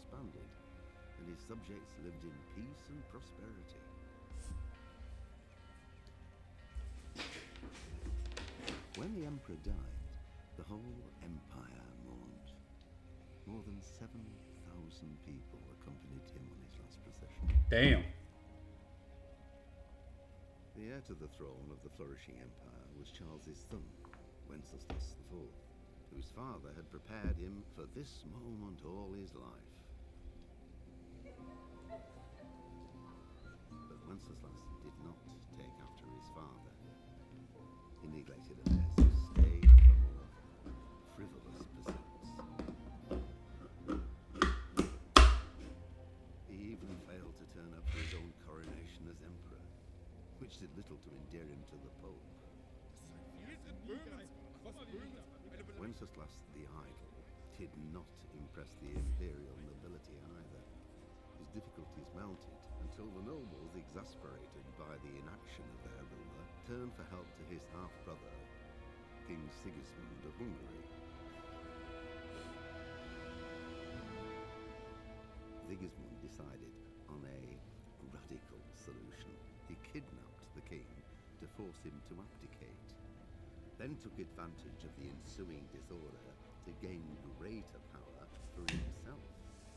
expanded, and his subjects lived in peace and prosperity. When the emperor died, the whole empire mourned. More than 7,000 people accompanied him on his last procession. Damn. The heir to the throne of the flourishing empire was Charles's son, Wenceslas IV, whose father had prepared him for this moment all his life. But Wenceslas did not take after his father. He neglected affairs of state for more frivolous pursuits. He even failed to turn up for his own coronation as emperor, which did little to endear him to the Pope. Wenceslas the Idle did not impress the imperial nobility either. His difficulties mounted until the nobles, exasperated by the inaction of their ruler, turned for help to his half-brother, King Sigismund of Hungary. Sigismund decided on a radical solution. He kidnapped the king to force him to abdicate, then took advantage of the ensuing disorder to gain greater power for himself.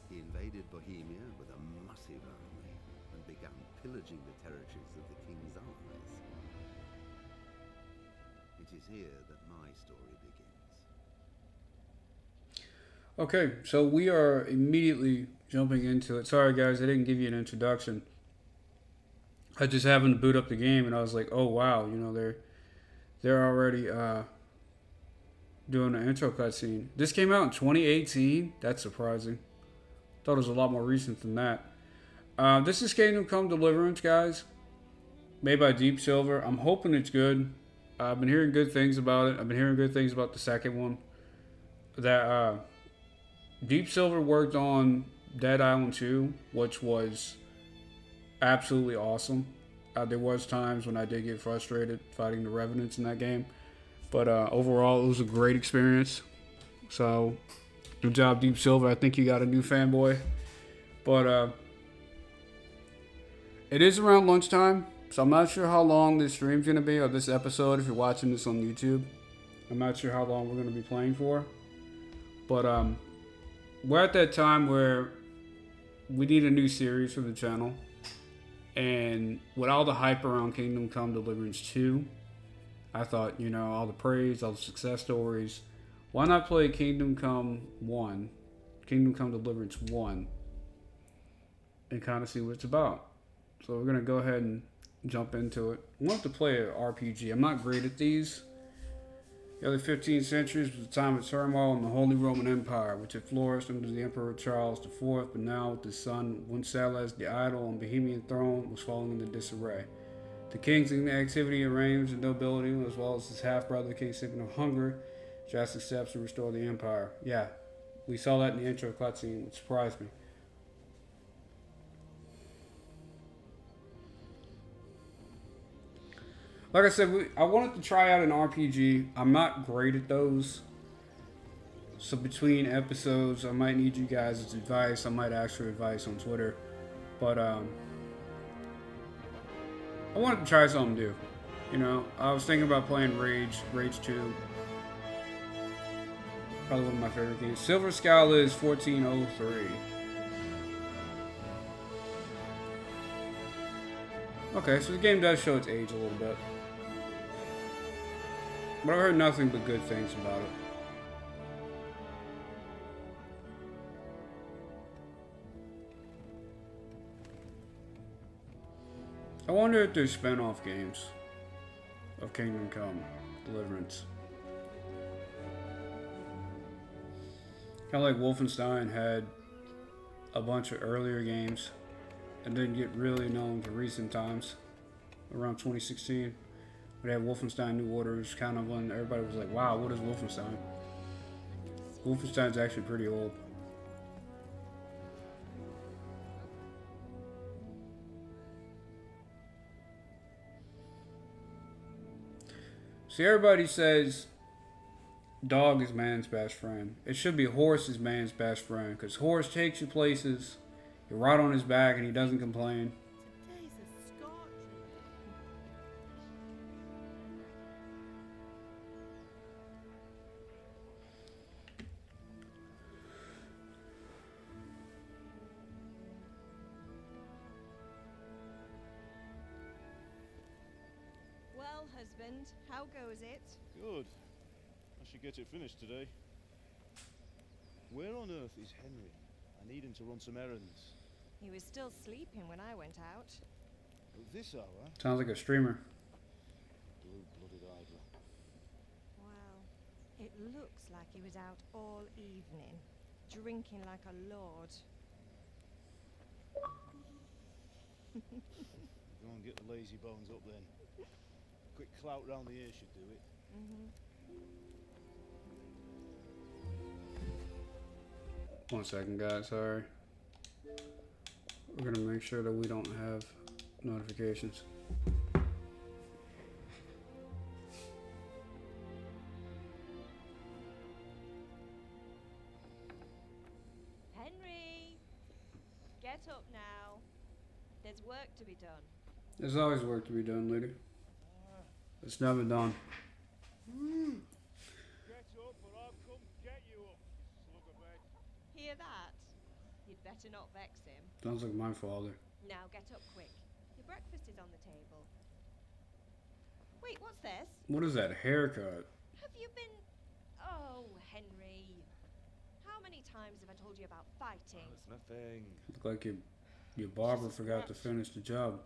He invaded Bohemia with a massive army and began pillaging the territories of the king's allies. It is here that my story begins. Okay, so we are immediately jumping into it. Sorry guys, I didn't give you an introduction. I just happened to boot up the game and I was like, oh wow, you know, they're already doing an intro cutscene. This came out in 2018. That's surprising. Thought it was a lot more recent than that. This is Kingdom Come Deliverance, guys. Made by Deep Silver. I'm hoping it's good. I've been hearing good things about it. I've been hearing good things about the second one. That Deep Silver worked on Dead Island 2, which was absolutely awesome. There was times when I did get frustrated fighting the Revenants in that game. But overall, it was a great experience. So, good job, Deep Silver. I think you got a new fanboy. But it is around lunchtime. So, I'm not sure how long this stream's going to be, or this episode, if you're watching this on YouTube. I'm not sure how long we're going to be playing for. But we're at that time where we need a new series for the channel. And with all the hype around Kingdom Come Deliverance 2, I thought, you know, all the praise, all the success stories, why not play Kingdom Come 1, Kingdom Come Deliverance 1, and kind of see what it's about. So we're going to go ahead and jump into it. I want to play an RPG. I'm not great at these. The early 15th centuries was a time of turmoil in the Holy Roman Empire, which had flourished under the Emperor Charles IV, but now with his son Wenceslas the Idle on Bohemian throne was falling into disarray. The king's activity arranged the nobility, as well as his half-brother King Sigmund of Hungary, drastic steps to restore the empire. Yeah, we saw that in the intro cutscene, which surprised me. Like I said, I wanted to try out an RPG. I'm not great at those. So between episodes, I might need you guys' advice. I might ask for advice on Twitter. But I wanted to try something new. You know, I was thinking about playing Rage 2. Probably one of my favorite games. Silver Scala is 1403. Okay, so the game does show its age a little bit. But I've heard nothing but good things about it. I wonder if there's spin-off games of Kingdom Come Deliverance. Kind of like Wolfenstein had a bunch of earlier games and didn't get really known to recent times. Around 2016, we had Wolfenstein New Orders, kind of when everybody was like, wow, what is Wolfenstein? Wolfenstein's actually pretty old. See, everybody says dog is man's best friend. It should be horse is man's best friend, because horse takes you places. You're right on his back, and he doesn't complain. Today's a scorcher. Well, husband, how goes it? Good. I should get it finished today. Where on earth is Henry? I need him to run some errands. He was still sleeping when I went out. At this hour? Sounds like a streamer. Blue-blooded idler. Well, it looks like he was out all evening, drinking like a lord. Go and get the lazy bones up then. Quick clout round the ear should do it. One second, guys. Sorry. We're gonna make sure that we don't have notifications. Henry! Get up now. There's work to be done. There's always work to be done, lady. It's never done. Get up or I'll come get you up, you slug of bed. Hear that? You'd better not vex him. Sounds like my father. Now get up quick. Your breakfast is on the table. Wait, what's this? What is that haircut? Have you been... Oh, Henry. How many times have I told you about fighting? It's nothing. Look like your barber forgot to finish the job.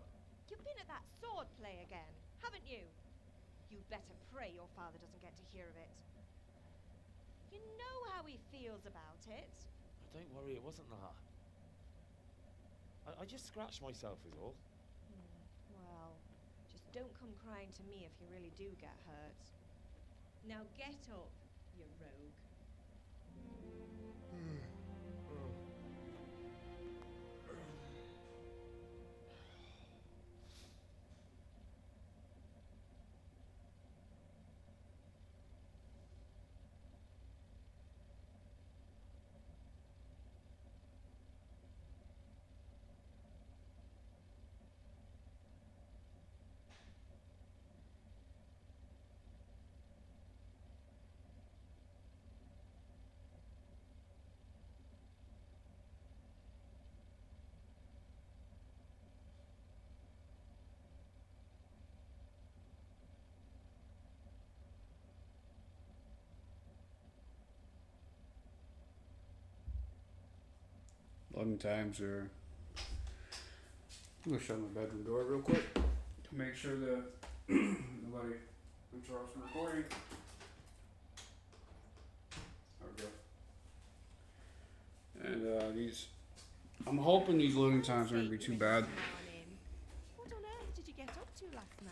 You've been at that sword play again, haven't you? You'd better pray your father doesn't get to hear of it. You know how he feels about it. Don't worry, it wasn't that. I just scratched myself is all. Well, just don't come crying to me if you really do get hurt. Now get up, you rogue. Loving times are. I'm gonna shut my bedroom door real quick to make sure that nobody interrupts the recording. There we go. And these, I'm hoping these loading times aren't gonna be too bad. What on earth did you get up to last night?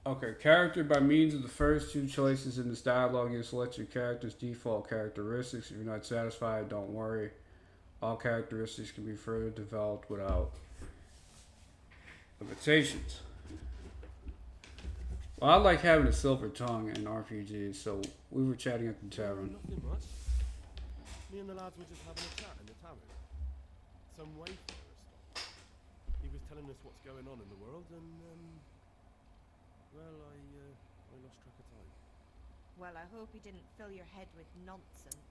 Okay, character by means of the first two choices in this dialogue, you select your character's default characteristics. If you're not satisfied, don't worry. All characteristics can be further developed without limitations. Well, I like having a silver tongue in RPGs, so we were chatting at the tavern. Nothing much. Me and the lads were just having a chat in the tavern. Some wayfarer stopped. He was telling us what's going on in the world, and well, I lost track of time. Well, I hope he didn't fill your head with nonsense.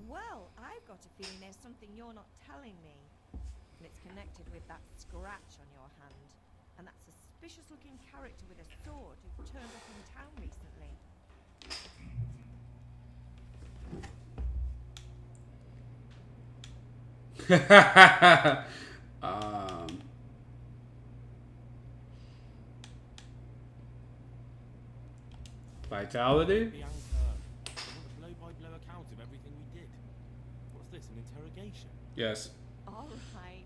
Well, I've got a feeling there's something you're not telling me. And it's connected with that scratch on your hand. And that suspicious-looking character with a sword who turned up in town recently. Vitality? Bianca, I want a blow-by-blow account of everything we did. What's this, an interrogation? Yes. All right.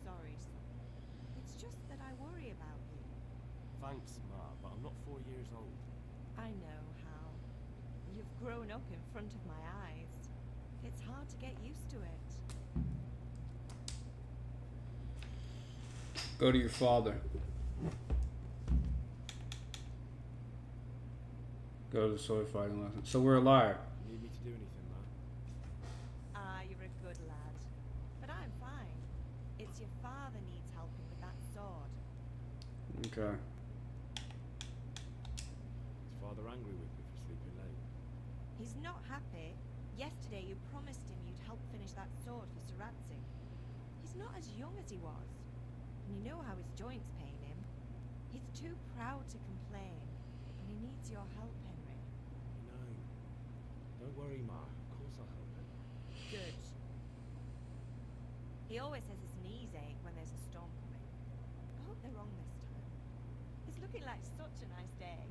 Sorry, son. It's just that I worry about you. Thanks, Ma, but I'm not 4 years old. I know, Hal. You've grown up in front of my eyes. It's hard to get used to it. Go to your father. Go to the sword fighting lesson. So we're a liar. You need me to do anything, Ma? Ah, you're a good lad. But I'm fine. It's your father needs helping with that sword. Okay. Is Father angry with me for sleeping late? He's not happy. Yesterday you promised him you'd help finish that sword for Sarazi. He's not as young as he was. And you know how his joints pain him. He's too proud to complain. And he needs your help, Henry. No. Don't worry, Ma. Of course I'll help him. Good. He always says his knees ache when there's a storm coming. I hope they're wrong this time. It's looking like such a nice day.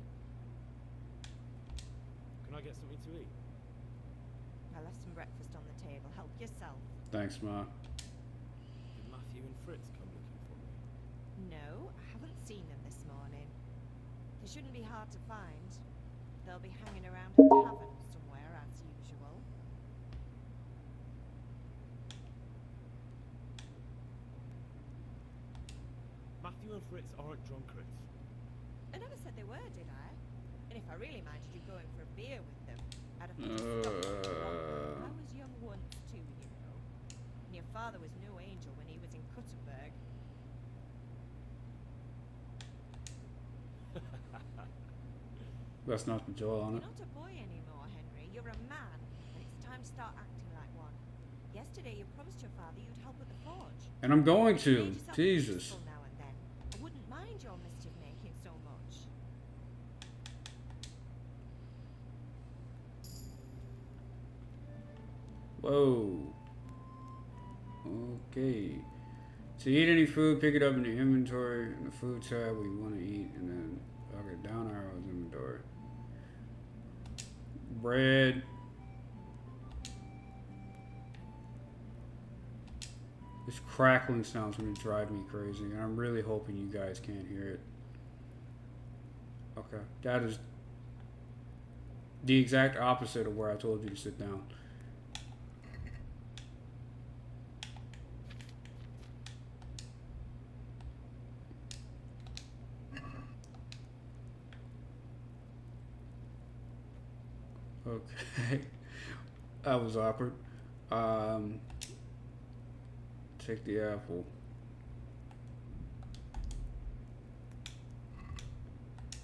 Can I get something to eat? I left some breakfast on the table. Help yourself. Thanks, Ma. Did Matthew and Fritz come looking for me? No, I haven't seen them this morning. They shouldn't be hard to find. They'll be hanging around a tavern somewhere as usual. Matthew and Fritz aren't drunkards. I never said they were, did I? And if I really minded you going for a beer with them, I'd have to stop you for longer. I was young once too, you know. And your father was no angel when he was in Cuttenberg. That's not the Joel on You're it. not a boy anymore, Henry. You're a man, and it's time to start acting like one. Yesterday you promised your father you'd help with the forge. And I'm going You to. made yourself Jesus. useful now and then. I wouldn't mind your mischief making so much. Whoa. Okay. To eat any food, pick it up in the inventory. In the food tab, we want to eat, and then okay, down arrows inventory. Bread. This crackling sound's gonna drive me crazy, and I'm really hoping you guys can't hear it. Okay, that is the exact opposite of where I told you to sit down. Okay, that was awkward. Take the apple.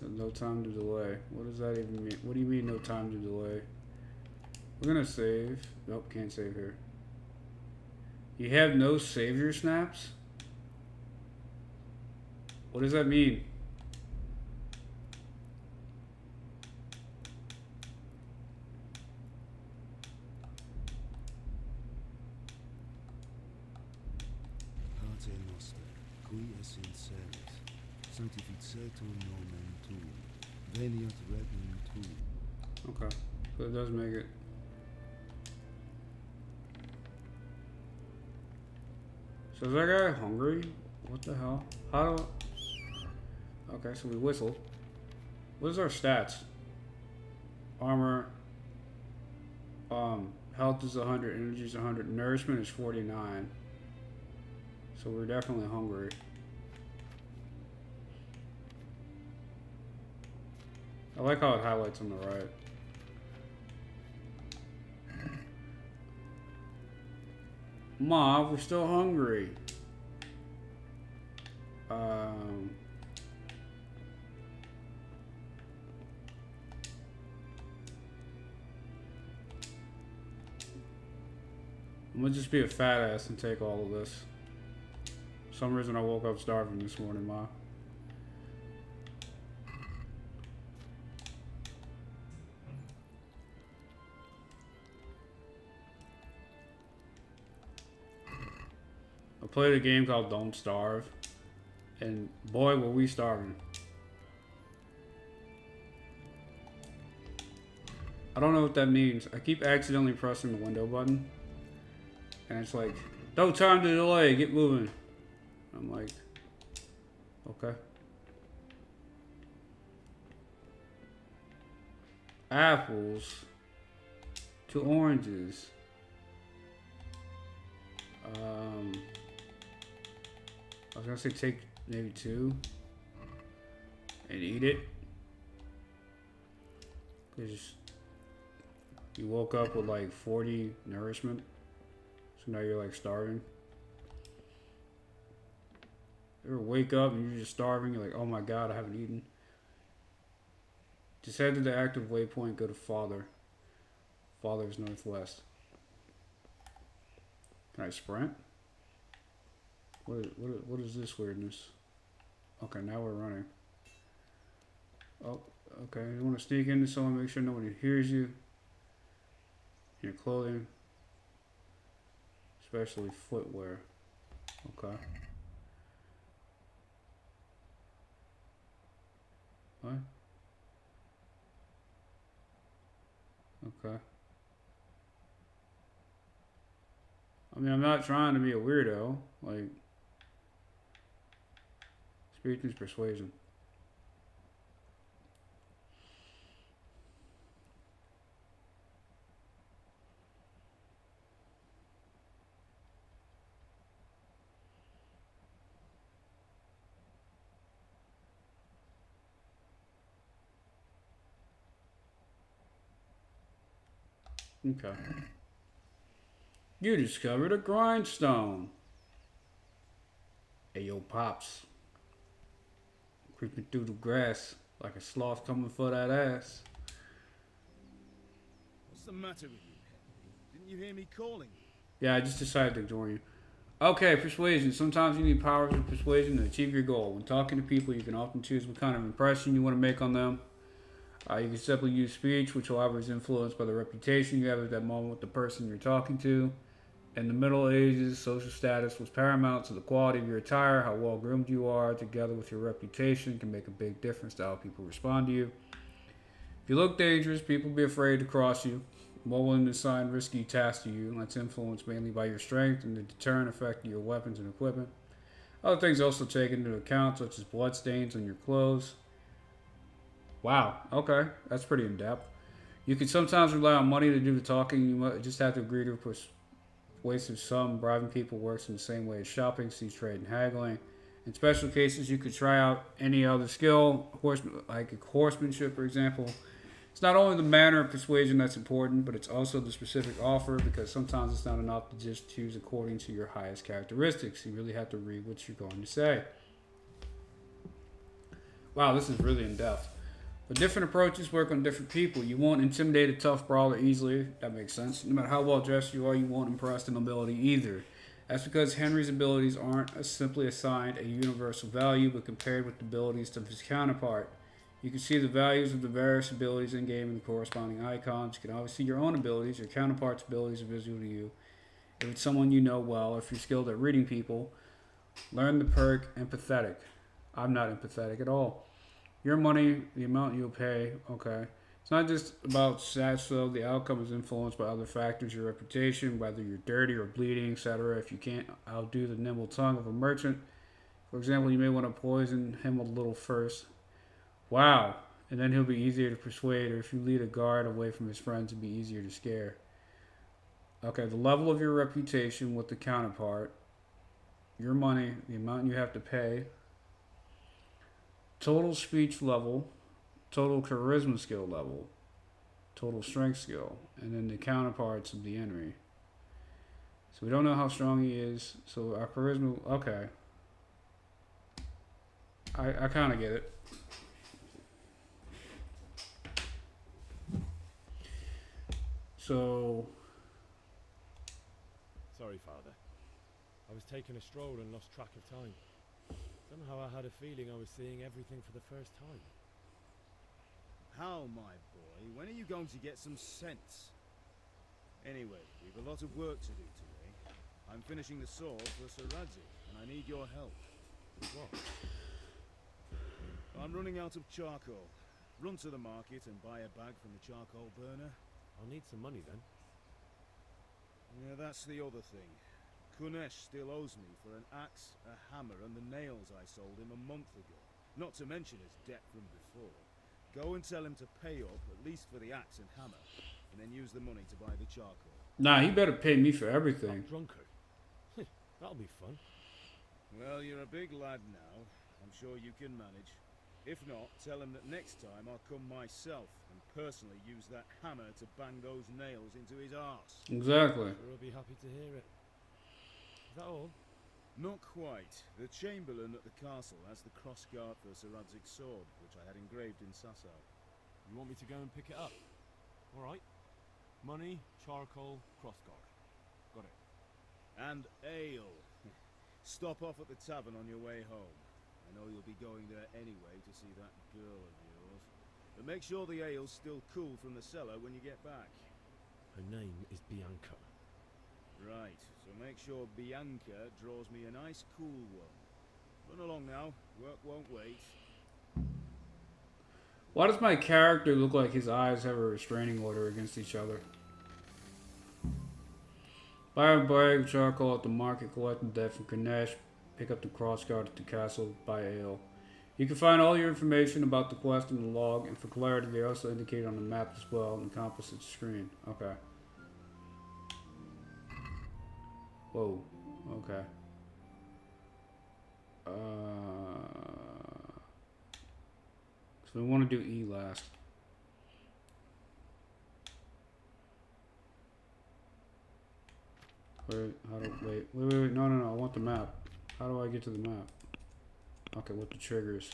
No time to delay. What does that even mean? What do you mean no time to delay? We're gonna save. Nope, can't save here. You have no savior snaps? What does that mean? Pater noster, qui es in celis, sanctificetur nomen tuum, veniat regnum tuum. Okay, so it does make it. So is that guy hungry? What the hell? How do I... Okay, so we whistle. What is our stats? Armor. Health is 100, energy is 100, nourishment is 49. So we're definitely hungry. I like how it highlights on the right. Mom, we're still hungry. I'm gonna just be a fat ass and take all of this. For some reason I woke up starving this morning, Ma. I played a game called Don't Starve, and boy were we starving. I don't know what that means. I keep accidentally pressing the window button, and it's like, no time to delay, get moving. I'm like, okay. Apples to oranges. I was gonna say take maybe 2 and eat it. Because you woke up with like 40 nourishment. So now you're like starving. You ever wake up and you're just starving? You're like, oh my god, I haven't eaten. Just head to the active waypoint, go to Father. Father's northwest. Can I sprint? What is this weirdness? Okay, now we're running. Oh, okay. You want to sneak into someone, make sure nobody hears you. Your clothing. Especially footwear. Okay. What? Okay. I mean, I'm not trying to be a weirdo. Like, speaking is persuasion. Okay. You discovered a grindstone. Hey, yo, Pops. Creeping through the grass like a sloth coming for that ass. What's the matter with you, Henry? Didn't you hear me calling? Yeah, I just decided to ignore you. Okay, persuasion. Sometimes you need powers of persuasion to achieve your goal. When talking to people, you can often choose what kind of impression you want to make on them. You can simply use speech, which however is influenced by the reputation you have at that moment with the person you're talking to. In the Middle Ages, social status was paramount, so the quality of your attire, how well groomed you are, together with your reputation, can make a big difference to how people respond to you. If you look dangerous, people will be afraid to cross you, more willing to assign risky tasks to you, and that's influenced mainly by your strength and the deterrent effect of your weapons and equipment. Other things also taken into account, such as blood stains on your clothes. Wow, okay, that's pretty in-depth. You can sometimes rely on money to do the talking. You just have to agree to a persuasive sum. Bribing people works in the same way as shopping, see trade and haggling. In special cases, you could try out any other skill, like horsemanship, for example. It's not only the manner of persuasion that's important, but it's also the specific offer, because sometimes it's not enough to just choose according to your highest characteristics. You really have to read what you're going to say. Wow, this is really in-depth. But different approaches work on different people. You won't intimidate a tough brawler easily. That makes sense. No matter how well dressed you are, you won't impress the nobility either. That's because Henry's abilities aren't simply assigned a universal value, but compared with the abilities of his counterpart. You can see the values of the various abilities in game in the corresponding icons. You can always see your own abilities. Your counterpart's abilities are visible to you. If it's someone you know well, if you're skilled at reading people, learn the perk empathetic. I'm not empathetic at all. Your money, the amount you'll pay, okay. It's not just about stats though. The outcome is influenced by other factors, your reputation, whether you're dirty or bleeding, etc. If you can't outdo the nimble tongue of a merchant, for example, you may want to poison him a little first. Wow. And then he'll be easier to persuade, or if you lead a guard away from his friends, it'll be easier to scare. Okay, the level of your reputation with the counterpart, your money, the amount you have to pay, total speech level, total charisma skill level, total strength skill, and then the counterparts of the enemy. So we don't know how strong he is. So our charisma, okay. I kind of get it. So, Sorry, Father. I was taking a stroll and lost track of time. Somehow I had a feeling I was seeing everything for the first time. How, my boy? When are you going to get some sense? Anyway, we've a lot of work to do today. I'm finishing the sword for Sir Radzi, and I need your help. What? I'm running out of charcoal. Run to the market and buy a bag from the charcoal burner. I'll need some money then. Yeah, that's the other thing. Kunesh still owes me for an axe, a hammer, and the nails I sold him a month ago. Not to mention his debt from before. Go and tell him to pay up, at least for the axe and hammer, and then use the money to buy the charcoal. nah, he better pay me for everything. That drunkard. That'll be fun. Well, you're a big lad now. I'm sure you can manage. If not, tell him that next time I'll come myself and personally use that hammer to bang those nails into his arse. Exactly. Sure, I'll be happy to hear it. Is that all? Not quite. The Chamberlain at the castle has the crossguard for Sir Radzig's sword, which I had engraved in Sasau. You want me to go and pick it up? Alright. Money, charcoal, crossguard. Got it. And ale. Stop off at the tavern on your way home. I know you'll be going there anyway to see that girl of yours. But make sure the ale's still cool from the cellar when you get back. Her name is Bianca. Right, so make sure Bianca draws me a nice cool one. Run along now, work won't wait. Why does my character look like his eyes have a restraining order against each other? Buy a bag of charcoal at the market, collect the debt from Ganesh, pick up the crossguard at the castle, buy ale. You can find all your information about the quest in the log, and for clarity, they also indicate on the map as well in the composite screen. Okay. Whoa. Okay. So we want to do E last. Wait, wait, no, I want the map. How do I get to the map? Okay, with the triggers.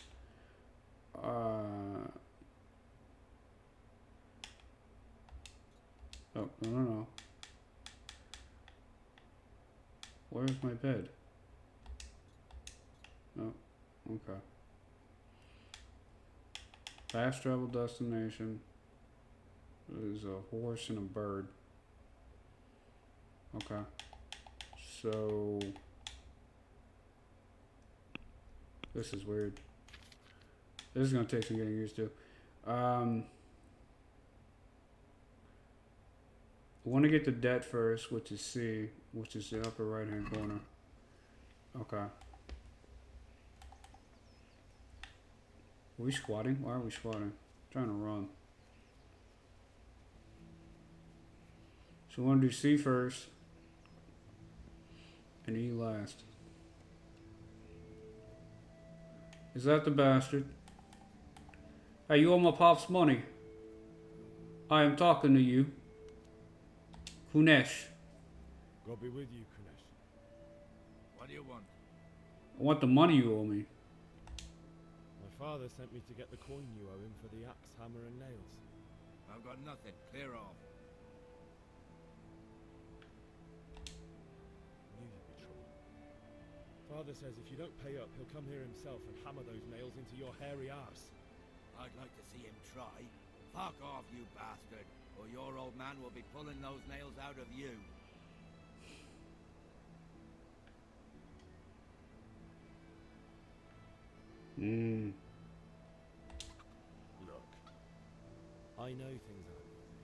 Oh, no. Where's my bed? Oh, okay. Fast travel destination. There's a horse and a bird. Okay. So this is weird. This is gonna take some getting used to. I want to get the debt first, which is C, which is the upper right hand corner. Okay. Are we squatting? Why are we squatting? I'm trying to run. So we want to do C first and E last. Is that the bastard? Hey, you owe my pops money. I am talking to you. Kunesh. God be with you, Kunesh. What do you want? I want the money you owe me. My father sent me to get the coin you owe him for the axe, hammer, and nails. I've got nothing. Clear off. Knew there'd be trouble. Father says if you don't pay up, he'll come here himself and hammer those nails into your hairy arse. I'd like to see him try. Fuck off, you bastard, or your old man will be pulling those nails out of you. Look, I know things aren't easy.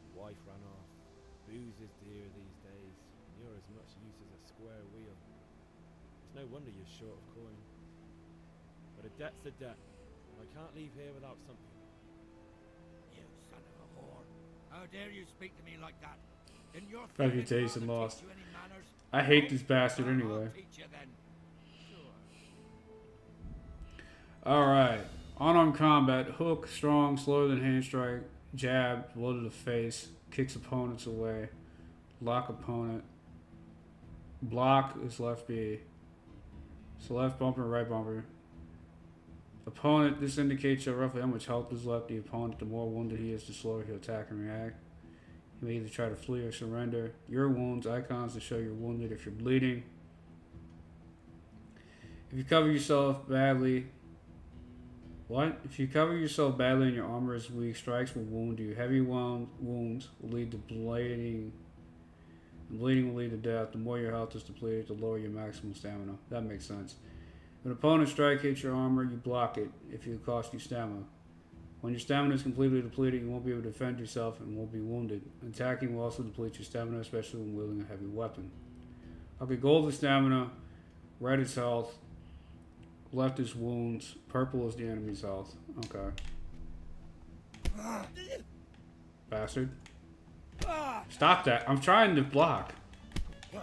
Your wife ran off. Booze is dear these days, and you're as much use as a square wheel. It's no wonder you're short of coin. But a debt's a debt, and I can't leave here without something. You son of a whore. How dare you speak to me like that? Didn't your Reputation father lost. teach you any manners? I hate this bastard Well, anyway. I'll teach you then. Sure. Alright. Unarmed combat. Hook, strong, slower than hand strike. Jab, blow to the face. Kicks opponents away. Lock opponent. Block is left B. So left bumper, right bumper. Opponent, this indicates roughly how much health is left. The opponent, the more wounded he is, the slower he'll attack and react. You may either try to flee or surrender. Your wounds, icons to show you're wounded if you're bleeding. If you cover yourself badly... What? If you cover yourself badly and your armor is weak, strikes will wound you. Heavy wounds will lead to bleeding. Bleeding will lead to death. The more your health is depleted, the lower your maximum stamina. That makes sense. If an opponent's strike hits your armor, you block it if it costs you stamina. When your stamina is completely depleted, you won't be able to defend yourself and won't be wounded. Attacking will also deplete your stamina, especially when wielding a heavy weapon. Okay, gold is stamina, red is health, left is wounds, purple is the enemy's health. Okay. Bastard. Stop that. I'm trying to block. You're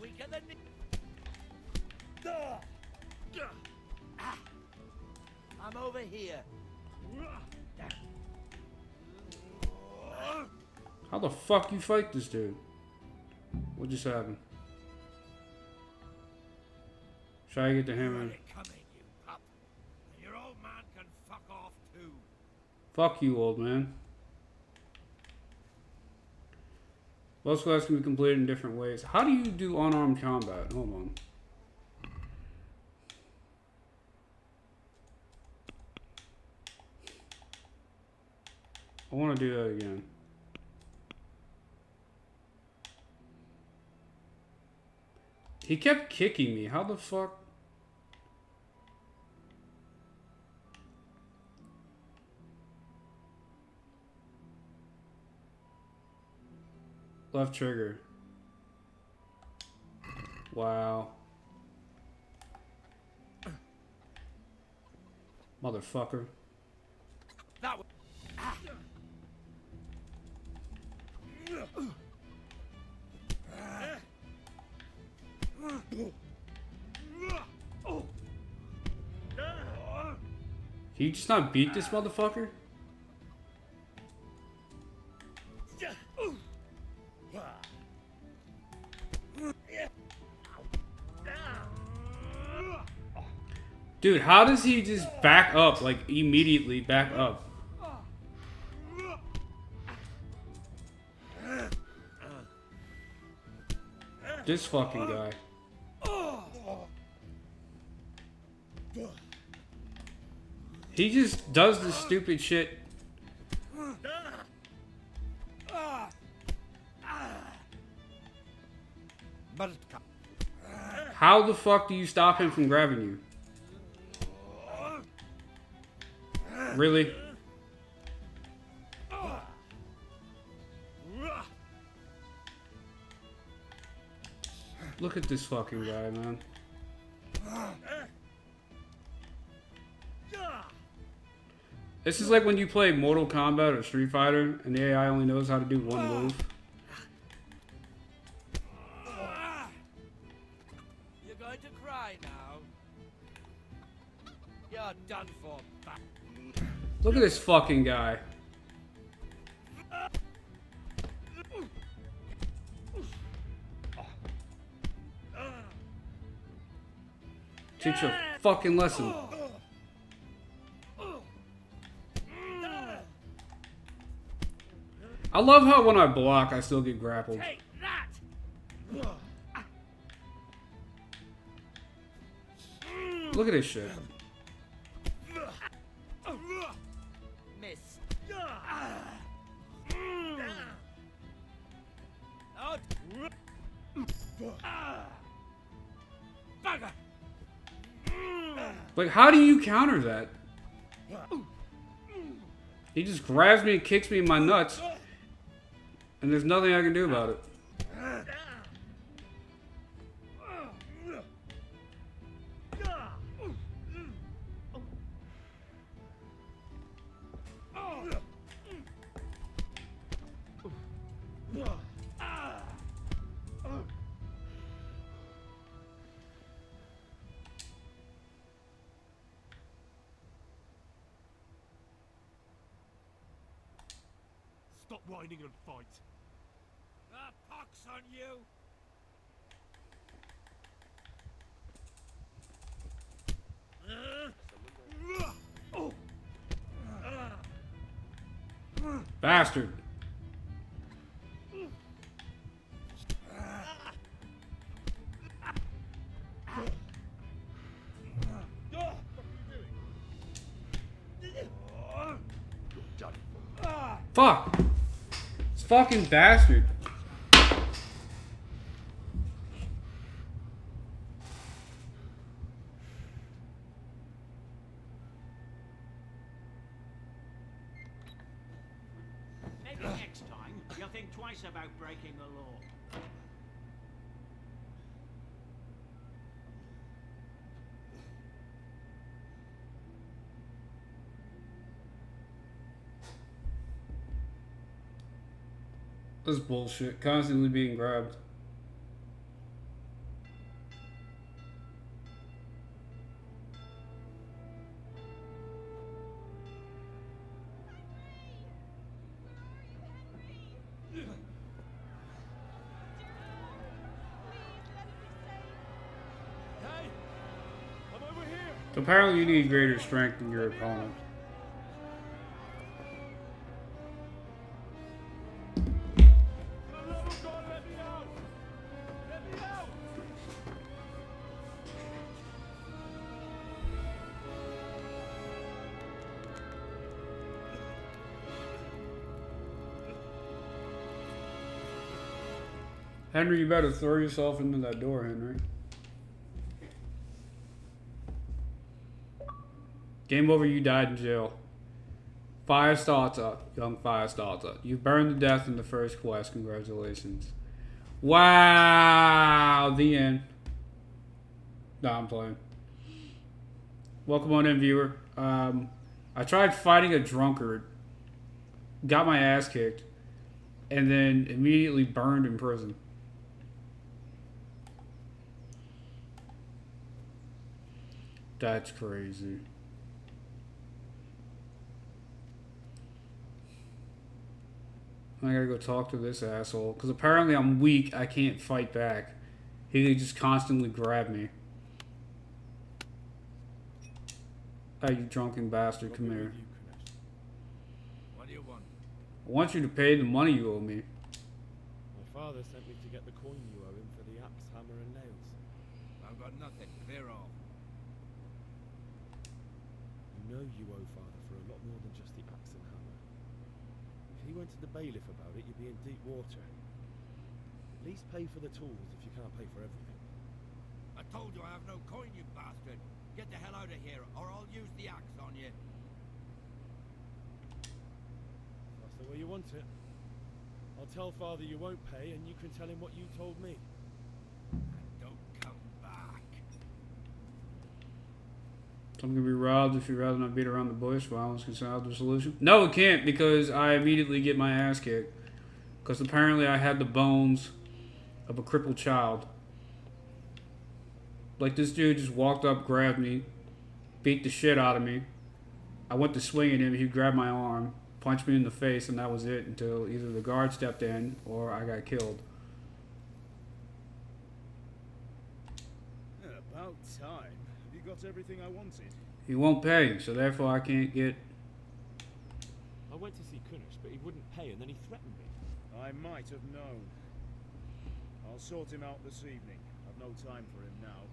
weaker than me. I'm over here. How the fuck you fight this dude? What just happened? Try to get the hammer. Coming, you pup. And your old man can fuck off too. Fuck you, old man. Most quests can be completed in different ways. How do you do unarmed combat? Hold on. I want to do that again. He kept kicking me. How the fuck? Left trigger. Wow. Motherfucker. That was... Can you just not beat this motherfucker? Dude, how does he just back up, like, immediately back up? This fucking guy. He just does this stupid shit. How the fuck do you stop him from grabbing you? Really? Look at this fucking guy, man. This is like when you play Mortal Kombat or Street Fighter and the AI only knows how to do one move. You're going to cry now. You're done for, back. Look at this fucking guy. Teach you a fucking lesson. I love how when I block, I still get grappled. Take that! Look at this shit. Miss. Out. Bugger. Like, how do you counter that? He just grabs me and kicks me in my nuts, and there's nothing I can do about it. Stop whining and fight. The pox on you! Bastard. Fuck. This fucking bastard. Maybe next time you'll think twice about breaking the law. This is bullshit. Constantly being grabbed. Apparently you need greater strength than your opponent. Henry, you better throw yourself into that door, Henry. Game over, you died in jail. Fire starter, young fire starter. You burned to death in the first quest. Congratulations. Wow, the end. Nah, I'm playing. Welcome on in, viewer. I tried fighting a drunkard, got my ass kicked, and then immediately burned in prison. That's crazy. I gotta go talk to this asshole. Because apparently I'm weak. I can't fight back. He can just constantly grab me. Hey, you drunken bastard. Come here. What do you want? I want you to pay the money you owe me. My father sent me to get the coin you owe him for the axe, hammer, and nails. I've got nothing. Clear off. You know you owe father for a lot more than just the axe and hammer. If he went to the bailiff about it, you'd be in deep water. At least pay for the tools if you can't pay for everything. I told you I have no coin, you bastard. Get the hell out of here, or I'll use the axe on you. That's the way you want it. I'll tell father you won't pay, and you can tell him what you told me. Don't come back. I'm gonna be robbed if you'd rather not beat around the bush. Violence can solve the solution. No, it can't, because I immediately get my ass kicked. Because apparently I had the bones of a crippled child. Like, this dude just walked up, grabbed me, beat the shit out of me. I went to swing at him, he grabbed my arm, punched me in the face, and that was it until either the guard stepped in or I got killed. About time. Have you got everything I wanted? He won't pay, so therefore I can't get... I went to see Kunish, but he wouldn't pay, and then he threatened me. I might have known. I'll sort him out this evening. I've no time for him now.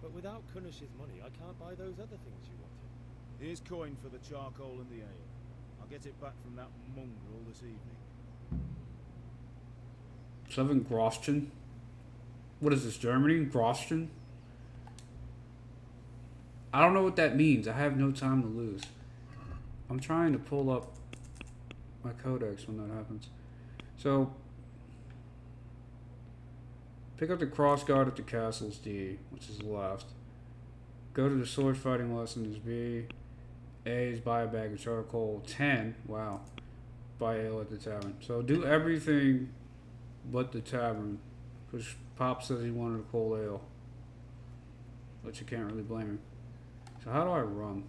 But without Kunish's money, I can't buy those other things you wanted. Here's coin for the charcoal and the ale. I'll get it back from that mongrel this evening. Something Groschen? What is this, Germany? Groschen? I don't know what that means. I have no time to lose. I'm trying to pull up my codex when that happens. So, pick up the cross guard at the castle's D, which is left. Go to the sword fighting lessons B. A is buy a bag of charcoal. 10, wow. Buy ale at the tavern. So do everything but the tavern. Because Pop says he wanted a cold ale. But you can't really blame him. So how do I run?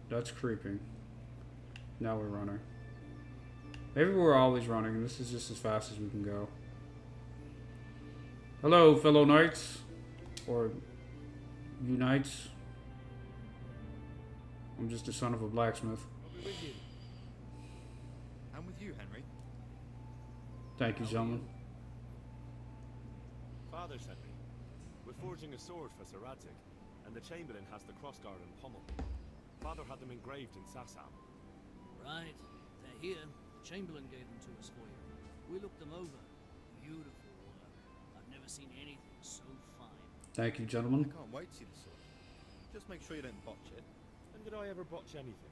That's creeping. Now we're running. Maybe we're always running. This is just as fast as we can go. Hello, fellow knights. Or you knights. I'm just the son of a blacksmith. I'll be with you. I'm with you, Henry. Thank you, gentlemen. Father sent me. We're forging a sword for Sir Radzig, and the Chamberlain has the crossguard and pommel. Father had them engraved in Sassam. Right. They're here. The Chamberlain gave them to us for you. We looked them over. Beautiful work. I've never seen anything so fine. Thank you, gentlemen. I can't wait to see the sword. Just make sure you don't botch it. When did I ever botch anything?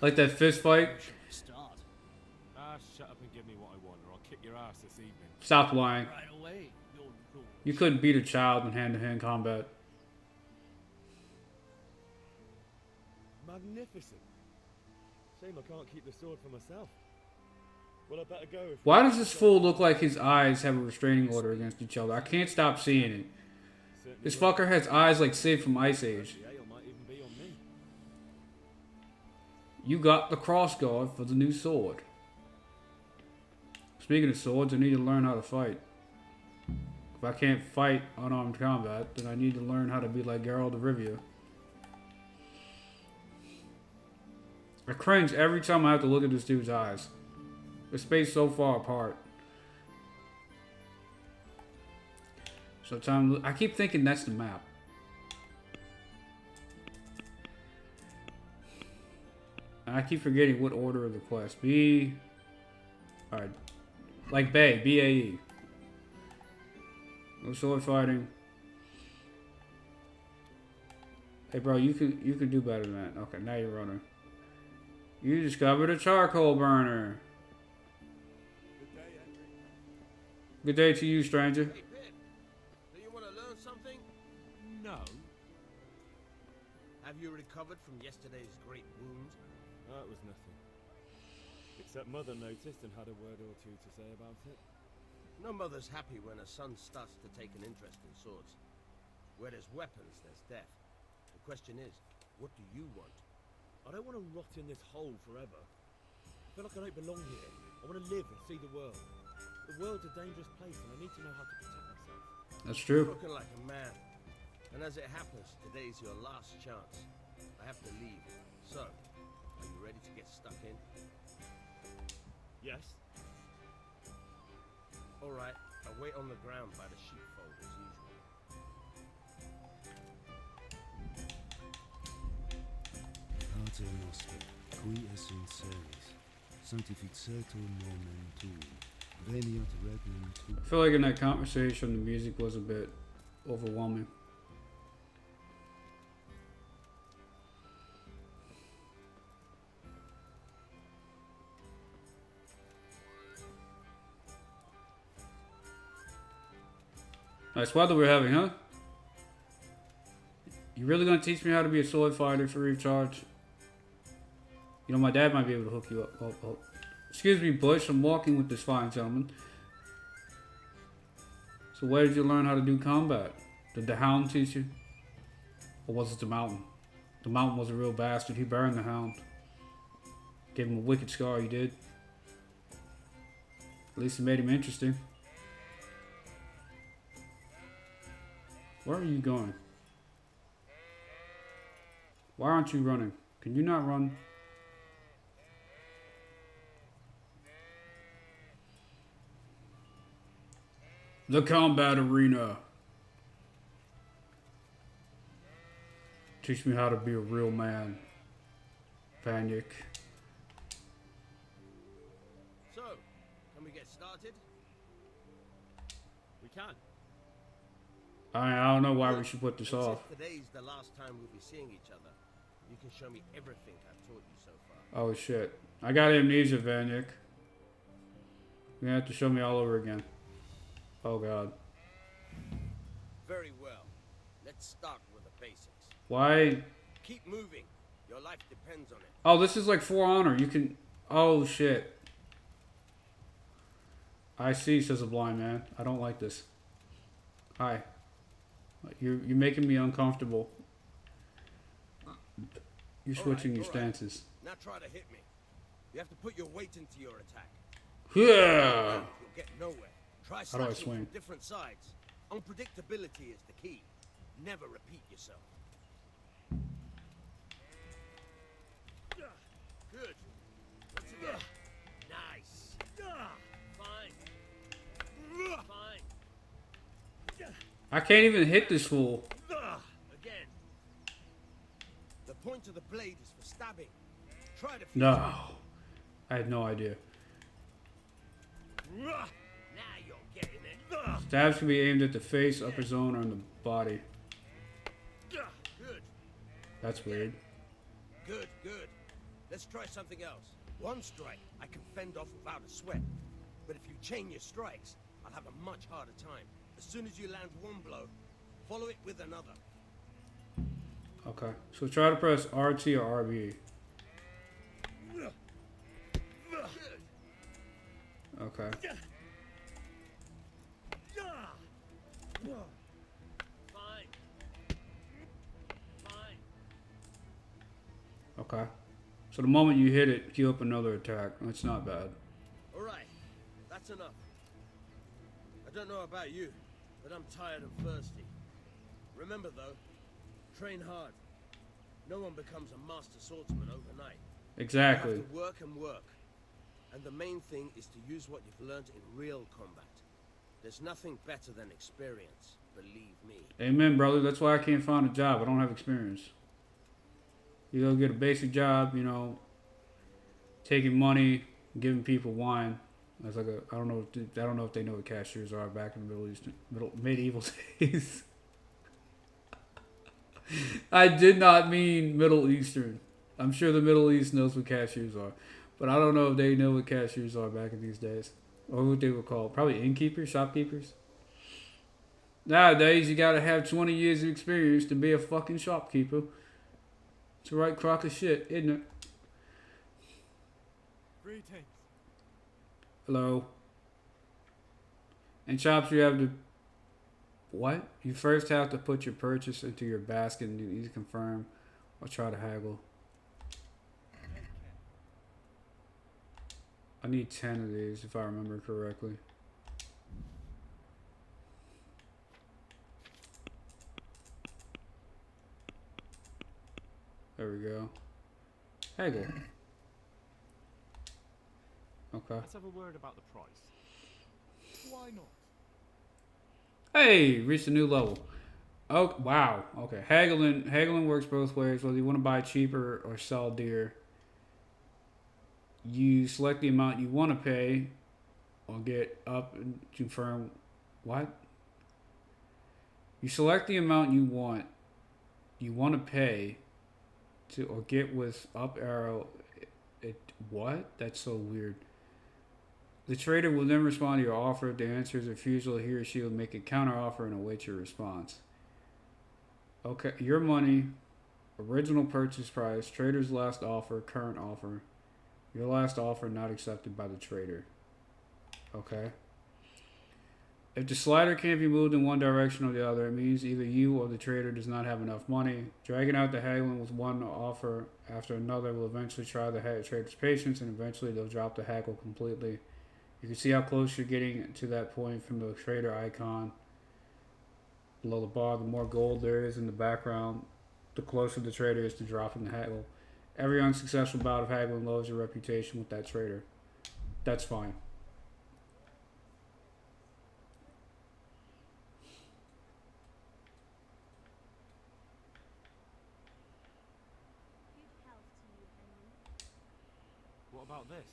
Like that fist fight? Where should we start? Ah, shut up and give me what I want, or I'll kick your ass this evening. Stop lying. Right away, your lord. You couldn't beat a child in hand-to-hand combat. Magnificent. Shame I can't keep the sword for myself. Well, I better go. Why does this fool look like his eyes have a restraining order against each other? I can't stop seeing it. This fucker has eyes like Sid from Ice Age. The ale might even be on me. You got the crossguard for the new sword. Speaking of swords, I need to learn how to fight. If If I can't fight unarmed combat, then I need to learn how to be like Geralt of Rivia. I cringe every time I have to look at this dude's eyes. They're spaced so far apart. So I keep thinking that's the map. And I keep forgetting what order of the quest. Alright. Like Bay, B-A-E. No sword fighting. Hey bro, you can do better than that. Okay, now you're running. You discovered a charcoal burner. Good day, Henry. Good day to you, stranger. Hey, Pip. Do you want to learn something? No. Have you recovered from yesterday's great wound? That was nothing. Except Mother noticed and had a word or two to say about it. No mother's happy when her son starts to take an interest in swords. Where there's weapons, there's death. The question is, what do you want? I don't want to rot in this hole forever. I feel like I don't belong here. I want to live and see the world. The world's a dangerous place and I need to know how to protect myself. That's true. Looking like a man. And as it happens, today's your last chance. I have to leave. So, are you ready to get stuck in? Yes? Alright, I'll wait on the ground by the sheepfold as usual. Pater noster, qui es in celis, sanctificetur nomen tuum, veniat regnum tuum. I feel like in that conversation, the music was a bit overwhelming. Nice weather we're having, huh? You really gonna teach me how to be a sword fighter for recharge? You know, my dad might be able to hook you up. Oh. Excuse me, Bush. I'm walking with this fine gentleman. So where did you learn how to do combat? Did the Hound teach you? Or was it the Mountain? The Mountain was a real bastard. He burned the Hound. Gave him a wicked scar, he did. At least it made him interesting. Where are you going? Why aren't you running? Can you not run? The combat arena. Teach me how to be a real man. Panic. So, can we get started? We can. I don't know why we should put this Since off. if today's the last time we'll be seeing each other, you can show me everything I've taught you so far. Oh shit. I got amnesia, Vanyik. You're gonna have to show me all over again. Oh god. Very well. Let's start with the basics. Why? Keep moving. Your life depends on it. Oh, this is like For Honor. You can... Oh shit. I see, says a blind man. I don't like this. Hi. You're making me uncomfortable. You're switching your stances. Now try to hit me. You have to put your weight into your attack. Yeah. You'll get nowhere. Try How do I slashing swing? from different sides. Unpredictability is the key. Never repeat yourself. Good. Once again. Nice. Fine. Fine. I can't even hit this fool. Again. The point of the blade is for stabbing. Try to. No. I had no idea. Now you're getting it. Stabs can be aimed at the face, upper zone, or in the body. Good. That's weird. Good, good. Let's try something else. One strike, I can fend off without a sweat. But if you chain your strikes, I'll have a much harder time. As soon as you land one blow, follow it with another. Okay. So try to press RT or RB. Good. Okay. Fine. Fine. Okay. So the moment you hit it, queue up another attack. That's not bad. All right. That's enough. I don't know about you, but I'm tired and thirsty. Remember though, train hard. No one becomes a master swordsman overnight. Exactly. You have to work and work. And the main thing is to use what you've learned in real combat. There's nothing better than experience, believe me. Amen, brother. That's why I can't find a job. I don't have experience. You go get a basic job, you know, taking money, giving people wine. That's like I don't know if they know what cashiers are back in the medieval days. I did not mean Middle Eastern. I'm sure the Middle East knows what cashiers are, but I don't know if they know what cashiers are back in these days, or what they were called. Probably innkeepers, shopkeepers. Nowadays, you gotta have 20 years of experience to be a fucking shopkeeper. It's a right crock of shit, isn't it? Greetings. Hello. In shops, you have to... What? You first have to put your purchase into your basket and you need to confirm or try to haggle. I need 10 of these if I remember correctly. There we go. Haggle. Okay. Let's have a word about the price. Why not? Hey, reached a new level. Oh, wow. Okay. Haggling works both ways. Whether you want to buy cheaper or sell dear, you select the amount you want to pay or get up and confirm. What? You select the amount you want to pay to or get with up arrow. What? That's so weird. The trader will then respond to your offer. If the answer is refusal, he or she will make a counter offer and await your response. Okay, your money, original purchase price, trader's last offer, current offer. Your last offer not accepted by the trader. Okay. If the slider can't be moved in one direction or the other, it means either you or the trader does not have enough money. Dragging out the haggling with one offer after another will eventually try the trader's patience, and eventually they'll drop the haggle completely. You can see how close you're getting to that point from the trader icon below the bar. The more gold there is in the background, the closer the trader is to dropping the haggle. Every unsuccessful bout of haggling lowers your reputation with that trader. That's fine. What about this?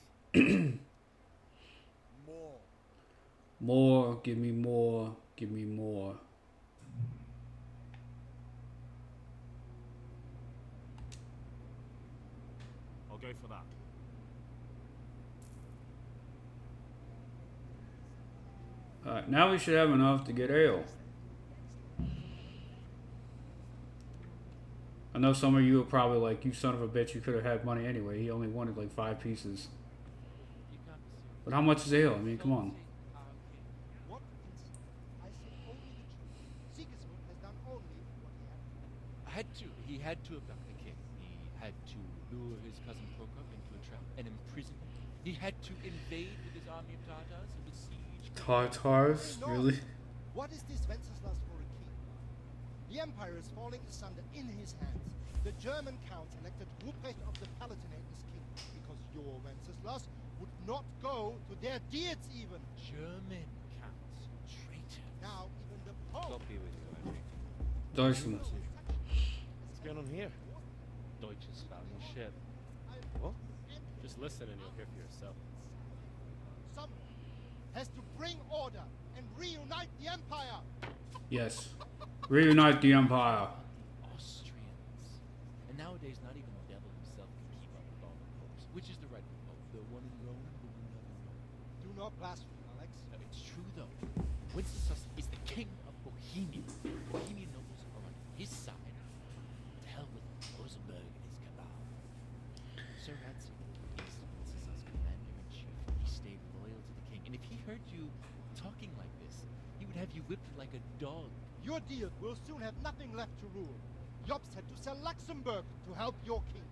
More, give me more, give me more. I'll go for that. Alright, now we should have enough to get ale. I know some of you are probably like, you son of a bitch, you could have had money anyway. He only wanted like 5 pieces. But how much is ale? I mean, come on. He had to abduct the king. He had to lure his cousin Prokop into a trap and imprison him. He had to invade with his army of Tartars and besiege. Tartars? Really? What is this Wenceslas for a king? The empire is falling asunder in his hands. The German counts elected Ruprecht of the Palatinate as king because your Wenceslas would not go to their deeds even. German counts, traitors. Now even the Pope. God be with you, Henry. Deutschland. What's going on here? Deutsches found his ship. What? Just listen and you'll hear for yourself. Someone has to bring order and reunite the empire. Yes. Reunite the empire. Austrians. And nowadays, not even the devil himself can keep up with all the popes. Which is the rightful pope? The one in Rome, the one not in Rome? Do not blaspheme, Alex. It's true, though. Wenceslas is the king of Bohemia. Bohemian nobles are on his side. To hell with Rosenberg and his cabal. Sir Ransom is Wenceslas' commander-in-chief. He stayed loyal to the king. And if he heard you talking like this, he would have you whipped like a dog. Your deal will soon have nothing left to rule. Jobst had to sell Luxembourg to help your king.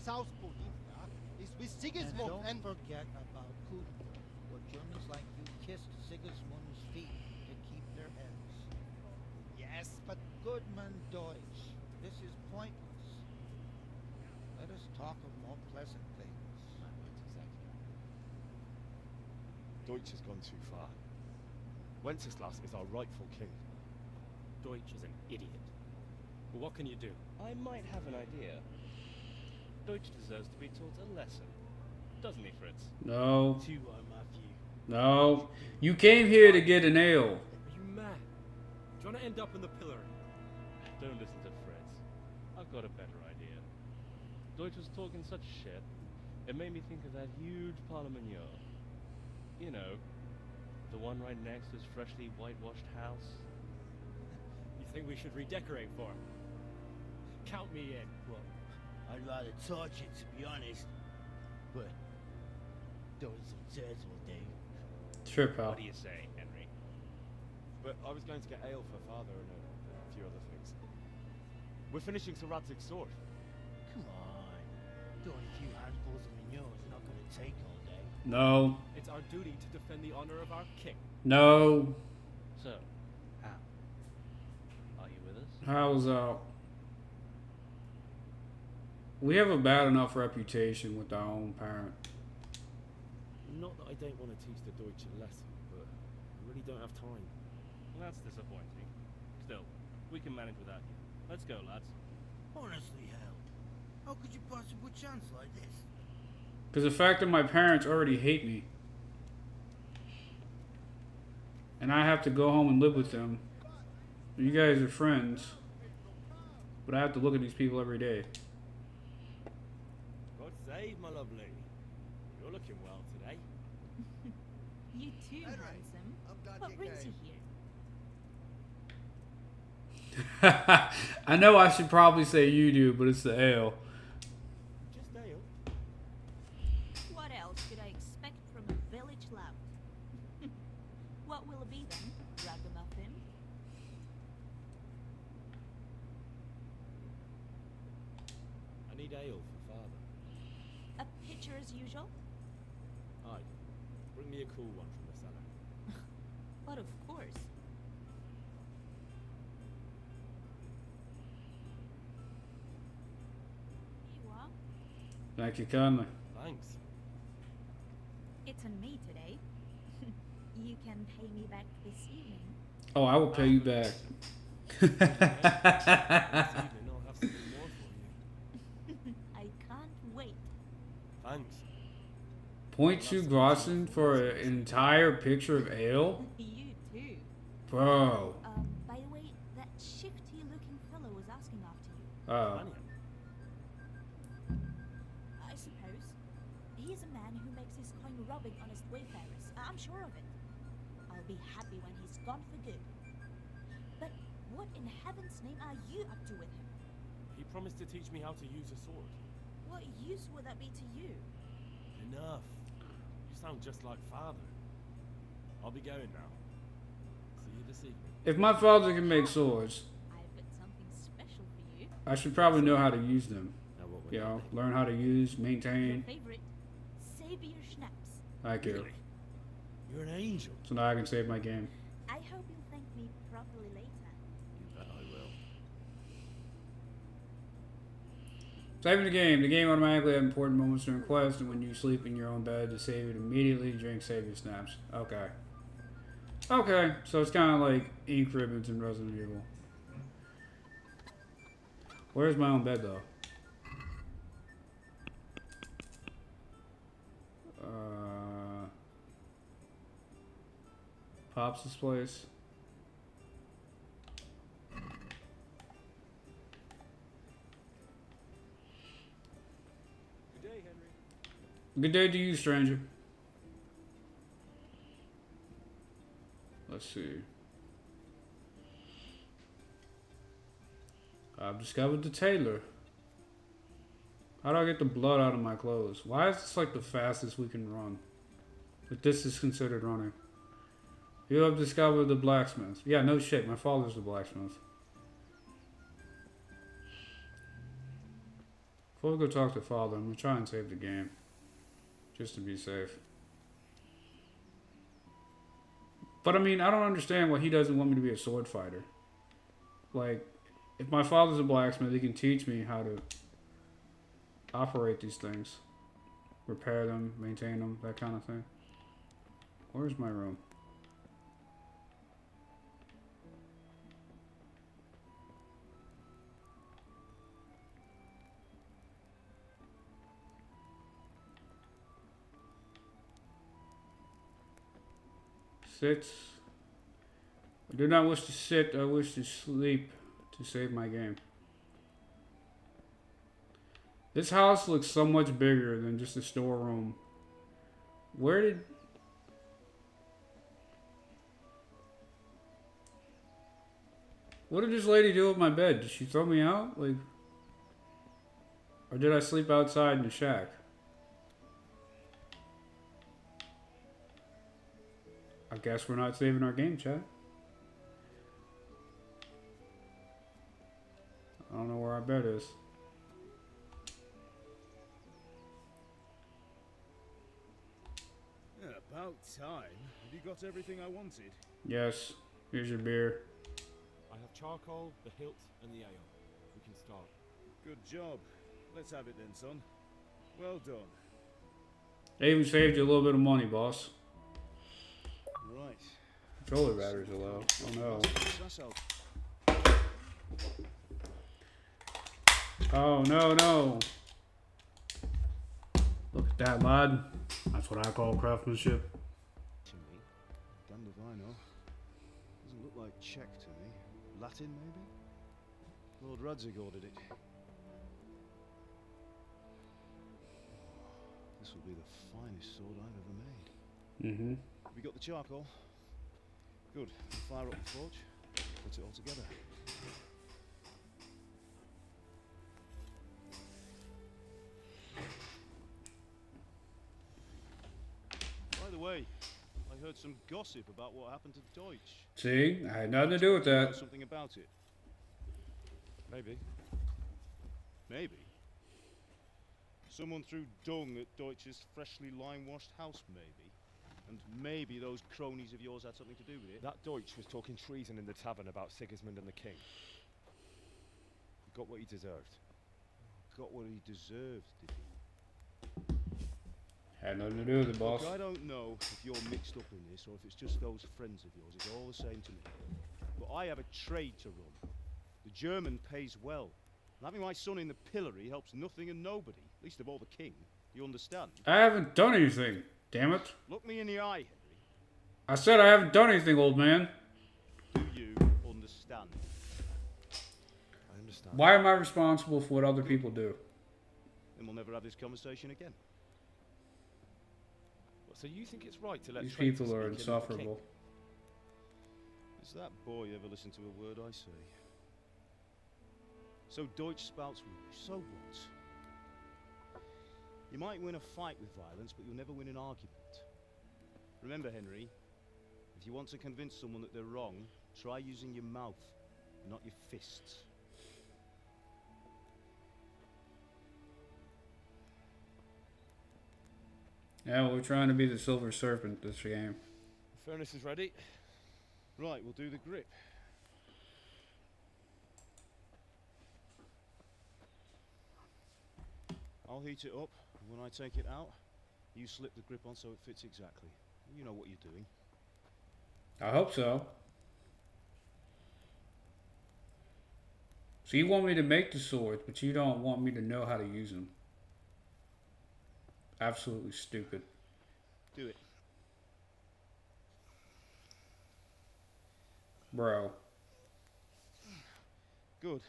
South Bohemia is with Sigismund and don't forget about Kudenberg, where Germans like you kissed Sigismund's feet to keep their heads. Goodman Deutsch, this is pointless. Let us talk of more pleasant things. Deutsch has gone too far. Wenceslas is our rightful king. Deutsch is an idiot. But what can you do? I might have an idea. Deutsch deserves to be taught a lesson. Doesn't he, Fritz? No. Too low, Matthew. No. You came here to get an ale. Are you mad? Do you want to end up in the pillory? Don't listen to Fritz. I've got a better idea. Deutsch was talking such shit, it made me think of that huge Parliament yard. You know, the one right next to his freshly whitewashed house. You think we should redecorate for him? Count me in. Well, I'd rather torch it, to be honest. But throwing some turds will do. Sure, pal. What do you say, Henry? But I was going to get ale for father and a few other things. We're finishing Sir Radzig's sword. Come on. Throwing a few handfuls of manure is not going to take all day. No. It's our duty to defend the honor of our king. No. So, Hal, are you with us? How's out? We have a bad enough reputation with our own parent. Not that I don't want to teach the Deutsch a lesson, but I really don't have time. That's disappointing. Still, we can manage without you. Let's go, lads. Honestly, Hal, how could you possibly chance like this? Because the fact that my parents already hate me. And I have to go home and live with them. You guys are friends. But I have to look at these people every day. God save, my lovely. You're looking well today. You too, handsome. What brings you here? I know I should probably say you do, but it's the ale. Just ale. What else could I expect from a village lout? What will it be then, ragamuffin? I need ale for father. A pitcher as usual? Aye. Bring me a cool one from the cellar. But of course. Here you are. Thank you kindly. Thanks. It's on me today. You can pay me back this evening. Oh, I will pay you back. This evening I'll have something more for you. I can't wait. Thanks. 0.2 Grossen for an entire picture of ale? You too. Bro. By the way, that shifty-looking fellow was asking after you. Oh. I suppose. He is a man who makes his coin robbing honest wayfarers. I'm sure of it. I'll be happy when he's gone for good. But what in heaven's name are you up to with him? He promised to teach me how to use a sword. What use would that be to you? Enough. You sound just like father. I'll be going now. See you this evening. If my father can make swords, I've got something special for you. I should probably know how to use them. Now what would You that know, be? learn how to use, Your maintain. favorite, Savior Schnapps. Thank you. Really? You're an angel. So now I can save my game. I hope you'll thank me properly later. You bet I will. Saving the game. The game automatically has important moments during quest, and when you sleep in your own bed, to save it immediately, drink Savior Snaps. Okay. Okay, so it's kind of like ink ribbons in Resident Evil. Where's my own bed, though? Pops' place. Good day, Henry. Good day to you, stranger. Let's see. I've discovered the tailor. How do I get the blood out of my clothes? Why is this like the fastest we can run? But this is considered running. You have discovered the blacksmith. Yeah, no shit. My father's the blacksmith. Before we go talk to father, I'm gonna try and save the game. Just to be safe. But I mean, I don't understand why he doesn't want me to be a sword fighter. Like, if my father's a blacksmith, he can teach me how to operate these things. Repair them, maintain them, that kind of thing. Where's my room? Sit. I do not wish to sit, I wish to sleep to save my game. This house looks so much bigger than just a storeroom. Where did... What did this lady do with my bed? Did she throw me out? Like... Or did I sleep outside in the shack? I guess we're not saving our game, chat. I don't know where our bed is. Yeah, about time. Have you got everything I wanted? Yes. Here's your beer. I have charcoal, the hilt, and the ale. We can start. Good job. Let's have it then, son. Well done. They even saved you a little bit of money, boss. Right. Controller batteries are low. Oh no. Oh no, no. Look at that, lad. That's what I call craftsmanship. Damned if I know. Doesn't look like Czech to me. Latin, maybe? Lord Radzig ordered it. This will be the finest sword I've ever made. Mm-hmm. Have you got the charcoal? Good. Fire up the forge. Put it all together. By the way, I heard some gossip about what happened to Deutsch. See? I had nothing to do with You know that. something about it? Maybe. Maybe. Someone threw dung at Deutsch's freshly lime-washed house, maybe. And maybe those cronies of yours had something to do with it. That Deutsch was talking treason in the tavern about Sigismund and the king. He got what he deserved. Got what he deserved, did he? Had nothing to do with it, boss. Look, I don't know if you're mixed up in this or if it's just those friends of yours. It's all the same to me. But I have a trade to run. The German pays well. And having my son in the pillory helps nothing and nobody, least of all the king. Do you understand? I haven't done anything. Damn it. Look me in the eye, Henry. I said I haven't done anything, old man. Do you understand? I understand. Why am I responsible for what other people do? Then we'll never have this conversation again. So you think it's right to let These traitors people are speak in the king? insufferable. Does that boy ever listen to a word I say? So Deutsch spouts with you. So what? You might win a fight with violence, but you'll never win an argument. Remember, Henry, if you want to convince someone that they're wrong, try using your mouth, not your fists. Yeah, we're trying to be the Silver Serpent this game. The furnace is ready. Right, we'll do the grip. I'll heat it up, and when I take it out, you slip the grip on so it fits exactly. You know what you're doing. I hope so. So you want me to make the swords, but you don't want me to know how to use them. Absolutely stupid. Do it. Bro. Good.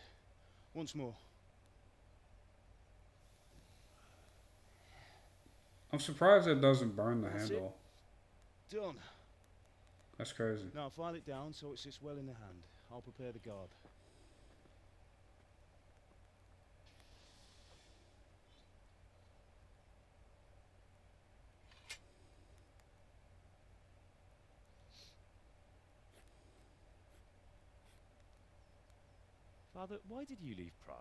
Once more. I'm surprised that doesn't burn the That's handle. it. Done. That's crazy. Now file it down so it sits well in the hand. I'll prepare the guard. Father, why did you leave Prague?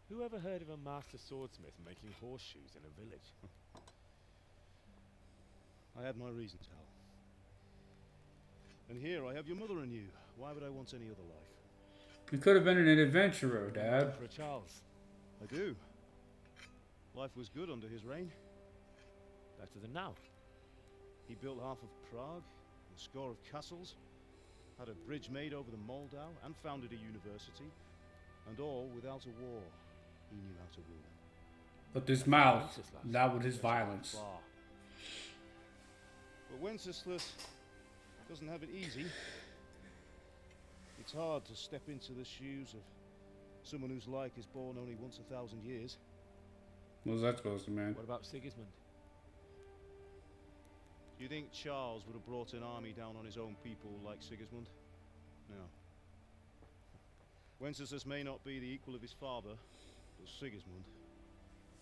Who ever heard of a master swordsmith making horseshoes in a village? I had my reasons, Hal. And here I have your mother and you. Why would I want any other life? You could have been an adventurer, Dad. For Charles. I do. Life was good under his reign. Better than now. He built half of Prague, a score of castles, had a bridge made over the Moldau, and founded a university. And all without a war. He knew how to rule. But this mouth, that was his violence. But Wenceslas doesn't have it easy. It's hard to step into the shoes of someone whose like is born only once 1,000 years. What was that supposed to mean? What about Sigismund? Do you think Charles would have brought an army down on his own people like Sigismund? No. Wenceslas may not be the equal of his father, but Sigismund,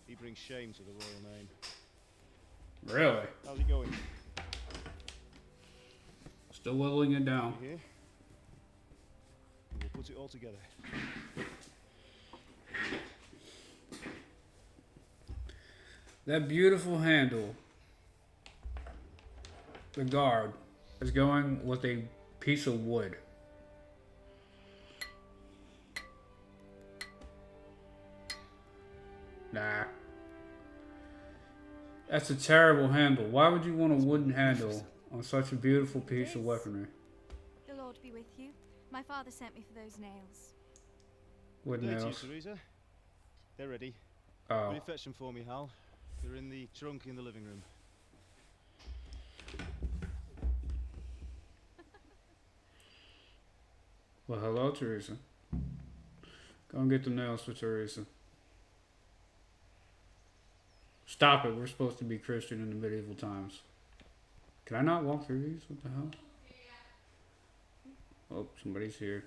he brings shame to the royal name. Really? How's it going? Still whittling it down. You here? We'll put it all together. That beautiful handle, the guard, is going with a piece of wood. Nah. That's a terrible handle. Why would you want a wooden handle on such a beautiful piece of weaponry? The Lord be with you. My father sent me for those nails. Wooden There to you, nails. Teresa. They're ready. Oh. Will you fetch them for me, Hal? They're in the trunk in the living room. Well, hello, Teresa. Go and get the nails for Teresa. Stop it. We're supposed to be Christian in the medieval times. Can I not walk through these? What the hell? Oh, somebody's here.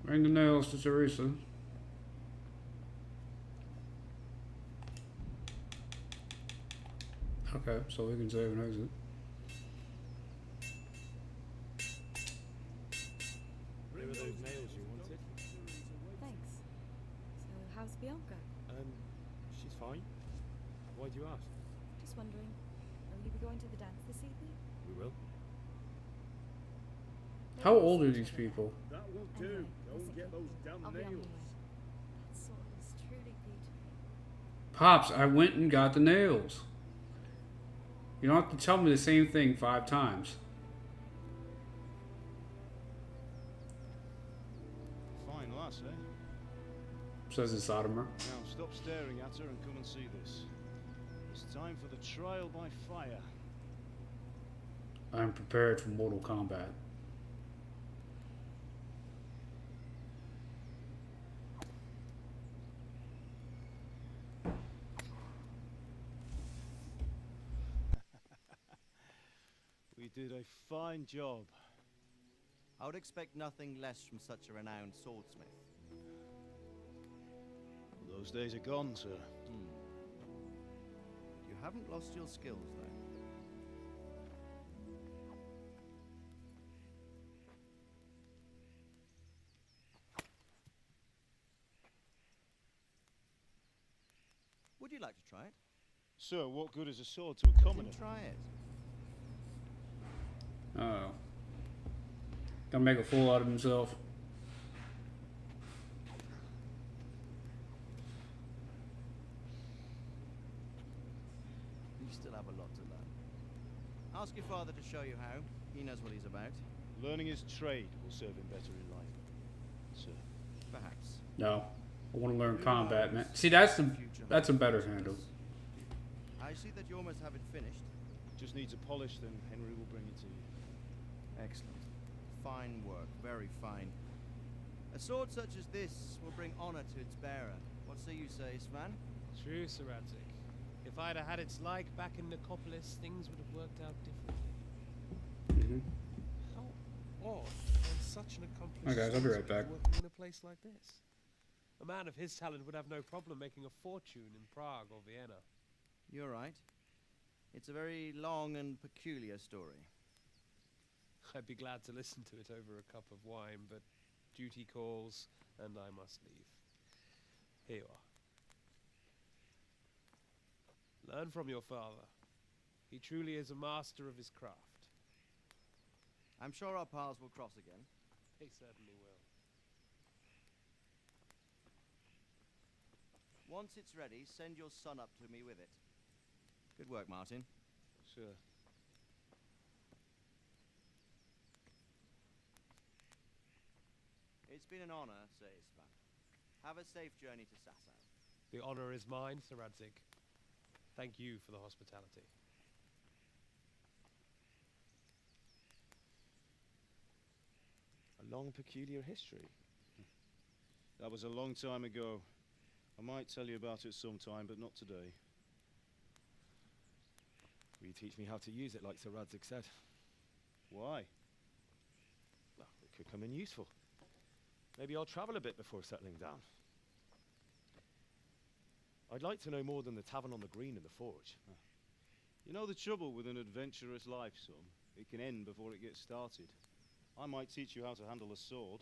Bring the nails to Teresa. Okay, so we can save an exit. They were those nails you wanted? Thanks. So, how's Bianca? She's fine. Why do you ask? Just wondering, will you be going to the dance this evening? We will. How old are these people? That will do. Go and get those damn I'll be on my way. nails. That sword is truly beautiful. Pops, I went and got the nails. You don't have to tell me the same thing 5 times. Fine lass, eh? Says the Sodomer. Now stop staring at her and come and see this. It's time for the trial by fire. I'm prepared for Mortal Kombat. We did a fine job. I would expect nothing less from such a renowned swordsmith. Well, those days are gone, sir. You haven't lost your skills, though. Would you like to try it? Sir, what good is a sword to a commoner? Then try it. Oh. Gonna make a fool out of himself. You still have a lot to learn. Ask your father to show you how. He knows what he's about. Learning his trade will serve him better in life, sir. Perhaps. No. I want to learn combat, man. See, that's a better handle. I see that you almost have it finished. Just needs a polish, then Henry will bring it to you. Excellent. Fine work. Very fine. A sword such as this will bring honor to its bearer. What say you, Svan? True, Sir Radzik. If I'd have had its like back in Nicopolis, things would have worked out differently. Mm-hmm. such an accomplished Okay, guys, I'll be right swordsman back. working in a place like this. A man of his talent would have no problem making a fortune in Prague or Vienna. You're right. It's a very long and peculiar story. I'd be glad to listen to it over a cup of wine, but duty calls, and I must leave. Here you are. Learn from your father. He truly is a master of his craft. I'm sure our paths will cross again. They certainly will. Once it's ready, send your son up to me with it. Good work, Martin. Sure. It's been an honor, Sir Istvan. Have a safe journey to Sasau. The honor is mine, Sir Radzig. Thank you for the hospitality. A long, peculiar history. That was a long time ago. I might tell you about it sometime, but not today. Will you teach me how to use it like Sir Radzig said? Why? Well, it could come in useful. Maybe I'll travel a bit before settling down. I'd like to know more than the tavern on the green and the forge. You know the trouble with an adventurous life, son? It can end before it gets started. I might teach you how to handle a sword,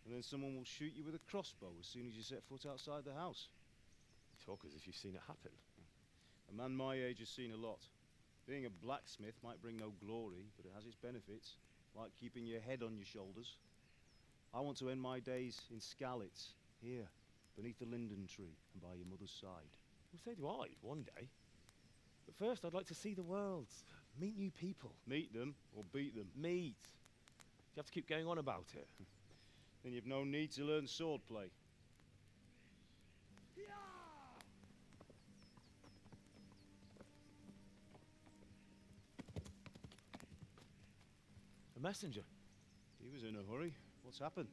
and then someone will shoot you with a crossbow as soon as you set foot outside the house. You talk as if you've seen it happen. A man my age has seen a lot. Being a blacksmith might bring no glory, but it has its benefits, like keeping your head on your shoulders. I want to end my days in Skalitz, here, beneath the linden tree and by your mother's side. Well, so do I, one day. But first, I'd like to see the world, meet new people. Meet them or beat them? Meet. You have to keep going on about it. Then you've no need to learn swordplay. A messenger. He was in a hurry. What's happened?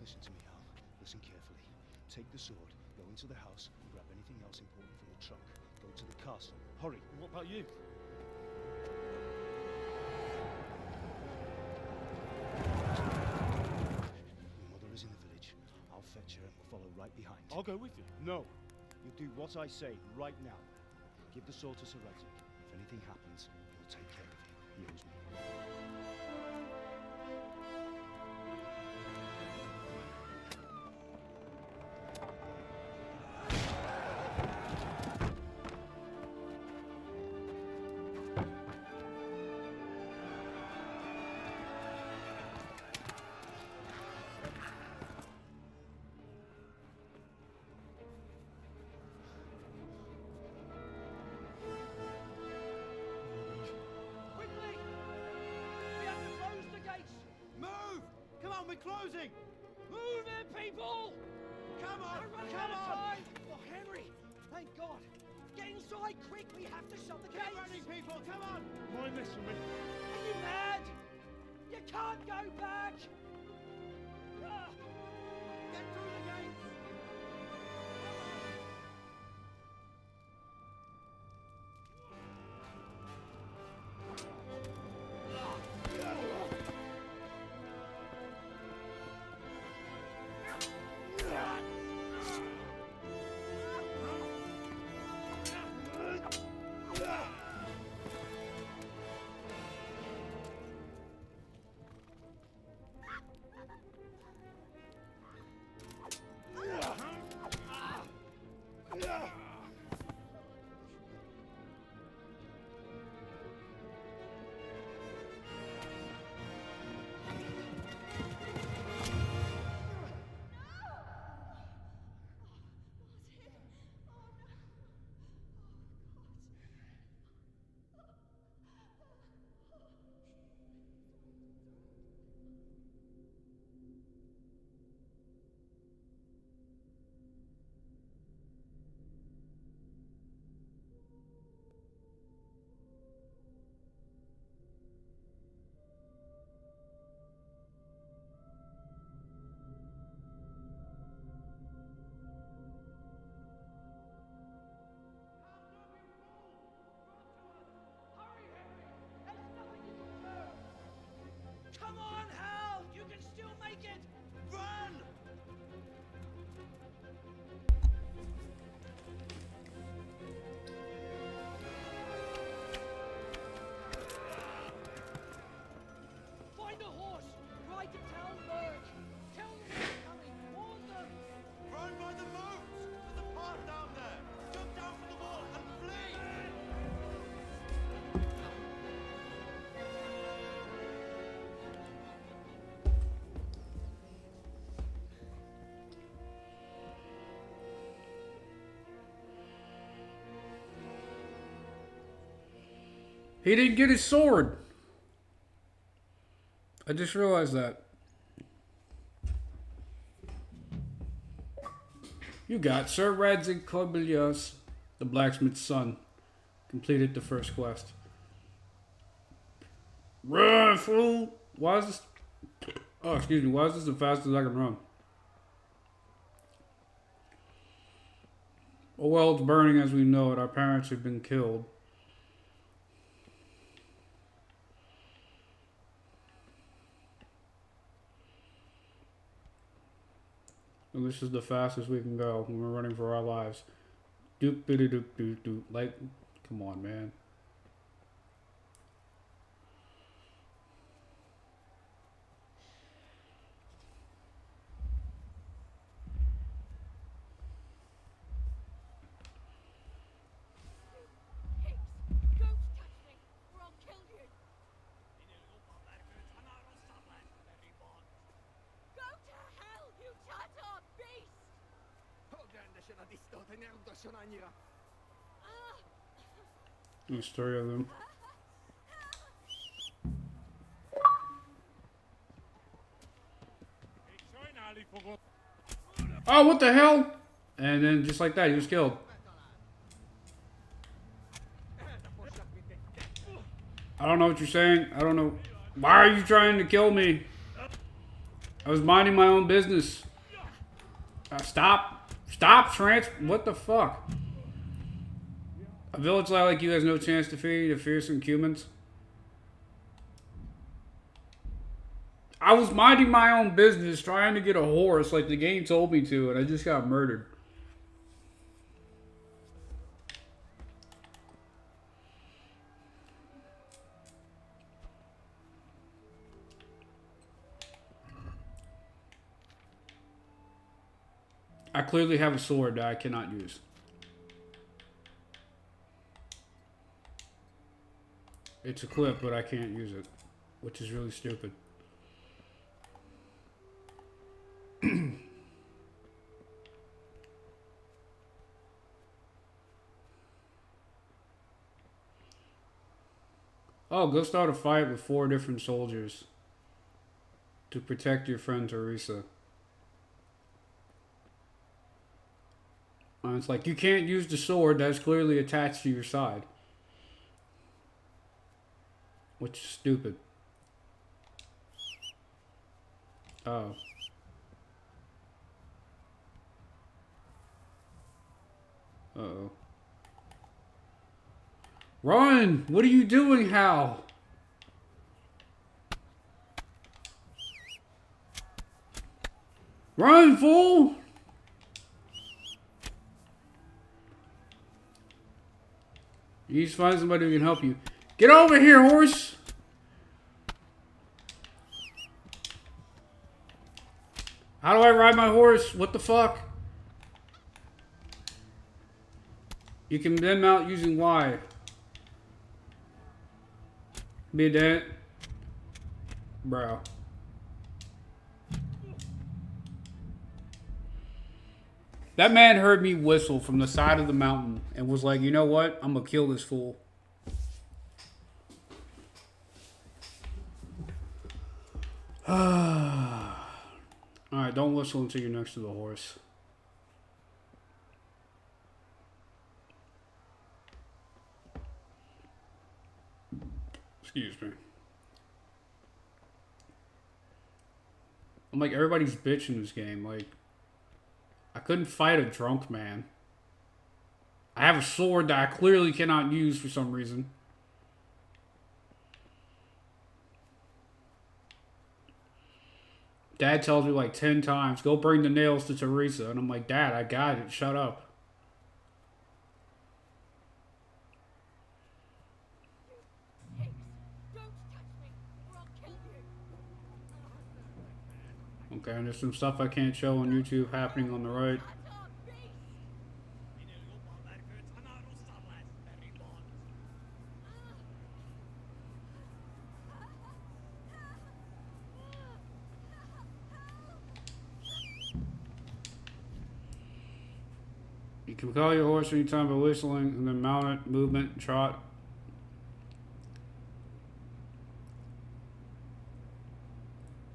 Listen to me, Hal. Listen carefully. Take the sword, go into the house, grab anything else important from the trunk. Go to the castle. Hurry. What about you? Your mother is in the village. I'll fetch her and we'll follow right behind. I'll go with you. No. You do what I say right now. Give the sword to Sir Radzig. If anything happens, he'll take care of you. He owes me. Quickly! We have to close the gates! Move! Come on, we're closing! Move it, people! Come on! We're running Come out of on! time! Oh, Henry! Thank God! Get inside, quick! We have to shut the Get gates! ready, people! Come on! Mind this for me. Are you mad? You can't go back! Ah! Get through the gates! He didn't get his sword. I just realized that. You got Sir Radzig Kobylios, the blacksmith's son. Completed the first quest. Run, fool! Why is this... Oh, excuse me. Why is this the fastest I can run? Oh, well, it's burning as we know it. Our parents have been killed. And this is the fastest we can go when we're running for our lives. Doop, doop, doop, doop, doop. Like, come on, man. There's 3 of them. Oh, what the hell? And then just like that, he was killed. I don't know what you're saying. I don't know. Why are you trying to kill me? I was minding my own business. Stop. Stop, Trance. What the fuck? A village lad like you has no chance to feed the fearsome humans. I was minding my own business, trying to get a horse like the game told me to, and I just got murdered. I clearly have a sword that I cannot use. It's equipped, but I can't use it, which is really stupid. Oh, go start a fight with 4 different soldiers to protect your friend Teresa. And it's like, you can't use the sword that's clearly attached to your side. Which is stupid. Oh. Uh-oh. Run! What are you doing, Hal? Run, fool! You need to find somebody who can help you. Get over here, horse! How do I ride my horse? What the fuck? You can then mount using Y. Be dead. Bro. That man heard me whistle from the side of the mountain and was like, you know what? I'm gonna kill this fool. Alright, don't whistle until you're next to the horse. Excuse me. I'm like, everybody's bitch in this game. Like, I couldn't fight a drunk man. I have a sword that I clearly cannot use for some reason. Dad tells me like 10 times, go bring the nails to Teresa. And I'm like, Dad, I got it. Shut up. Okay, and there's some stuff I can't show on YouTube happening on the right. You can call your horse anytime by whistling and then mount it, movement, trot.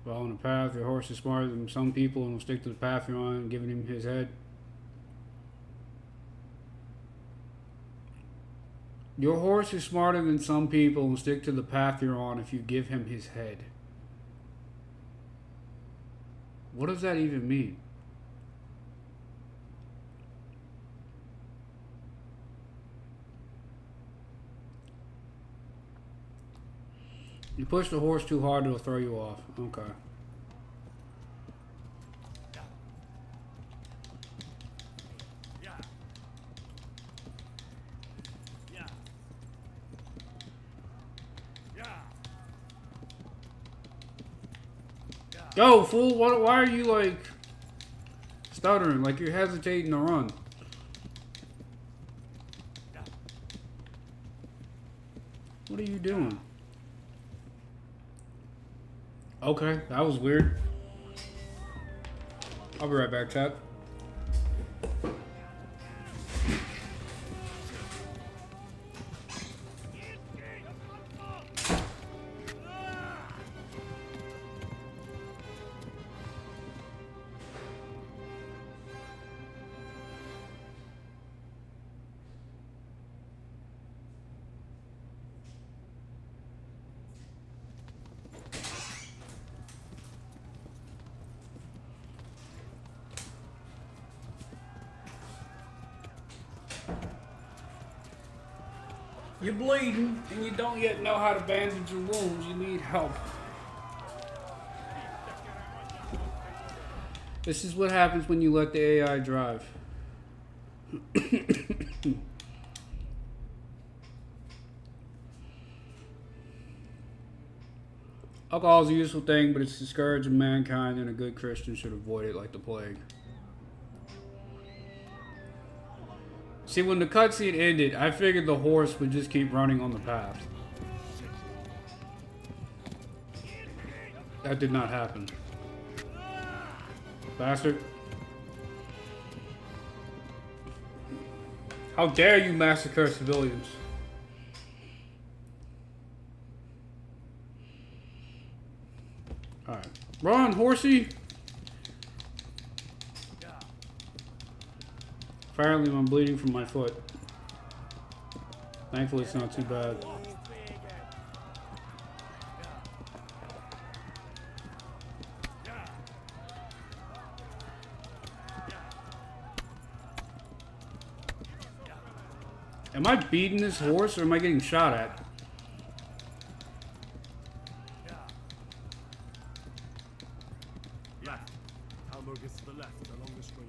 Following the path, your horse is smarter than some people and will stick to the path you're on, giving him his head. Your horse is smarter than some people and will stick to the path you're on if you give him his head. What does that even mean? You push the horse too hard, it'll throw you off. Okay. Go, fool! Why are you, like, stuttering? Like you're hesitating to run. What are you doing? Okay, that was weird. I'll be right back, chat. You're bleeding and you don't yet know how to bandage your wounds. You need help. This is what happens when you let the AI drive. Alcohol is a useful thing, but it's discouraging mankind, and a good Christian should avoid it like the plague. See, when the cutscene ended, I figured the horse would just keep running on the path. That did not happen. Bastard. How dare you massacre civilians? Alright. Run, horsey! Apparently I'm bleeding from my foot. Thankfully it's not too bad. Am I beating this horse or am I getting shot at? Left. Hamburg is to the left, along the street.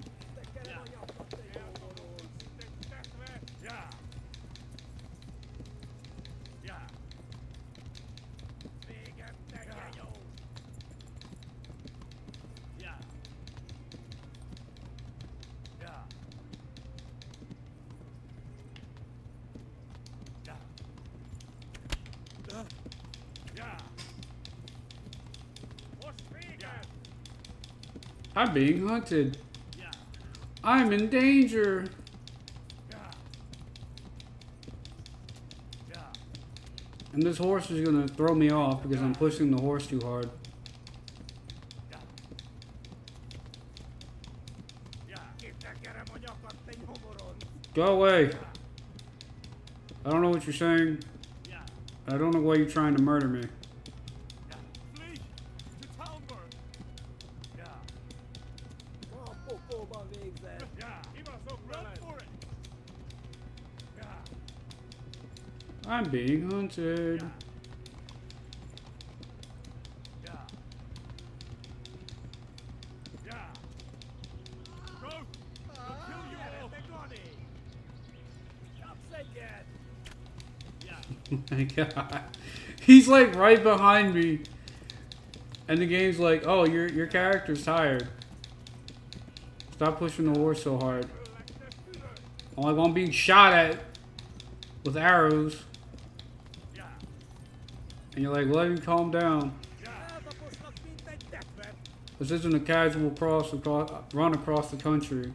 I'm being hunted. I'm in danger. And this horse is gonna throw me off because I'm pushing the horse too hard. Go away. I don't know what you're saying. I don't know why you're trying to murder me. I'm being hunted. Oh my god. He's like right behind me. And the game's like, oh, your character's tired. Stop pushing the horse so hard. I'm like, I'm being shot at with arrows. And you're like, let me calm down. This isn't a casual run across the country.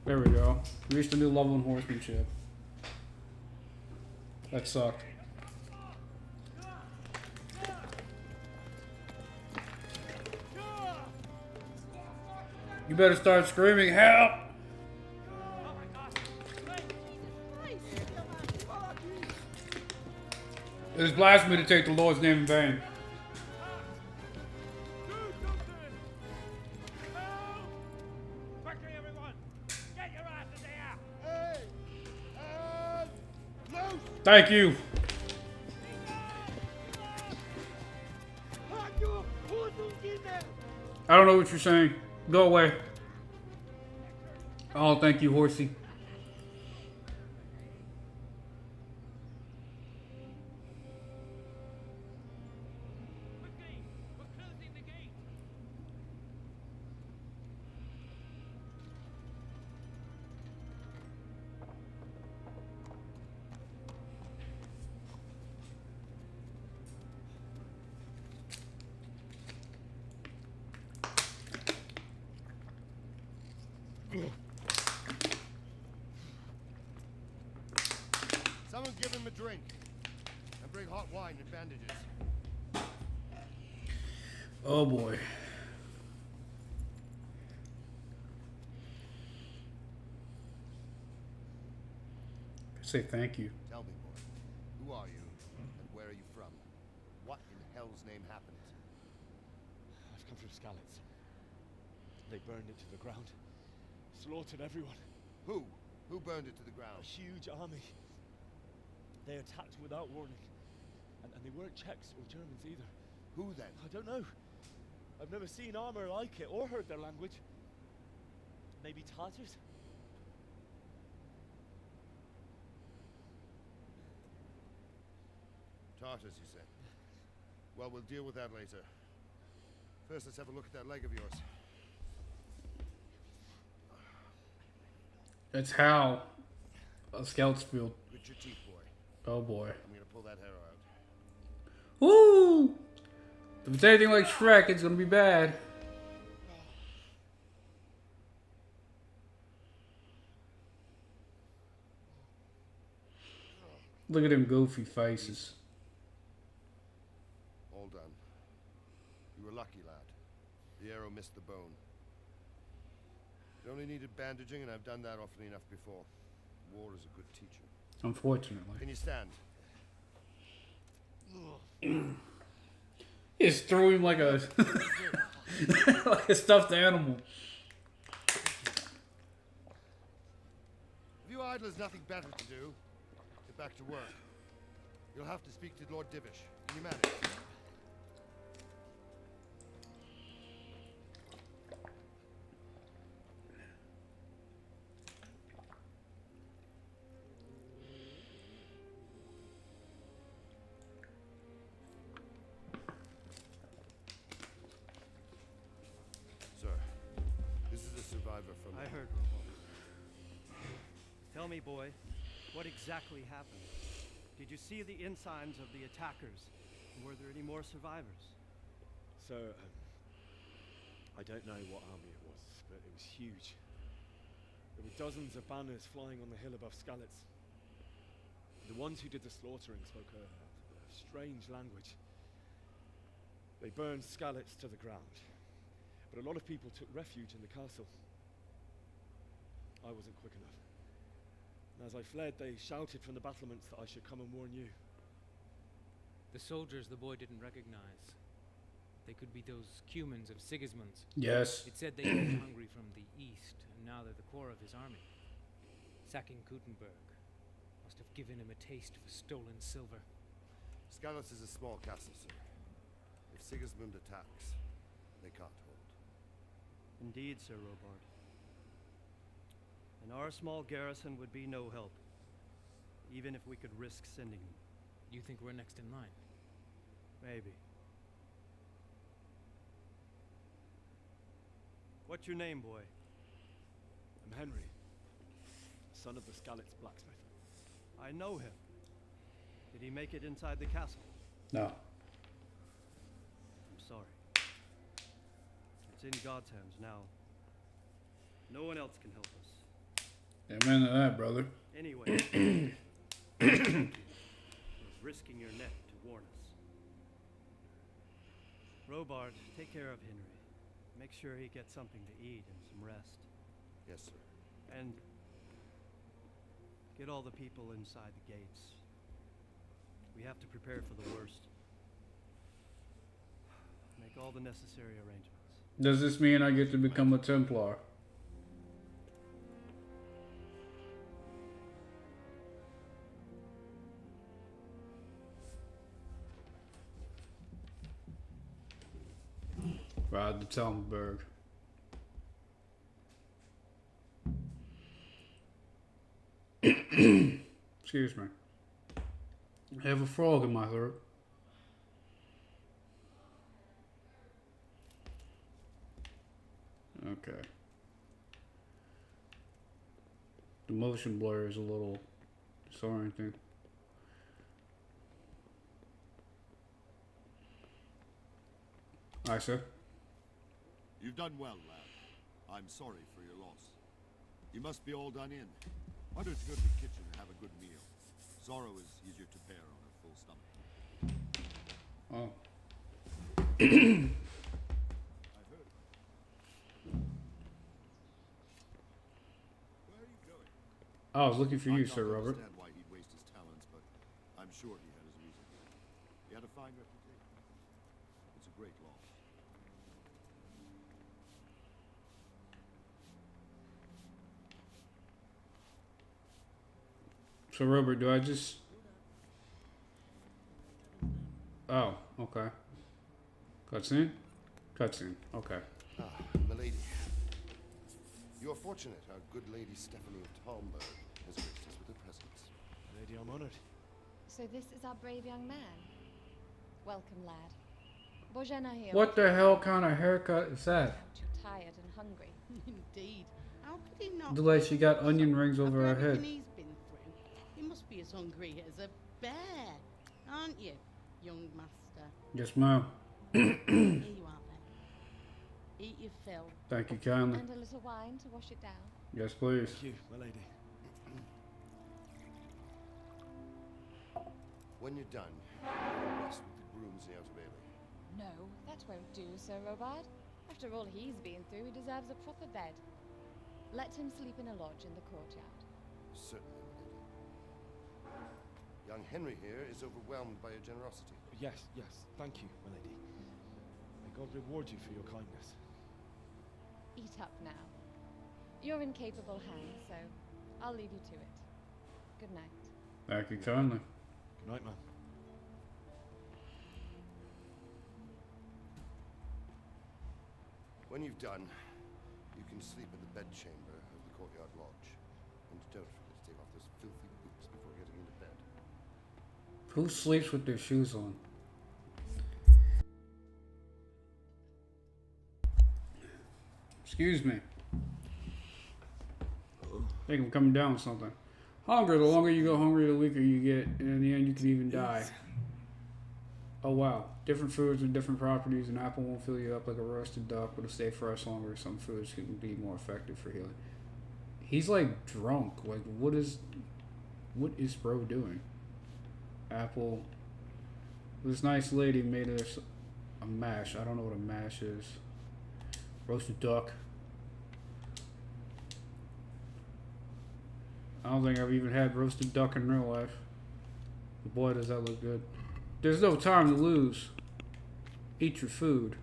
There we go. Reached a new level in horsemanship. That sucked. You better start screaming, help! It is blasphemy to take the Lord's name in vain. Quickly, everyone! Get your asses here! Hey! Thank you. I don't know what you're saying. Go away. Oh, thank you, horsey. Someone give him a drink. And bring hot wine and bandages. Oh boy. Say thank you. Tell me, boy. Who are you? And where are you from? What in hell's name happened? I've come from Skalitz. They burned it to the ground. Slaughtered everyone. Who? Who burned it to the ground? A huge army. They attacked without warning. And they weren't Czechs or Germans either. Who then? I don't know. I've never seen armor like it or heard their language. Maybe Tatars? Tartars, you say? Well, we'll deal with that later. First, let's have a look at that leg of yours. That's how a scout's feel. Grit your teeth, boy. Oh boy. I'm gonna pull that hair out. Woo! If it's anything like Shrek, it's gonna be bad. Look at them goofy faces. All done. You were lucky, lad. The arrow missed the bone. You only needed bandaging, and I've done that often enough before. War is a good teacher. Unfortunately. Can you stand? He just threw him like a like a stuffed animal. If you idlers nothing better to do, get back to work. You'll have to speak to Lord Divish. Can you manage? Sir, this is a survivor from... I heard, Robo. Tell me, boy, what exactly happened? Did you see the ensigns of the attackers? And were there any more survivors? So, I don't know what army it was, but it was huge. There were dozens of banners flying on the hill above Skalitz. The ones who did the slaughtering spoke a strange language. They burned Skalitz to the ground, but a lot of people took refuge in the castle. I wasn't quick enough. And as I fled, they shouted from the battlements that I should come and warn you. The soldiers the boy didn't recognize. They could be those Cumans of Sigismund's. Yes. It said they came hungry from the east, and now they're the core of his army. Sacking Gutenberg must have given him a taste for stolen silver. Skalitz is a small castle, sir. If Sigismund attacks, they can't hold. Indeed, Sir Robard. And our small garrison would be no help, even if we could risk sending them. You think we're next in line? Maybe. What's your name, boy? I'm Henry, son of the Skalitz blacksmith. I know him. Did he make it inside the castle? No. I'm sorry. It's in God's hands now. No one else can help us. Amen to that, brother. Anyway, risking your neck to warn us. Robard, take care of Henry. make sure he gets something to eat and some rest. Yes, sir. And get all the people inside the gates. We have to prepare for the worst. Make all the necessary arrangements. Does this mean I get to become a Templar? Ride the Talmberg. Excuse me. I have a frog in my throat. Okay. The motion blur is a little disorienting. Aye, sir. You've done well, lad. I'm sorry for your loss. You must be all done in. Why don't you go to the kitchen and have a good meal? Sorrow is easier to bear on a full stomach. Oh. I heard. Where are you going? I was looking for you, I Sir can't Robert. understand why he'd waste his talents, but I'm sure he had his reason. He had a fine reputation. It's a great loss. So Robert, do I just... Oh, okay. Cutscene? Cutscene, okay. Ah, milady. You are fortunate our good lady Stephanie of Talmberg has graced us with her presence. Lady, I'm honored. So this is our brave young man. Welcome, lad. Bojana here. What the hell kind of haircut is that? Too tired and hungry. Indeed. How could he not? Look like she got onion rings over her head. He's been through. He must be as hungry as a bear, aren't you, young master? Yes, ma'am. Here you are then. Eat your fill. Thank you kindly. And a little wine to wash it down. Yes, please. Thank you, my lady. When you're done, rest with the grooms in the outer bailey. No, that won't do, Sir Robard. After all he's been through, he deserves a proper bed. Let him sleep in a lodge in the courtyard. Certainly, milady. Young Henry here is overwhelmed by your generosity. Yes, yes. Thank you, my lady. May God reward you for your kindness. Eat up now. You're in capable hands, so I'll leave you to it. Good night. Thank you kindly. Good night, man. When you've done, you can sleep in the bedchamber of the courtyard lodge. And don't forget to take off those filthy boots before getting into bed. Who sleeps with their shoes on? Excuse me. I think I'm coming down with something. Hunger, the longer you go hungry, the weaker you get, and in the end you can even die. Oh wow. Different foods with different properties. An apple won't fill you up like a roasted duck, but it'll stay fresh longer. Some foods can be more effective for healing. He's like drunk. Like what is bro doing? Apple. This nice lady made us a mash. I don't know what a mash is. Roasted duck. I don't think I've even had roasted duck in real life. But boy, does that look good. There's no time to lose. Eat your food.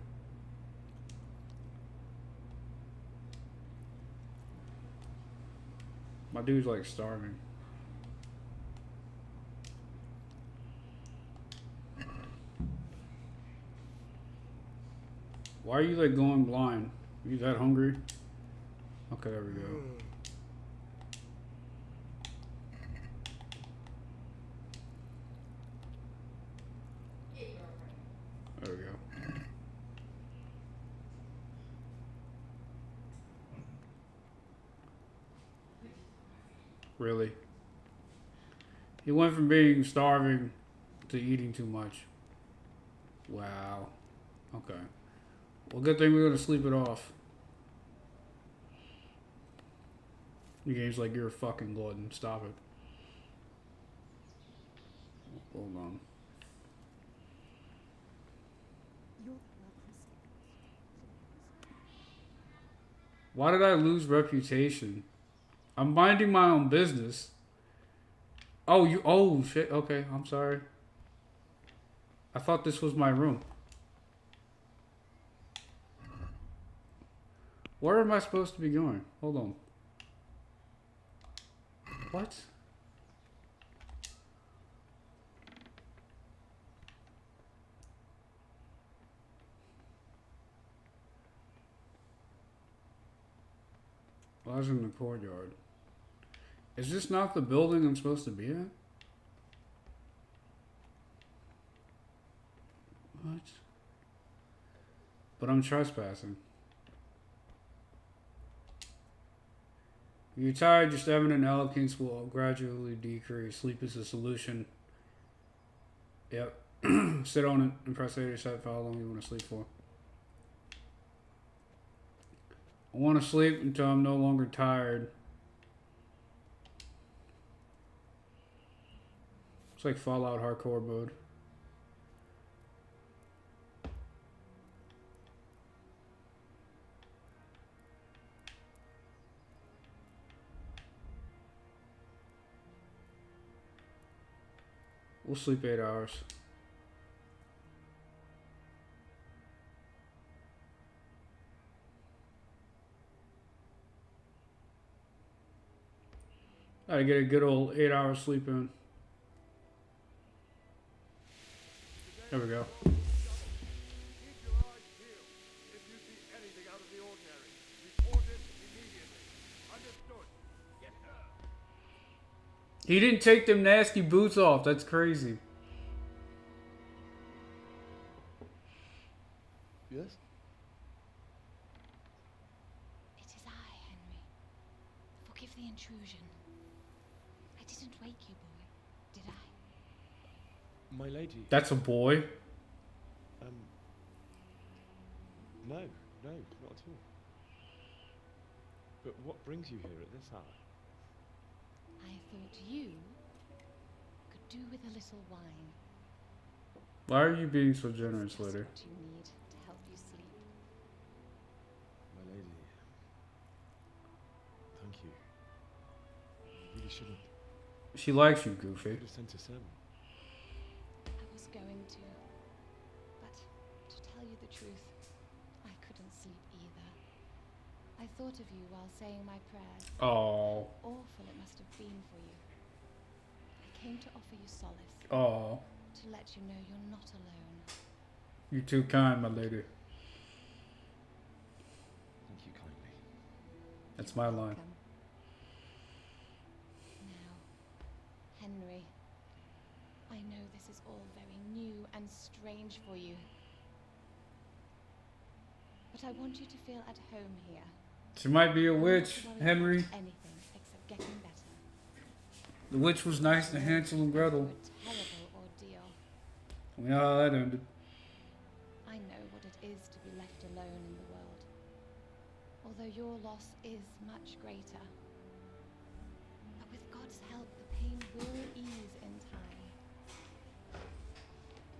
My dude's like starving. Why are you like going blind? Are you that hungry? Okay, there we go. There we go. Really? He went from being starving to eating too much. Wow. Okay. Well, good thing we're gonna sleep it off. The game's like, you're a fucking glutton. Stop it. Hold on. Why did I lose reputation? I'm minding my own business. Oh, you. Oh, shit. Okay, I'm sorry. I thought this was my room. Where am I supposed to be going? Hold on. What? Well, I was in the courtyard. Is this not the building I'm supposed to be at? What? But I'm trespassing. When you're tired, your stamina and eloquence will gradually decrease. Sleep is the solution. Yep. Sit on it and press A to decide for how long you want to sleep for. I want to sleep until I'm no longer tired. It's like Fallout hardcore mode. We'll sleep 8 hours. Gotta get a good old 8 hours sleep in. There we go. He didn't take them nasty boots off. That's crazy. Yes? It is I, Henry. Forgive the intrusion. I didn't wake you, boy, did I? My lady. That's a boy. No, not at all. But what brings you here at this hour? I thought you could do with a little wine. Why are you being so generous, lady? What you need to help you sleep. My lady. Thank you. You really shouldn't. She likes you, Goofy. I could have sent a sermon. I was going to, but to tell you the truth, I couldn't sleep either. I thought of you while saying my prayers. Oh. How awful it must have been for you. I came to offer you solace. Oh. To let you know you're not alone. You're too kind, my lady. Thank you kindly. That's my line. Now, Henry, I know this is all very new and strange for you. But I want you to feel at home here. She might be a witch, Henry. Anything except getting better. The witch was nice to Hansel and Gretel. Terrible ordeal. We know how that ended. I know what it is to be left alone in the world. Although your loss is much greater. But with God's help, the pain will ease in time.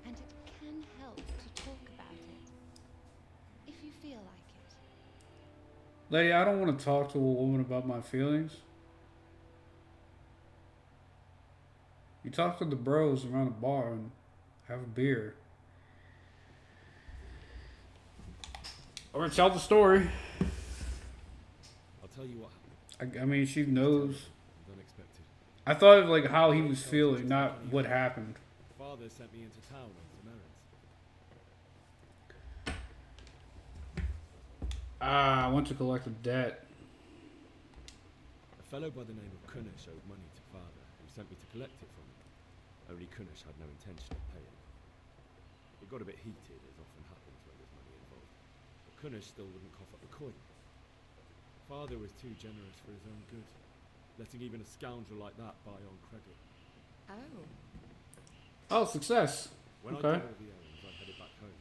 And it can help to talk about it. If you feel like it. Lady, I don't want to talk to a woman about my feelings. You talk to the bros around the bar and have a beer. Or tell the story. I'll tell you what happened. I mean, she knows. It was unexpected. I thought of like how he was feeling, not what happened. Father sent me into town on some errands. I want to collect a debt. A fellow by the name of Kunish owed money to father, who sent me to collect it from him. Only Kunish had no intention of paying. It got a bit heated, as often happens when there's money involved. But Kunish still wouldn't cough up a coin. Father was too generous for his own good, letting even a scoundrel like that buy on credit. Oh. Oh, success. When Okay. I did all the errands, I headed back home.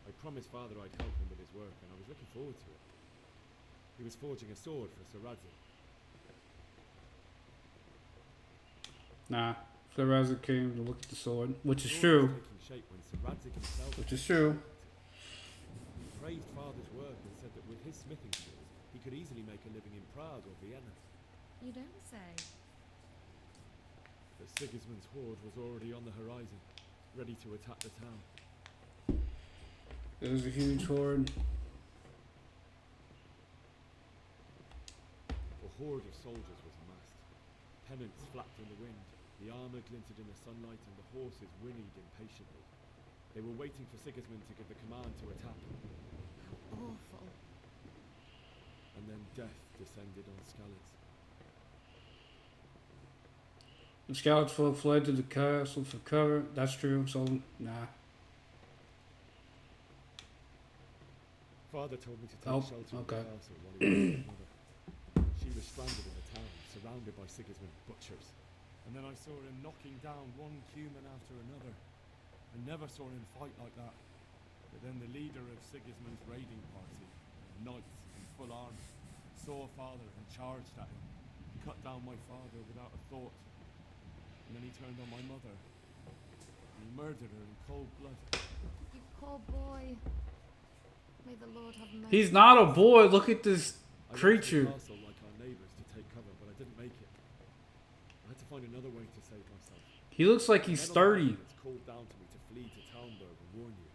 I promised father I'd help him with his work, and I was looking forward to it. He was forging a sword for Sir Radzig. Nah. Saraza came to look at the sword, which is true. Shape when Sir Radzig himself Which is true. He praised father's work and said that with his smithing skills, He could easily make a living in Prague or Vienna. You don't say. But Sigismund's horde was already on the horizon, ready to attack the town. It was a huge horde. A horde of soldiers was amassed. Pennants flapped in the wind, the armour glinted in the sunlight, and the horses whinnied impatiently. They were waiting for Sigismund to give the command to attack. How awful. And then death descended on Skalitz. The scouts fled to the castle for cover. That's true, so nah. Father told me to take shelter in okay. the castle while he was with mother. She was stranded in the town, surrounded by Sigismund's butchers. And then I saw him knocking down one human after another. I never saw him fight like that. But then the leader of Sigismund's raiding party, knights in full armour, saw Father and charged at him. He cut down my father without a thought. And then he turned on my mother. And he murdered her in cold blood. You poor boy. May the Lord have mercy. He's not a boy. Look at this creature. I went to the castle like our neighbours to take cover, but I didn't make it. I had to find another way to save myself. He looks like he's 30. It's called down to me to flee to Talmberg and warn you.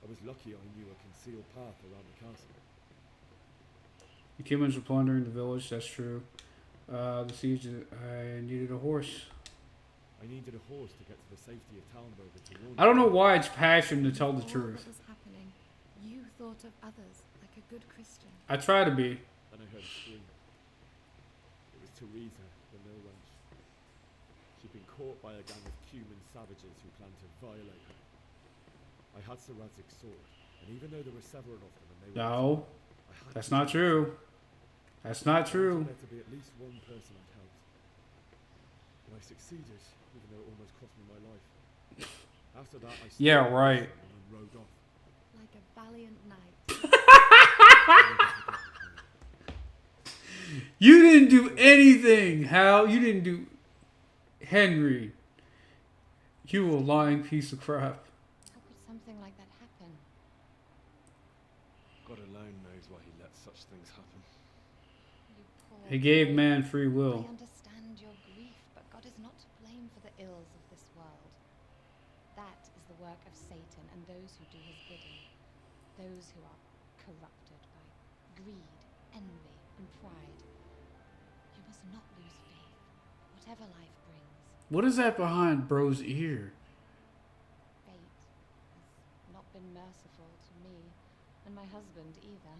I was lucky I knew a concealed path around the castle. The humans were plundering the village. That's true. The siege. I needed a horse. I needed a horse to get to the safety of Talmberg and to warn I don't know you. why it's passion to tell the All truth. that was happening, you thought of others like a good Christian. I try to be. Then I heard a scream. It was Teresa, the mill wench. She'd been caught by a gang of Cuman savages who planned to violate her. I had Sir Radzig's sword, and even though there were several of them and they were No, I had that's to not choose. true. That's not I true. wanted there to be at least one person I'd helped. And I succeeded, even though it almost cost me my life. After that, I Yeah, right. and then rode off. Like a valiant knight. You didn't do anything, Hal. You didn't do... Henry. You a lying piece of crap. How could something like that happen? God alone knows why he let such things happen. You poor He gave boy. man free will. I understand your grief, but God is not to blame for the ills of this world. That is the work of Satan and those who do his bidding. Those who are corrupted by greed, envy, and pride. You must not lose faith, whatever life brings. What is that behind bro's ear? Fate has not been merciful to me, and my husband either.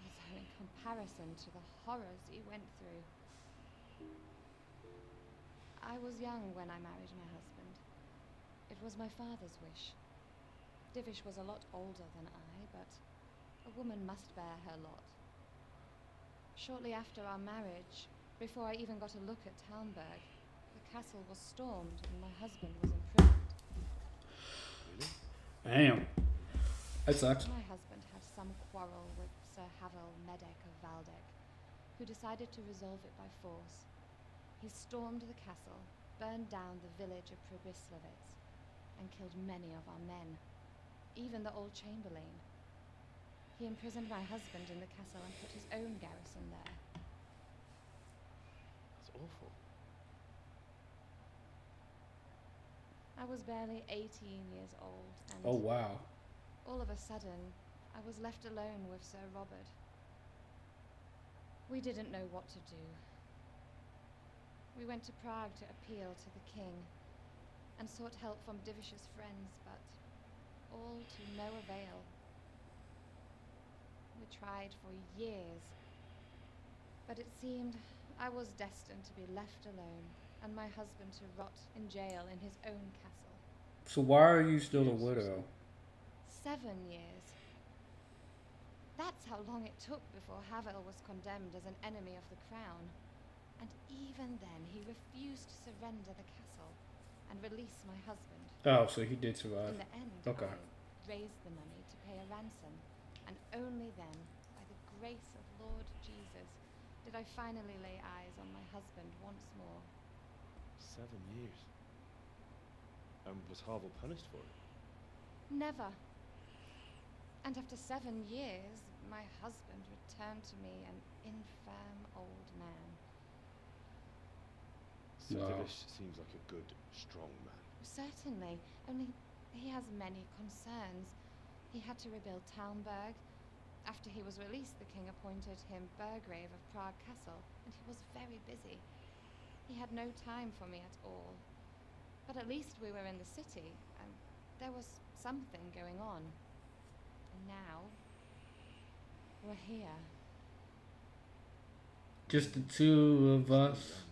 Also, in comparison to the horrors he went through. I was young when I married my husband. It was my father's wish. Divish was a lot older than I, but a woman must bear her lot. Shortly after our marriage, before I even got a look at Talmberg, the castle was stormed and my husband was imprisoned. Damn. That sucks. My husband had some quarrel with Sir Havel Medek of Valdek, who decided to resolve it by force. He stormed the castle, burned down the village of Pribyslavitz, and killed many of our men, even the old chamberlain. He imprisoned my husband in the castle and put his own garrison there. That's awful. I was barely 18 years old, and Oh, wow. all of a sudden, I was left alone with Sir Robert. We didn't know what to do. We went to Prague to appeal to the king, and sought help from Divish's friends, but all to no avail. We tried for years, but it seemed I was destined to be left alone, and my husband to rot in jail in his own castle. So why are you still a widow? 7 years. That's how long it took before Havel was condemned as an enemy of the crown. And even then, he refused to surrender the castle and release my husband. Oh, so he did survive. In the end, Okay. I raised the money to pay a ransom, and only then, by the grace of Lord Jesus, did I finally lay eyes on my husband once more. 7 years. And was Havel punished for it? Never. And after 7 years, my husband returned to me an infirm old man. Setivish seems like a good, strong man. Certainly, only he has many concerns. He had to rebuild Talmberg. After he was released, the king appointed him Burgrave of Prague Castle, and he was very busy. He had no time for me at all. But at least we were in the city, and there was something going on. And now, we're here. Just the two of us.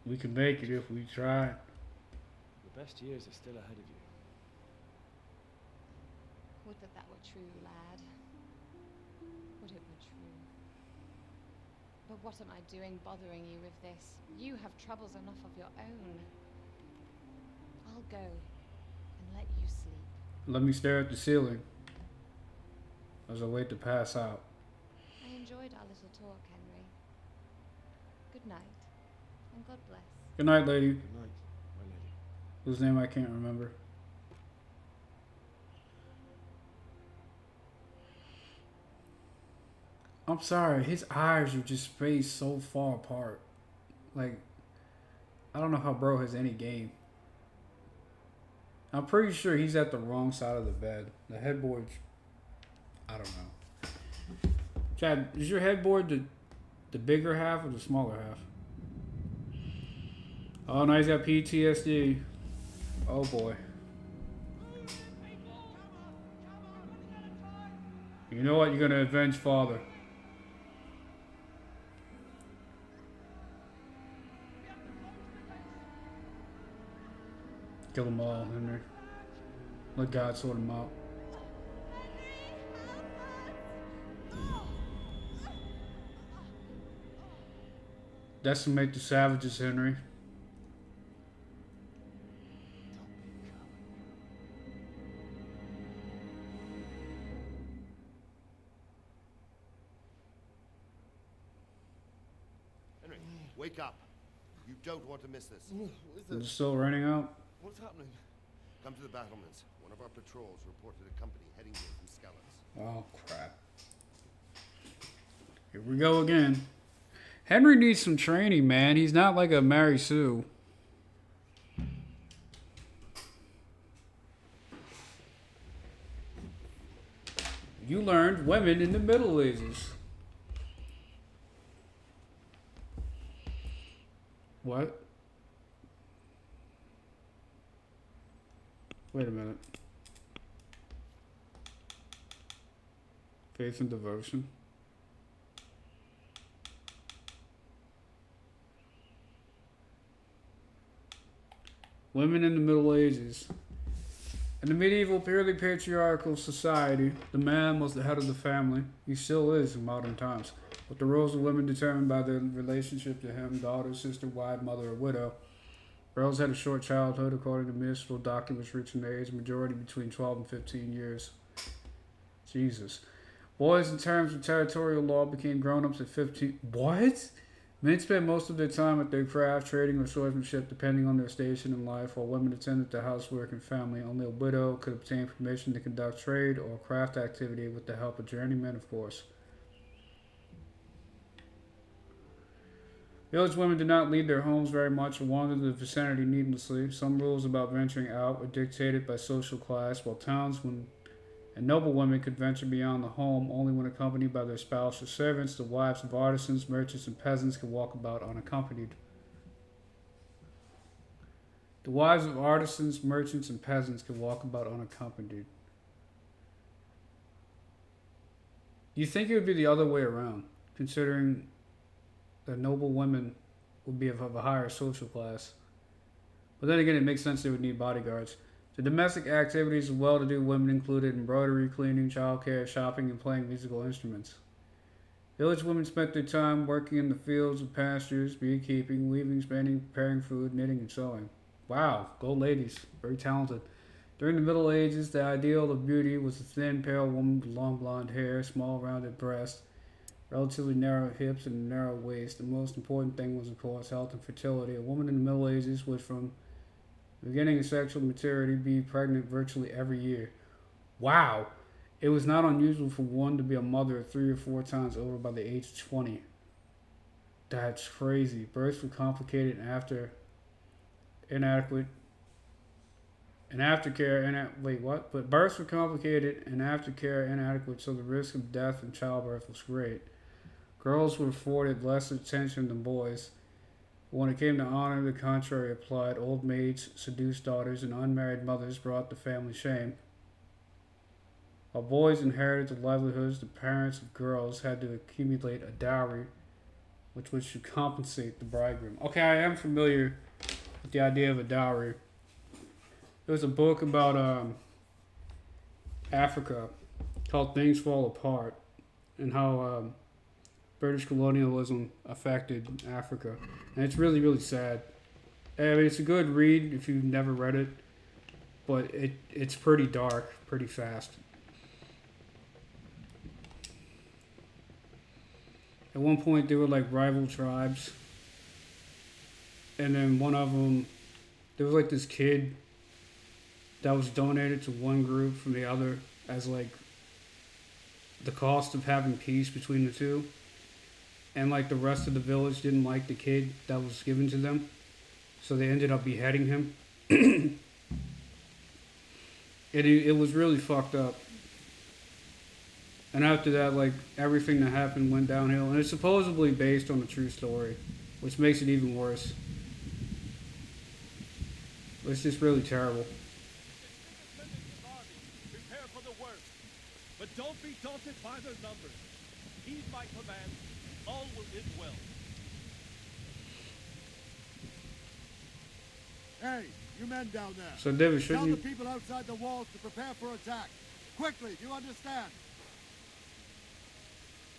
We can make it if we try. The best years are still ahead of you. Would that were true, lad. Would it were true. But what am I doing bothering you with this? You have troubles enough of your own. I'll go and let you sleep. Let me stare at the ceiling as I wait to pass out. I enjoyed our little talk, Henry. Good night, and God bless. Good night, lady. Good night, my lady. Whose name I can't remember. I'm sorry, his eyes are just spaced so far apart. Like, I don't know how bro has any game. I'm pretty sure he's at the wrong side of the bed. The headboard's, I don't know. Chad, is your headboard the bigger half or the smaller half? Oh, now he's got PTSD. Oh boy. You know what? You're gonna avenge father. Kill them all, Henry. Let God sort them out. Decimate the savages, Henry. Henry, wake up. You don't want to miss this. Is it still raining out? What's happening? Come to the battlements. One of our patrols reported a company heading here from Skalitz. Oh, crap. Here we go again. Henry needs some training, man. He's not like a Mary Sue. You learned women in the Middle Ages. What? Wait a minute. Faith and devotion. Women in the Middle Ages. In the medieval, purely patriarchal society, the man was the head of the family. He still is in modern times, with the roles of women determined by their relationship to him, daughter, sister, wife, mother, or widow. Girls had a short childhood, according to municipal documents, reaching their age majority between 12 and 15 years. Jesus. Boys, in terms of territorial law, became grown-ups at 15. What? Men spent most of their time at their craft, trading, or swordsmanship, depending on their station in life, while women attended to housework and family. Only a widow could obtain permission to conduct trade or craft activity with the help of journeymen, of course. Village women did not leave their homes very much or wander the vicinity needlessly. Some rules about venturing out were dictated by social class, while townsmen and noble women could venture beyond the home only when accompanied by their spouse or servants. The wives of artisans, merchants, and peasants could walk about unaccompanied. The wives of artisans, merchants, and peasants could walk about unaccompanied. You think it would be the other way around, considering that noble women would be of a higher social class. But then again, it makes sense they would need bodyguards. The domestic activities of well-to-do women included embroidery, cleaning, childcare, shopping, and playing musical instruments. Village women spent their time working in the fields and pastures, beekeeping, weaving, spinning, preparing food, knitting, and sewing. Wow, go ladies. Very talented. During the Middle Ages, the ideal of beauty was a thin, pale woman with long blonde hair, small, rounded breasts, relatively narrow hips, and a narrow waist. The most important thing was, of course, health and fertility. A woman in the Middle Ages would, from the beginning of sexual maturity, be pregnant virtually every year. Wow. It was not unusual for one to be a mother 3 or 4 times over by the age of 20. That's crazy. Births were complicated and after inadequate and aftercare wait, what? But births were complicated and aftercare inadequate, so the risk of death in childbirth was great. Girls were afforded less attention than boys. When it came to honor, the contrary applied. Old maids seduced daughters, and unmarried mothers brought the family shame. While boys inherited the livelihoods, the parents of girls had to accumulate a dowry, which was to compensate the bridegroom. Okay, I am familiar with the idea of a dowry. There was a book about Africa called Things Fall Apart and how British colonialism affected Africa. And it's really, really sad. I mean, it's a good read if you've never read it, but it's pretty dark, pretty fast. At one point, they were like rival tribes. And then one of them, there was like this kid that was donated to one group from the other as like the cost of having peace between the two. And like the rest of the village didn't like the kid that was given to them. So they ended up beheading him. It was really fucked up. And after that, like, everything that happened went downhill. And it's supposedly based on a true story, which makes it even worse. It's just really terrible. Prepare for the worst, but don't be daunted by their numbers. Heed my command. All will end well. Hey, you men down there. So, David, tell shouldn't you... the people outside the walls to prepare for attack. Quickly, do you understand?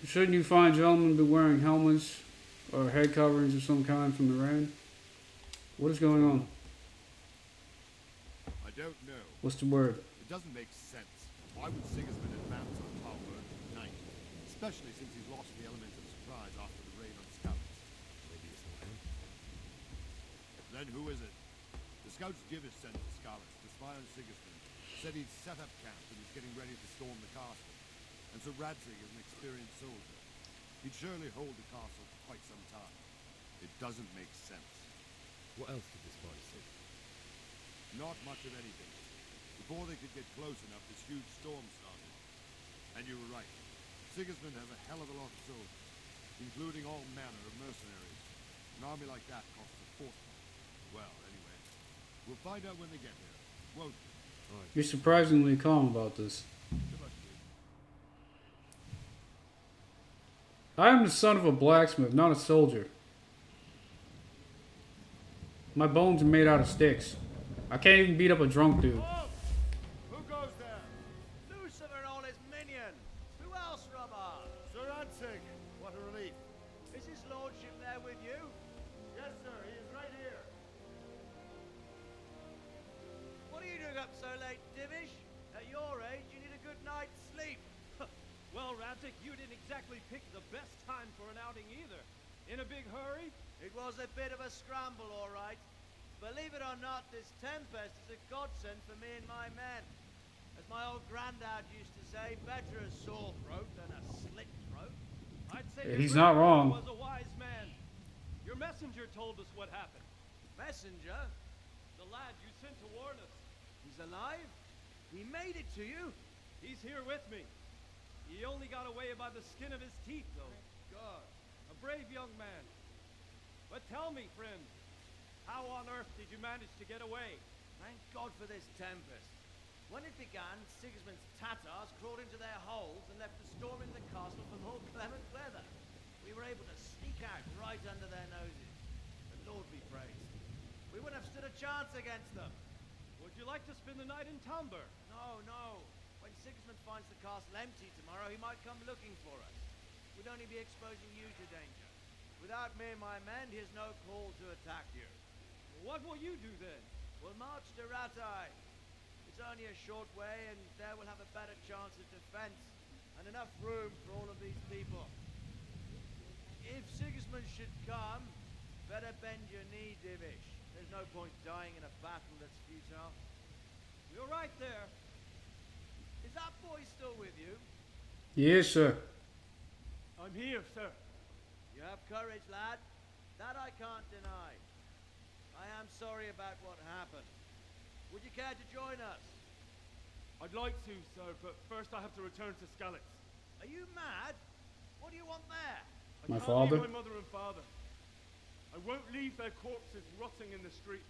Shouldn't you find gentlemen be wearing helmets or head coverings of some kind from the rain? What is going on? I don't know. What's the word? It doesn't make sense. Why would Sigismund advance on Talbot tonight? Especially since he's lost the element of surprise after the raid on scouts. Maybe it's not him. Then who is it? The scouts Jivis sent to Scarlet to spy on Sigismund. Said he'd set up camp and was getting ready to storm the castle. And so Radzig is an experienced soldier. He'd surely hold the castle for quite some time. It doesn't make sense. What else did this boy say? Not much of anything. Before they could get close enough, this huge storm started. And you were right. Sigismund has a hell of a lot of soldiers, including all manner of mercenaries. An army like that costs a fortune. Well, anyway, we'll find out when they get here, won't we? You're surprisingly calm about this. I am the son of a blacksmith, not a soldier. My bones are made out of sticks. I can't even beat up a drunk dude. Who goes there? Lucifer and all his minions. Who else, Robert? Sir Radzig, what a relief. Is his lordship there with you? Yes, sir, he is right here. What are you doing up so late, Divish? At your age, you need a good night's sleep. Well, Radzig, you didn't exactly pick the best time for an outing either. In a big hurry? It was a bit of a scramble, all right. Believe it or not, this tempest is a godsend for me and my men. As my old granddad used to say, better a sore throat than a slit throat. I'd say Yeah, he's not wrong. Was a wise man. Your messenger told us what happened. Messenger? The lad you sent to warn us. He's alive? He made it to you? He's here with me. He only got away by the skin of his teeth, though. God. A brave young man. But tell me, friend, how on earth did you manage to get away? Thank God for this tempest. When it began, Sigismund's Tatars crawled into their holes and left the storming the castle for more clement weather. We were able to sneak out right under their noses. The Lord be praised. We wouldn't have stood a chance against them. Would you like to spend the night in Tamber? No, no. When Sigismund finds the castle empty tomorrow, he might come looking for us. We'd only be exposing you to danger. Without me and my men, he has no call to attack you. What will you do then? We'll march to Ratai. It's only a short way, and there we'll have a better chance of defense, and enough room for all of these people. If Sigismund should come, better bend your knee, Divish. There's no point dying in a battle that's futile. You're right there. Is that boy still with you? Yes, sir. I'm here, sir. You have courage, lad. That I can't deny. I am sorry about what happened. Would you care to join us? I'd like to, sir, but first I have to return to Skalitz. Are you mad? What do you want there? I My can't father? leave my mother and father. I won't leave their corpses rotting in the street.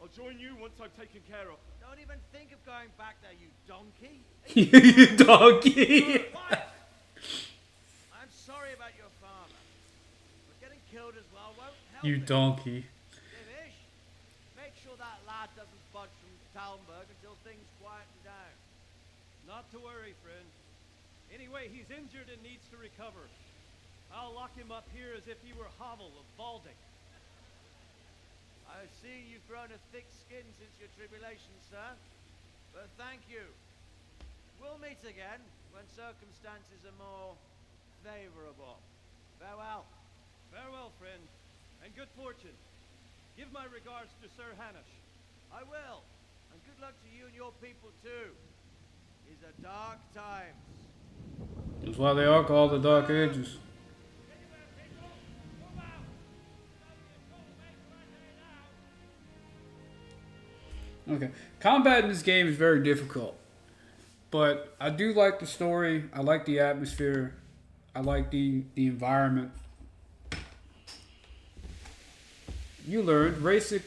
I'll join you once I've taken care of them. Don't even think of going back there, you donkey. You donkey. I'm sorry about your father, but getting killed as well won't help You him. donkey. Divish, make sure that lad doesn't budge from Talmberg until things quieten down. Not to worry, friend. Anyway, he's injured and needs to recover. I'll lock him up here as if he were Havel of Balding. I see you've grown a thick skin since your tribulation, sir. But thank you. We'll meet again when circumstances are more favorable. Farewell. Farewell, friend, and good fortune. Give my regards to Sir Hanush. I will. And good luck to you and your people too. These are dark times. That's why they are called the Dark Ages. Okay. Combat in this game is very difficult. But I do like the story. I like the atmosphere. I like the environment. You learned basic.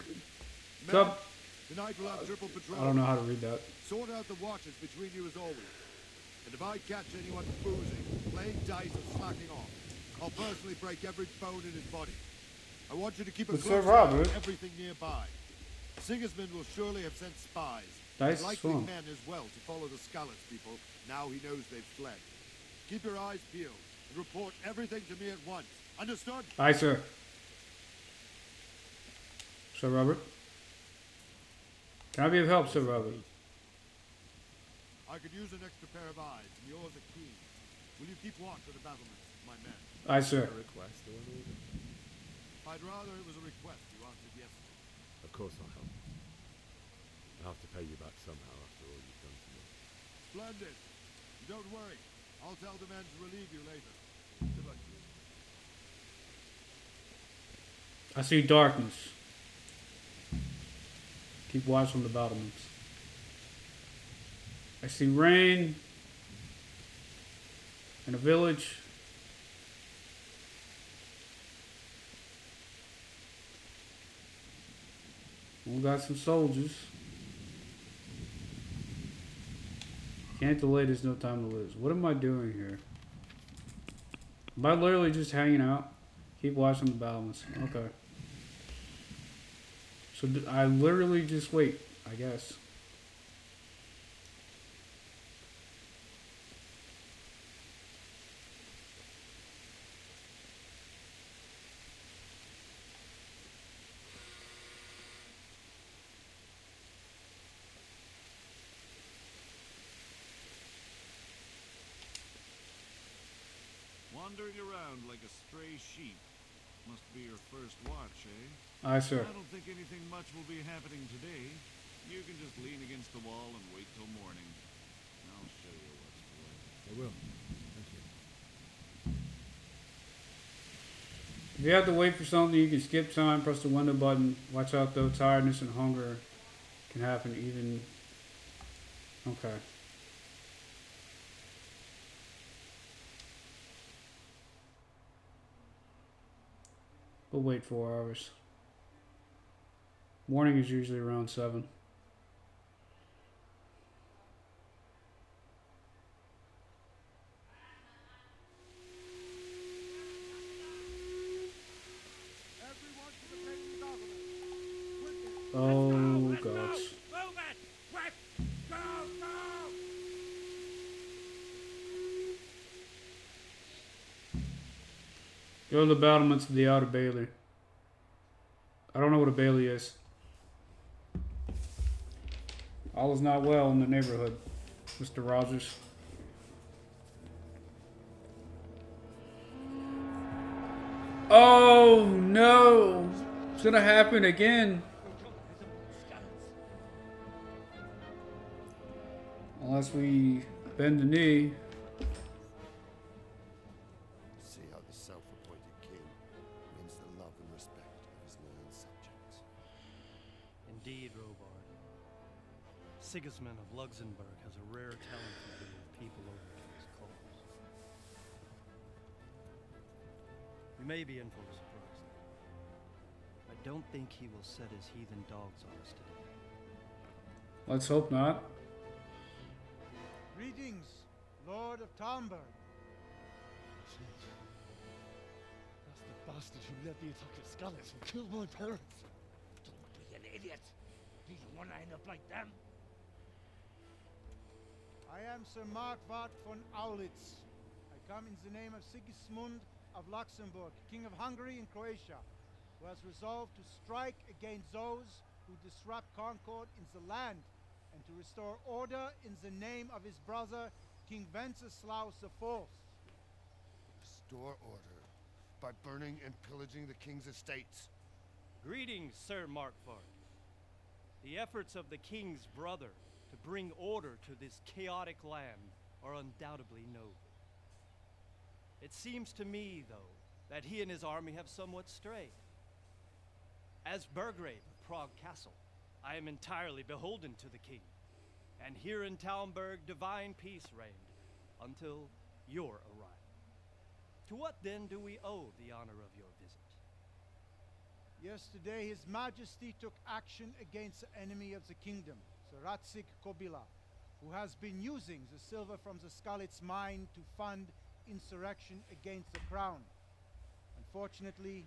Tonight we'll have triple patrol. I don't know how to read that. Sort out the watches between you as always. And if I catch anyone boozing, playing dice, or slacking off, I'll personally break every bone in his body. I want you to keep a But close Sir eye on Robert. everything nearby. Sigismund will surely have sent spies, Dice and likely swung. men as well, to follow the Skalitz people now he knows they've fled. Keep your eyes peeled and report everything to me at once. Understood? Aye, sir. Sir Robert. Can I be of help, Sir Robert? I could use an extra pair of eyes, and yours are keen. Will you keep watch of the battlements, my men? Aye, sir. I'd rather it was a request you answered yes to. Of course I'll help. I'll have to pay you back somehow after all you've done for me. Splendid. Don't worry. I'll tell the men to relieve you later. Good luck to you. I see darkness. Keep watch on the battlements. I see rain and a village. We got some soldiers. Can't delay, there's no time to lose. What am I doing here? Am I literally just hanging out? Keep watching the battlements. Okay. So I literally just wait, I guess. Wandering around like a stray sheep. Must be your first watch, eh? Aye, sir. I don't think anything much will be happening today. You can just lean against the wall and wait till morning. I'll show you what's what. I will. Thank you. If you have to wait for something, you can skip time, press the window button. Watch out though, tiredness and hunger can happen even. Okay. We'll wait 4 hours. Morning is usually around 7. Oh gosh. Move it! Quick! Go! Go! Go to the battlements of the Outer Bailey. I don't know what a bailey is. All is not well in the neighborhood, Mr. Rogers. Oh no! It's gonna happen again. Unless we bend the knee. See how the self-appointed king wins the love and respect of his loyal subjects. Indeed, Robard. Sigismund of Luxembourg has a rare talent for winning people over to his cause. We may be in for a surprise. I don't think he will set his heathen dogs on us today. Let's hope not. Greetings, Lord of Talmberg. That's the bastard who led the attack at Scarlet and killed my parents. Don't be an idiot. Do you want to end up like them? I am Sir Markwart von Aulitz. I come in the name of Sigismund of Luxembourg, King of Hungary and Croatia, who has resolved to strike against those who disrupt concord in the land and to restore order in the name of his brother, King Wenceslaus IV. Restore order by burning and pillaging the king's estates. Greetings, Sir Markwart. The efforts of the king's brother to bring order to this chaotic land are undoubtedly noble. It seems to me, though, that he and his army have somewhat strayed. As Burgrave of Prague Castle, I am entirely beholden to the king, and here in Talmberg divine peace reigned until your arrival. To what then do we owe the honor of your visit? Yesterday, His Majesty took action against the enemy of the kingdom, Sir Ratzik Kobila, who has been using the silver from the Skalitz mine to fund insurrection against the crown. Unfortunately,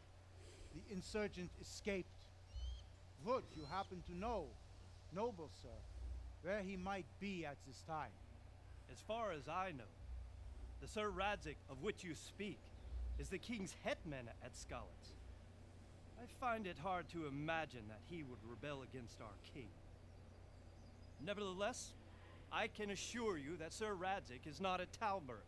the insurgent escaped. Would you happen to know, noble sir, where he might be at this time? As far as I know, the Sir Radzik of which you speak is the king's hetman at Skalitz. I find it hard to imagine that he would rebel against our king. Nevertheless, I can assure you that Sir Radzik is not at Talmberg.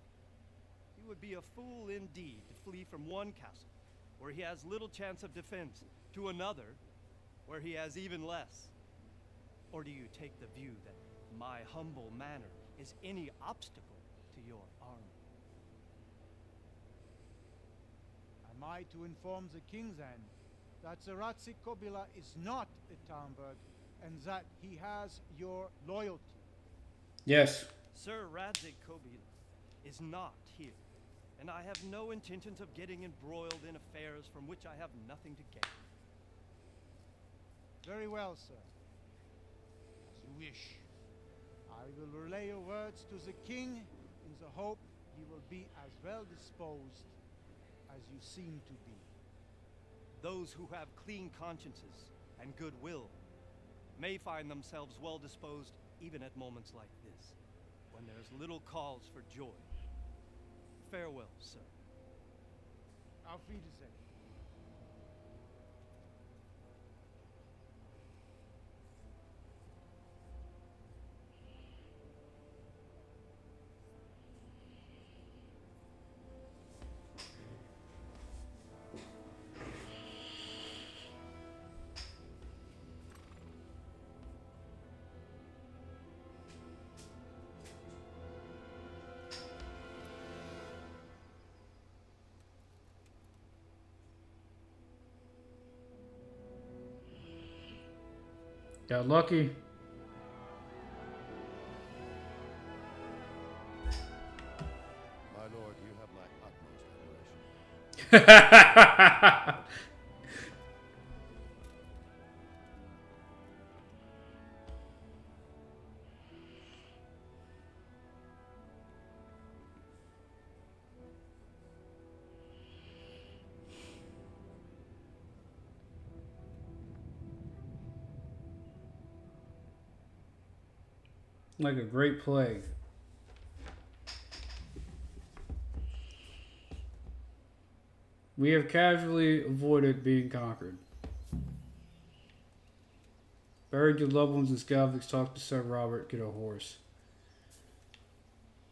He would be a fool indeed to flee from one castle, where he has little chance of defense, to another, where he has even less. Or do you take the view that my humble manner is any obstacle to your army? Am I to inform the king then that Sir Ratzik Kobila is not at Talmberg and that he has your loyalty? Yes. Sir Radzik Kobila is not here, and I have no intentions of getting embroiled in affairs from which I have nothing to gain. Very well, sir. As you wish. I will relay your words to the king in the hope he will be as well disposed as you seem to be. Those who have clean consciences and goodwill may find themselves well disposed even at moments like this, when there's little cause for joy. Farewell, sir. Auf Wiedersehen. Got lucky. My lord, you have my utmost admiration. Like a great plague. We have casually avoided being conquered. Buried your loved ones in Skalvix, talk to Sir Robert, get a horse.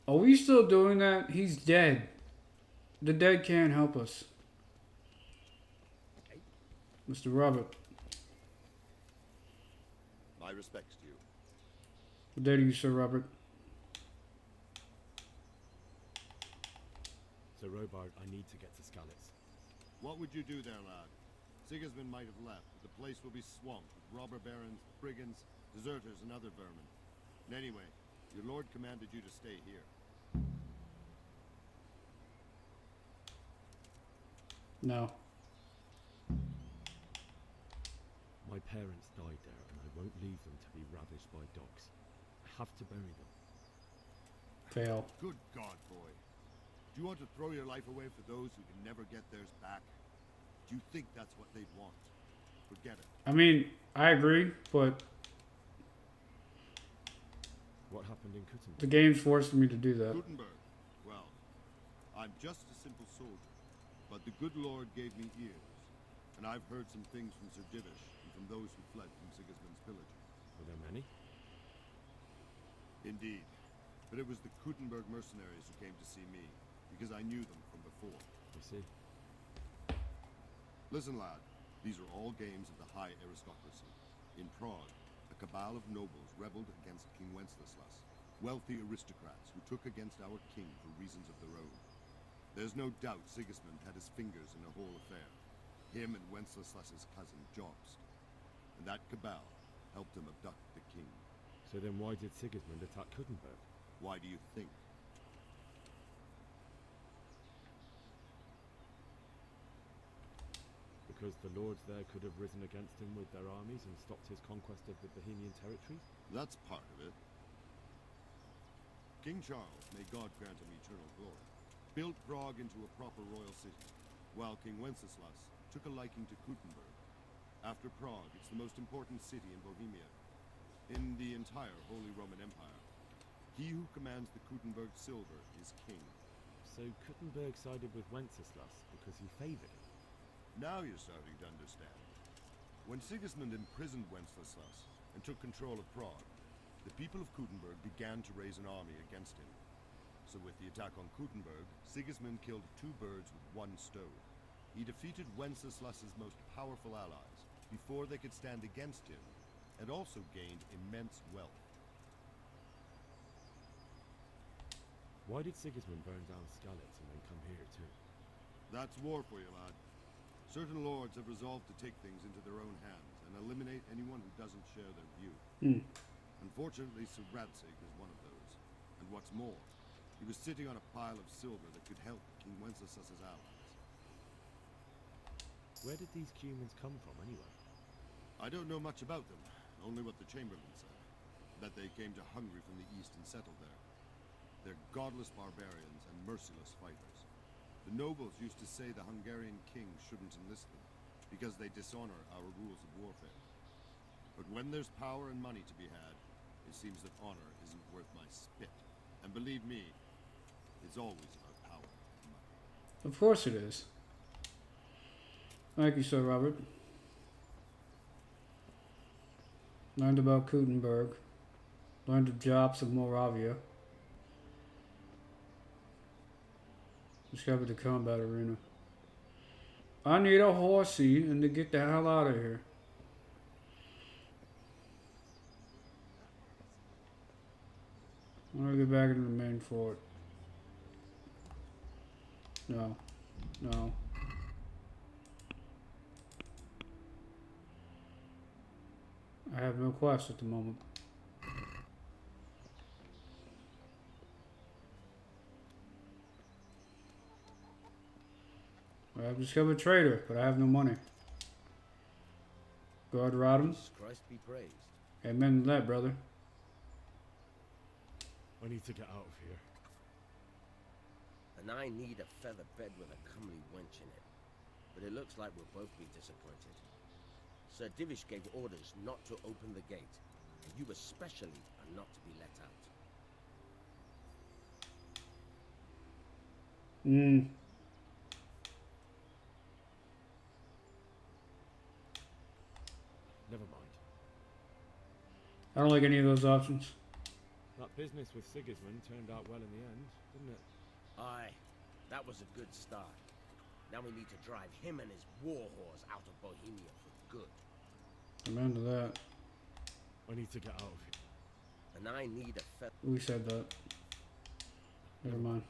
Are we still doing that? He's dead. The dead can't help us. Mr. Robert. My respects to you. Good day to you, Sir Robert. Sir Robard, I need to get to Skalitz. What would you do there, lad? Sigismund might have left, but the place will be swamped with robber barons, brigands, deserters, and other vermin. And anyway, your lord commanded you to stay here. No. My parents died there, and I won't leave them to be ravished by dogs. I have to bury them. Fail. Good God, boy. Do you want to throw your life away for those who can never get theirs back? Do you think that's what they'd want? Forget it. I mean, I agree, but What happened in Kuttenberg? the game's forcing me to do that. Gutenberg. Well, I'm just a simple soldier, but the good Lord gave me ears, and I've heard some things from Sir Divish and from those who fled from Sigismund's pillaging. Were there many? Indeed, but it was the Kuttenberg mercenaries who came to see me, because I knew them from before. I see. Listen, lad, these are all games of the high aristocracy. In Prague, a cabal of nobles rebelled against King Wenceslas, wealthy aristocrats who took against our king for reasons of their own. There's no doubt Sigismund had his fingers in the whole affair. Him and Wenceslas's cousin Jobst. And that cabal helped him abduct the king. So then why did Sigismund attack Kuttenberg? Why do you think? Because the lords there could have risen against him with their armies and stopped his conquest of the Bohemian territories? That's part of it. King Charles, may God grant him eternal glory, built Prague into a proper royal city, while King Wenceslas took a liking to Kuttenberg. After Prague, it's the most important city in Bohemia, in the entire Holy Roman Empire. He who commands the Kuttenberg silver is king. So Kuttenberg sided with Wenceslas because he favoured him? Now you're starting to understand. When Sigismund imprisoned Wenceslas and took control of Prague, the people of Kuttenberg began to raise an army against him. So with the attack on Kuttenberg, Sigismund killed two birds with one stone. He defeated Wenceslas's most powerful allies before they could stand against him, and also gained immense wealth. Why did Sigismund burn down Skalitz and then come here too? That's war for you, lad. Certain lords have resolved to take things into their own hands and eliminate anyone who doesn't share their view. Unfortunately, Sir Radzig is one of those. And what's more, he was sitting on a pile of silver that could help King Wenceslas's allies. Where did these humans come from anyway? I don't know much about them, only what the Chamberlain said. That they came to Hungary from the east and settled there. They're godless barbarians and merciless fighters. The nobles used to say the Hungarian king shouldn't enlist them, because they dishonor our rules of warfare. But when there's power and money to be had, it seems that honor isn't worth my spit. And believe me, it's always about power and money. Of course it is. Thank you, Sir Robert. Learned about Kuttenberg. Learned the jobs of Moravia. Discovered the combat arena. I need a horsey and to get the hell out of here. I want to get back into the main fort. No. No. I have no quest at the moment. I have discovered trader, but I have no money. God Rodham. Christ be praised. Amen to that, brother. I need to get out of here. And I need a feather bed with a comely wench in it. But it looks like we'll both be disappointed. Sir Divish gave orders not to open the gate, and you especially are not to be let out. Never mind. I don't like any of those options. That business with Sigismund turned out well in the end, didn't it? Aye, that was a good start. Now we need to drive him and his war whores out of Bohemia for good. Amen to that. I need to get out of here. And I need a feather. We said that. Never mind.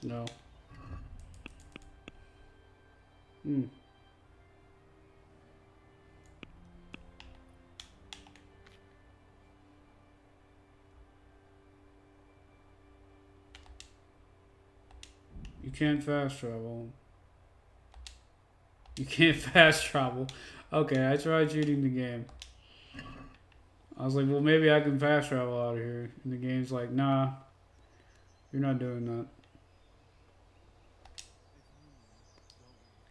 No. Hmm. You can't fast travel. You can't fast travel. Okay, I tried cheating the game. I was like, well, maybe I can fast travel out of here. And the game's like, nah, you're not doing that.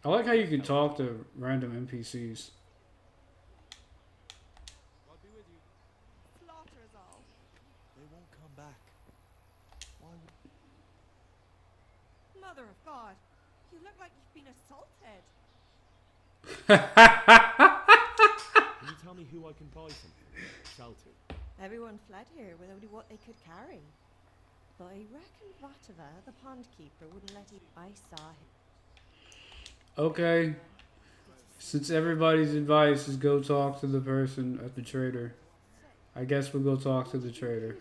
I like how you can talk to random NPCs. God be with you. Slaughter us all. They won't come back. Why would... Mother of God, you look like you've been assaulted. Can you tell me who I can buy something? Sell to? Everyone fled here with only what they could carry. But I reckon Vatava, the pond keeper, wouldn't let him. I saw him. Okay. Since everybody's advice is go talk to the person at the trader, I guess we'll go talk to the trader.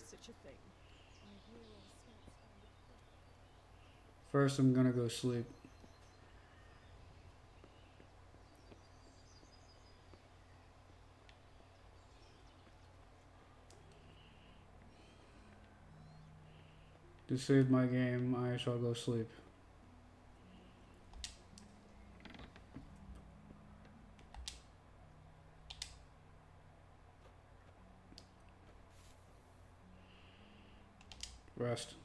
First, I'm gonna go sleep. To save my game, I shall go sleep. Rest.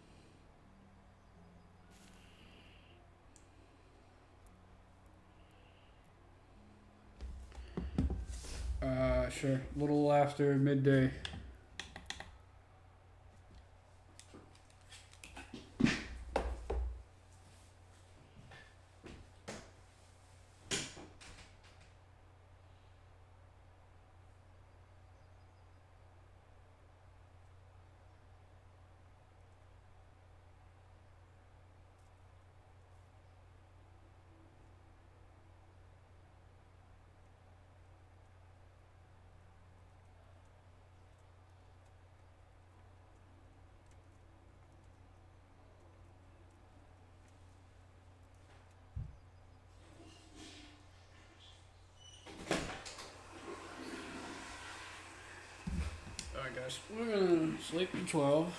Sure. A little after midday. Alright guys, we're gonna sleep till 12.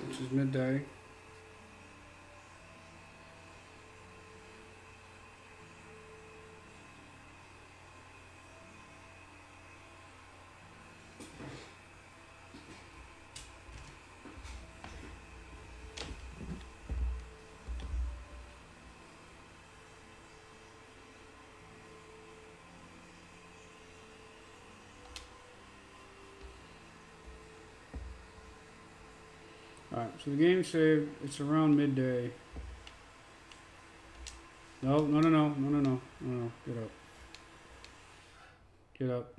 Which is midday. Alright, so the game saved, it's around midday. No, get up. Get up.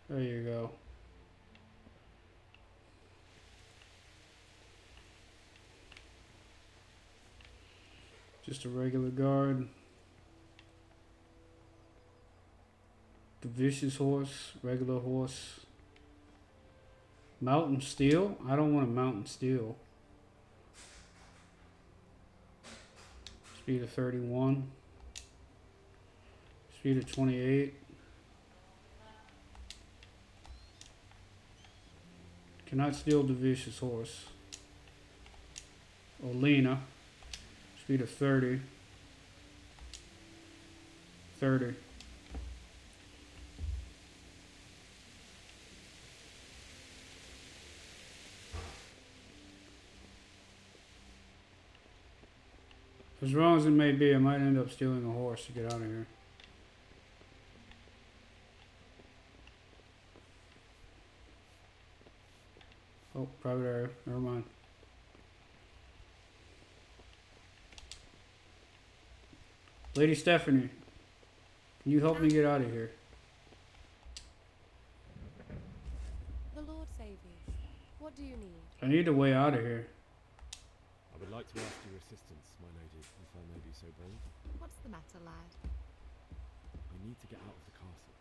There you go. Just a regular guard. The vicious horse, regular horse. Mountain steel? I don't want a mountain steel. Speed of 31. Speed of 28. Cannot steal the vicious horse. Olena. Speed of 30. 30. As wrong as it may be, I might end up stealing a horse to get out of here. Oh, private area. Never mind. Lady Stephanie, can you help me get out of here? The Lord save you. What do you need? I need a way out of here. I would like to ask your assistance, my lady, if I may be so bold. What's the matter, lad? I need need to get out of the castle.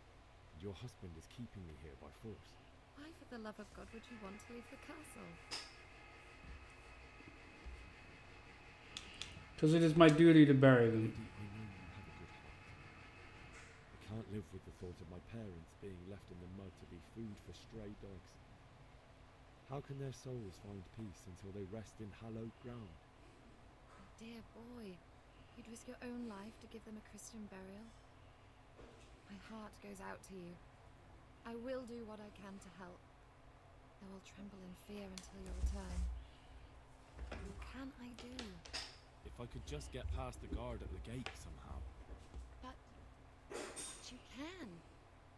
Your husband is keeping me here by force. Why, for the love of God, would you want to leave the castle? Because it is my duty to bury them. I know you have a good heart. I can't live with the thought of my parents being left in the mud to be food for stray dogs. How can their souls find peace until they rest in hallowed ground? Oh, dear boy, you'd risk your own life to give them a Christian burial? My heart goes out to you. I will do what I can to help, though I'll tremble in fear until your return. What can I do? If I could just get past the guard at the gate somehow. But you can.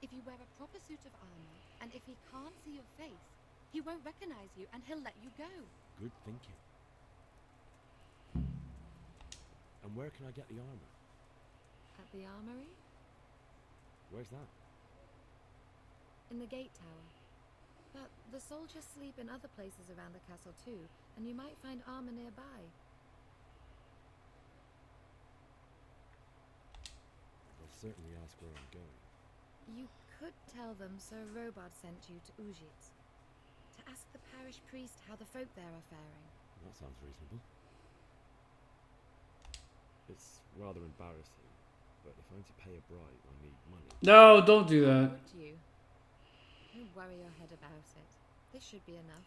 If you wear a proper suit of armor, and if he can't see your face, he won't recognize you and he'll let you go. Good thinking. And where can I get the armor? At the armory? Where's that? In the gate tower. But the soldiers sleep in other places around the castle too, and you might find armor nearby. I'll certainly ask where I'm going. You could tell them Sir Robard sent you to Ujit, to ask the parish priest how the folk there are faring. That sounds reasonable. It's rather embarrassing, but if I'm to pay a bribe, I need money. No, don't do that. Would you? Don't worry your head about it. This should be enough.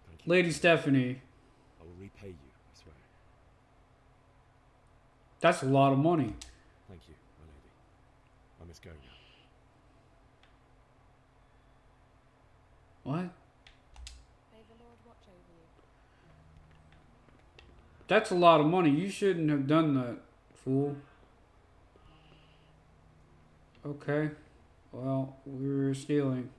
Thank you. Lady Stephanie. I will repay you, I swear. That's a lot of money. Thank you, my lady. I must go now. What? May the Lord watch over you. That's a lot of money. You shouldn't have done that, fool. Okay. Well, we were stealing.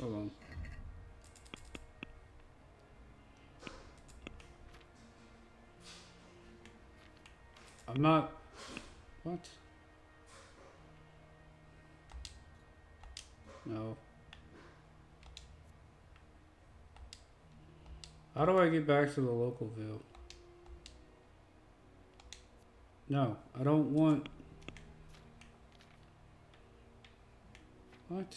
Hold on. I'm not... What? No. How do I get back to the local view? No, I don't want... What?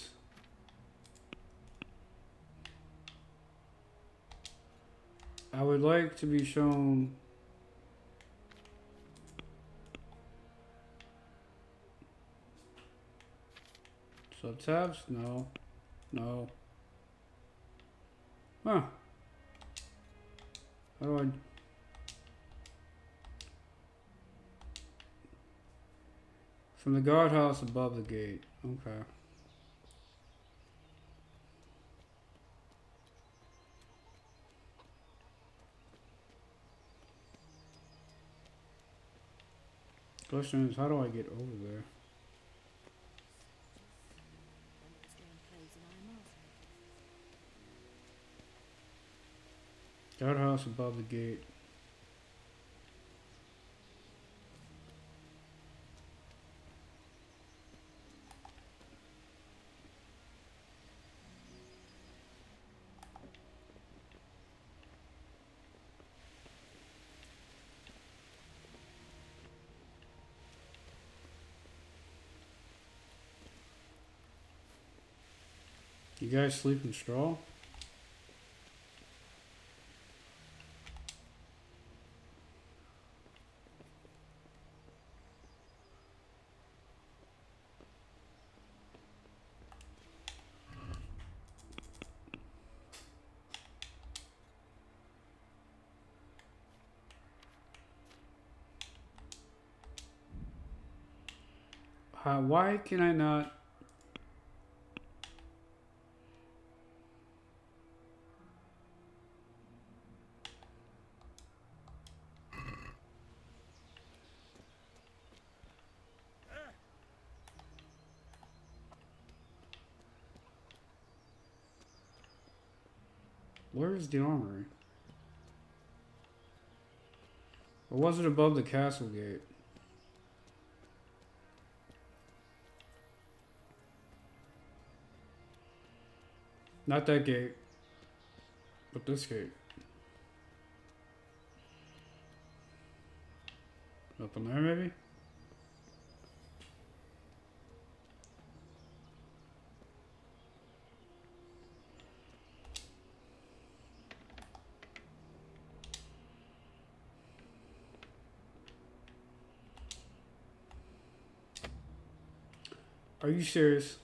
I would like to be shown... Subtabs? No. No. Huh. How do I... From the guardhouse above the gate. Okay. Question is, how do I get over there? Guardhouse above the gate. You guys sleep in straw? Why can I not? Where is the armory? Or was it above the castle gate? Not that gate. But this gate. Up in there, maybe? Are you serious?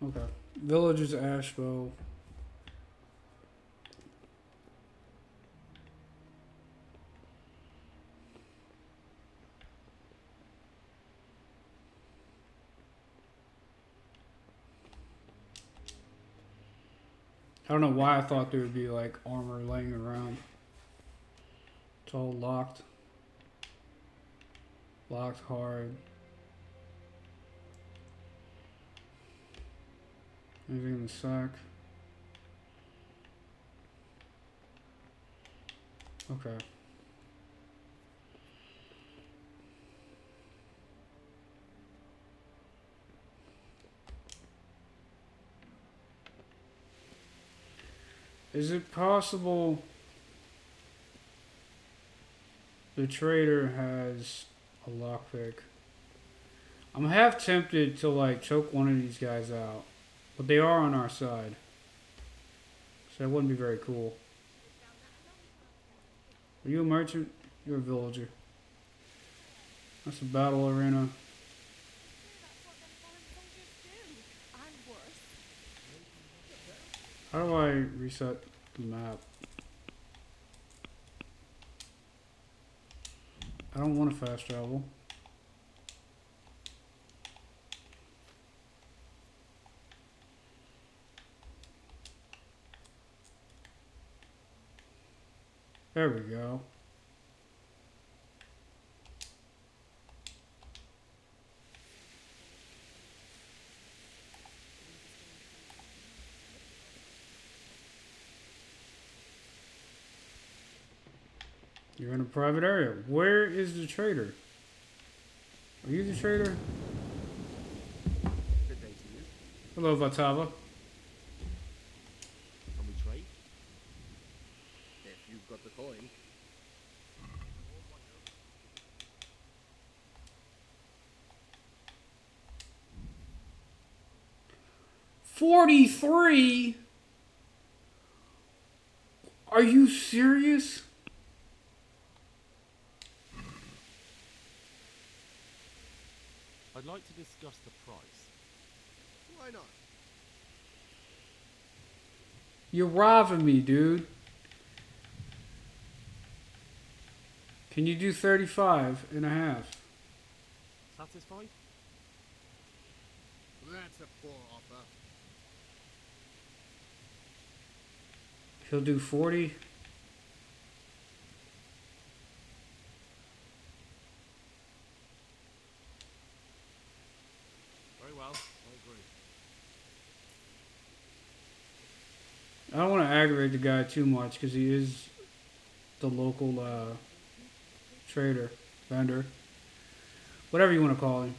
Okay. Village's Ashbow. I don't know why I thought there would be like armor laying around. It's all locked. Locked hard. Anything in the sack? Okay. Is it possible the trader has a lockpick? I'm half tempted to like choke one of these guys out, but they are on our side, so that wouldn't be very cool. Are you a merchant? You're a villager. That's a battle arena. How do I reset the map? I don't want to fast travel. There we go. You're in a private area. Where is the trader? Are you the trader? Good day to you. Hello, Vatava. Can we trade? If you've got the coin. 43? Are you serious? I'd like to discuss the price. Why not? You're robbing me, dude. Can you do 35 and a half? Satisfied? That's a poor offer. He'll do 40. Very well, I agree. I don't want to aggravate the guy too much because he is the local trader, vendor, whatever you want to call him.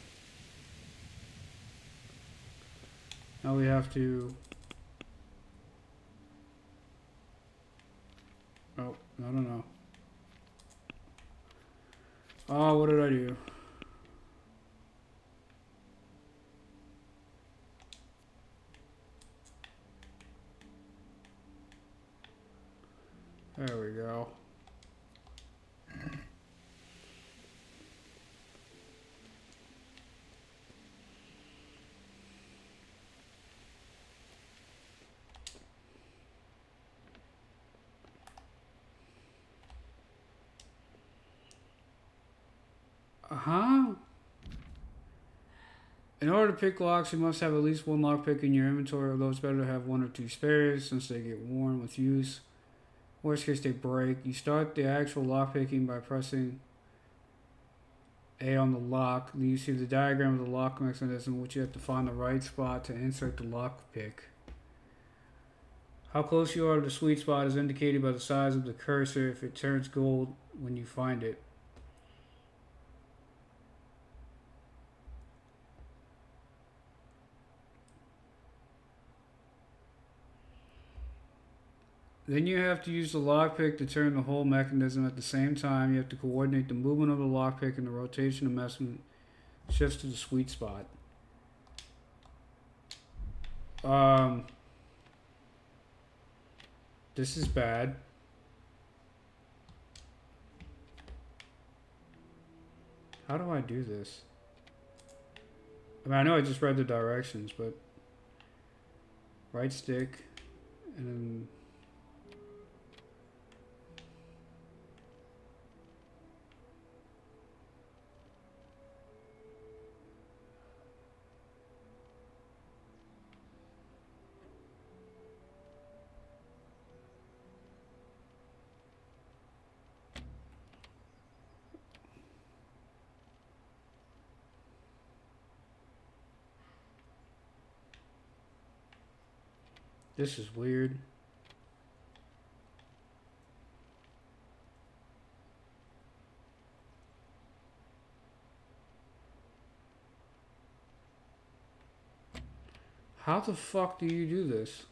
Now we have to... Oh, I don't know. Oh, what did I do? There we go. Huh? In order to pick locks, you must have at least one lockpick in your inventory, although it's better to have one or two spares since they get worn with use. Worst case, they break. You start the actual lockpicking by pressing A on the lock. Then you see the diagram of the lock mechanism, which you have to find the right spot to insert the lockpick. How close you are to the sweet spot is indicated by the size of the cursor if it turns gold when you find it. Then you have to use the lockpick to turn the whole mechanism at the same time. You have to coordinate the movement of the lockpick and the rotation of measurement shifts to the sweet spot. This is bad. How do I do this? I mean, I know I just read the directions, but right stick and then this is weird. How the fuck do you do this?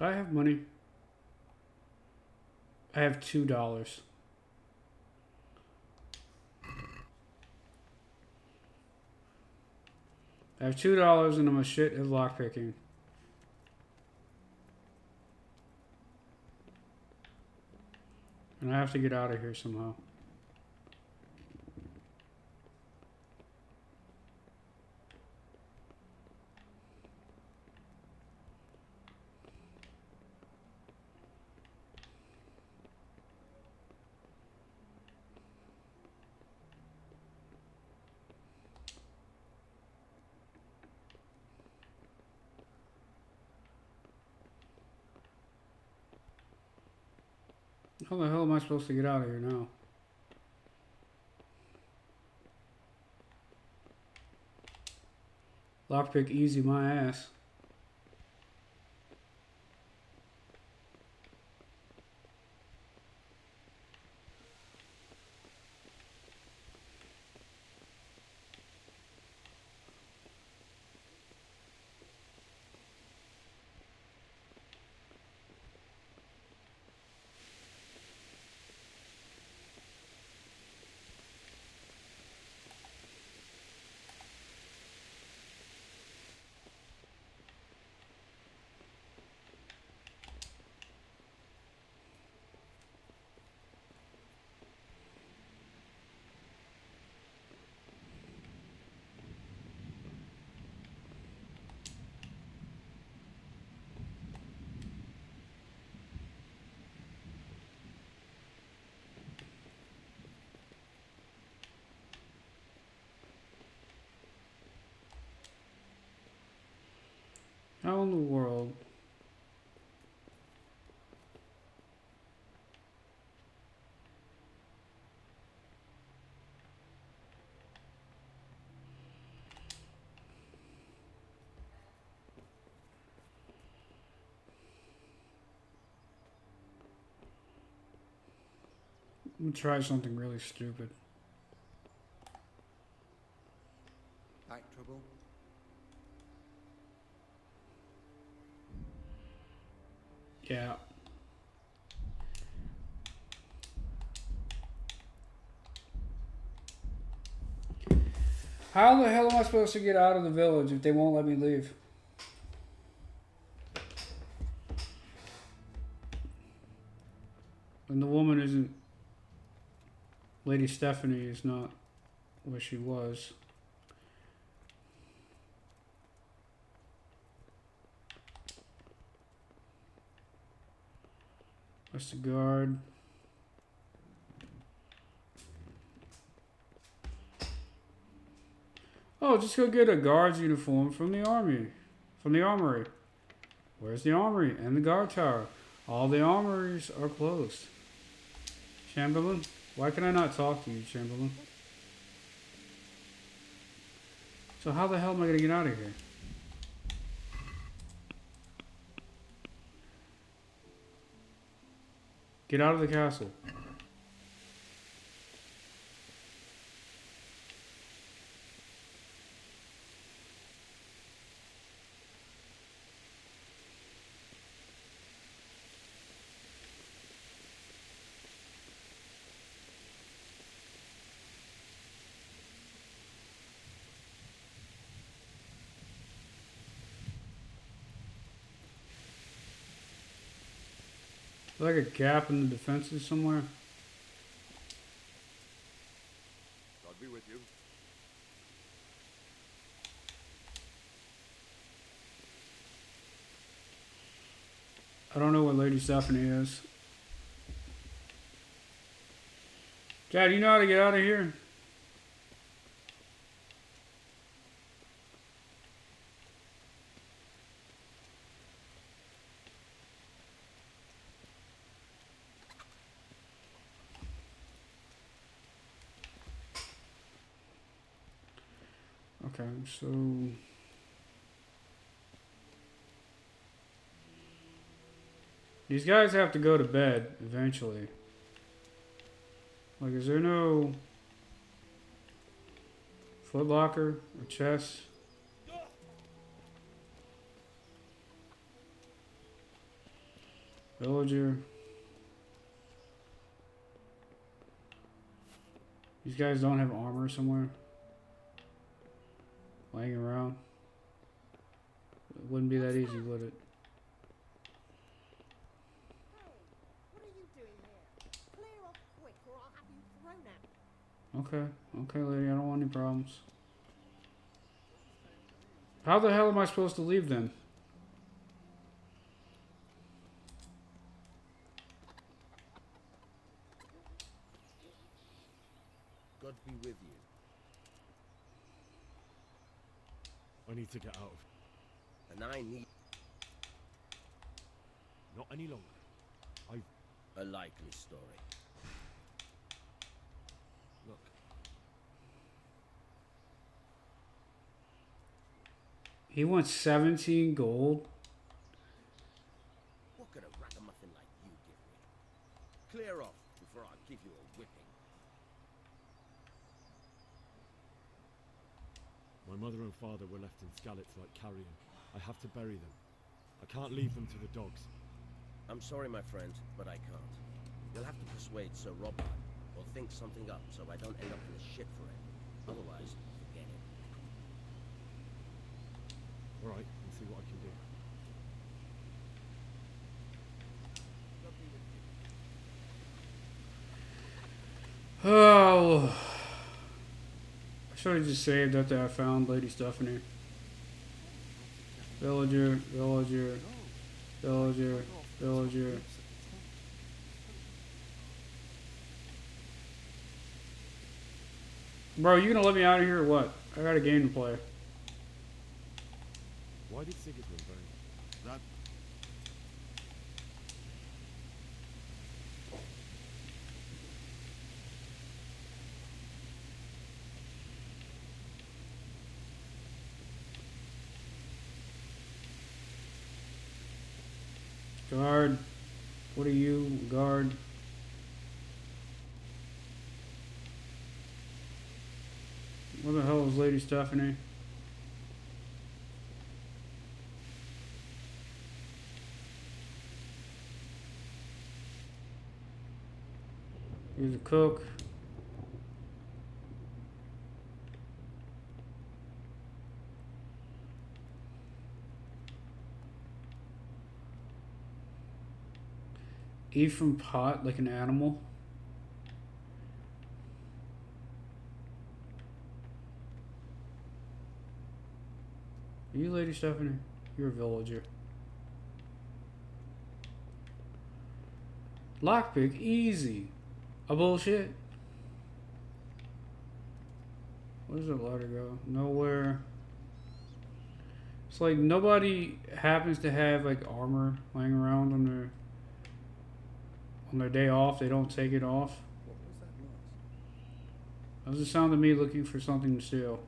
Do I have money? I have $2. I have $2 and I'm a shit at lockpicking. And I have to get out of here somehow. How the hell am I supposed to get out of here now? Lockpick easy my ass. How in the world? I'm gonna try something really stupid. Back trouble? Yeah. How the hell am I supposed to get out of the village if they won't let me leave? And the woman isn't... Lady Stephanie is not where she was. That's the guard. Oh, just go get a guard's uniform from the army. From the armory. Where's the armory and the guard tower? All the armories are closed. Chamberlain? Why can I not talk to you, Chamberlain? So how the hell am I going to get out of here? Get out of the castle. Like a gap in the defenses somewhere. God be with you. I don't know what Lady Stephanie is. Dad, you know how to get out of here? Okay, so... These guys have to go to bed eventually. Like, is there no Foot Locker or chest? Villager. These guys don't have armor somewhere laying around. It wouldn't be that easy, would it? Okay, okay, lady, I don't want any problems. How the hell am I supposed to leave then? God be with you. I need to get out of. And I need... Not any longer. A likely story. Look. He wants 17 gold. What could a ragamuffin like you give me? Clear off before I give you a whipping. My mother and father were left in Skalitz like carrion. I have to bury them. I can't leave them to the dogs. I'm sorry, my friend, but I can't. You'll have to persuade Sir Robert, or think something up so I don't end up in the shit for it. Otherwise, forget it. Alright, I'll see what I can do. Oh, I should have just saved after I found Lady Stephanie. Villager, villager, villager, villager. Bro, you gonna let me out of here or what? I got a game to play. Why did Sigismund burn? That... Guard. What are you, guard? Where the hell is Lady Stephanie? Here's a cook. Eat from pot like an animal. Are you Lady Stephanie? You're a villager. Lockpick, easy. A bullshit. Where does the ladder go? Nowhere. It's like nobody happens to have like armor laying around on their day off. They don't take it off. What was that noise? That was the sound of me looking for something to steal.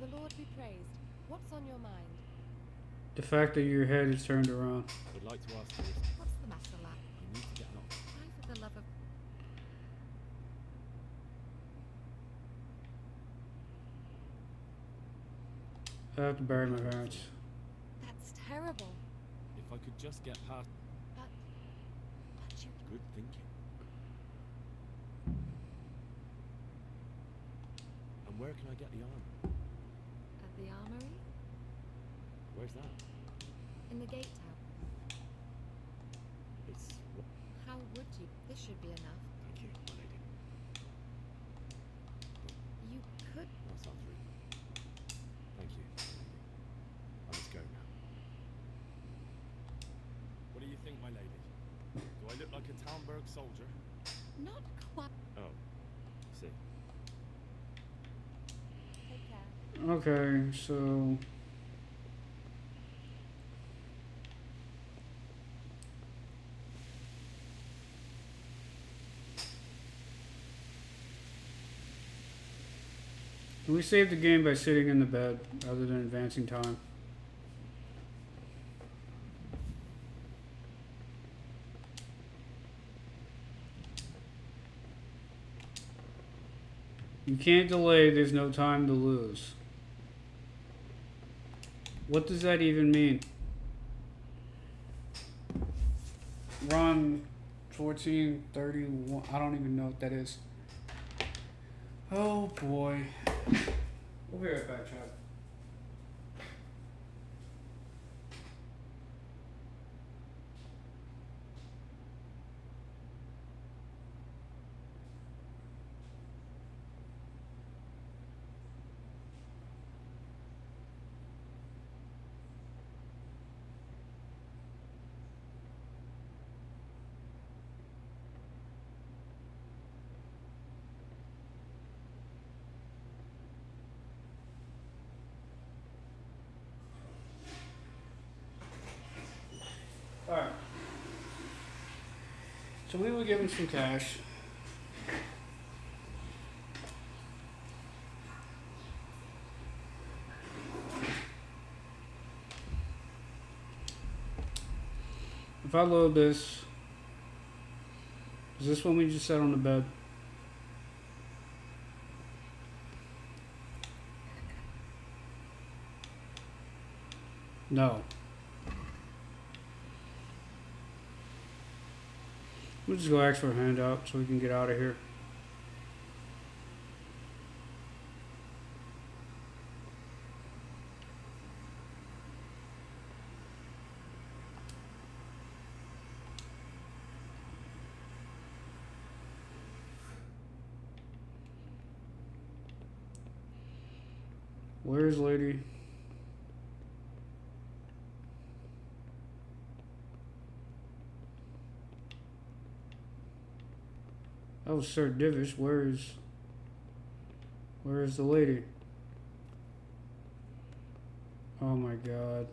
The Lord be praised. What's on your mind? The fact that your head is turned around. I'd like to ask you this. What's the matter, lad? You need to get out. Why, for the love of... I have to bury my parents. That's terrible. If I could just get past. But you... Good thinking. And where can I get the armor? At the armory? Where's that? In the gate tower. It's. How would you? This should be enough. Thank you, my lady. You could... That sounds reasonable. Thank you, my lady. I must go now. What do you think, my lady? Do I look like a Talmberg soldier? Not quite. Oh, see. Take care. Okay, so we save the game by sitting in the bed rather than advancing time. You can't delay, there's no time to lose. What does that even mean? Run 1431. I don't even know what that is. Oh boy. We'll be right back, chat. Alright. So we will give him some cash. If I load this, is this one we just sat on the bed? No. We'll just go ask for a handout so we can get out of here. Where's lady? That was Sir Divish. Where is the lady? Oh my god.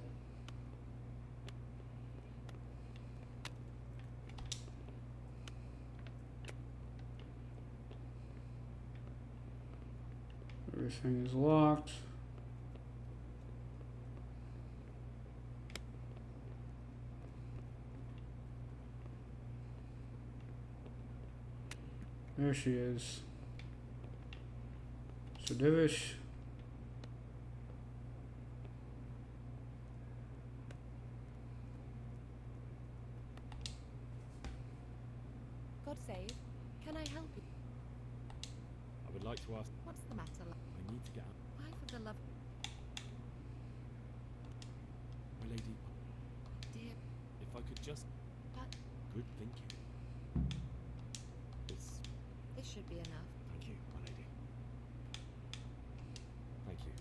Everything is locked. There she is. So Divish. God save. Can I help you? I would like like to ask. What's the matter, love? I need to get out. Why, for the love... My lady, Dear, if I could just... but Good thinking. It's... this should be enough. Thank you, my lady. Thank you.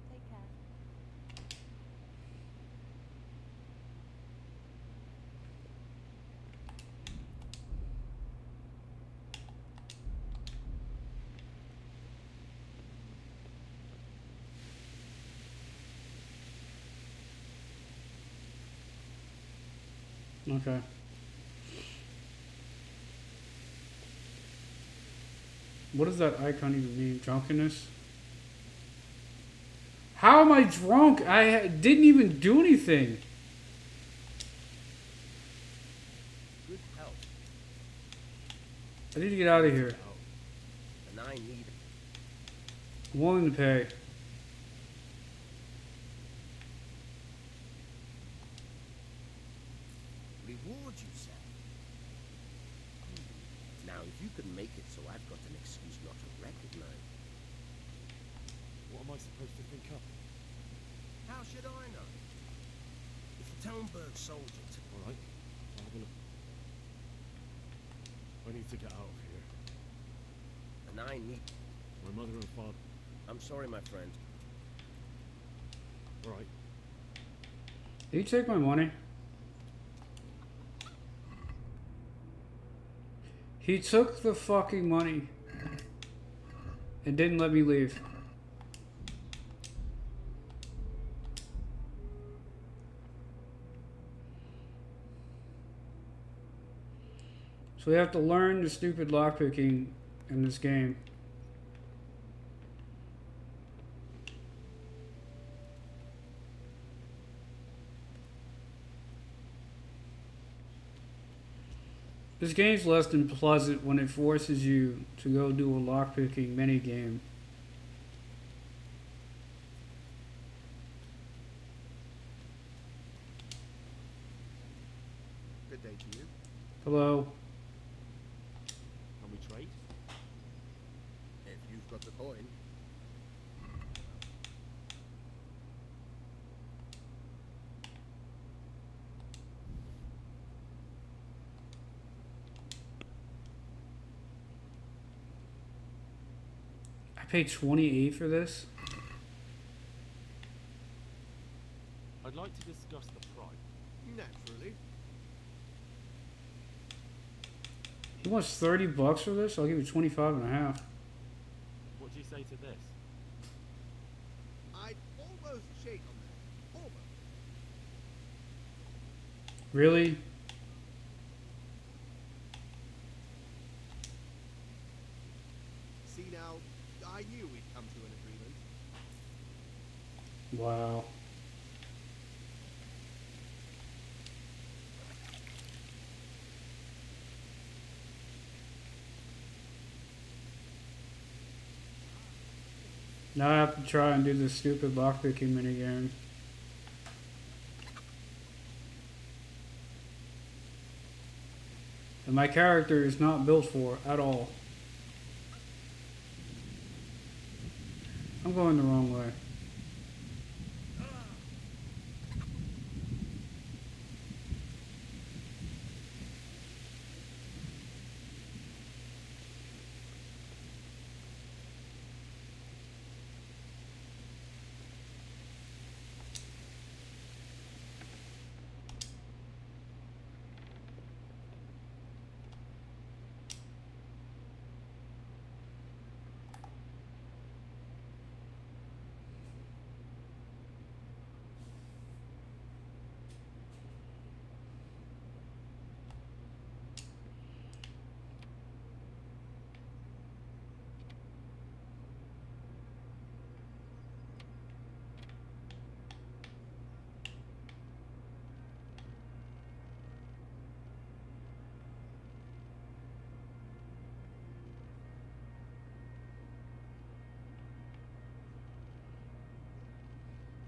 Take care. Okay. What does that icon even mean? Drunkenness? How am I drunk? I didn't even do anything. Good help. I need to get out of here. And I need... I'm willing to pay. Reward you, sir. Now, if you can make it so I've got an excuse not to recognize... What am I supposed to think up? How should I know? If the Townburg soldier... Alright, I'll have a look. I need to get out of here. And I need... My mother and father... I'm sorry, my friend. Alright. Did you take my money? He took the fucking money and didn't let me leave. So we have to learn the stupid lockpicking in this game. This game's less than pleasant when it forces you to go do a lockpicking mini game. Good day to you. Hello. Can we trade? If you've got the coin. I paid 28 for this. I'd like to discuss the price. Naturally. He wants 30 bucks for this? I'll give you 25 and a half. What do you say to this? I'd almost shake on that. Almost. Really? See now, I knew we'd come to an agreement. Wow. Now I have to try and do this stupid lockpicking minigame. And my character is not built for it at all. I'm going the wrong way.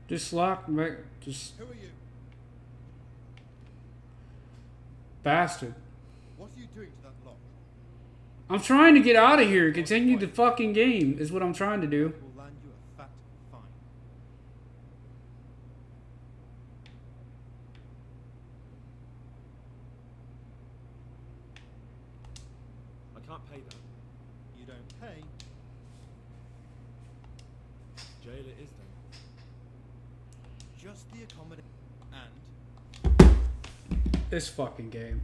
Just lock, just Who are you? bastard. What are you doing to that lock? I'm trying to get out of here. Continue the fucking game is what I'm trying to do. Will land you a fat fine. I can't pay that. You don't pay. Jail it is then. Just the accommodation and This fucking game.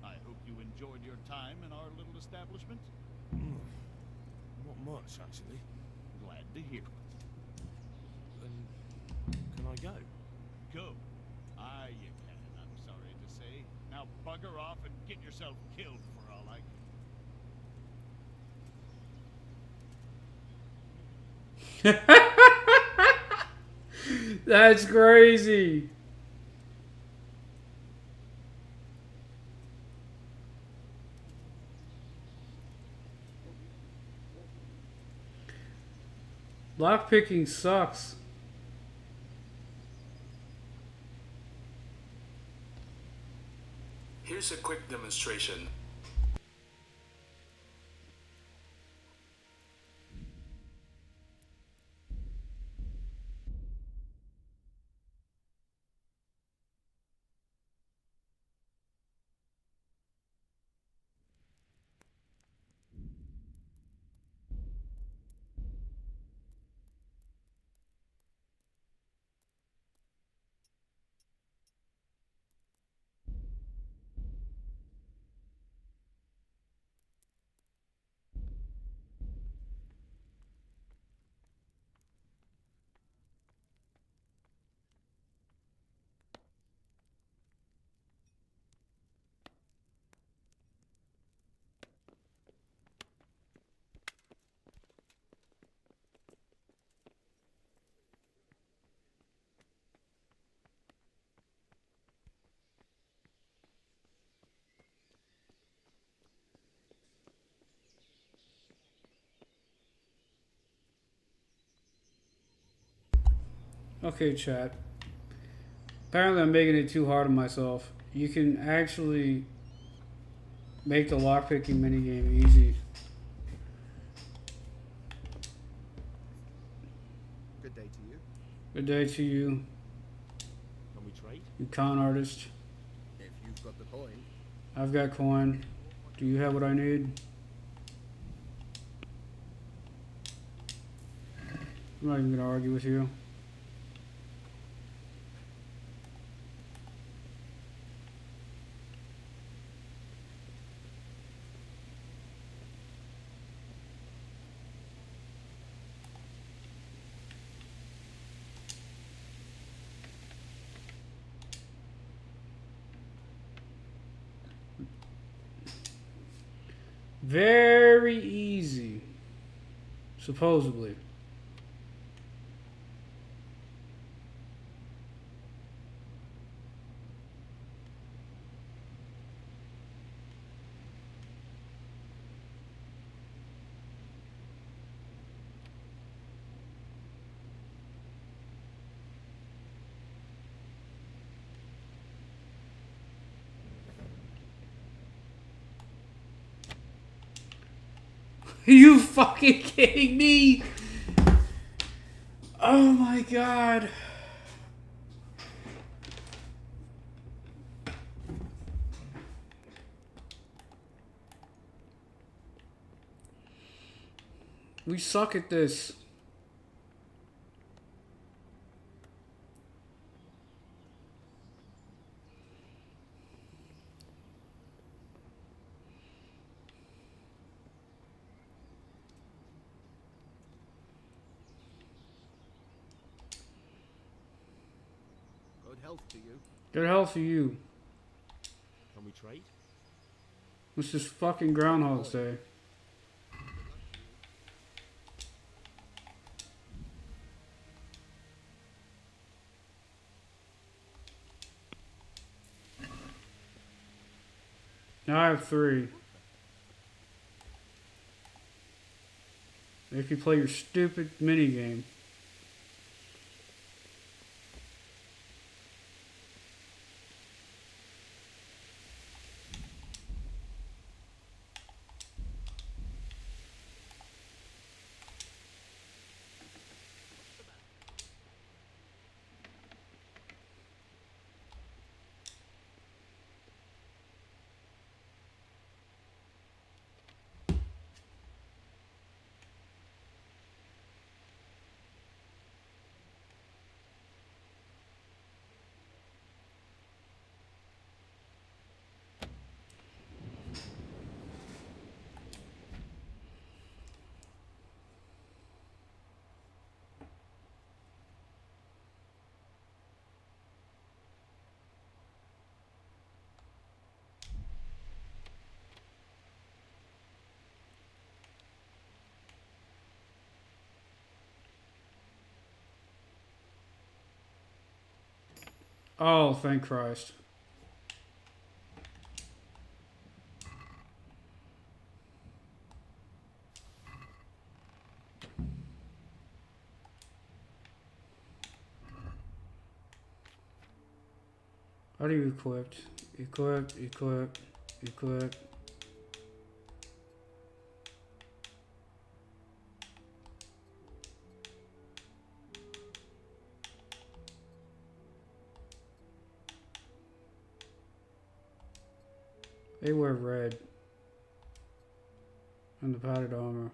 I hope you enjoyed your time in our little establishment. Not much, actually. Glad to hear it. Then, can I go? Go. Ah, you can, I'm sorry to say. Now bugger off and get yourself killed for all I care. That's crazy. Lockpicking sucks. Here's a quick demonstration. Okay, chat. Apparently I'm making it too hard on myself. You can actually make the lockpicking minigame easy. Good day to you. Good day to you, Can we trade? you con artist. If you've got the coin. I've got coin. Do you have what I need? I'm not even gonna argue with you. Very easy. Supposedly. Are you fucking kidding me? Oh my god. We suck at this. Good health to you. Good health to you. Can we trade? It's just fucking Groundhog's Day. Now I have 3. If you play your stupid minigame. Oh, thank Christ. How do you equip? Equip. They wear red. And the padded armor.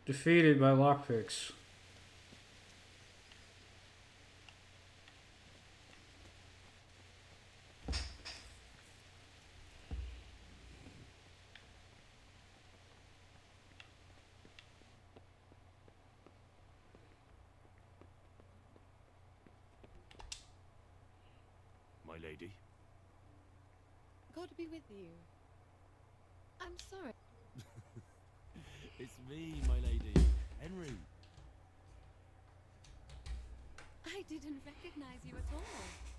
Defeated by lockpicks. My lady. God be with you. I'm sorry. It's me, my lady. Henry. I didn't recognize you at all.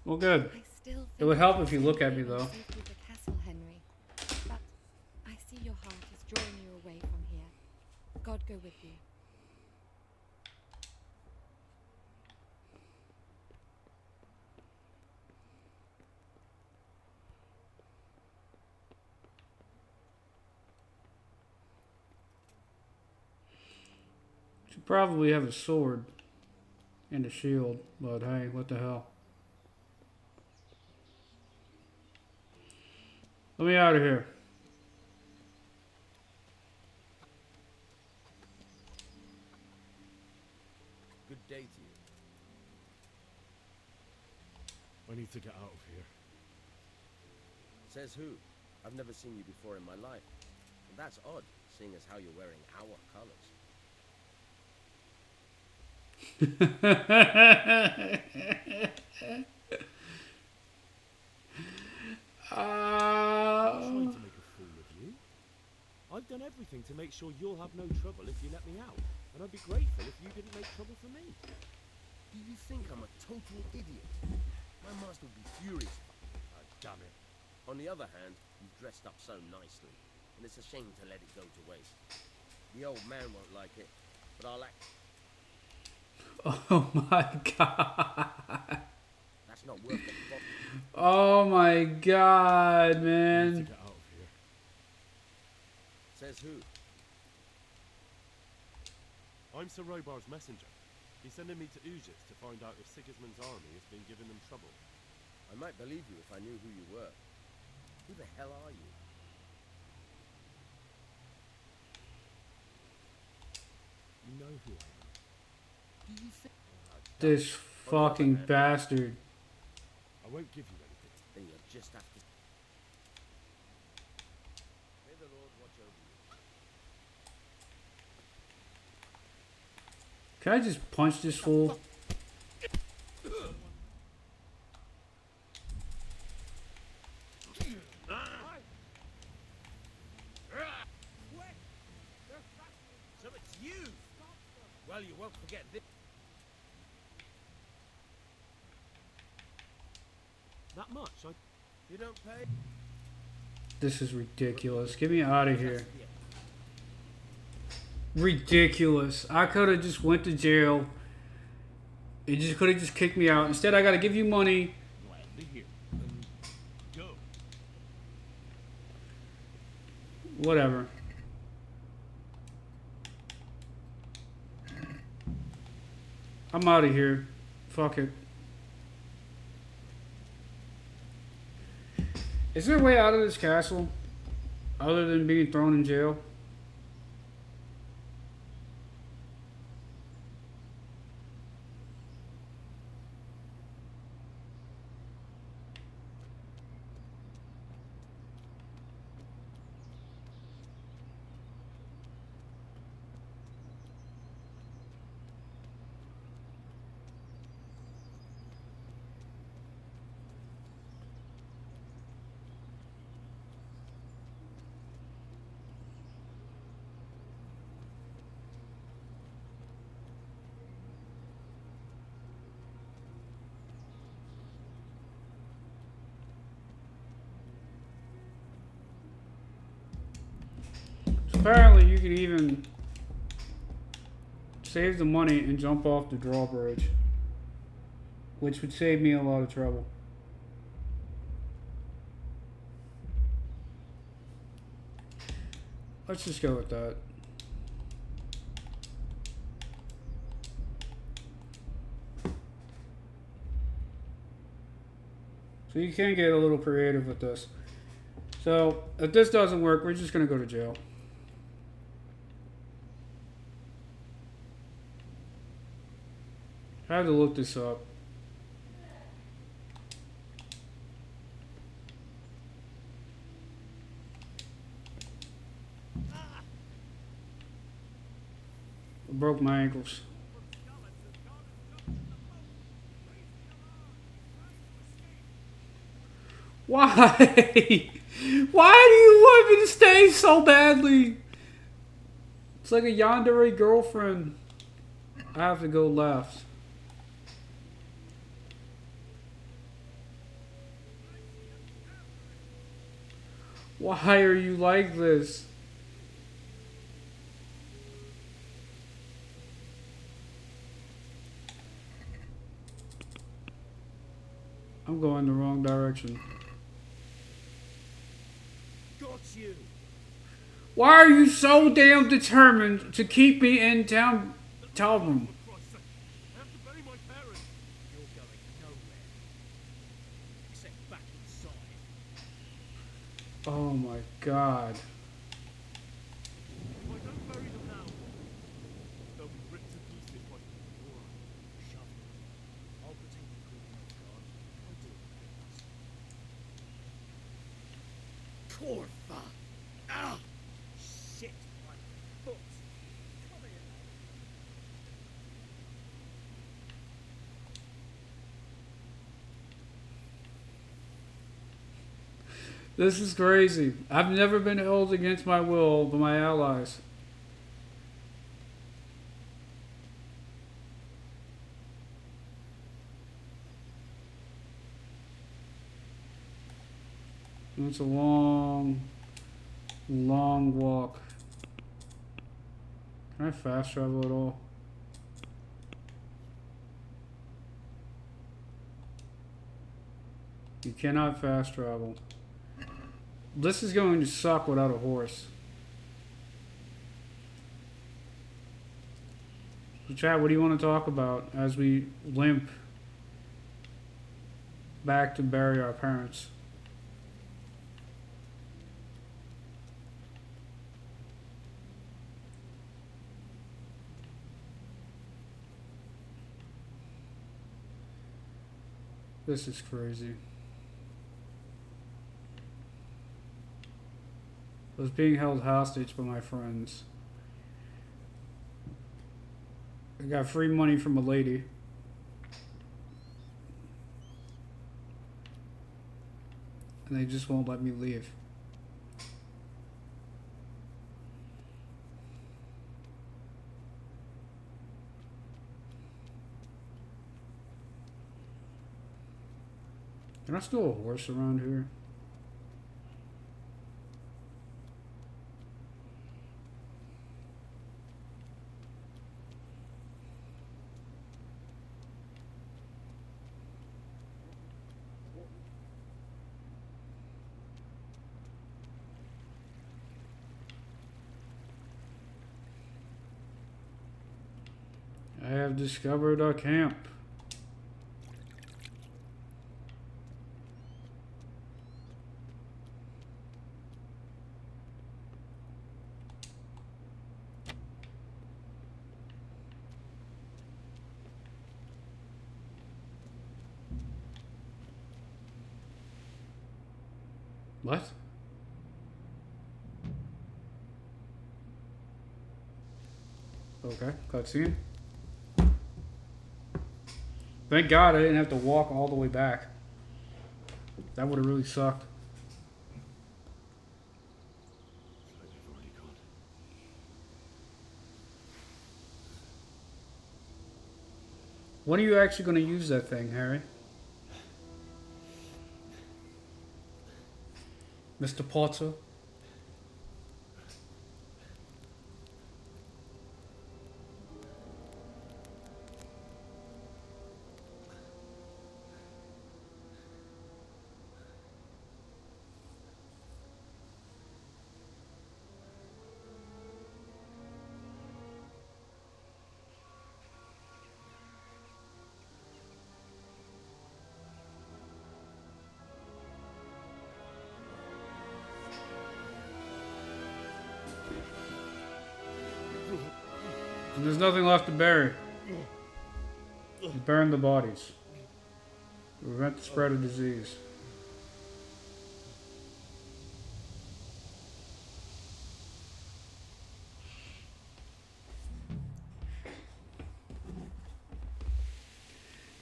Well, good. I still It would think help you if you should look at be me, able to though. see through the castle, Henry. But I see your heart is drawing you away from here. God go with you. Should probably have a sword and a shield, but hey, what the hell. Let me out of here. Good day to you. I need to get out of here. Says who? I've never seen you before in my life. And that's odd, seeing as how you're wearing our colors. I'm not trying to make a fool of you. I've done everything to make sure you'll have no trouble if you let me out. And I'd be grateful if you didn't make trouble for me. Do you think I'm a total idiot? My master would be furious. Oh, damn it. On the other hand, you've dressed up so nicely, and it's a shame to let it go to waste. The old man won't like it, but I'll act. Oh my god. That's not worth the fuck. Oh my god, I need to man. get out of here. Says who? I'm Sir Robar's messenger. He's sending me to Ujis to find out if Sigismund's army has been giving them trouble. I might believe you if I knew who you were. Who the hell are you? You know who I am. Do you think... This fucking bastard. I won't give you anything. Then you'll just have to... May the Lord watch over you. Can I just punch this fool? So it's you! Well, you won't forget this. That much? You don't pay? This is ridiculous. Get me out of here. Ridiculous. I could have just went to jail. It just could have just kicked me out. Instead, I got to give you money. Gladly here. Go. Whatever. I'm out of here. Fuck it. Is there a way out of this castle other than being thrown in jail? Apparently you can even save the money and jump off the drawbridge, which would save me a lot of trouble. Let's just go with that. So you can get a little creative with this. So if this doesn't work, we're just going to go to jail. I had to look this up. I broke my ankles. Why? Why do you want me to stay so badly? It's like a yandere girlfriend. I have to go left. Why are you like this? I'm going the wrong direction. Got you. Why are you so damn determined to keep me in town? Talbum. Oh my god. Corva! Ah! Shit, my foot! Come here. This is crazy. I've never been held against my will by my allies. It's a long, long walk. Can I fast travel at all? You cannot fast travel. This is going to suck without a horse. So chat, what do you want to talk about as we limp back to bury our parents? This is crazy. I was being held hostage by my friends. I got free money from a lady. And they just won't let me leave. Can I steal a horse around here? I have discovered a camp. What? Okay, cutscene. Thank God I didn't have to walk all the way back. That would have really sucked. When are you actually going to use that thing, Harry? Mr. Potter? And there's nothing left to bury. You burn the bodies. To prevent the spread of disease.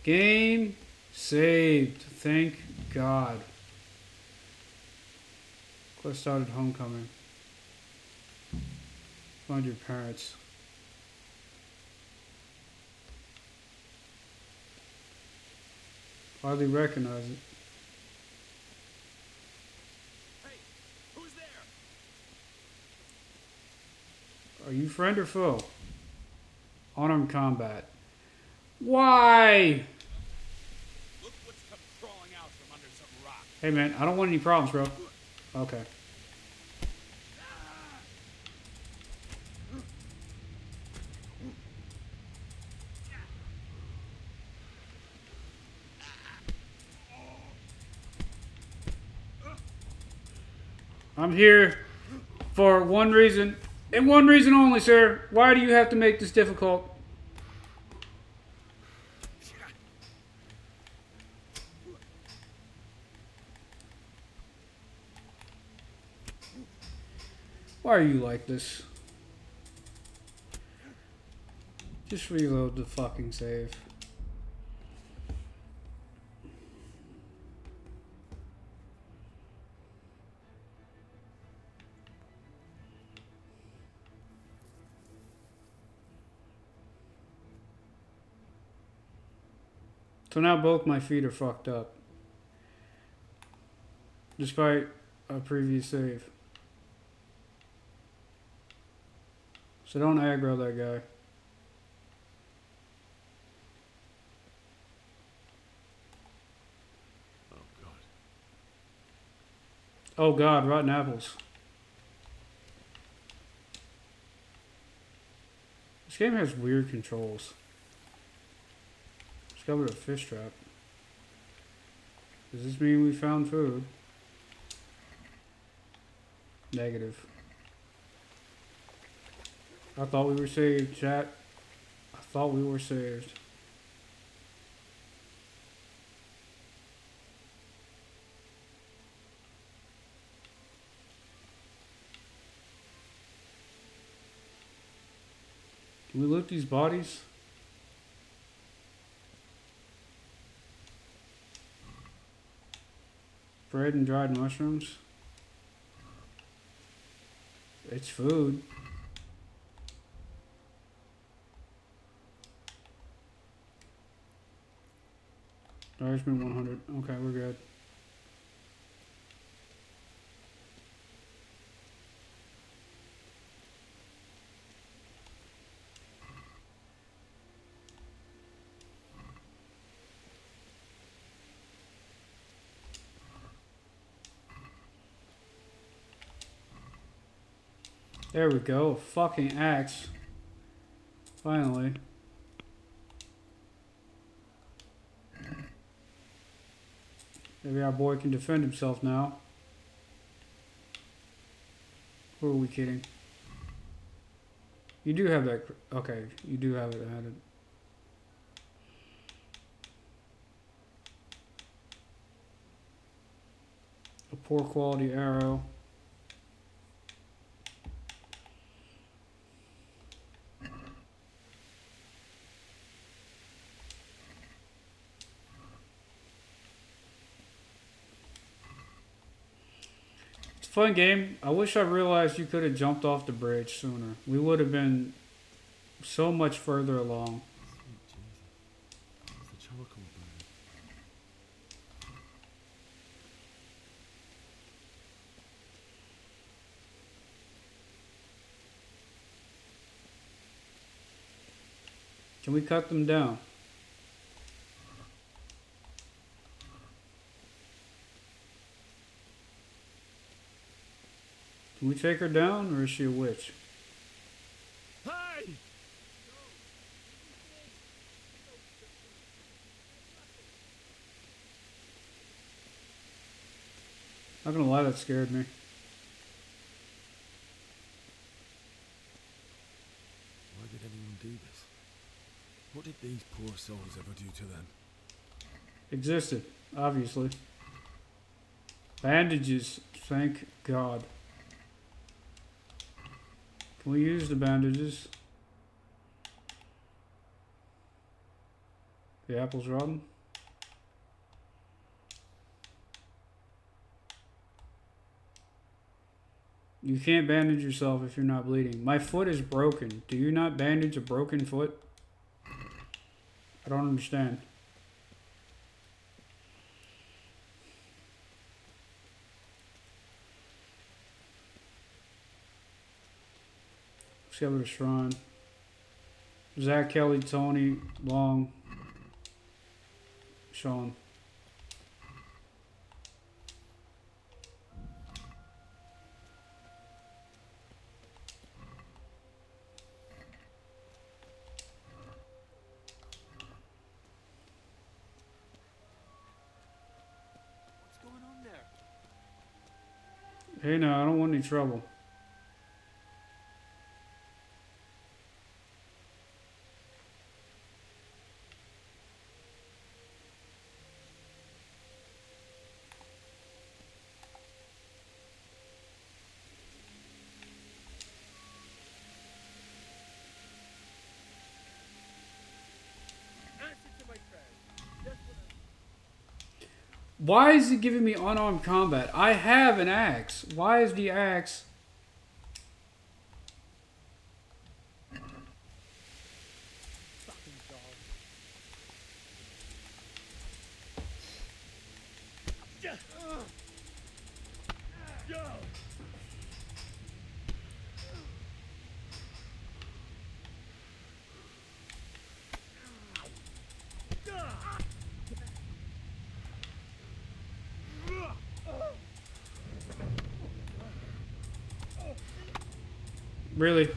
Game saved. Thank God. Quest started homecoming. Find your parents. Hardly recognize it. Hey, who's there? Are you friend or foe? Unarmed combat. Why? Look what's come crawling out from under some rock. Hey man, I don't want any problems, bro. Okay. I'm here for one reason, and one reason only, sir. Why do you have to make this difficult? Why are you like this? Just reload the fucking save. So now both my feet are fucked up. Despite a previous save. So don't aggro that guy. Oh God, rotten apples. This game has weird controls. Discovered a fish trap. Does this mean we found food? Negative. I thought we were saved, chat. I thought we were saved. Can we loot these bodies? Bread and dried mushrooms. It's food. Nourishment 100. Okay, we're good. There we go. A fucking axe. Finally. Maybe our boy can defend himself now. Who are we kidding? You do have that. Okay, you do have it added. A poor quality arrow. Fun game. I wish I realized you could have jumped off the bridge sooner. We would have been so much further along. It's the charcoal burner. Can we cut them down? Can we take her down, or is she a witch? Hey! Not gonna lie, that scared me. Why did anyone do these poor souls ever do to them? Existed, obviously. Bandages, thank God. Can we use the bandages? The apple's rotten. You can't bandage yourself if you're not bleeding. My foot is broken. Do you not bandage a broken foot? I don't understand. Let's go to the shrine. Zach, Kelly, Tony, Long, Sean. What's going on there? Hey, no, I don't want any trouble. Why is it giving me unarmed combat? I have an axe. Why is the axe... Really?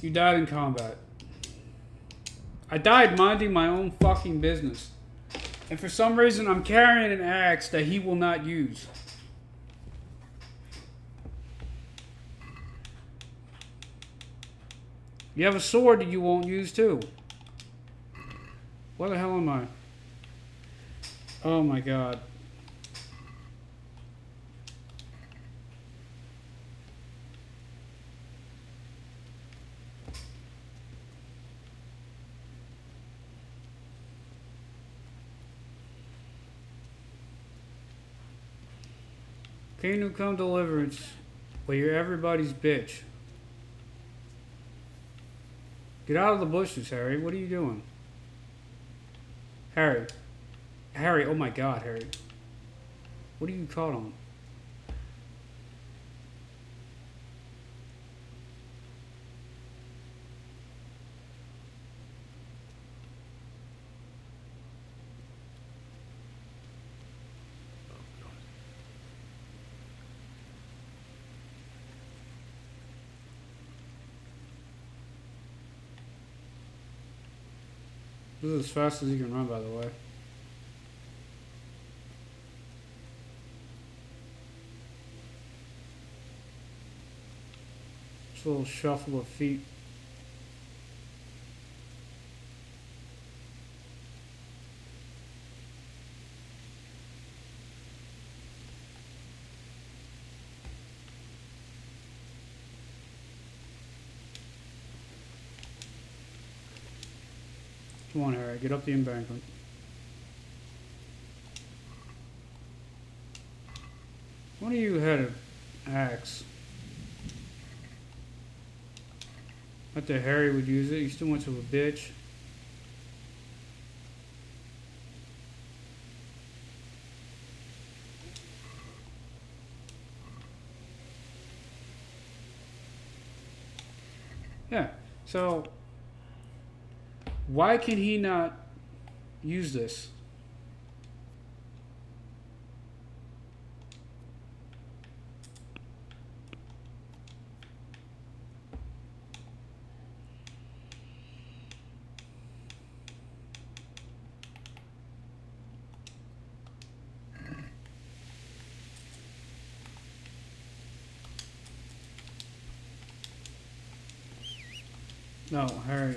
You died in combat. I died minding my own fucking business. And for some reason I'm carrying an axe that he will not use. You have a sword that you won't use too. Where the hell am I? Oh my god. Kingdom Come Deliverance. Well, you're everybody's bitch. Get out of the bushes, Harry. What are you doing? Harry. Harry, oh my god, Harry. What are you caught on? This is as fast as you can run, by the way. Just a little shuffle of feet. Come on, Harry, get up the embankment. One of you had an axe. I thought Harry would use it. He's too much of a bitch. Yeah, so why can he not use this? No, Harry.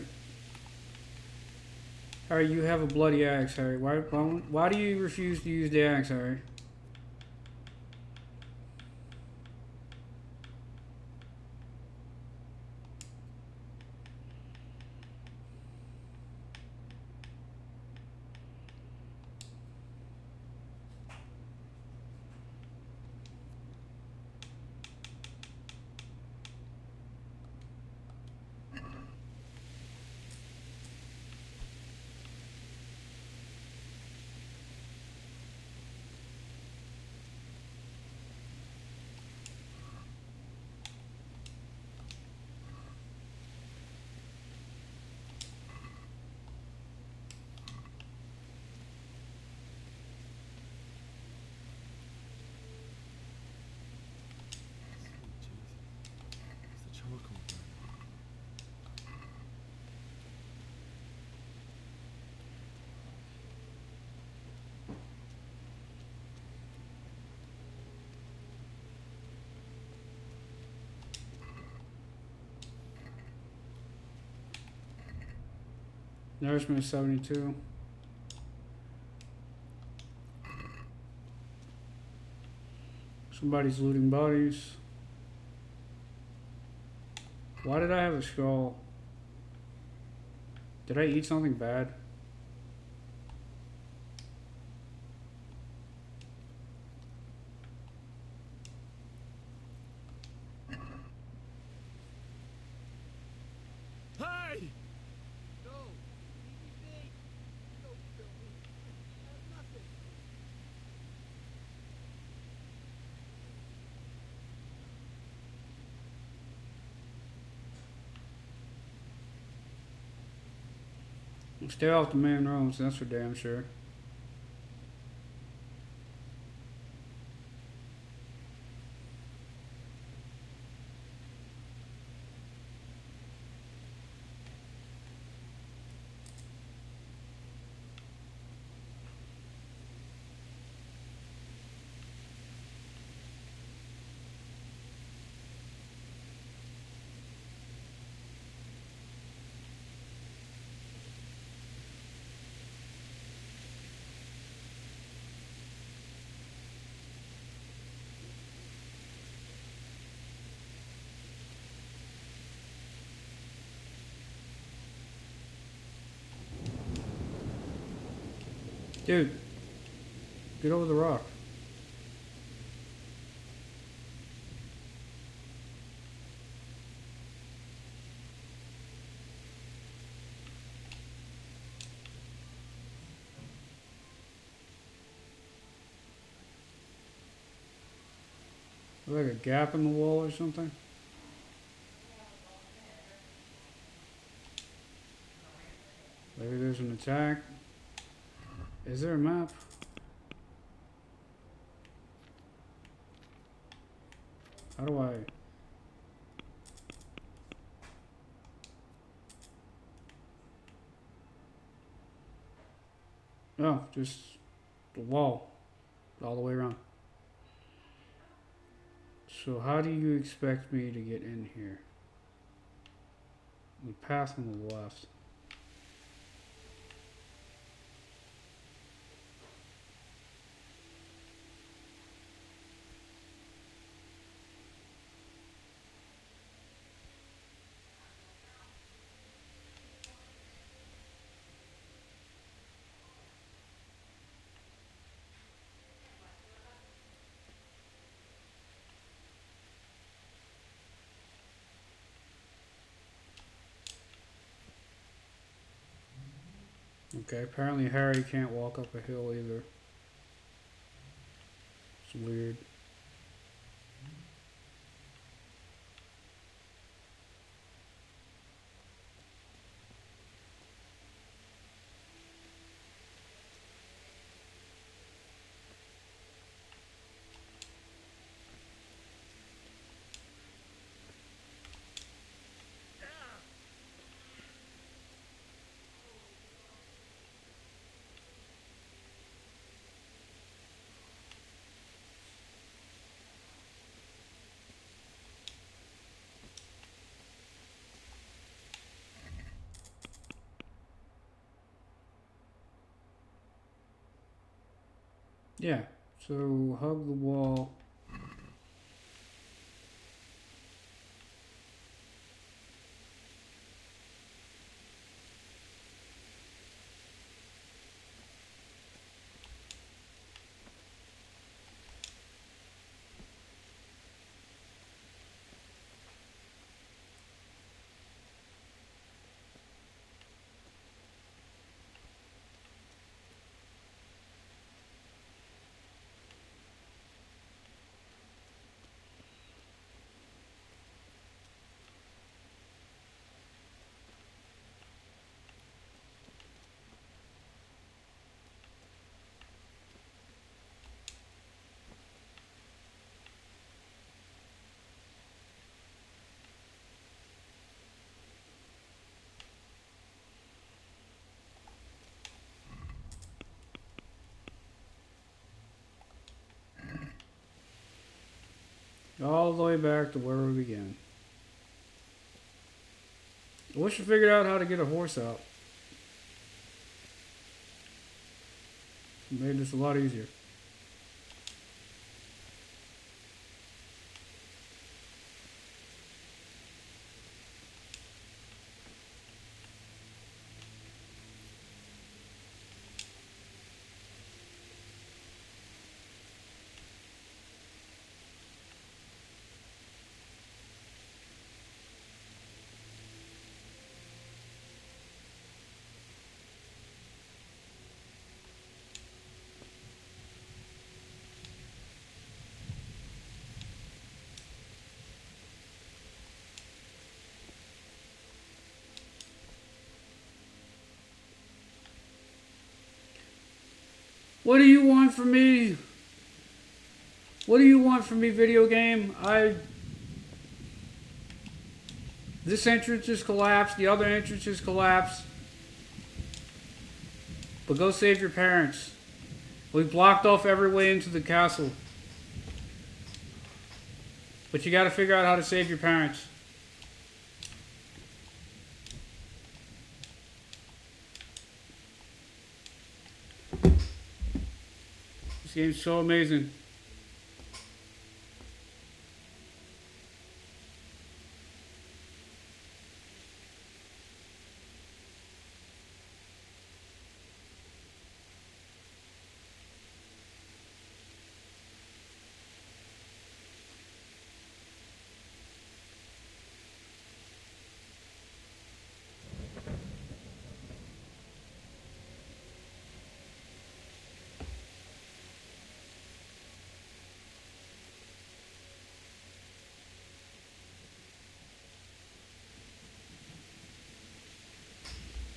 Harry, you have a bloody axe, Harry. Why do you refuse to use the axe, Harry? It's the charcoal burner. Nourishment 72. Somebody's looting bodies. Why did I have a skull? Did I eat something bad? Hey! No, leave me be. Don't kill me. I have nothing. Stay off the main roads, that's for damn sure. Dude, get over the rock. Like a gap in the wall or something? Maybe there's an attack. Is there a map? How do I... No, just the wall. All the way around. So how do you expect me to get in here? The path on the left. Okay, apparently Harry can't walk up a hill either. It's weird. Yeah. So hug the wall. All the way back to where we began. I wish I figured out how to get a horse out. It made this a lot easier. What do you want from me? What do you want from me, video game? This entrance is collapsed. The other entrance is collapsed. But go save your parents. We blocked off every way into the castle. But you gotta figure out how to save your parents. This game's so amazing.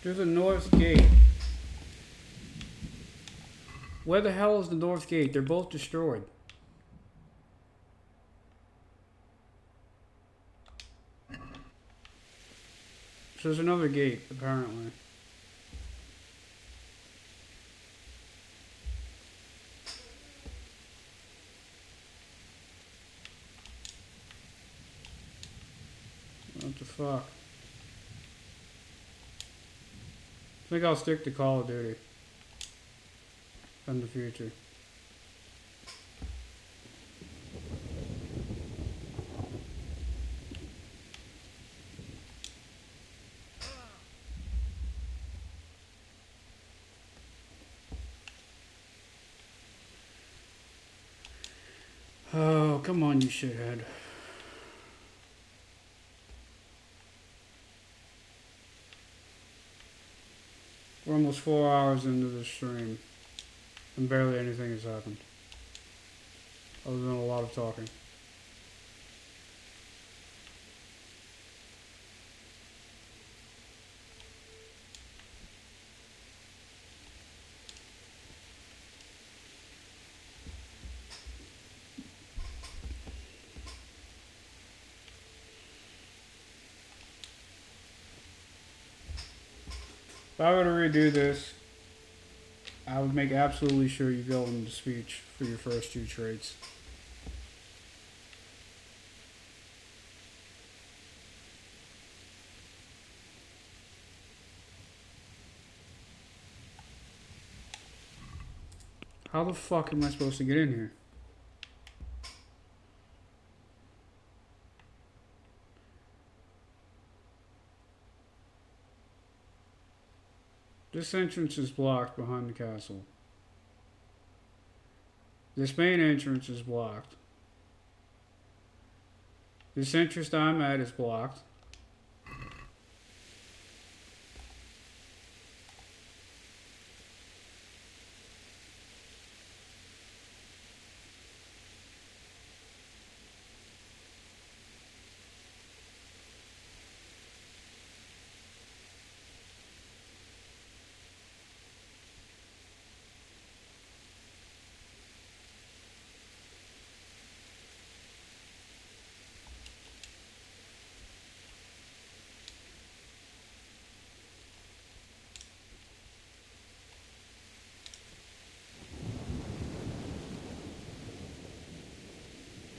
There's a north gate. Where the hell is the north gate? They're both destroyed. So there's another gate, apparently. What the fuck? I think I'll stick to Call of Duty in the future. Oh, come on, you shithead. We're almost 4 hours into the stream, and barely anything has happened, other than a lot of talking. If I were to redo this, I would make absolutely sure you go into speech for your first two traits. How the fuck am I supposed to get in here? This entrance is blocked behind the castle. This main entrance is blocked. This entrance I'm at is blocked.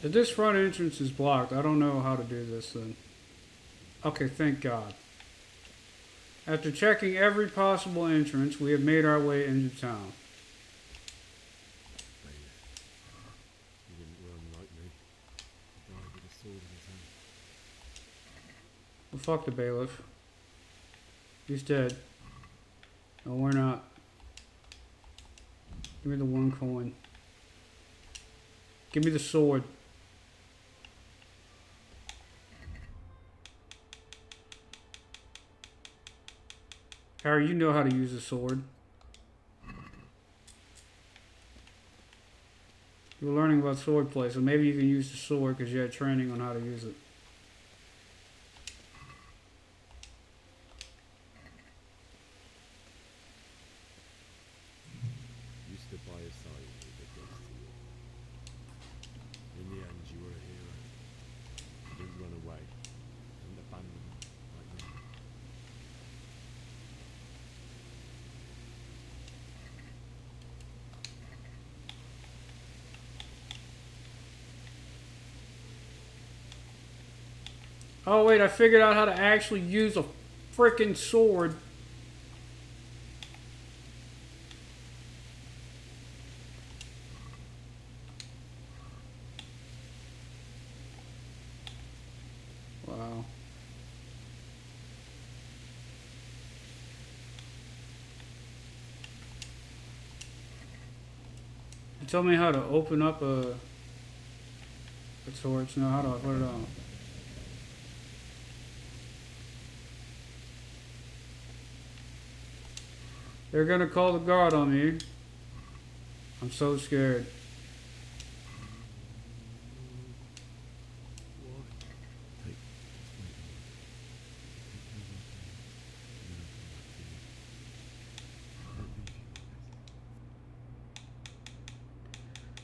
If this front entrance is blocked, I don't know how to do this then. Okay, thank God. After checking every possible entrance, we have made our way into town. He didn't run like me. He died with a sword in his hand. Well, fuck the bailiff. He's dead. No, we're not. Give me the 1 coin. Give me the sword. Harry, you know how to use a sword. You were learning about sword play, so maybe you can use the sword because you had training on how to use it. You stood by his side when he did this to you. In the end, you were a hero. You didn't run away. You didn't abandon him like me. Oh wait, I figured out how to actually use a freaking sword. Wow. You told me how to open up a torch. Now how do I put it on? They're gonna call the guard on me. I'm so scared.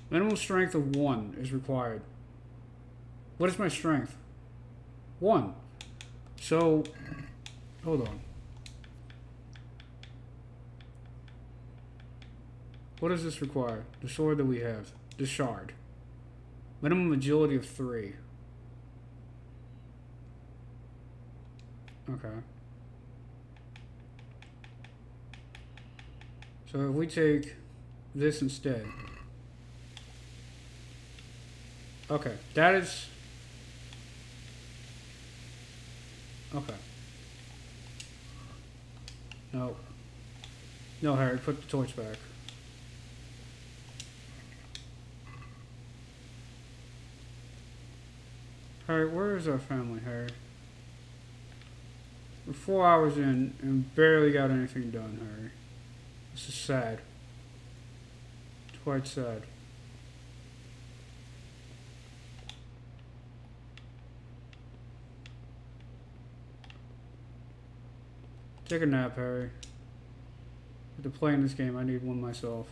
Minimum strength of 1 is required. What is my strength? 1. So, hold on. What does this require? The sword that we have. The shard. Minimum agility of 3. Okay. So if we take this instead. Okay, that is... Okay. No. No, Harry, put the torch back. Harry, where is our family, Harry? We're 4 hours in and barely got anything done, Harry. This is sad. It's quite sad. Take a nap, Harry. To play in this game, I need one myself.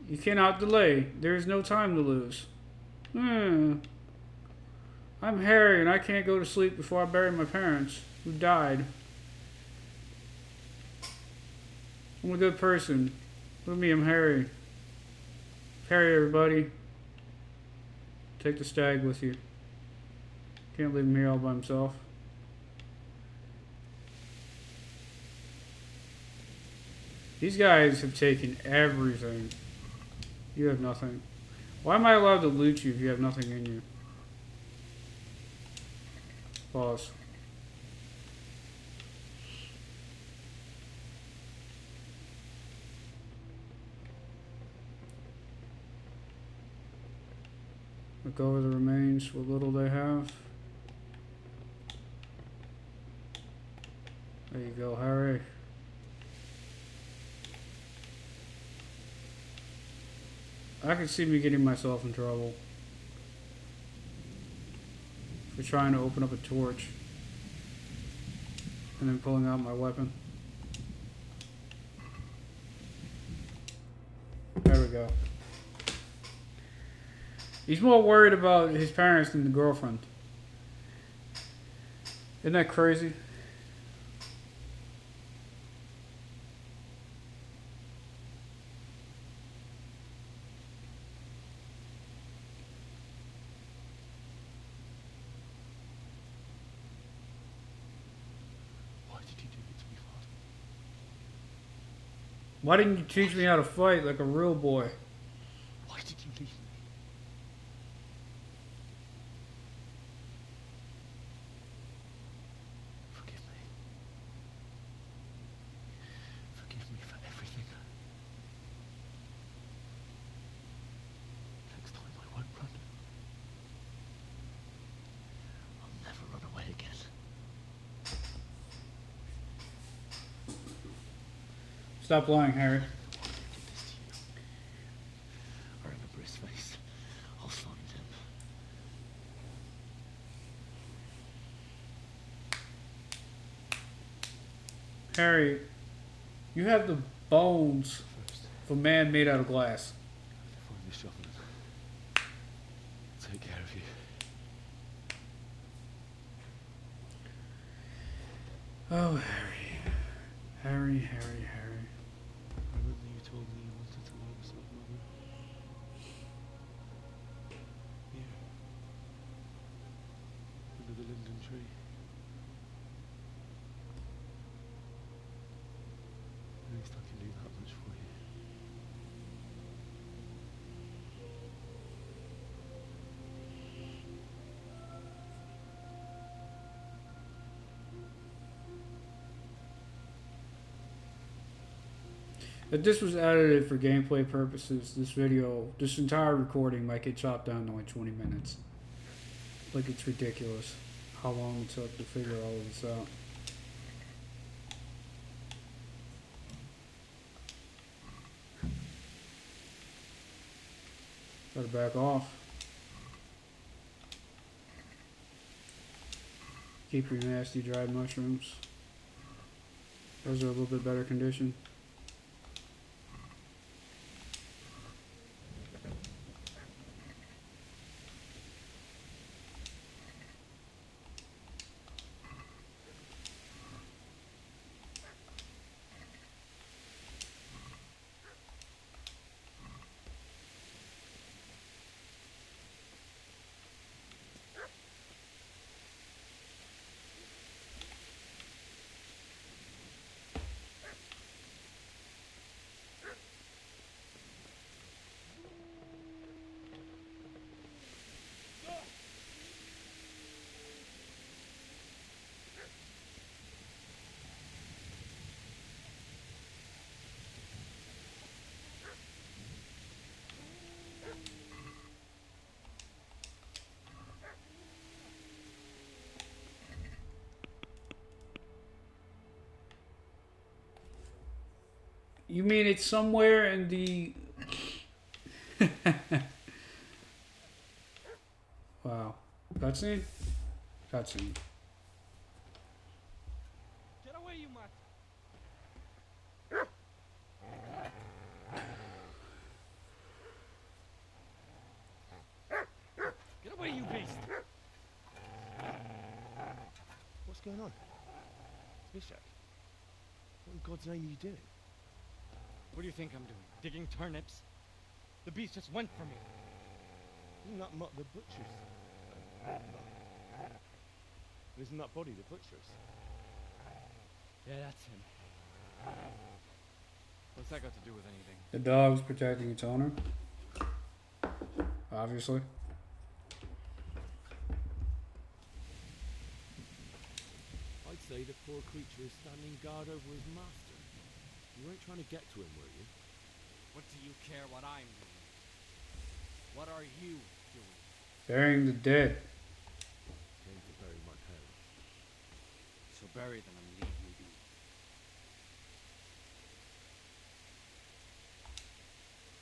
You cannot delay. There is no time to lose. I'm Harry, and I can't go to sleep before I bury my parents, who died. I'm a good person. Look at me, I'm Harry. Harry, everybody. Take the stag with you. Can't leave him here all by himself. These guys have taken everything. You have nothing. Why am I allowed to loot you if you have nothing in you? Pause. Look over the remains, what little they have. There you go, Harry. I could see me getting myself in trouble for trying to open up a torch and then pulling out my weapon. There we go. He's more worried about his parents than the girlfriend. Isn't that crazy? Why did you do it to me, Father? Why didn't you teach me how to fight like a real boy? Why did you leave me? Forgive me. Forgive me for everything. Next time I won't run. I'll never run away again. Stop lying, Harry. I remember his face. I'll find him. Harry, you have the bones of a man made out of glass. Find the shovel and take care of you. Oh, Harry. Harry, Harry, Harry. Remember you told me you wanted to learn some Mother? Here. Under the linden tree. At least I can do that much for you. If this was edited for gameplay purposes, this entire recording might get chopped down to like 20 minutes. Like, it's ridiculous how long it took to figure all of this out. Gotta back off. Keep your nasty dried mushrooms. Those are a little bit better condition. You mean it's somewhere in the... Wow. Cutscene? Cutscene. Get away, you mutt! Get away, you beast! What's going on? Mishak, what in God's name are you doing? What do you think I'm doing? Digging turnips? The beast just went for me. Isn't that Mutt the butcher's? Isn't that body the butcher's? Yeah, that's him. What's that got to do with anything? The dog's protecting its owner. Obviously. I'd say the poor creature is standing guard over his master. You weren't trying to get to him, were you? What do you care what I'm doing? What are you doing? Burying the dead. Came to bury my parents. So bury them and leave me be.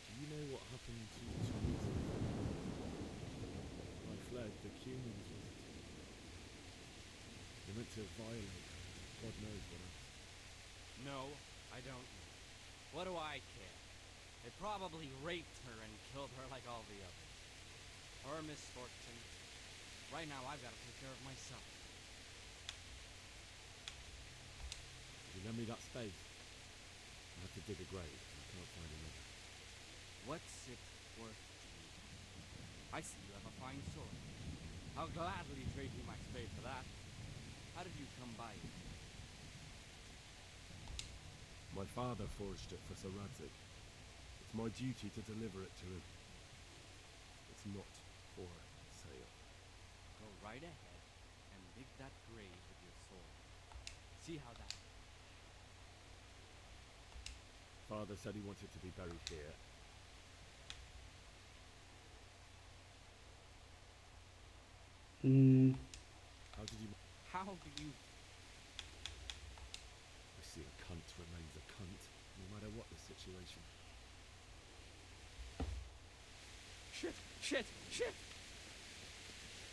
Do you know what happened to Teresa? When I fled, the Cumans wanted to. They meant to violate her. God knows what else. No, I don't know. What do I care? They probably raped her and killed her like all the others. Her misfortune. Right now, I've got to take care of myself. Could you lend me that spade? I have to dig a grave. I can't find another. What's it worth to you? I see you have a fine sword. I'll gladly trade you my spade for that. How did you come by it? My father forged it for Sir Radzig. It's my duty to deliver it to him. It's not for sale. Go right ahead and dig that grave with your sword. See how that goes. Father said he wanted to be buried here. How did you... How do you... I see a cunt remains a cunt, no matter what the situation. Shit!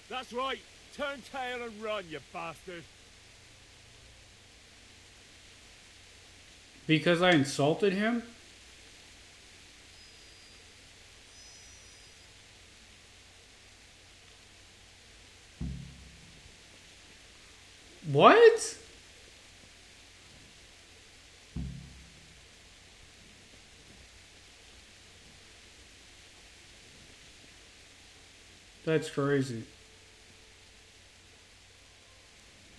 That's right! Turn tail and run, you bastard! Because I insulted him? What? That's crazy.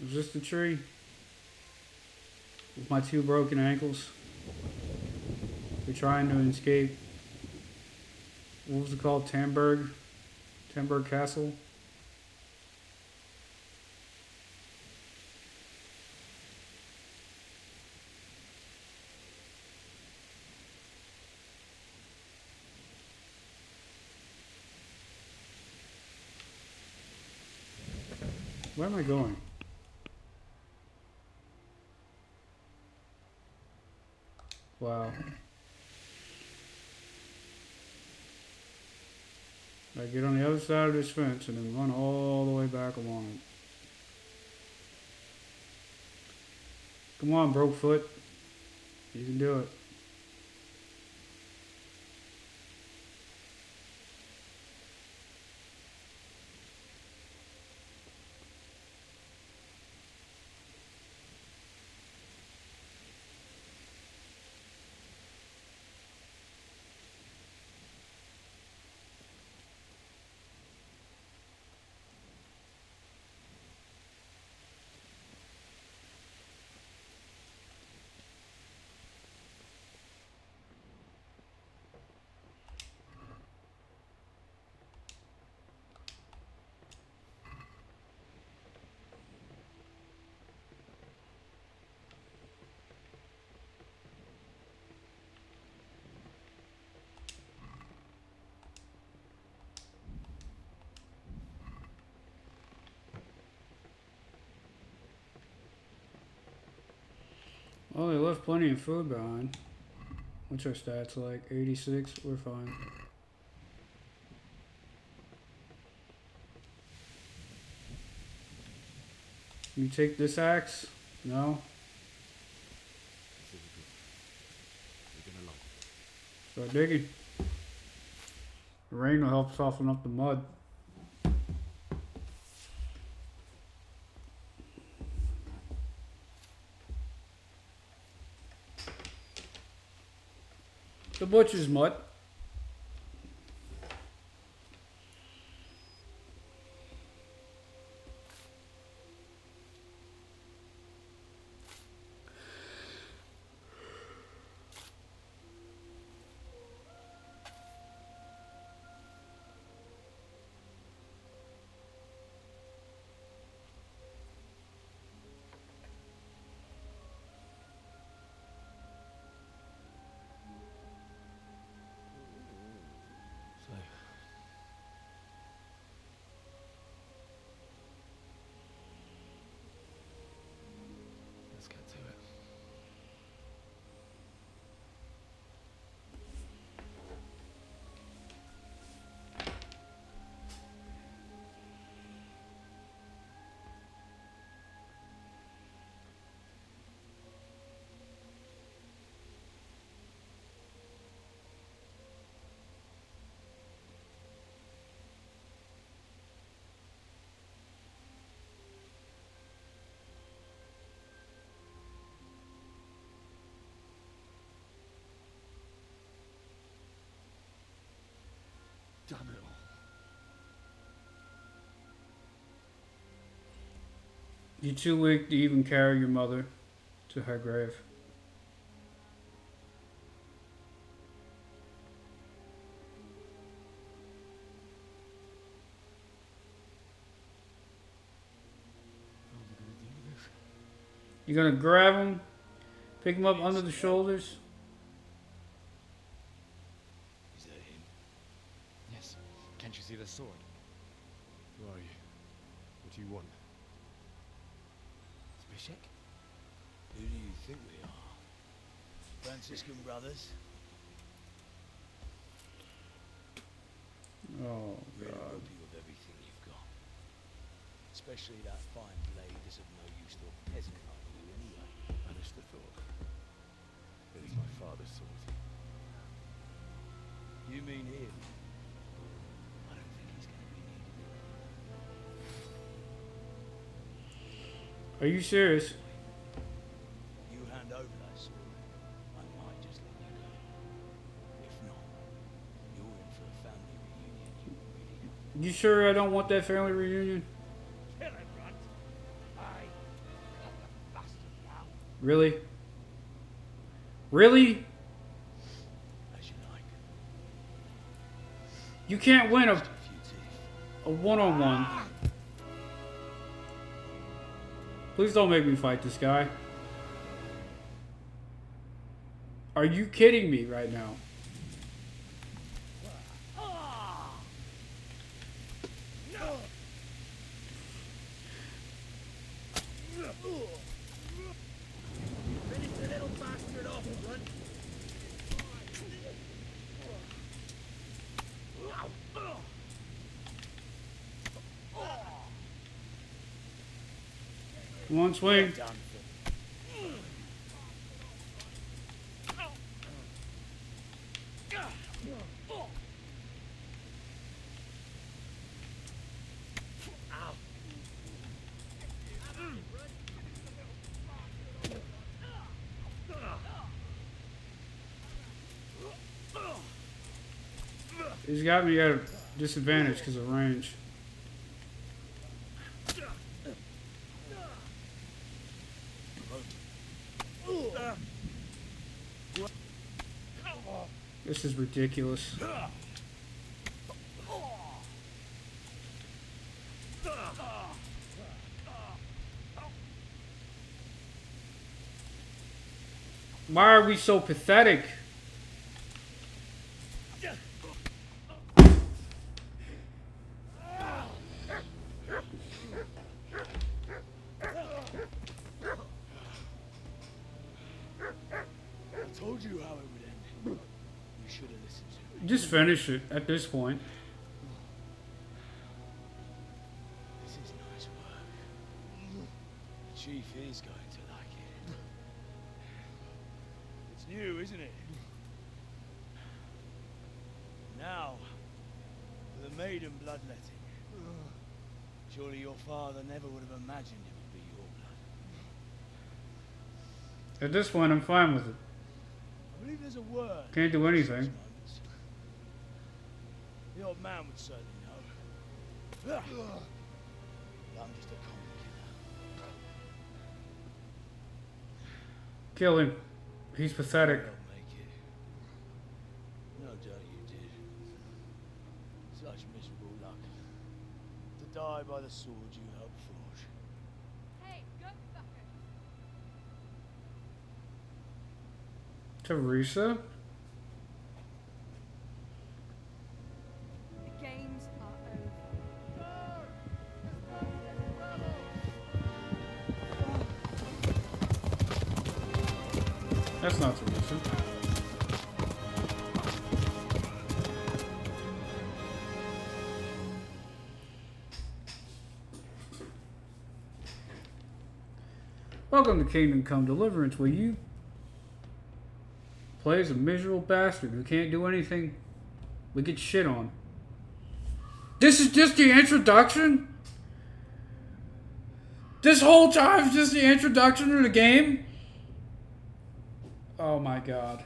Is this the tree? With my 2 broken ankles. We're trying to escape. What was it called? Tamberg Castle? Where am I going? Wow. I get on the other side of this fence and then run all the way back along it. Come on, Brokefoot. You can do it. Well, they left plenty of food behind. What's our stats like? 86? We're fine. You take this axe? No? Start digging. The rain will help soften up the mud. The butcher's mutt. You're too weak to even carry your mother to her grave. You're gonna grab him, pick him up under the shoulders. Is that him? Yes. Can't you see the sword? Who are you? What do you want? Zbyszek? Who do you think we are? Franciscan brothers? Oh, Really God. rob you of everything you've got. Especially that fine blade is of no use to a peasant like you anyway. Banish the thought. It is my father's sword. You mean him? I don't think he's going to be needed. Are you serious? You hand over that sword, I might just let you go. If not, you're in for a family reunion you really don't. You sure I don't want that family reunion? Kill him, Runt. I got the bastard now. Really? Really? As you like. You can't win a one-on-one. Please don't make me fight this guy. Are you kidding me right now? Finish the little bastard off, Runt. Come on, swing. He's got me at a disadvantage because of range. This is ridiculous. Why are we so pathetic? I told you how it would end. You should have listened to me. Just finish it at this point. This is nice work. The chief is going to like it. It's new, isn't it? Now, for the maiden bloodletting. Surely your father never would have imagined it would be your blood. At this point, I'm fine with it. I believe there's a word. Can't do anything. for such moments. The old man would certainly know. But I'm just a common killer. Kill him. He's pathetic. I'll make it. No doubt you did. Such miserable luck. To die by the sword you helped forge. Hey, go fucker. Teresa? The games are over. That's not Teresa. Welcome to Kingdom Come Deliverance, where you play as a miserable bastard who can't do anything but get shit on. This is just the introduction? This whole time is just the introduction to the game? Oh my god.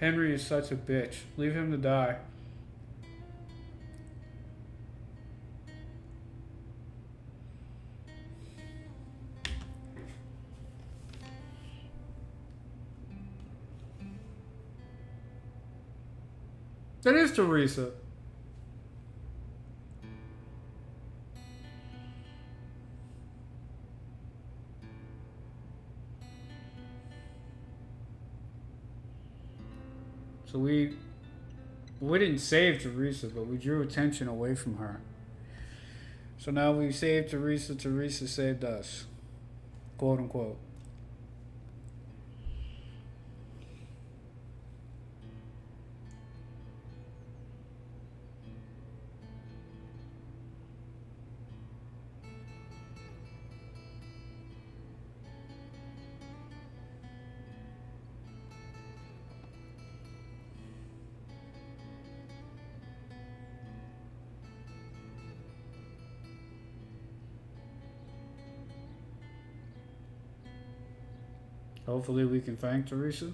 Henry is such a bitch. Leave him to die. That is Teresa. So we didn't save Teresa, but we drew attention away from her. So now we saved Teresa. Teresa saved us, quote unquote. Hopefully we can thank Teresa.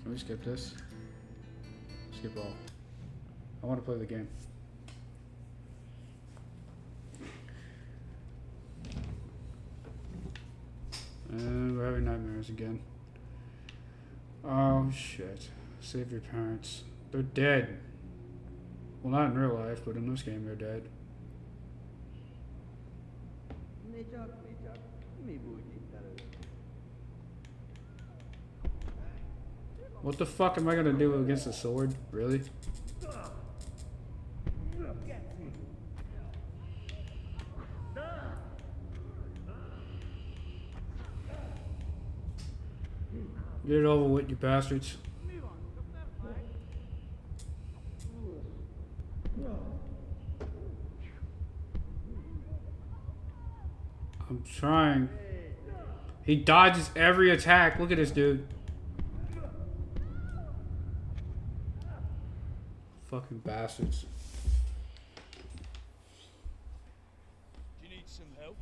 Can we skip this? Skip all. I want to play the game. And we're having nightmares again. Oh shit. Save your parents. They're dead. Well, not in real life, but in this game they're dead. What the fuck am I gonna do against a sword? Really? Get it over with, you bastards. I'm trying. He dodges every attack. Look at this dude. Fucking bastards. Do you need some help?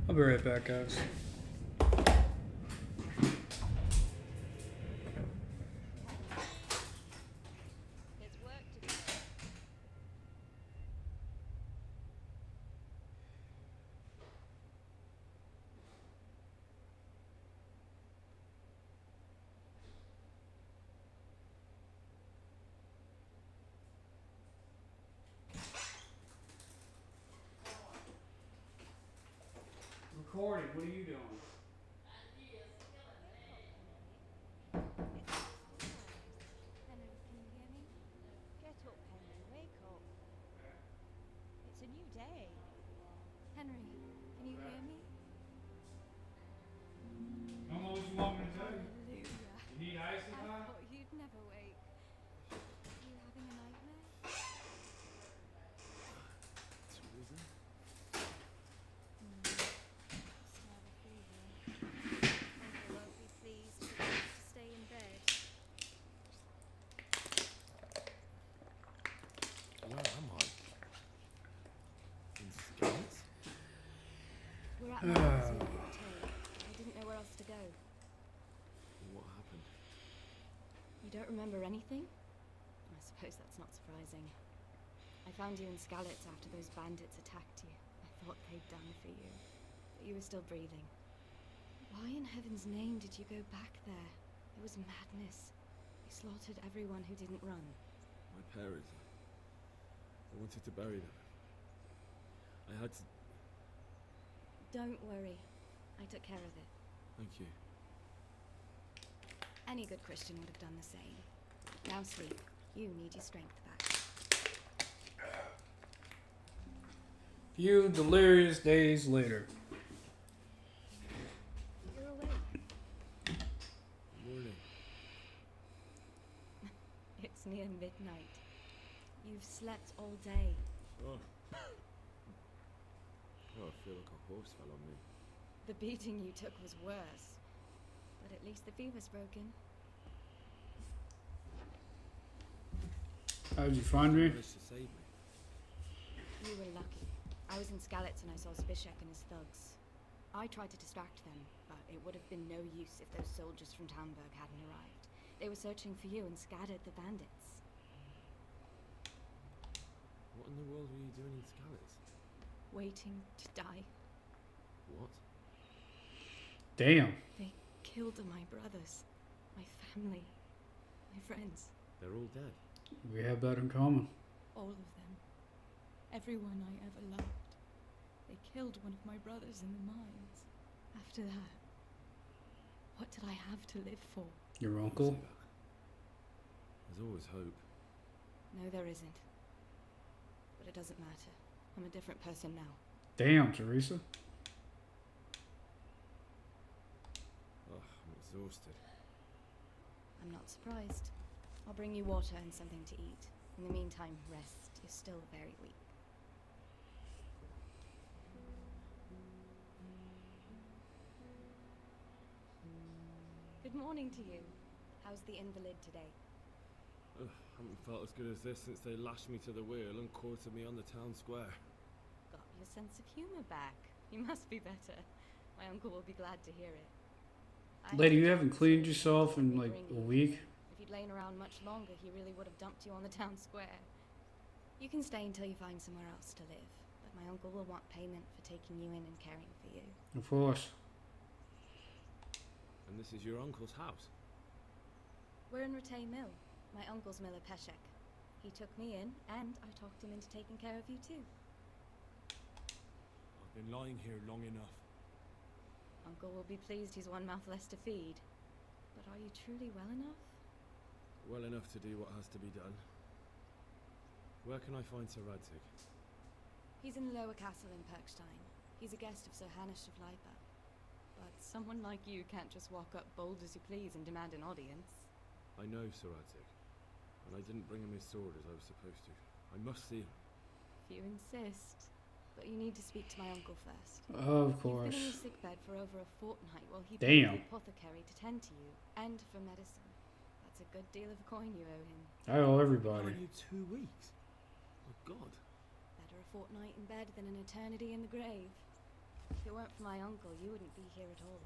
I'll be right back, guys. Recording, what are you doing? Henry, can you hear me? Get up, Henry. Wake up. It's a new day. Henry, can you hear me? I don't know what you want me to tell you. Hallelujah. You need ice in I that? thought you'd never wake. Are you having a nightmare? Teresa? Smell the fever. Uncle won't be pleased if you have to stay in bed. Where am I? In Scouts? We're at my house now, I'm told. I didn't know where else to go. What happened? You don't remember anything? I suppose that's not surprising. I found you in Skalitz after those bandits attacked you. I thought they'd done for you. But you were still breathing. Why in heaven's name did you go back there? It was madness. You slaughtered everyone who didn't run. My parents. I wanted to bury them. I had to... Don't worry. I took care of it. Thank you. Any good Christian would have done the same. Now sleep. You need your strength back. Few delirious days later. You're awake. Morning. It's near midnight. You've slept all day. Oh. Oh, I feel like a horse fell on me. The beating you took was worse. But at least the fever's broken. How'd you find me? Managed to save me. You were lucky. I was in Skalitz and I saw Spishek and his thugs. I tried to distract them, but it would have been no use if those soldiers from Talmberg hadn't arrived. They were searching for you and scattered the bandits. What in the world were you doing in Skalitz? Waiting to die. What? Damn. They killed my brothers, my family, my friends. They're all dead. We have that in common. All of them. Everyone I ever loved. They killed one of my brothers in the mines. After that, what did I have to live for? Your uncle? There's always hope. No, there isn't. But it doesn't matter. I'm a different person now. Damn, Teresa. Ugh, I'm exhausted. I'm not surprised. I'll bring you water and something to eat. In the meantime, rest. You're still very weak. Good morning to you. How's the invalid today? Ugh, haven't felt as good as this since they lashed me to the wheel and quartered me on the town square. Got your sense of humor back. You must be better. My uncle will be glad to hear it. Lady, you haven't cleaned yourself in like a week? If you'd lain around much longer, he really would have dumped you on the town square. You can stay until you find somewhere else to live, but my uncle will want payment for taking you in and caring for you. Of course. And this is your uncle's house? We're in Ratay Mill. My uncle's miller Peshek. He took me in, and I talked him into taking care of you too. I've been lying here long enough. Uncle will be pleased he's one mouth less to feed. But are you truly well enough? Well enough to do what has to be done. Where can I find Sir Radzig? He's in the lower castle in Perkstein. He's a guest of Sir Hanush of Leipa. But someone like you can't just walk up bold as you please and demand an audience. I know Sir Radzig, and I didn't bring him his sword as I was supposed to. I must see him. If you insist. But you need to speak to my uncle first. Of course. You've been in your sickbed for over a fortnight while he Damn. paid the apothecary to tend to you, and for medicine. That's a good deal of coin you owe him. I owe everybody. Only 2 weeks? Oh God. Better a fortnight in bed than an eternity in the grave. If it weren't for my uncle, you wouldn't be here at all.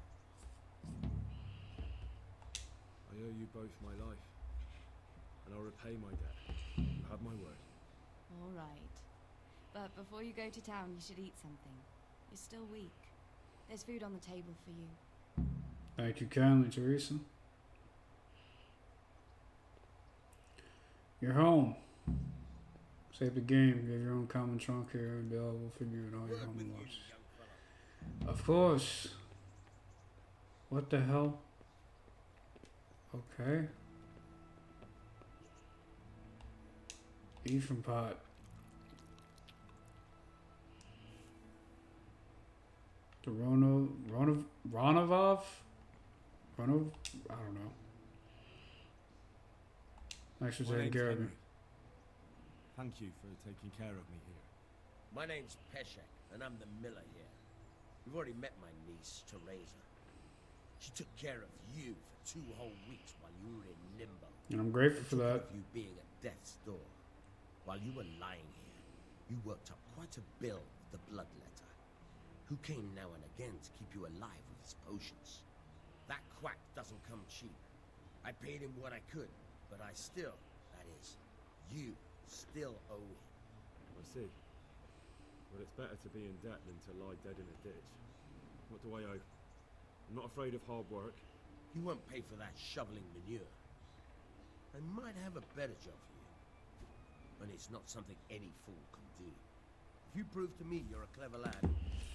I owe you both my life, and I'll repay my debt. You have my word. All right. But before you go to town, you should eat something. You're still weak. There's food on the table for you. Thank you kindly, Teresa. You're home. Save the game. You have your own common trunk here available for you and all your home wants. Of course. What the hell? Okay. Ephraim pot. The Ronovov? I don't know. Thanks for taking care of me. Thank you for taking care of me here. My name's Peshek, and I'm the miller here. You've already met my niece, Teresa. She took care of you for 2 whole weeks while you were in limbo. And I'm grateful for that. Of you being at death's door. While you were lying here, you worked up quite a bill with the bloodletter, who came now and again to keep you alive with his potions. That quack doesn't come cheap. I paid him what I could, but I still, that is, you still owe him. I see. But it's better to be in debt than to lie dead in a ditch. What do I owe? I'm not afraid of hard work. You won't pay for that shoveling manure. I might have a better job for you. And it's not something any fool can do. If you prove to me you're a clever lad,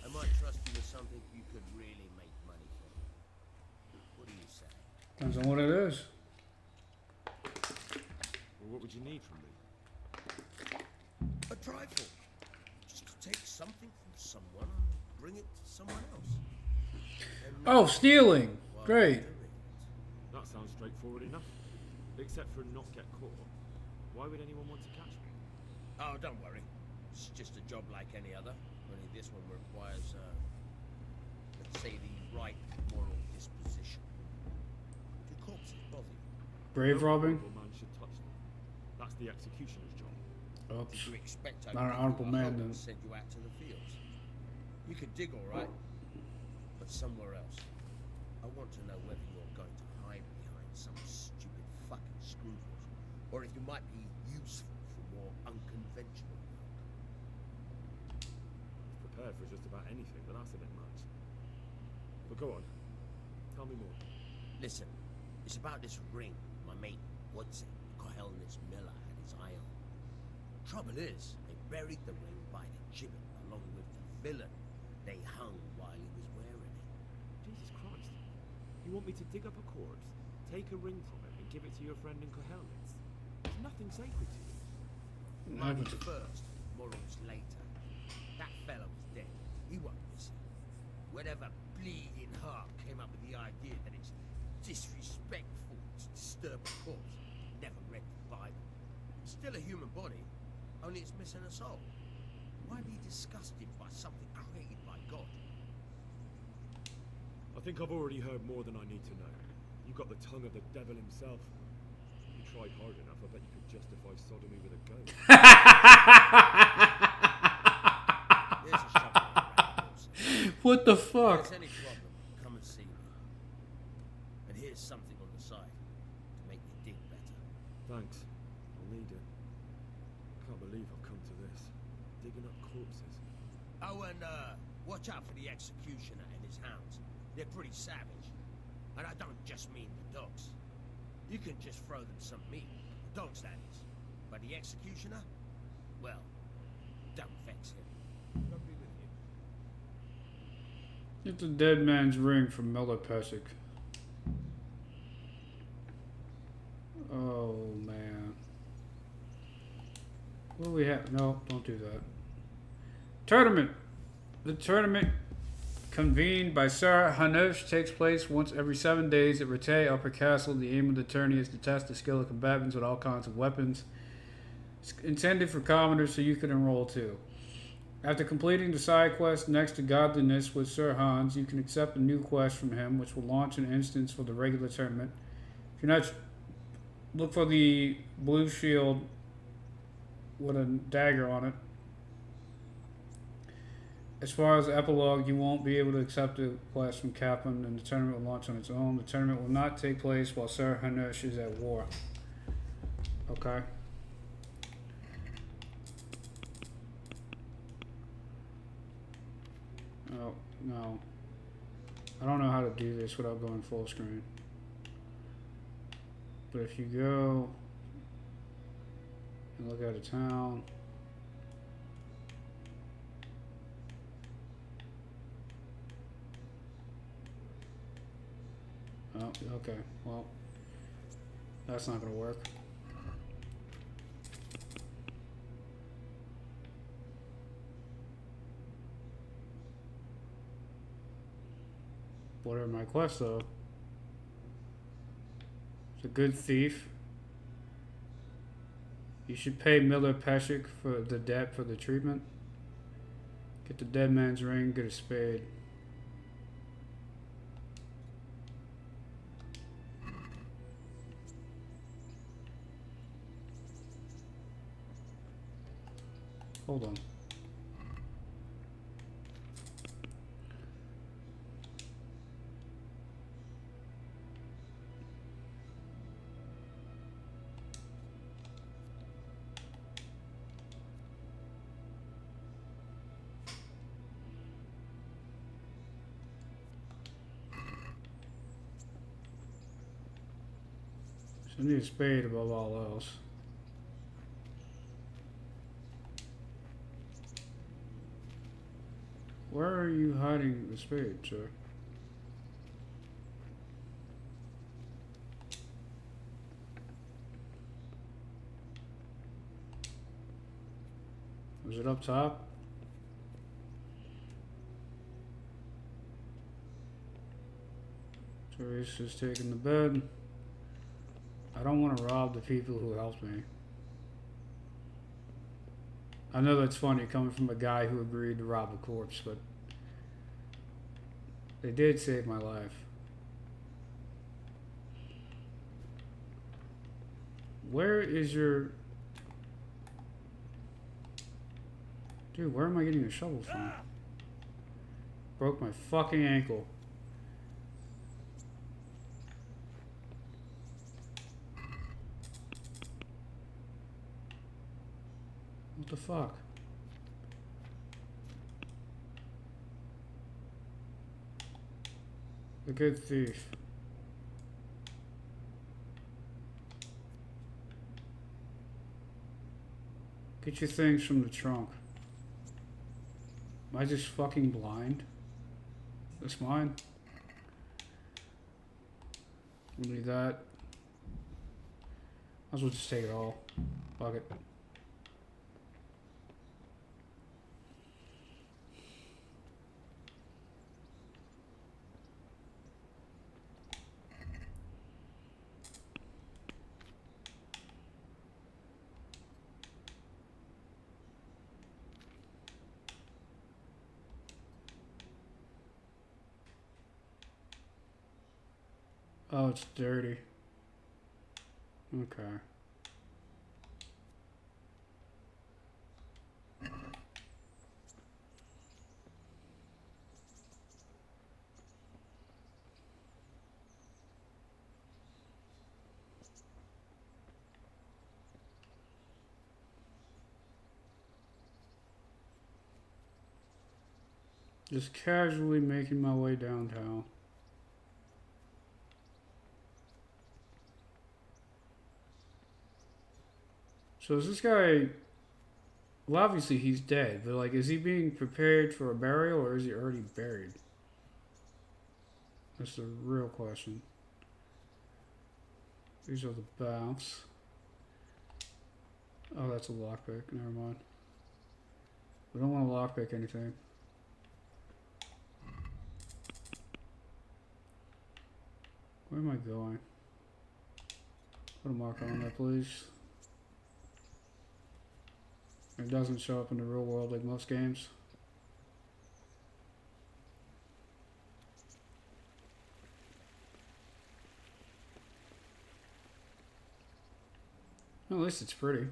I might trust you with something you could really make money from. What do you say? Depends on what it is. Well, what would you need from me? A trifle. Just to take something from someone and bring it to someone else. Oh, stealing! Great. That sounds straightforward enough. Except for not get caught. Why would anyone want to catch me? Oh, don't worry. It's just a job like any other. Only this one requires, let's say, the right moral disposition. Do corpses bother you? Grave robbing? No man should touch them. That's the executioner's Oops. Did you expect I'd Not an give you honorable a man, home then. and send you out to the fields? You could dig all right, but somewhere else. I want to know whether you're going to hide behind some stupid fucking scruples, or if you might be useful for more unconventional work. Prepared for just about anything, but that's a bit much. But go on. Tell me more. Listen, it's about this ring my mate Woodson, Cohelness Miller, had his eye on. Trouble is, they buried the ring by the gibbet along with the villain they hung while he was wearing it. Jesus Christ. You want me to dig up a corpse, take a ring from it, and give it to your friend in Cohelnitz? There's nothing sacred to you. Money first, morals later. That fellow is dead. He won't miss it. Whatever bleeding heart came up with the idea that it's disrespectful to disturb a corpse never read the Bible. It's still a human body, only it's missing a soul. Why be disgusted by something created by God? I think I've already heard more than I need to know. You got the tongue of the devil himself. If you tried hard enough, I bet you could justify sodomy with a goat. There's a shovel around also. What the If fuck? there's any problem, come and see me. And here's something on the side to make me dig better. Thanks. I'll need it. Can't believe I've come to this. Digging up corpses. Oh, and watch out for the executioner and his hounds. They're pretty savage. And I don't just mean the dogs. You can just throw them some meat. The dogs, that is. But the executioner? Well, don't vex him. I'll be with you. Get the dead man's ring from Miller Pesek. Oh, man. What do we have? No, don't do that. Tournament. The tournament convened by Sir Hanush takes place once every 7 days at Rete Upper Castle. The aim of the tourney is to test the skill of combatants with all kinds of weapons. It's intended for commoners, so you can enroll too. After completing the side quest next to Godliness with Sir Hans, you can accept a new quest from him, which will launch an instance for the regular tournament. If you're not, look for the blue shield with a dagger on it. As far as the epilogue, you won't be able to accept a quest from Kaplan, and the tournament will launch on its own. The tournament will not take place while Sir Hanush is at war. Okay. Oh, no. I don't know how to do this without going full screen. But if you go and look at a town, oh, okay. Well, that's not going to work. What are my quests, though? It's a good thief. You should pay Miller Pesek for the debt for the treatment. Get the dead man's ring, get a spade. Hold on. I need a spade above all else. Where are you hiding the spade, sir? Was it up top? Teresa's taking the bed. I don't want to rob the people who helped me. I know that's funny coming from a guy who agreed to rob a corpse, but they did save my life. Where is your... Dude, where am I getting a shovel from? Broke my fucking ankle. What the fuck? The good thief. Get your things from the trunk. Am I just fucking blind? That's mine. We need that. Might as well just take it all. Fuck it. Oh, it's dirty. Okay. Just casually making my way downtown. So is this guy... Well, obviously he's dead, but like, is he being prepared for a burial or is he already buried? That's the real question. These are the baths. Oh, that's a lockpick. Never mind. We don't want to lockpick anything. Where am I going? Put a marker on that, please. It doesn't show up in the real world like most games. Well, at least it's pretty.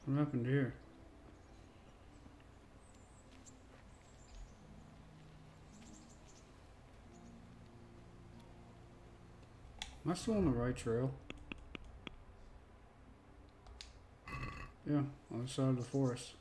What happened here? Am I still on the right trail? Yeah, on the side of the forest.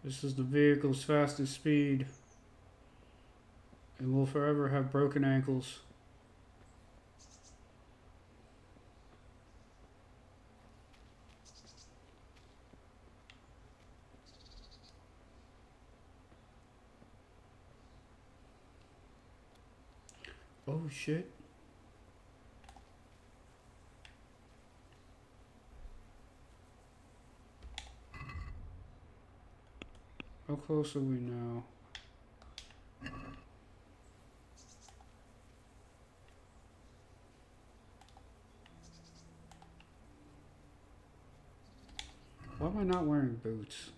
This is the vehicle's fastest speed. And will forever have broken ankles. Oh shit. How close are we now? Why am I not wearing boots?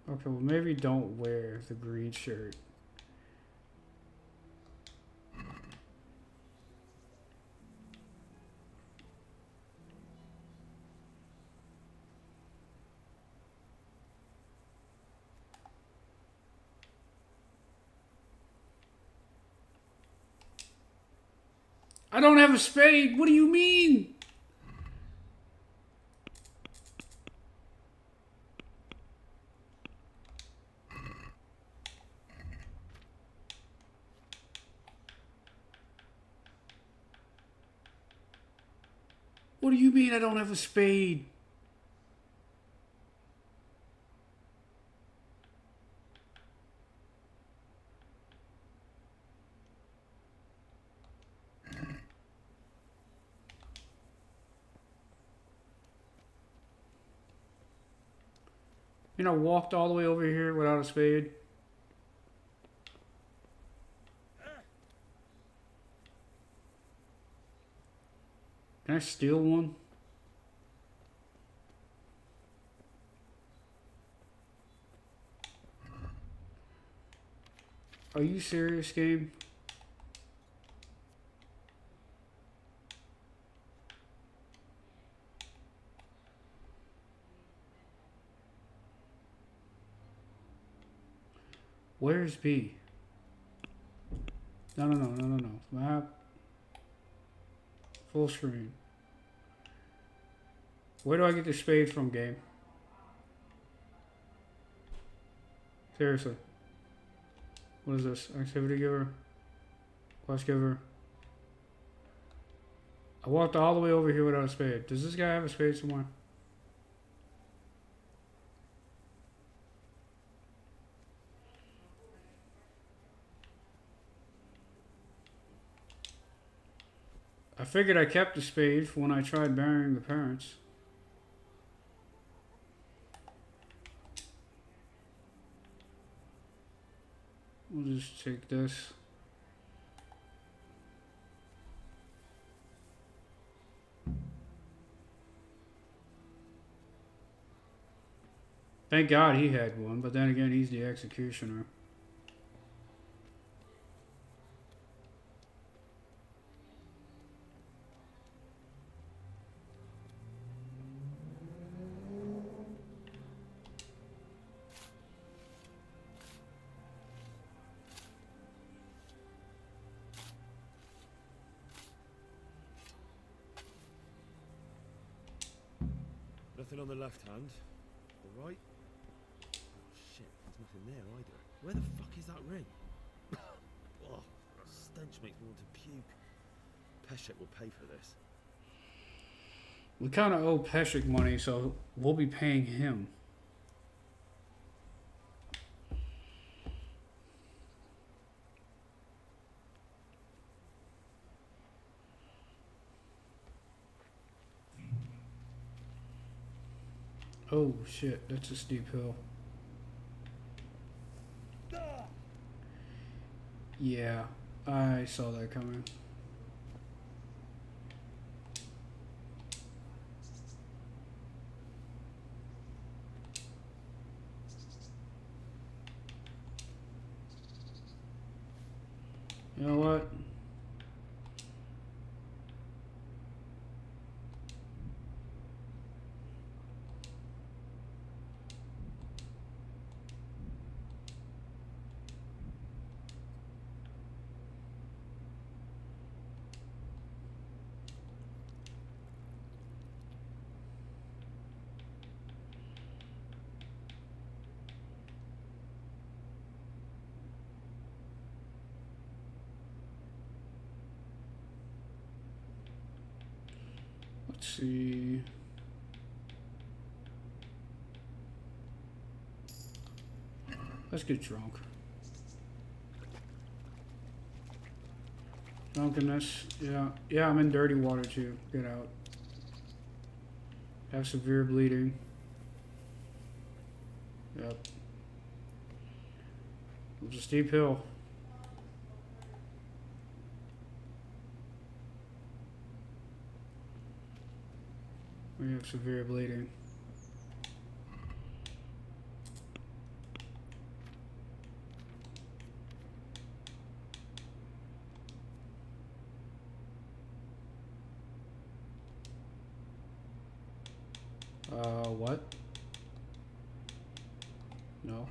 Okay, well maybe don't wear the green shirt. I don't have a spade. What do you mean? What do you mean I don't have a spade? You know, walked all the way over here without a spade. Can I steal one? Are you serious, game? Where's B? No. Map. Full screen. Where do I get the spade from, game? Seriously. What is this? Activity giver? Quest giver? I walked all the way over here without a spade. Does this guy have a spade somewhere? I figured I kept the spade for when I tried burying the parents. We'll just take this. Thank God he had one, but then again, he's the executioner. Nothing on the left hand. The right? Oh shit, there's nothing there either. Where the fuck is that ring? Oh, the stench makes me want to puke. Peshek will pay for this. We kind of owe Peshek money, so we'll be paying him. Oh shit, that's a steep hill. Yeah, I saw that coming. You know what? Let's see. Let's get drunk. Drunkenness. Yeah, I'm in dirty water too. Get out. Have severe bleeding. Yep. It's a steep hill. We have severe bleeding. What? No.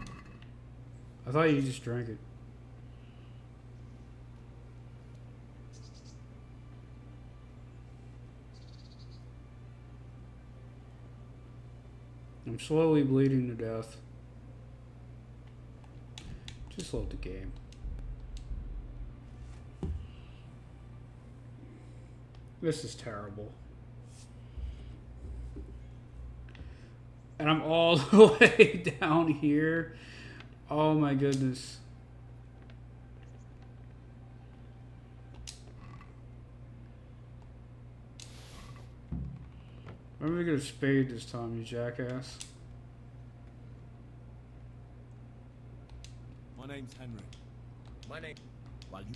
I thought you just drank it. I'm slowly bleeding to death. Just load the game. This is terrible. And I'm all the way down here. Oh my goodness. I'm gonna get a spade this time, you jackass. name's Henry. My name. While you.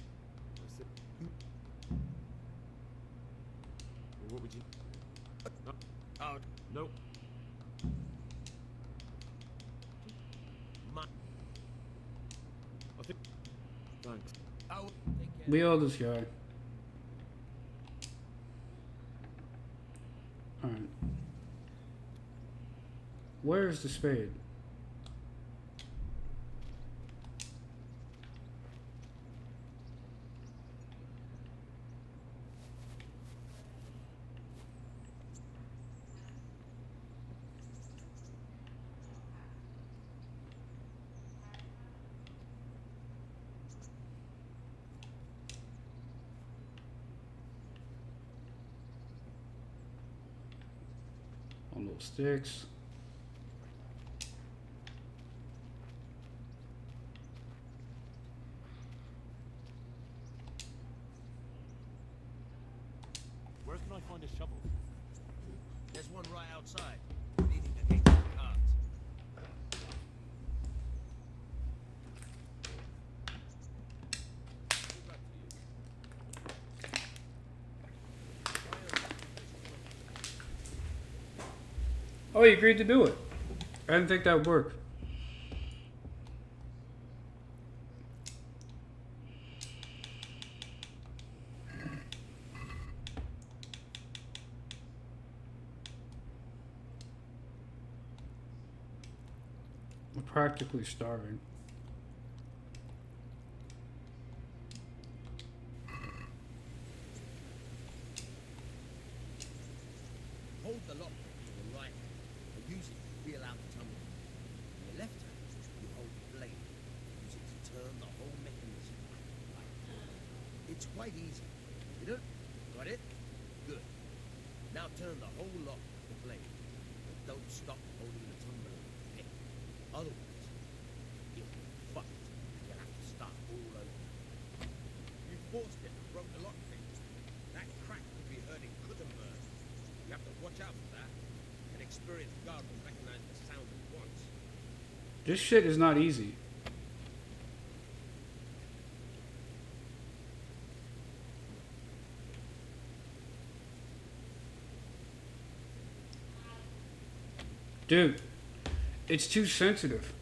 What would you... Oh, Nope. my. I think... Thanks. Oh, take care. We owe this guy. Alright. Where's the spade? On those sticks. Where can I find a shovel? There's one right outside, leading against the cart. Oh, you agreed to do it. I didn't think that would work. I'm practically starving. Hold the lock with your right hand and use it to feel out the tumbler. In your left hand, you hold the blade. Use it to turn the whole mechanism. It's quite easy. You don't got it? Good. Now turn the whole lock with the blade. But don't stop holding the tumbler. Okay? Otherwise, you'll be fucked. You'll have to start all over. You forced it and broke the lock thing. That crack could be hurting Gutenberg. You have to watch out for that. An experienced guard will recognize the sound at once. This shit is not easy. Dude, it's too sensitive.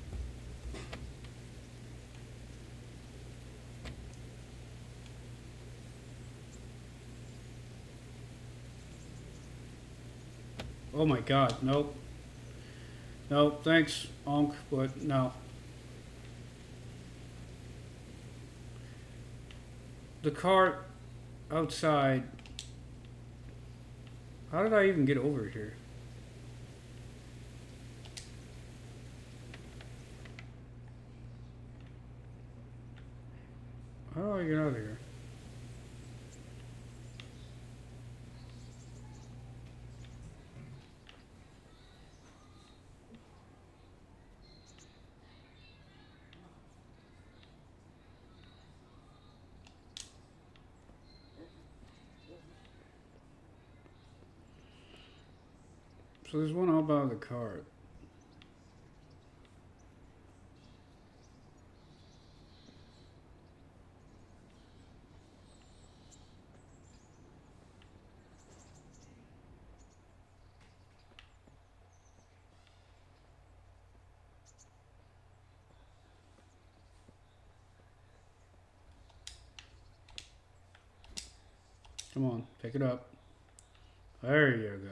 Oh my god, nope. Nope, thanks, Onk, but no. The cart outside. How did I even get over here? How do I get out of here? So there's one out by the cart. Come on, pick it up. There you go.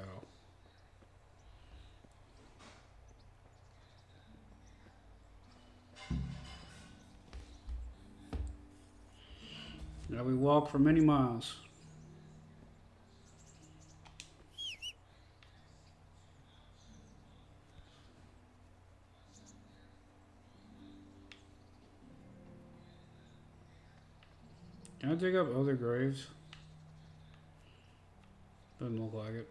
Now we walk for many miles. Can I dig up other graves? Doesn't look like it.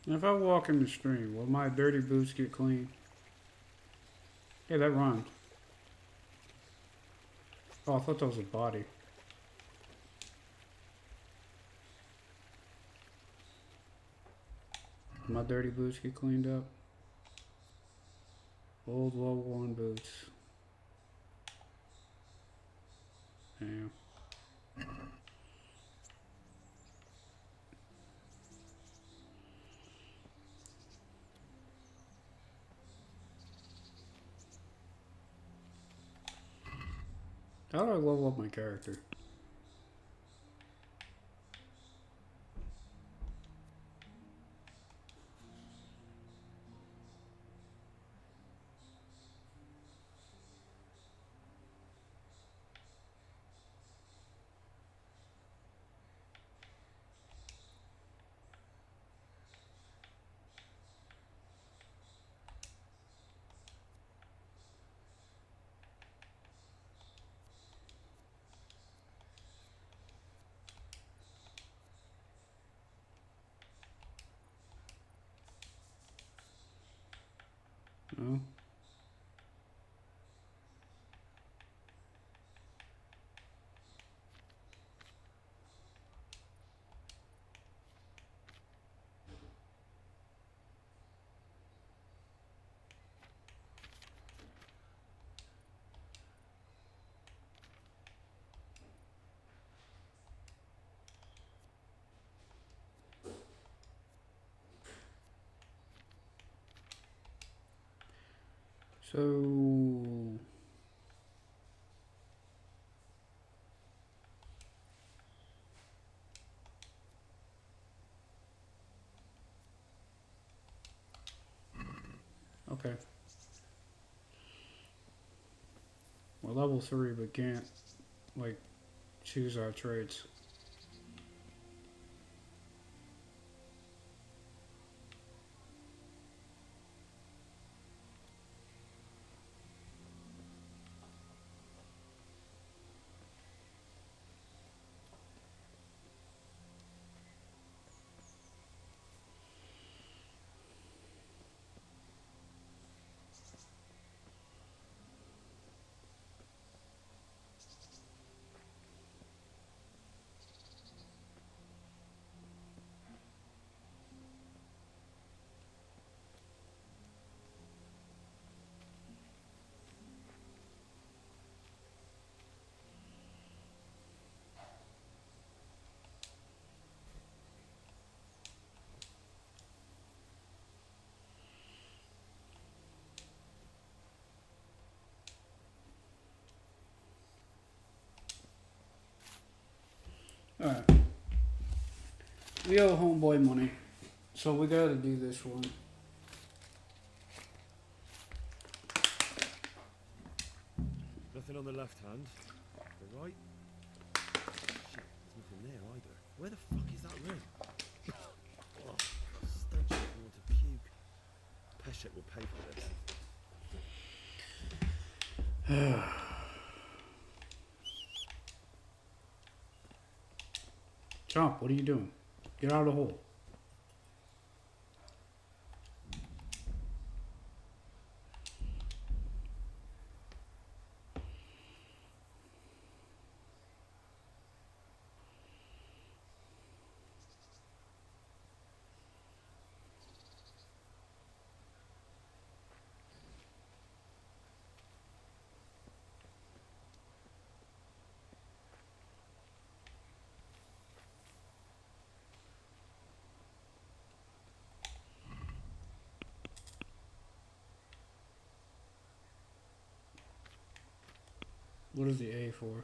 If I walk in the stream, will my dirty boots get clean? Yeah, that rhymed. Oh, I thought that was a body. My dirty boots get cleaned up. Old, well-worn boots. Damn. How do I level up my character? No? So... Okay. We're level 3, but can't, like, choose our traits. Alright. We owe homeboy money. So we gotta do this one. Nothing on the left hand. The right? Shit, there's nothing there either. Where the fuck is that ring? Oh, stench makes me want to puke. Peshek will pay for this. Chomp, what are you doing? Get out of the hole. What is the A for?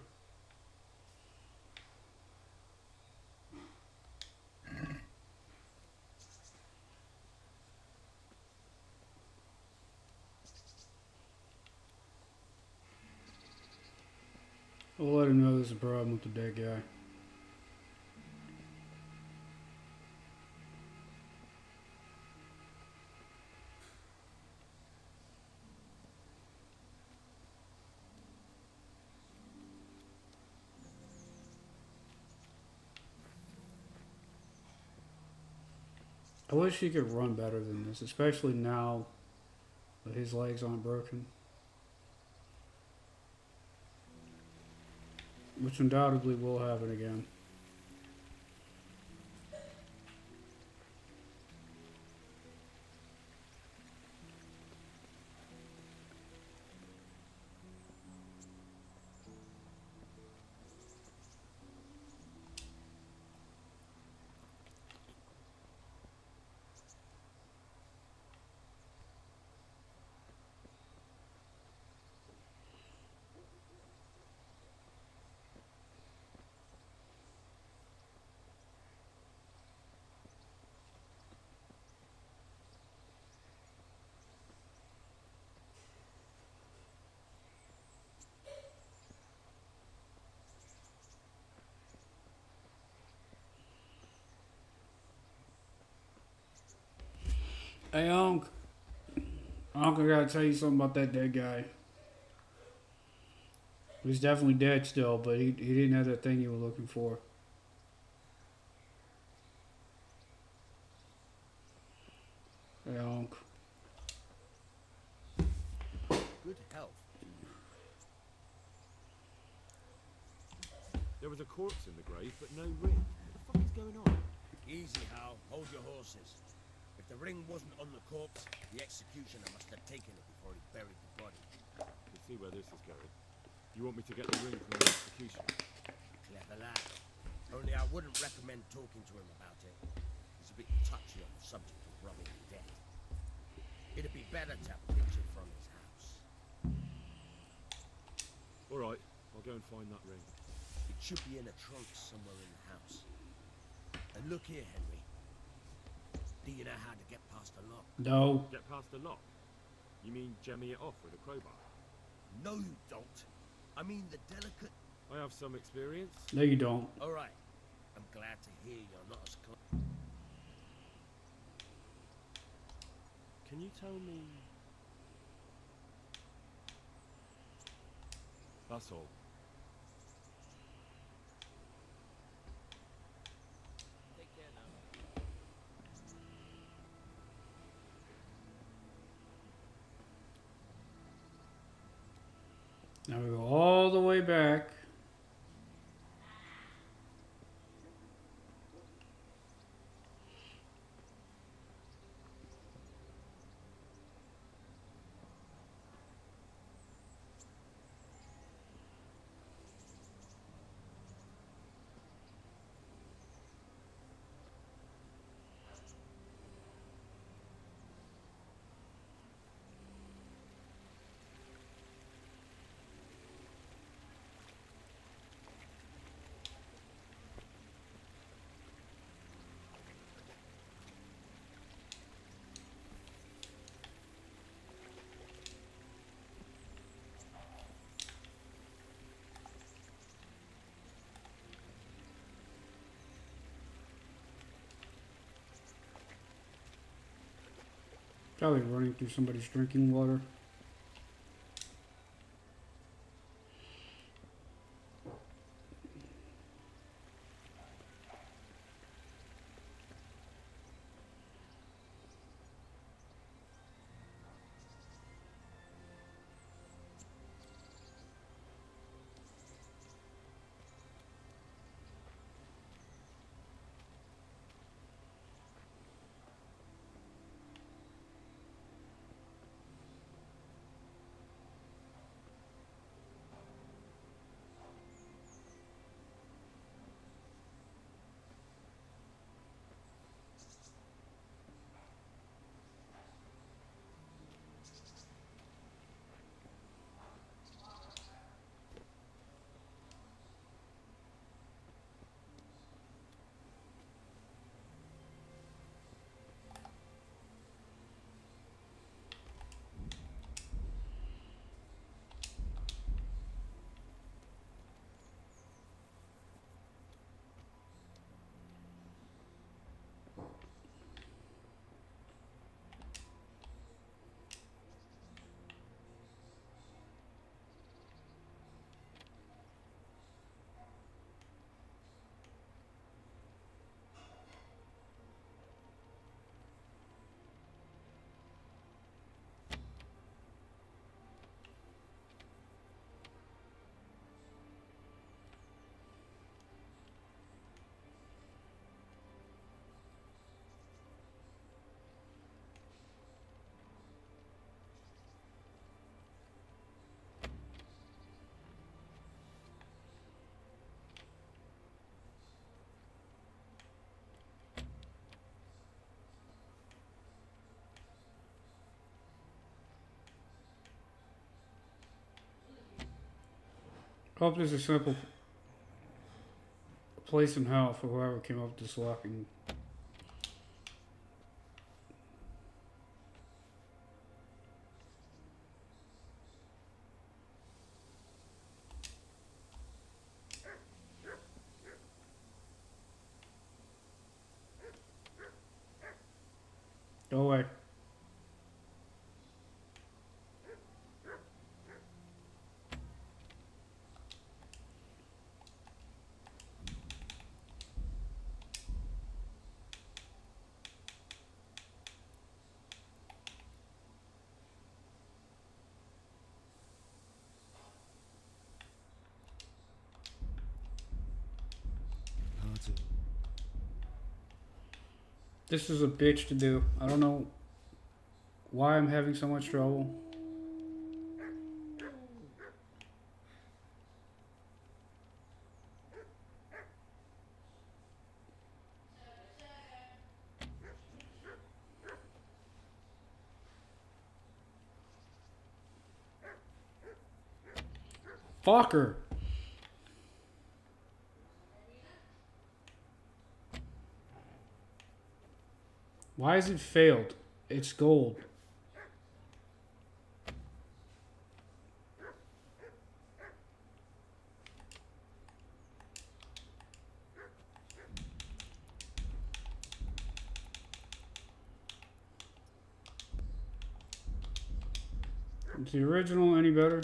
I'll let him know there's a problem with the dead guy. I wish he could run better than this, especially now that his legs aren't broken. Which undoubtedly will happen again. Hey, Unc. Unc, I gotta tell you something about that dead guy. He's definitely dead still, but he didn't have that thing you were looking for. Hey, Unc. Good health to you. There was a corpse in the grave, but no ring. What the fuck is going on? Easy, Hal. Hold your horses. If the ring wasn't on the corpse, the executioner must have taken it before he buried the body. I can see where this is going. You want me to get the ring from the execution? Clever lad. Only I wouldn't recommend talking to him about it. He's a bit touchy on the subject of robbing the dead. It'd be better to pinch it from his house. Alright, I'll go and find that ring. It should be in a trunk somewhere in the house. And look here, Henry. Do you know how to get past a lock? No. Get past the lock? You mean jemmy it off with a crowbar? No, you don't. I mean the delicate... I have some experience. No, you don't. All right. I'm glad to hear you're not as close. Can you tell me... That's all. Take care now. Now we go all the way back. Probably running through somebody's drinking water. Hope there's a simple place in hell for whoever came up with this locking. Go away. This is a bitch to do. I don't know why I'm having so much trouble. Fucker. Why has it failed? It's gold. Is the original any better?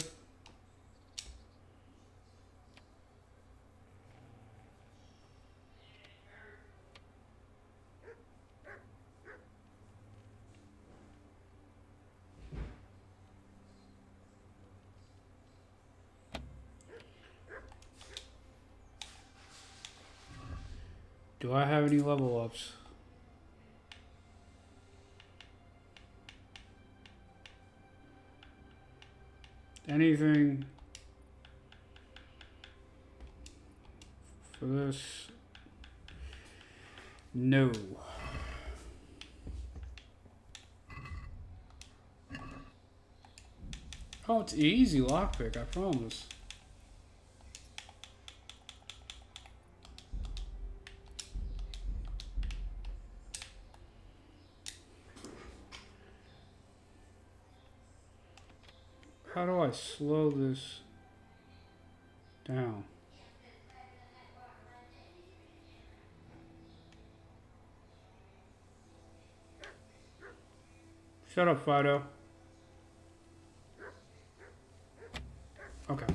Do I have any level ups? Anything for this? No. Oh, it's easy lockpick, I promise. How do I slow this down? Shut up, Fido. Okay.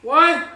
What?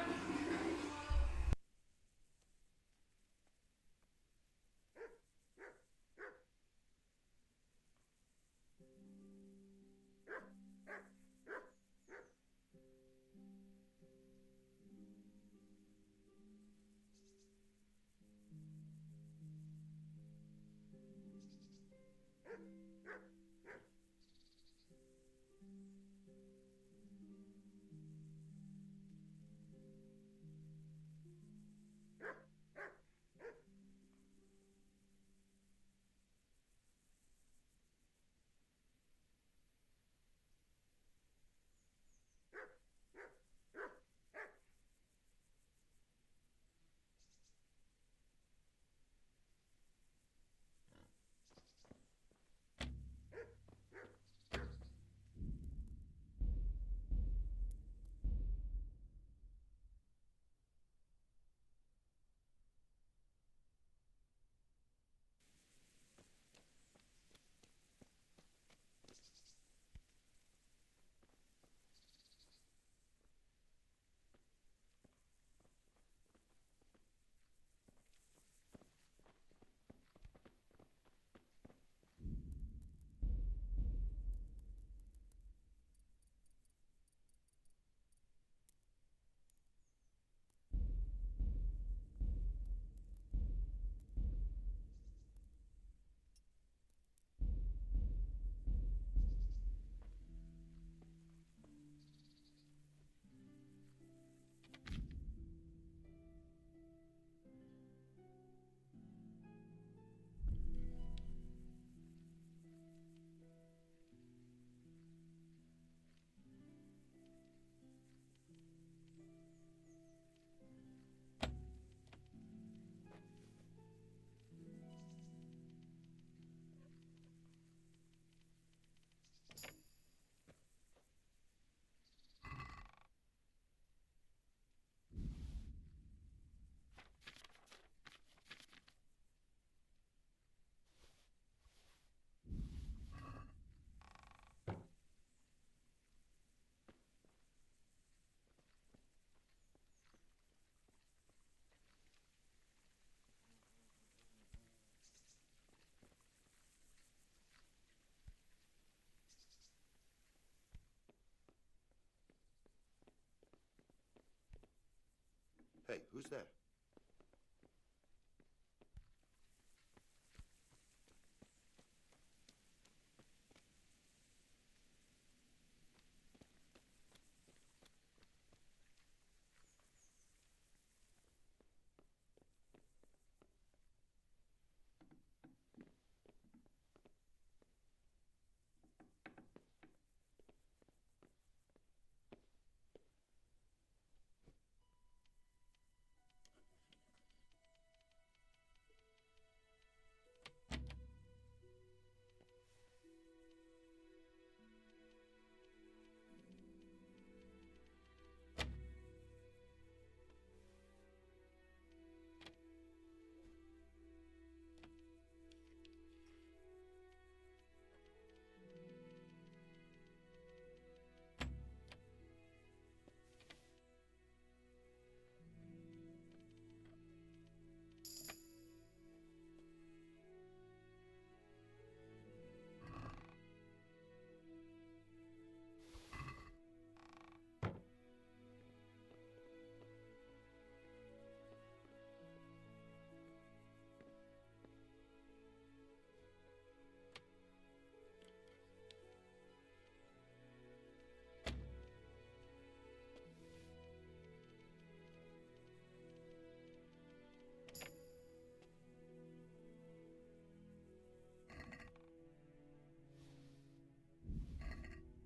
Hey, who's there?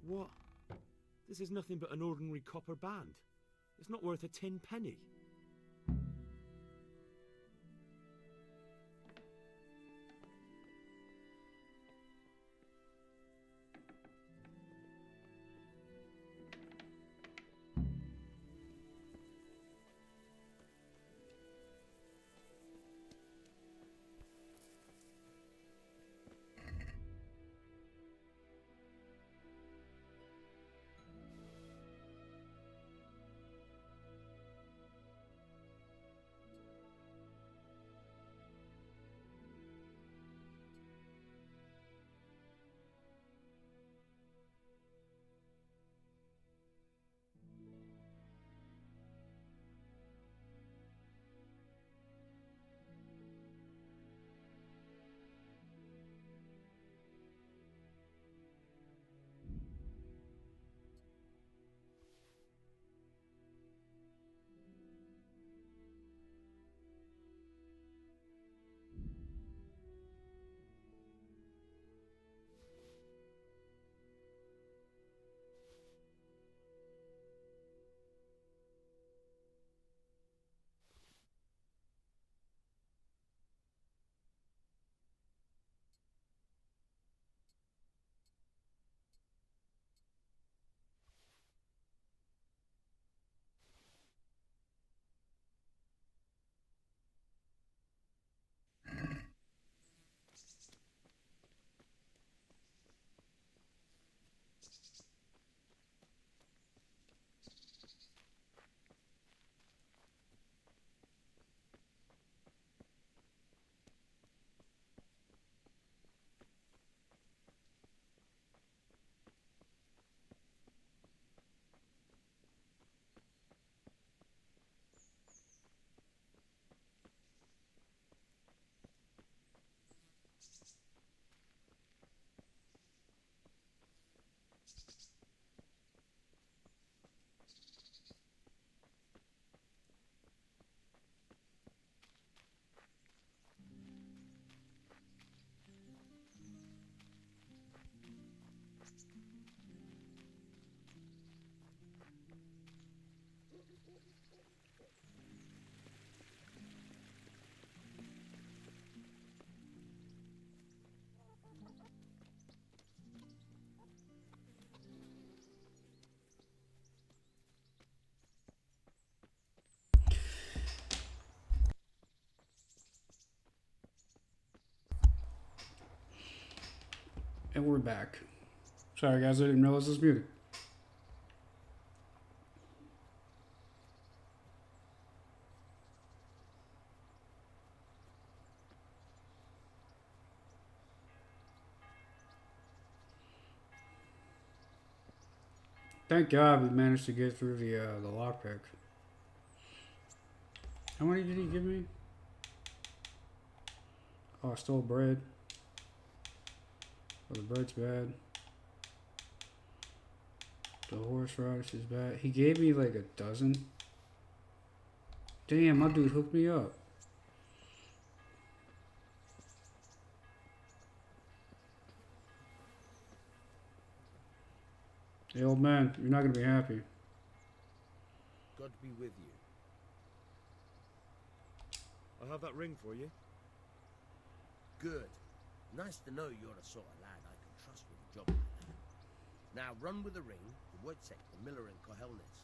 What? This is nothing but an ordinary copper band. It's not worth a tin penny. And we're back. Sorry guys, I didn't realize this was muted. Thank God we managed to get through the lockpick. How many did he give me? Oh, I stole bread. Oh, the bread's bad. The horseradish is bad. He gave me like a dozen. Damn, my dude hooked me up. Hey, old man, you're not gonna be happy. God be with you. I have that ring for you. Good. Nice to know you're the sort of lad I can trust with a job like that. Now run with the ring to Wojciech, the miller in Kohelnitz.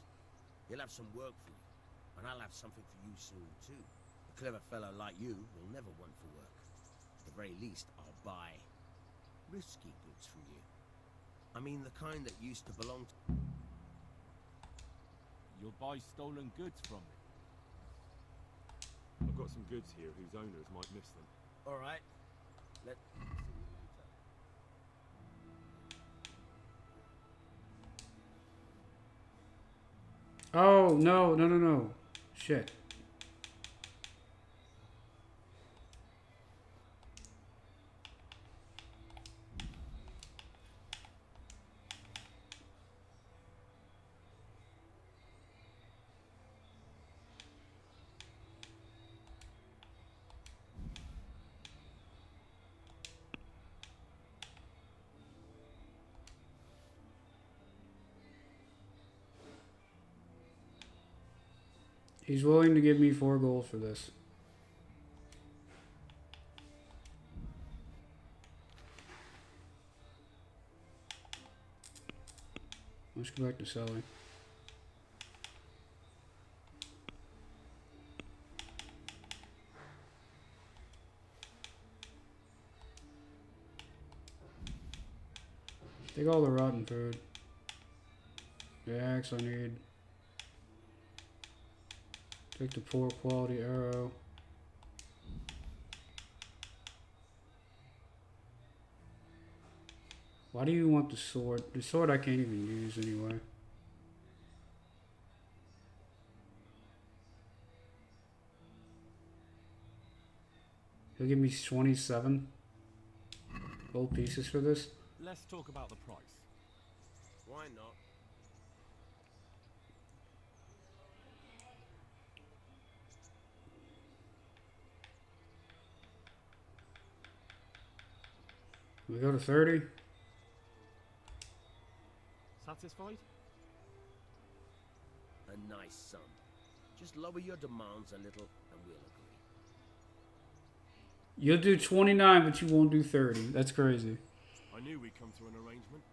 He'll have some work for you, and I'll have something for you soon too. A clever fellow like you will never want for work. At the very least, I'll buy risky goods from you. I mean the kind that used to belong to... You'll buy stolen goods from me. I've got some goods here whose owners might miss them. All right. Let's see you later. Oh, no, no, no, no. Shit. He's willing to give me 4 gold for this. Let's go back to selling. Take all the rotten food. The axe I need. Take the poor quality arrow. Why do you want the sword? The sword I can't even use anyway. He'll give me 27 gold pieces for this. Let's talk about the price. Why not? We go to 30. Satisfied? A nice sum. Just lower your demands a little and we'll agree. You'll do 29, but you won't do 30. That's crazy. I knew we'd come to an arrangement.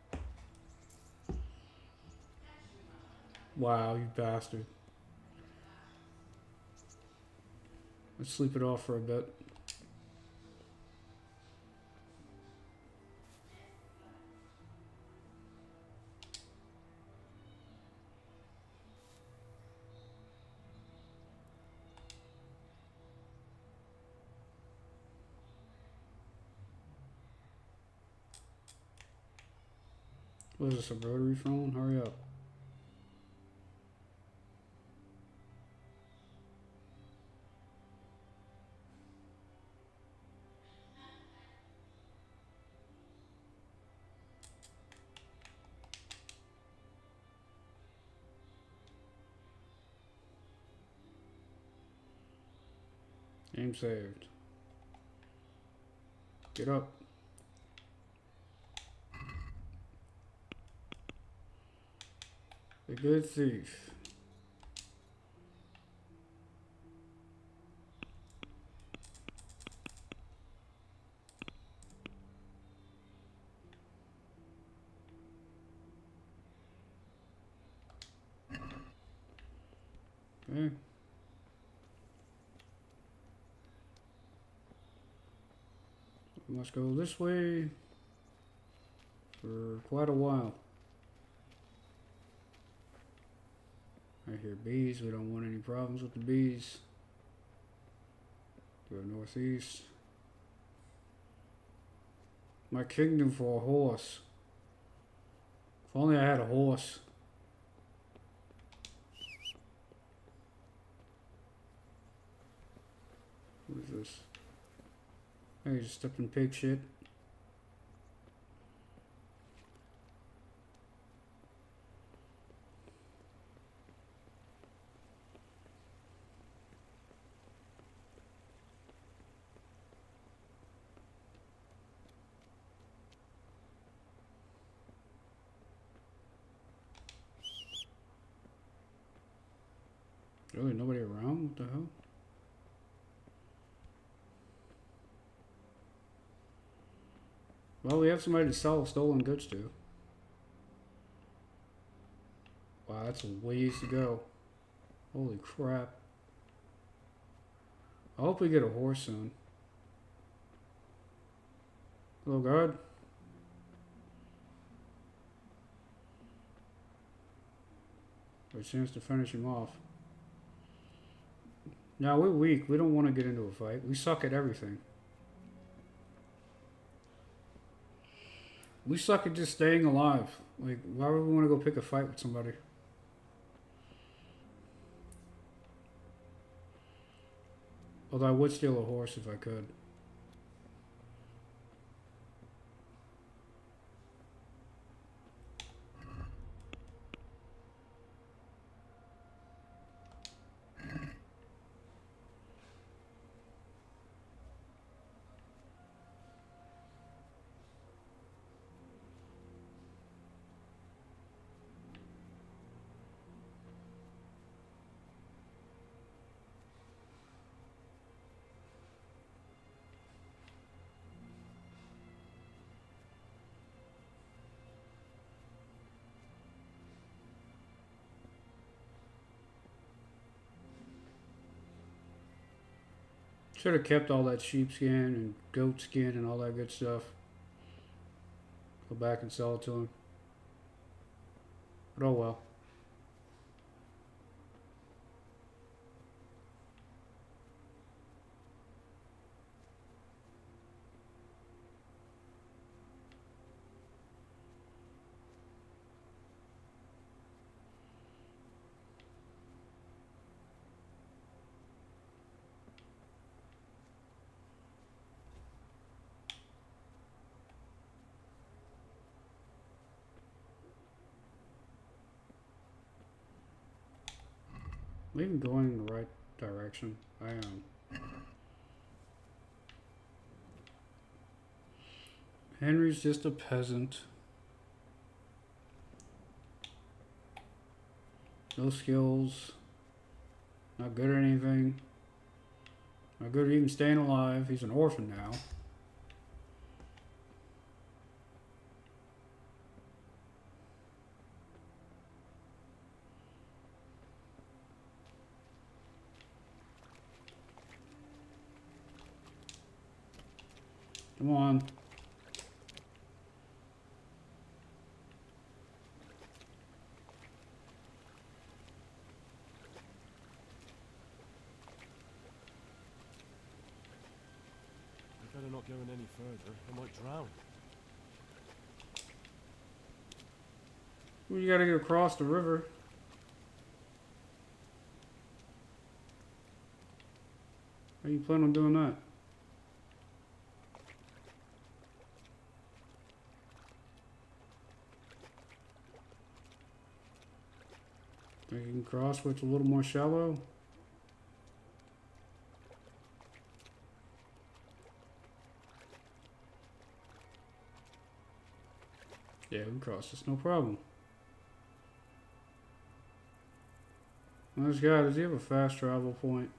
Wow, you bastard. Let's sleep it off for a bit. What is this, a rotary phone? Hurry up. Game saved. Get up. The good thief. Okay. We must go this way for quite a while. I hear bees. We don't want any problems with the bees. Go northeast. My kingdom for a horse. If only I had a horse. What is this? I just stepped in pig shit. Really, nobody around? What the hell? Well, we have somebody to sell stolen goods to. Wow, that's a ways to go. Holy crap. I hope we get a horse soon. Hello, guard. For a chance to finish him off. No, we're weak. We don't want to get into a fight. We suck at everything. We suck at just staying alive. Like, why would we want to go pick a fight with somebody? Although I would steal a horse if I could. Should have kept all that sheepskin and goat skin and all that good stuff. Go back and sell it to him. But oh well. I'm even going in the right direction. I am. Henry's just a peasant. No skills. Not good at anything. Not good at even staying alive. He's an orphan now. Come on. I better not go in any further. I might drown. Well, you gotta get across the river. How you plan on doing that? Think you can cross where it's a little more shallow? Yeah, we can cross this, no problem. This guy, does he have a fast travel point?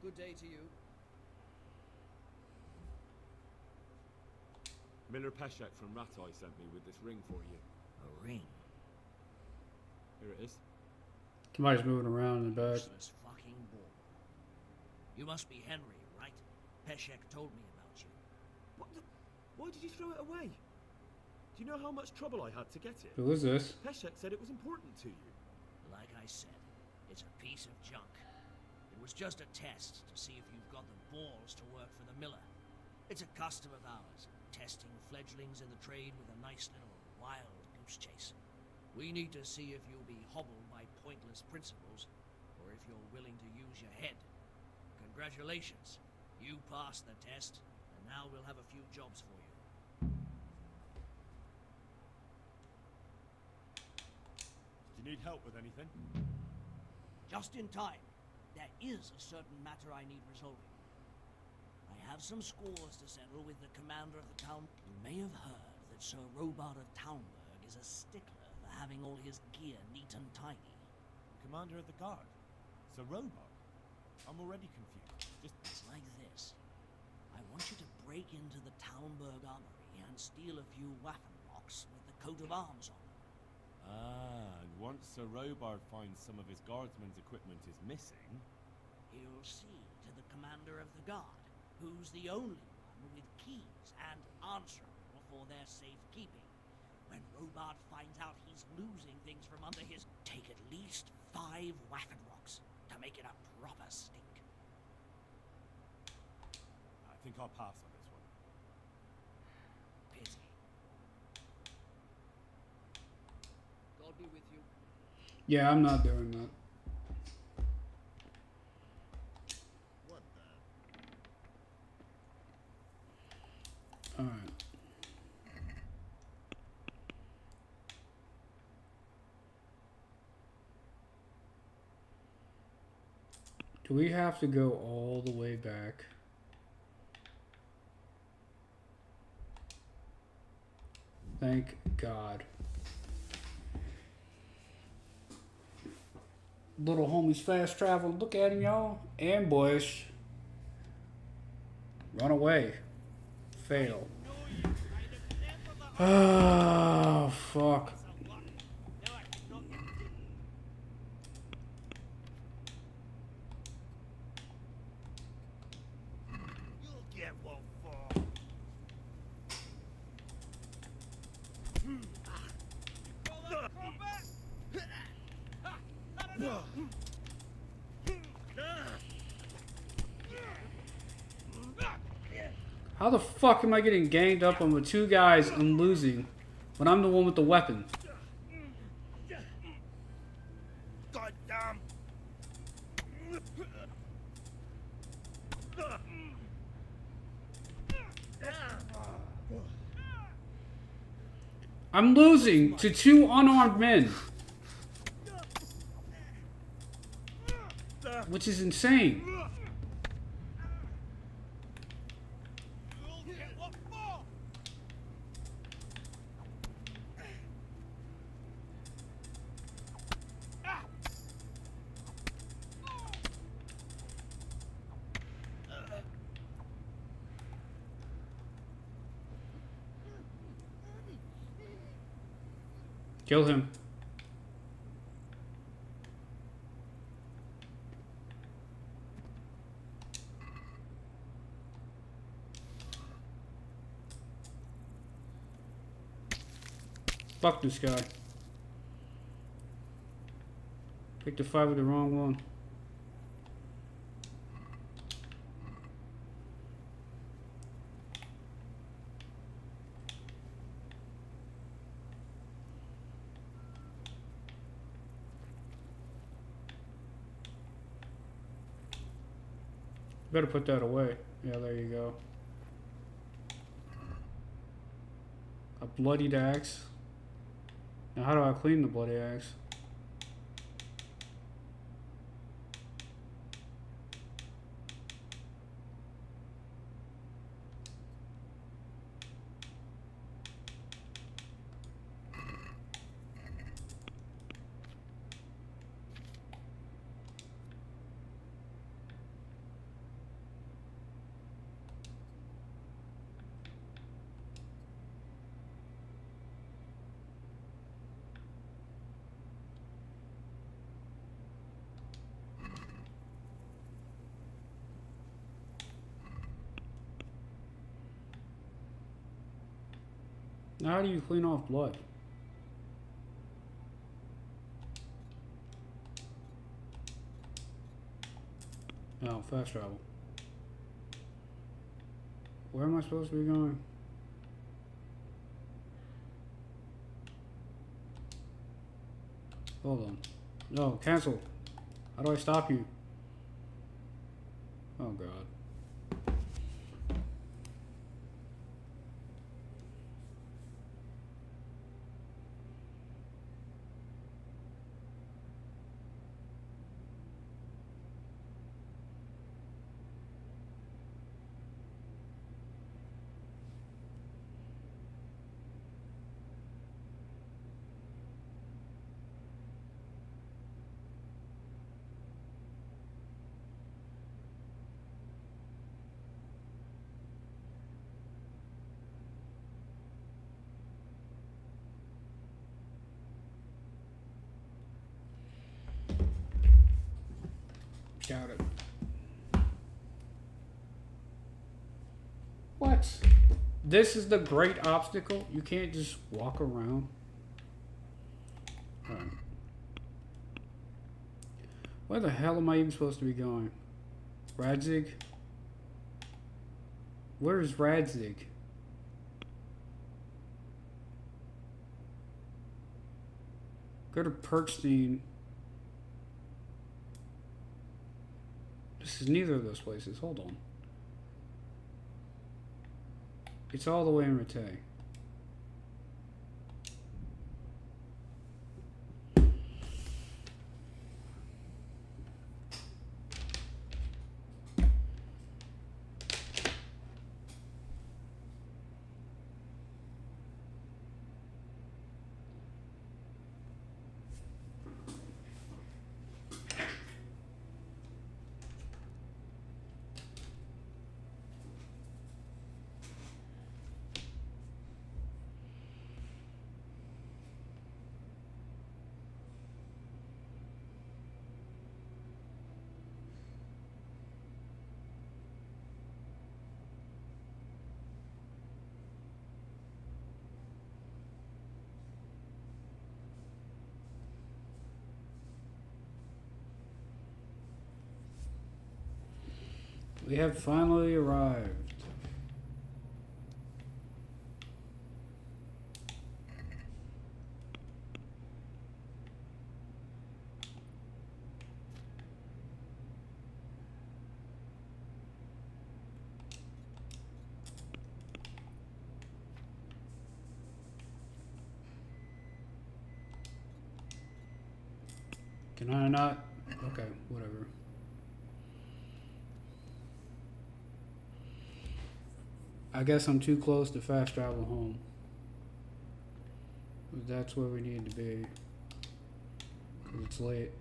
Good day to you. Miller Peshek from Ratai sent me with this ring for you. A ring? Here it is. Somebody's moving around in the back. Useless fucking ball. You must be Henry, right? Peshek told me about you. What the? Why did you throw it away? Do you know how much trouble I had to get it? Who is this? Peshek said it was important to you. Like I said, it's a piece of junk. It It was just a test to see if you've got the balls to work for the miller. It's a custom of ours, testing fledglings in the trade with a nice little wild goose chase. We need to see if you'll be hobbled by pointless principles, or if you're willing to use your head. Congratulations. You passed the test, and now we'll have a few jobs for you. Do you need help with anything? Just in time. There is a certain matter I need resolving. I have some scores to settle with the commander of the town. You may have heard that Sir Robard of Townburg is a stickler for having all his gear neat and tidy. Commander of the guard? Sir Robard? I'm already confused. It's like this. I want you to break into the Townburg armory and steal a few Waffenrocks with the coat of arms on them. Ah, and once Sir Robard finds some of his guardsmen's equipment is missing, he'll see to the commander of the guard, who's the only one with keys and answerable for their safekeeping. When Robard finds out he's losing things from under his, take at least 5 Waffenrocks to make it a proper stink. I think I'll pass on this one. Pity. God be with you. Yeah, I'm not doing that. What the? Alright. Do we have to go all the way back? Thank God. Little homie's fast traveling. Look at him, y'all. Ambush. Run away. Fail. Oh, fuck. You'll get one for. How the fuck am I getting ganged up on with 2 guys and losing when I'm the one with the weapon? Goddamn. I'm losing to 2 unarmed men. Which is insane. Kill him. Fuck this guy. Picked a fight with the wrong one. Better put that away. Yeah, there you go. A bloodied axe. Now how do I clean the bloody axe? Now how do you clean off blood? No, fast travel. Where am I supposed to be going? Hold on. No, cancel. How do I stop you? Oh god. Doubt it. What? This is the great obstacle? You can't just walk around? Alright. Where the hell am I even supposed to be going? Radzig? Where is Radzig? Go to Perkstein. This is neither of those places. Hold on. It's all the way in Rattay. We have finally arrived. Can I not? Okay, whatever. I guess I'm too close to fast travel home. But that's where we need to be. 'Cause it's late.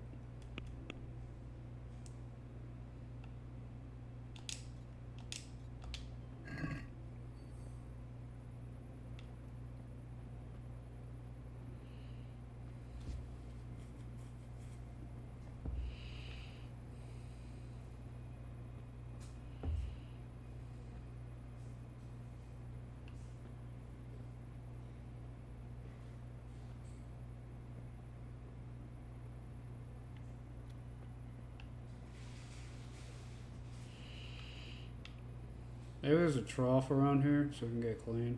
Maybe there's a trough around here so we can get clean.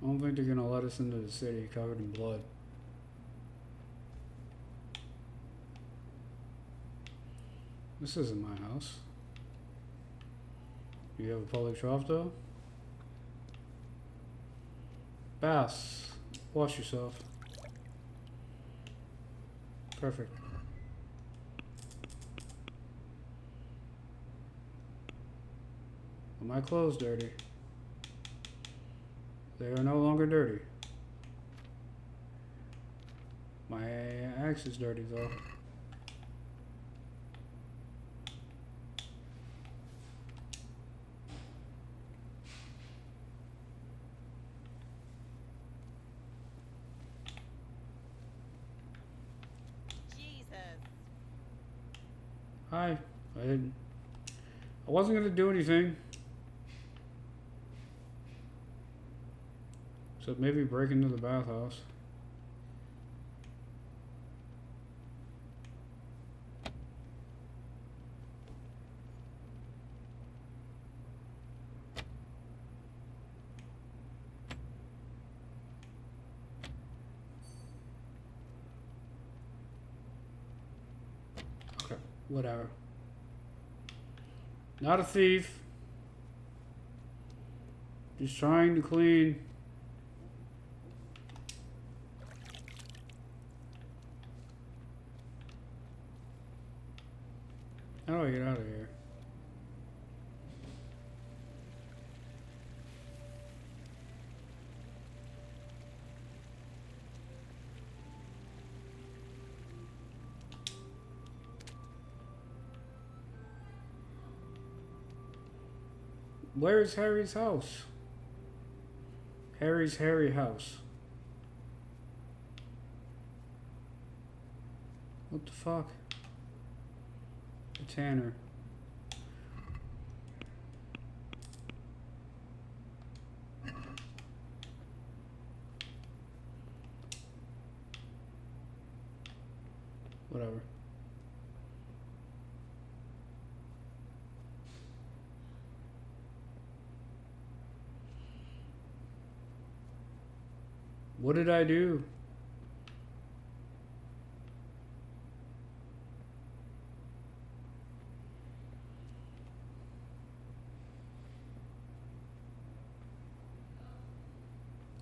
I don't think they're gonna let us into the city covered in blood. This isn't my house. Do you have a public trough though? Bass. Wash yourself. Perfect. Are my clothes dirty? They are no longer dirty. My axe is dirty though. Hi. I wasn't gonna do anything. So maybe break into the bathhouse. Whatever. Not a thief. Just trying to clean. How do I get out of here? Where's Harry's house? Harry's Harry house. What the fuck? The Tanner. Whatever. What did I do?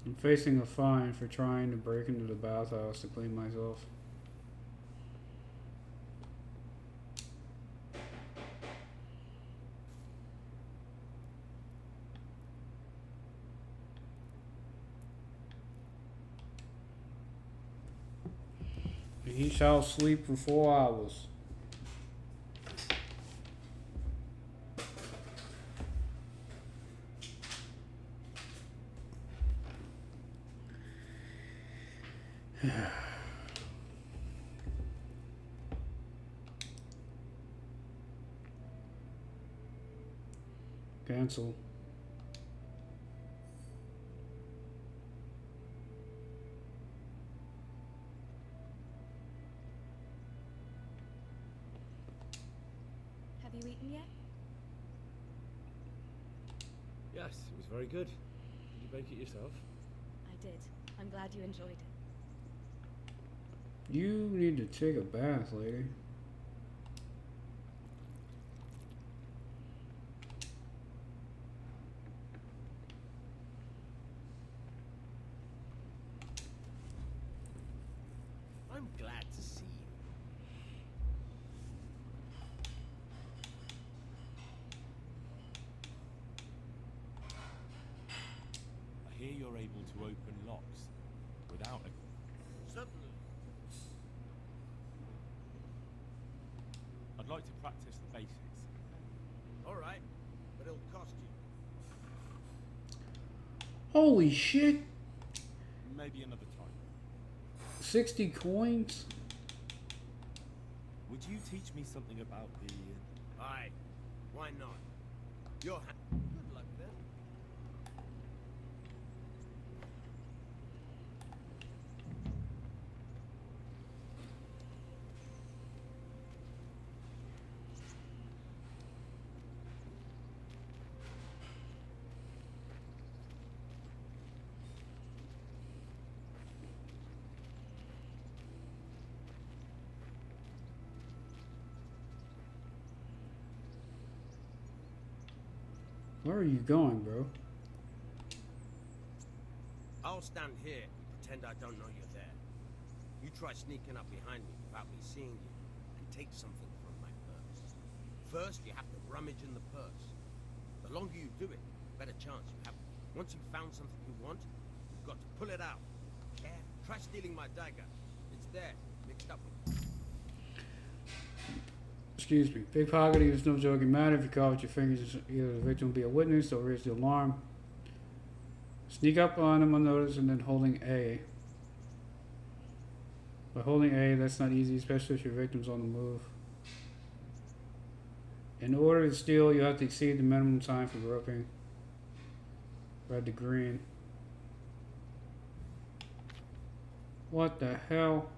I'm facing a fine for trying to break into the bathhouse to clean myself. He shall sleep for 4 hours. Cancel. Have you eaten yet? Yes, it was very good. Did you bake it yourself? I did. I'm glad you enjoyed it. You need to take a bath, lady. I'm glad to see you. I hear you're able to open locks without a... Certainly. I'd like to practice the basics. All right, but it'll cost you. Holy shit! Maybe another time. 60 coins? Would you teach me something about the... Aye, why not? Good luck then. Where are you going, bro? I'll stand here and pretend I don't know you're there. You try sneaking up behind me without me seeing you and take something from my purse. First, you have to rummage in the purse. The longer you do it, the better chance you have. Once you've found something you want, you've got to pull it out. Care? Try stealing my dagger. It's there, mixed up with... Excuse me. Pickpocketing is no joking matter. If you caught with your fingers, either the victim will be a witness or raise the alarm. Sneak up on them unnoticed and then holding A. By holding A, that's not easy, especially if your victim's on the move. In order to steal, you have to exceed the minimum time for groping. Red to green. What the hell?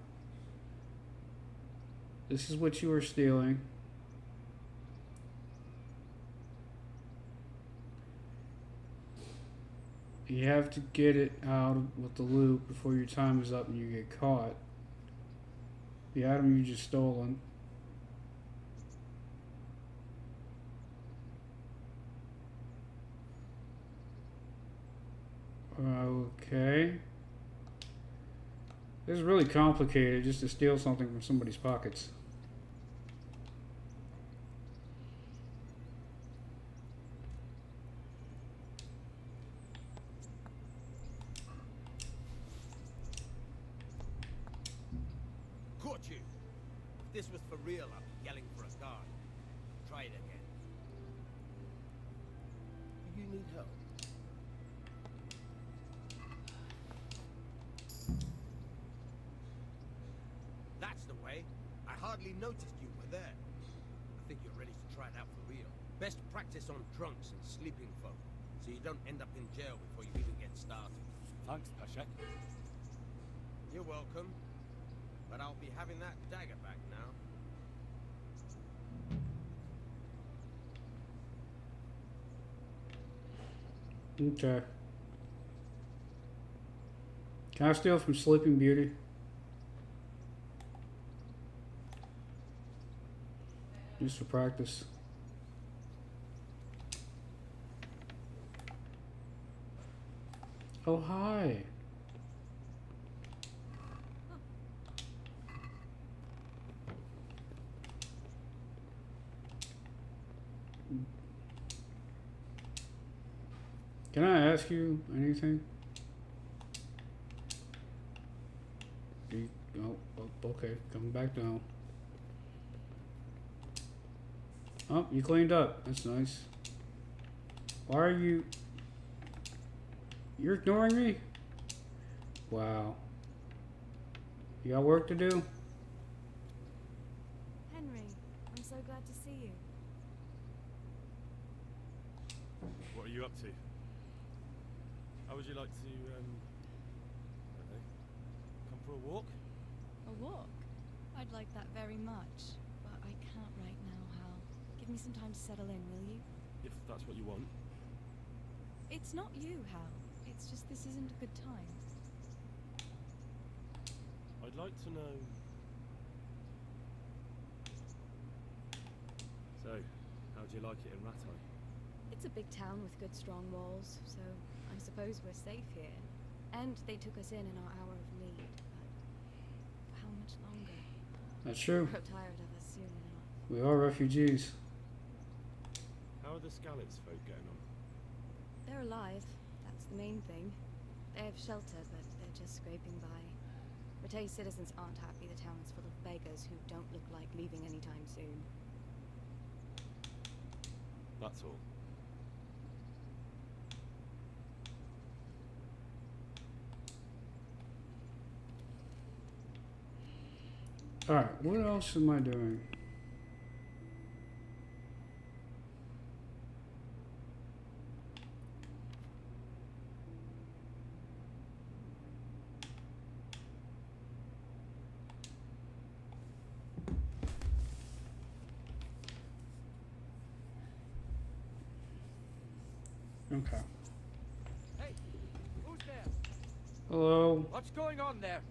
This is what you were stealing. You have to get it out with the loop before your time is up and you get caught. The item you just stolen. Okay. This is really complicated just to steal something from somebody's pockets. Caught you! If this was for real, I'd be yelling for a guard. Try it again. Do you need help? That's the way. I hardly noticed you were there. I think you're ready to try it out for real. Best practice on drunks and sleeping folk, so you don't end up in jail before you even get started. Thanks, Peshek. You're welcome. But I'll be having that dagger back now. Okay. Can I steal from Sleeping Beauty? Just for practice. Oh, hi. Can I ask you anything? Oh, okay. Coming back down. Oh, you cleaned up. That's nice. Why are you... You're ignoring me? Wow. You got work to do? Henry, I'm so glad to see you. What are you up to? How would you like to, I don't know, come for a walk? A walk? I'd like that very much, but I can't right now, Hal. Give me some time to settle in, will you? If that's what you want. It's not you, Hal. It's just this isn't a good time. I'd like to know... So, how do you like it in Rattay? It's a big town with good strong walls, so I suppose we're safe here. And they took us in our hour of need, but for how much longer? That's true. Grow tired of us soon enough. We are refugees. How are the Skalitz folk getting on? They're alive. That's the main thing. They have shelter, but they're just scraping by. Rattay citizens aren't happy the town's full of beggars who don't look like leaving anytime soon. That's all. Alright, what else am I doing? Okay. Hey, who's there? Hello. What's going on there?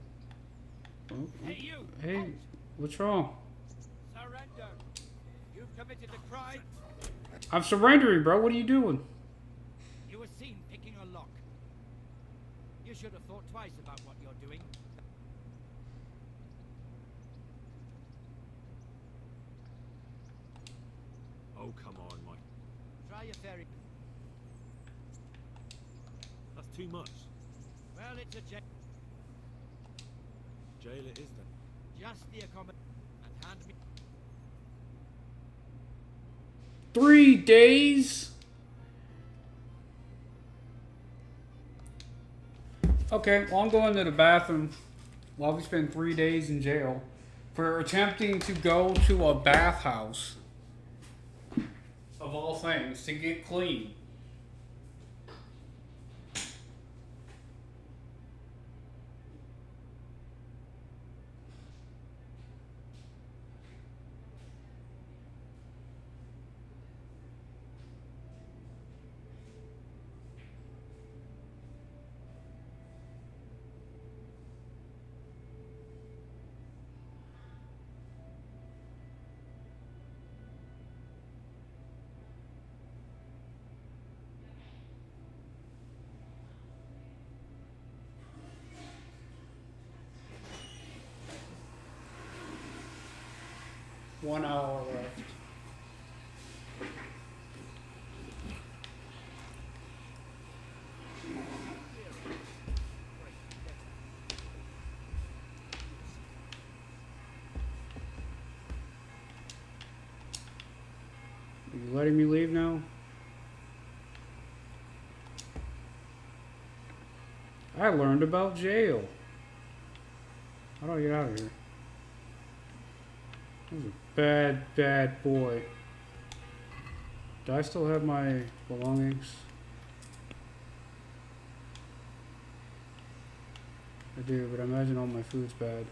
Oh, Hey, you! hey, what's wrong? Surrender! You've committed a crime. I'm surrendering, bro. What are you doing? You were seen picking a lock. You should have thought twice about what you're doing. Oh, come on, Mike. Try your fairy. That's too much. Well, it's a jail. Jail it is then. Just the accommodation. And hand me. 3 days? Okay, well, I'm going to the bathroom while we spend 3 days in jail for attempting to go to a bathhouse, of all things, to get clean. 1 hour left. Are you letting me leave now? I learned about jail. How do I get out of here? I was a bad, bad boy. Do I still have my belongings? I do, but I imagine all my food's bad.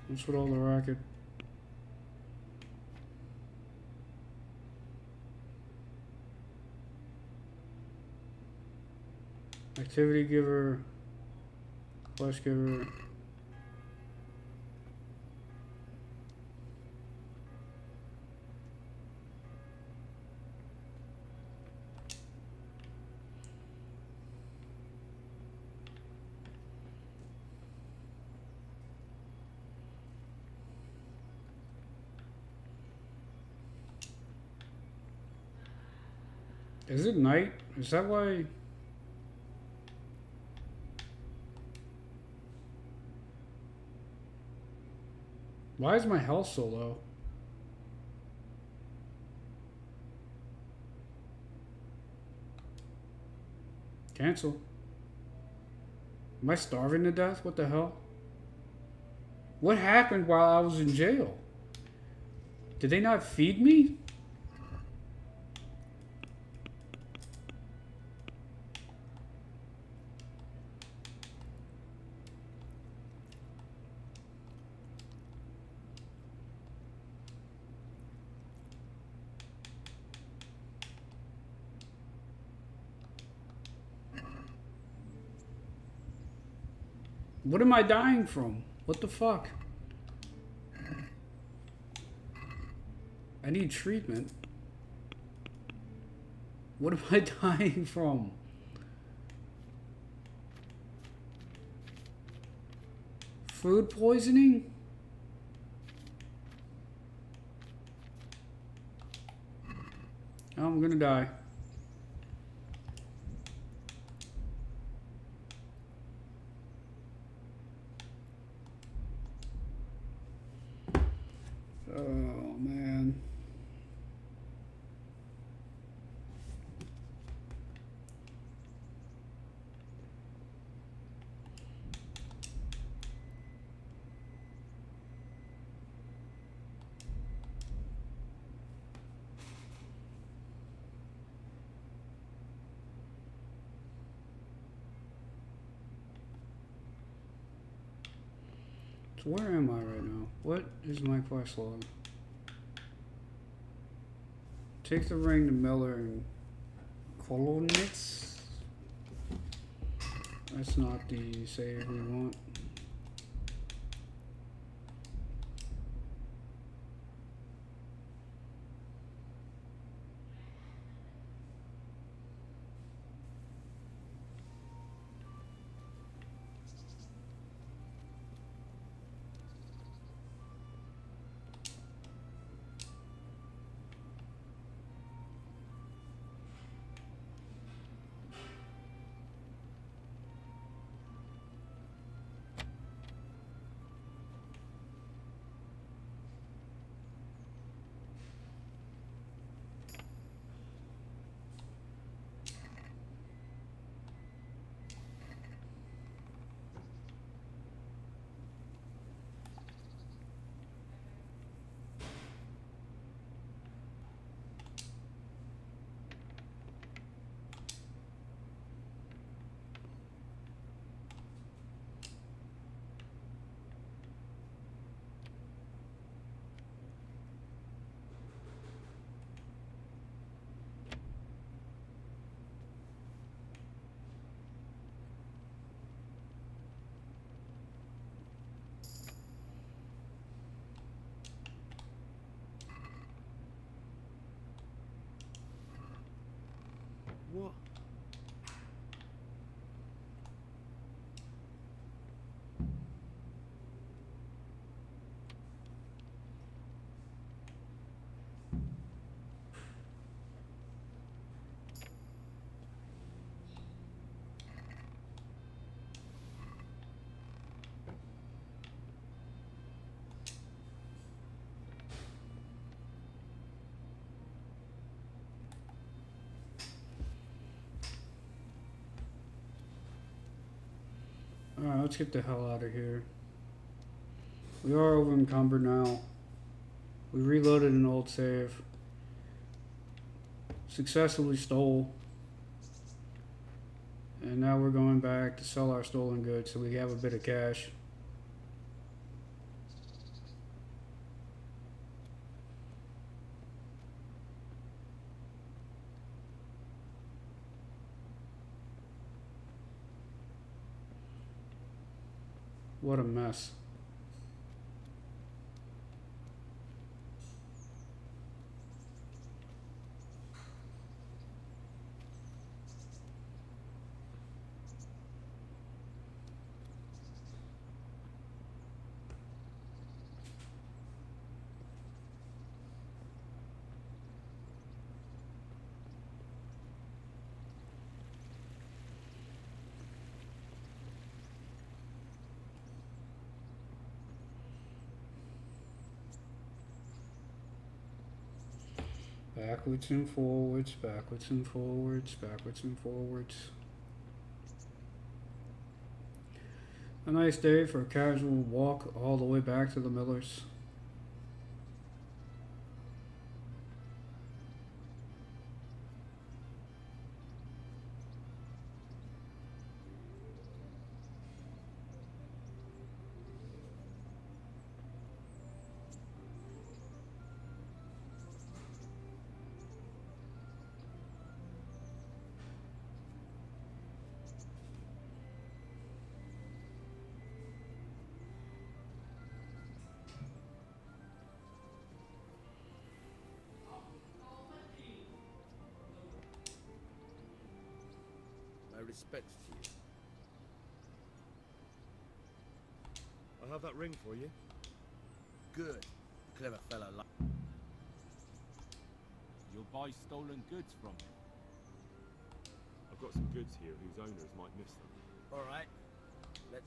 What's with all the racket? Activity giver, flesh giver. Is it night? Is that why? Why is my health so low? Cancel. Am I starving to death? What the hell? What happened while I was in jail? Did they not feed me? What am I dying from? What the fuck? I need treatment. What am I dying from? Food poisoning? Oh, I'm gonna die. Oh, man. So where am I right now? What is my quest log? Take the ring to Miller and Kolonitz. That's not the save we want. Alright, let's get the hell out of here. We are over encumbered now. We reloaded an old save. Successfully stole. And now we're going back to sell our stolen goods so we have a bit of cash. What a mess. Backwards and forwards, backwards and forwards, backwards and forwards. A nice day for a casual walk all the way back to the Millers. My respects to you. I have that ring for you. Good. Clever fellow like. You'll buy stolen goods from him. I've got some goods here whose owners might miss them. All right. Let's.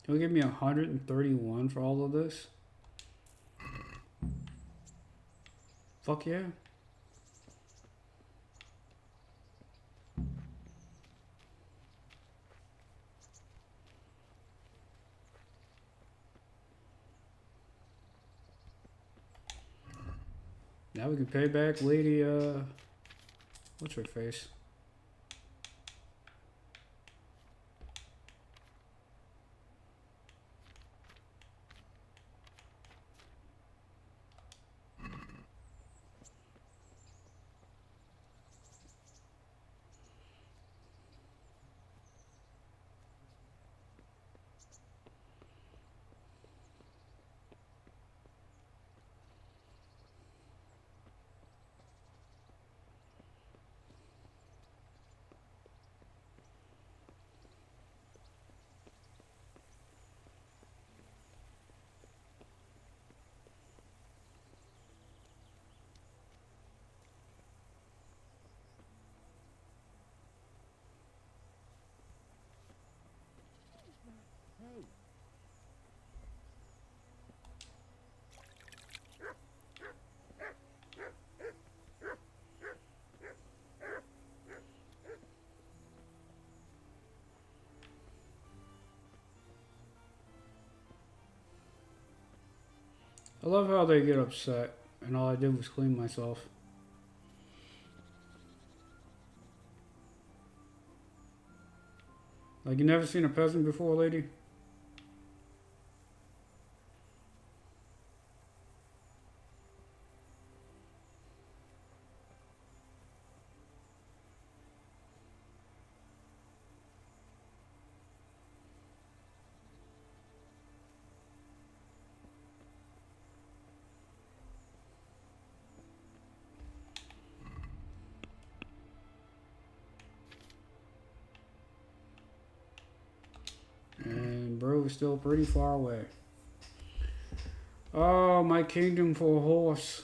He'll give me 131 for all of this. Fuck yeah. Now we can pay back Lady, what's her face? I love how they get upset and all I did was clean myself. Like, you never seen a peasant before, lady? was still pretty far away. Oh, my kingdom for a horse.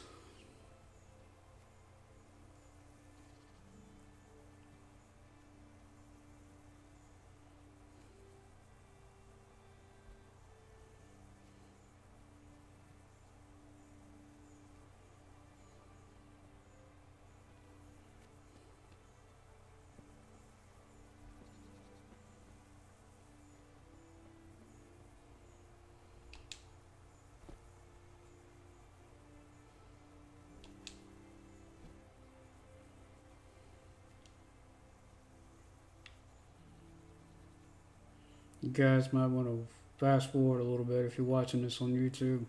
You guys might want to fast forward a little bit if you're watching this on YouTube.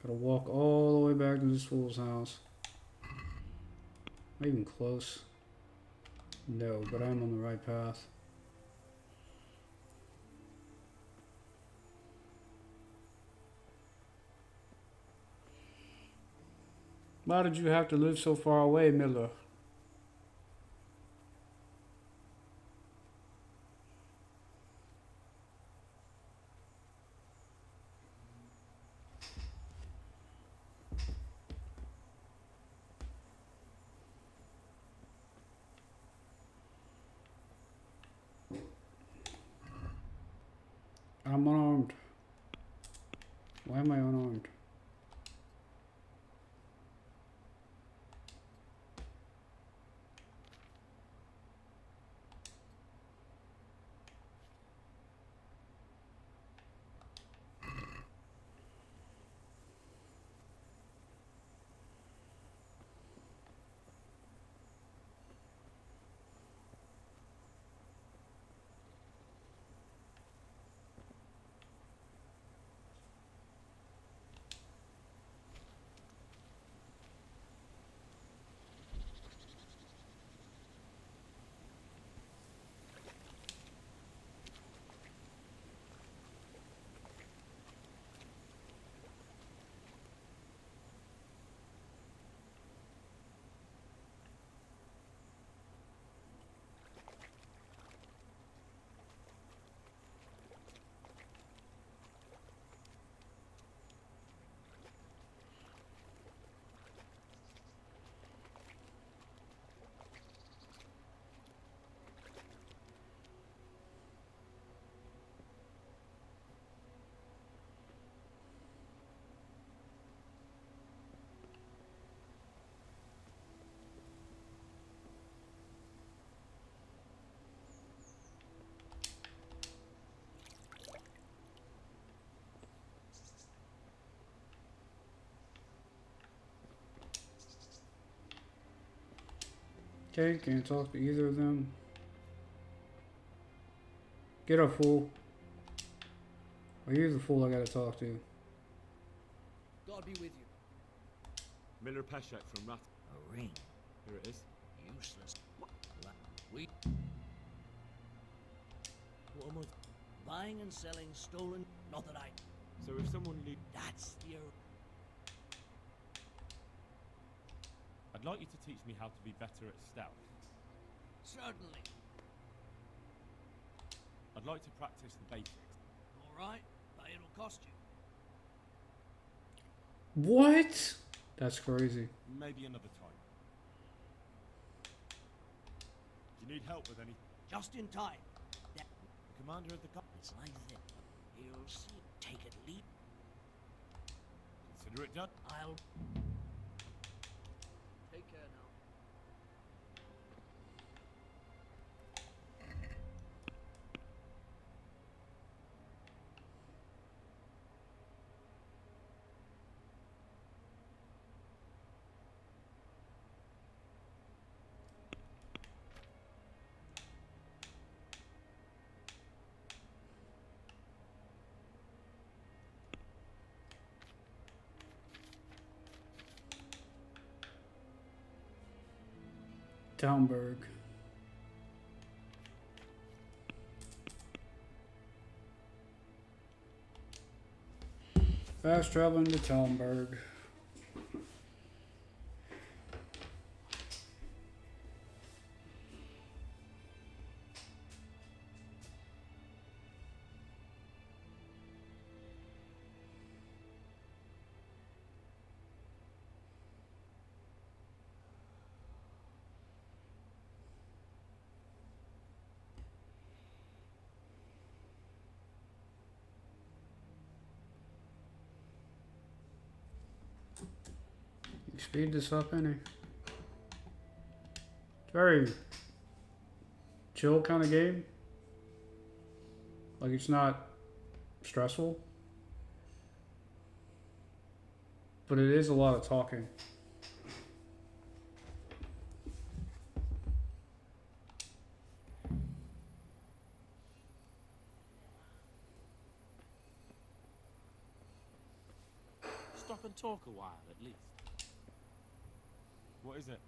Gotta walk all the way back to this fool's house. Not even close. No, but I'm on the right path. Why did you have to live so far away, Miller? I'm unarmed. Why am I unarmed? Okay, can't talk to either of them. Get up, fool. Are you the fool I gotta talk to? God be with you. Miller Peshek from Rat. A ring. Here it is. Useless. We What am I? buying and selling stolen. Not that I. So if someone leaves. That's your. I'd like you to teach me how to be better at stealth. Certainly. I'd like to practice the basics. All right, but it'll cost you. What? That's crazy. Maybe another time. Do you need help with any? Just in time. That The commander of the guard. it's like this. You'll see. Take it, lead. Consider it done. I'll. Take care now. Talmberg. Fast traveling to Talmberg. You speed this up any? It's very chill kind of game. Like it's not stressful. But it is a lot of talking. Stop and talk a while, at least. What is it?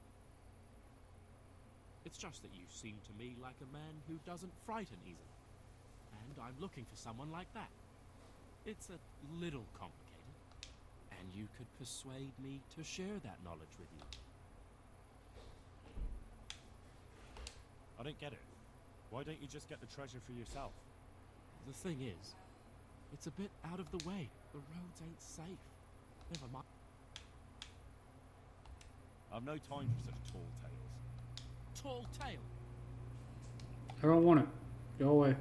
It's just that you seem to me like a man who doesn't frighten easily. And I'm looking for someone like that. It's a little complicated. And you could persuade me to share that knowledge with you. I don't get it. Why don't you just get the treasure for yourself? The thing is, it's a bit out of the way. The roads ain't safe. Never mind. I've no time for such tall tales. Tall tale. I don't want it. Go away.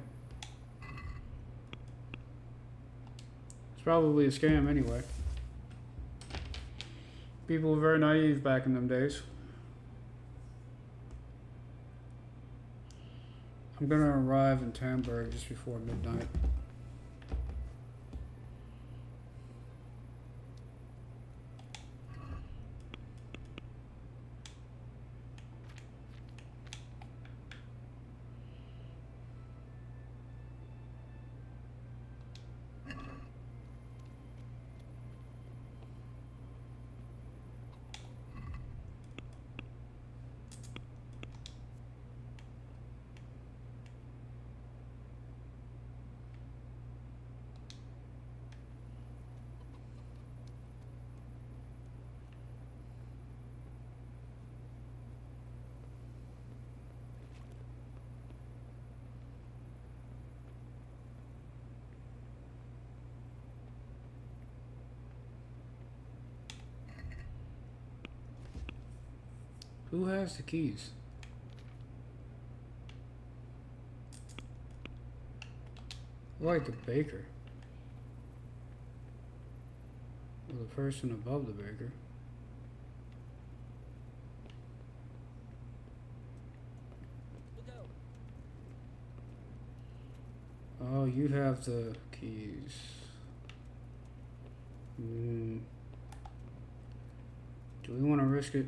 It's probably a scam anyway. People were very naive back in them days. I'm gonna arrive in Tamburg just before midnight. Who has the keys? I like the baker. Or the person above the baker. Oh, you have the keys. Do we want to risk it?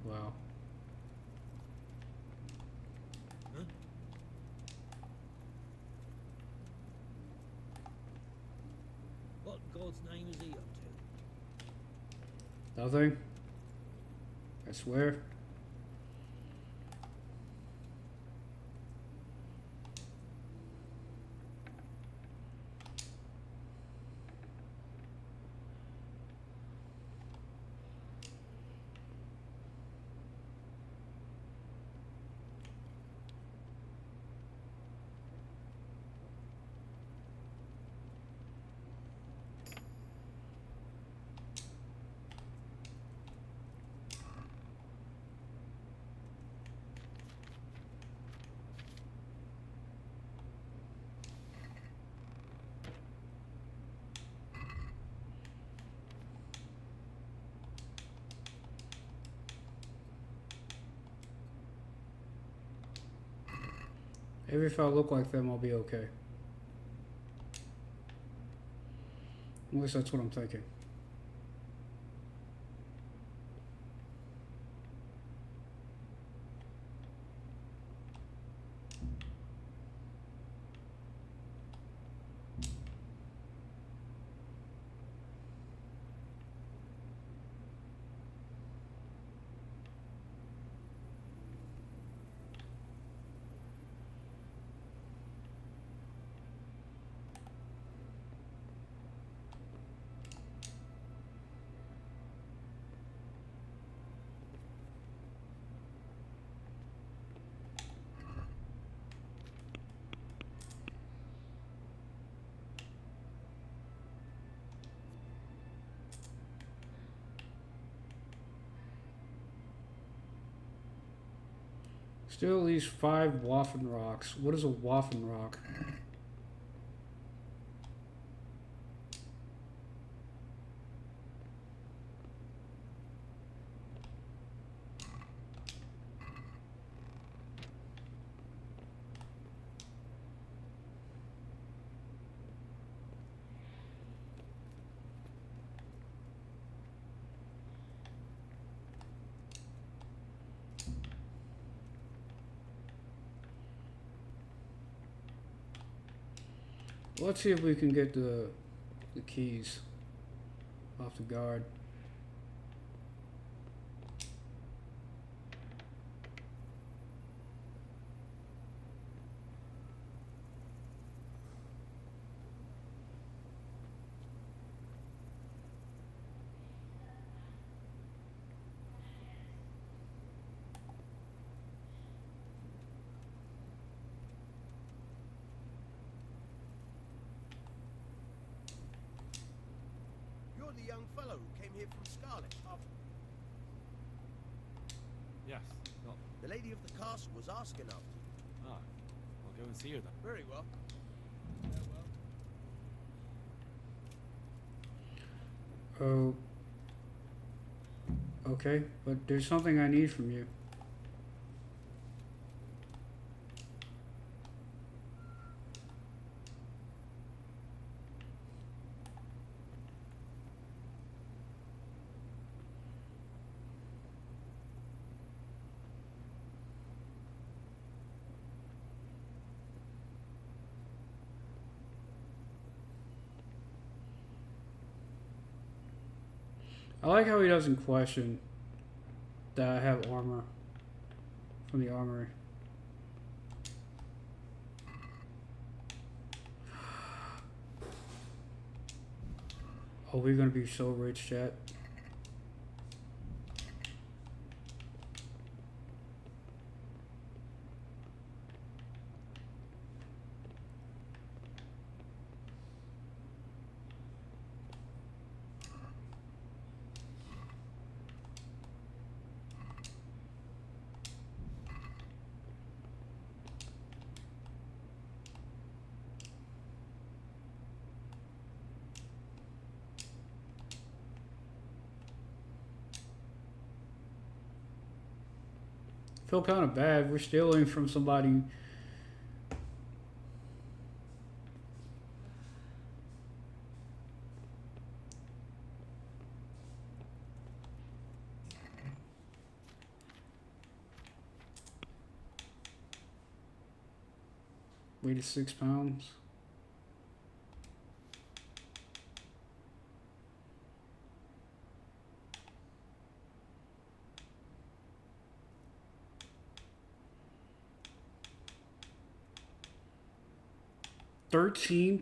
Wow. What in God's name is he up to? Nothing. I swear. Maybe if I look like them, I'll be okay. At least that's what I'm thinking. Still at least 5 Waffen rocks. What is a Waffen rock? Let's see if we can get the keys off the guard. You're the young fellow who came here from Scarlet. Yes. Well, The lady of the castle was asking after you. I'll go and see her then. Very well. Oh. Okay, but there's something I need from you. I like how he doesn't question that I have armor from the armory. Oh, we're gonna be so rich, chat. Feel kind of bad. We're stealing from somebody. Weighted 6 pounds. £13?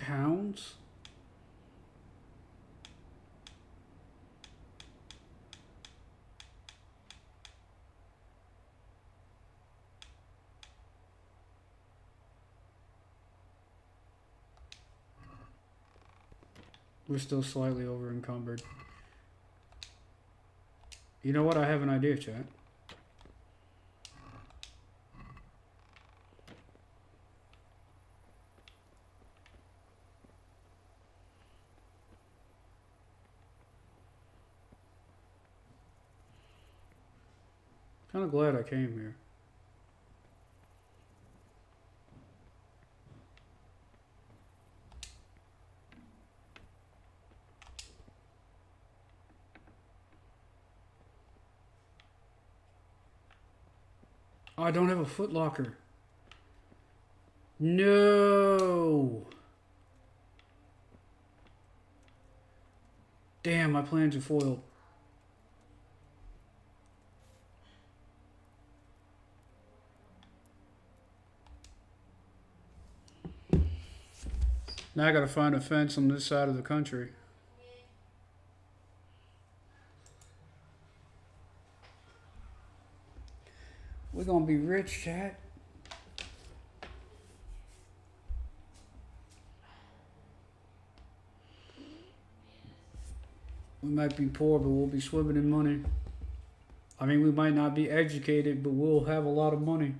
We're still slightly over encumbered. You know what? I have an idea, chat. Kind of glad I came here. Oh, I don't have a footlocker. No. Damn, my plans are foiled. Now I gotta find a fence on this side of the country. We're gonna be rich, chat. We might be poor, but we'll be swimming in money. I mean, we might not be educated, but we'll have a lot of money.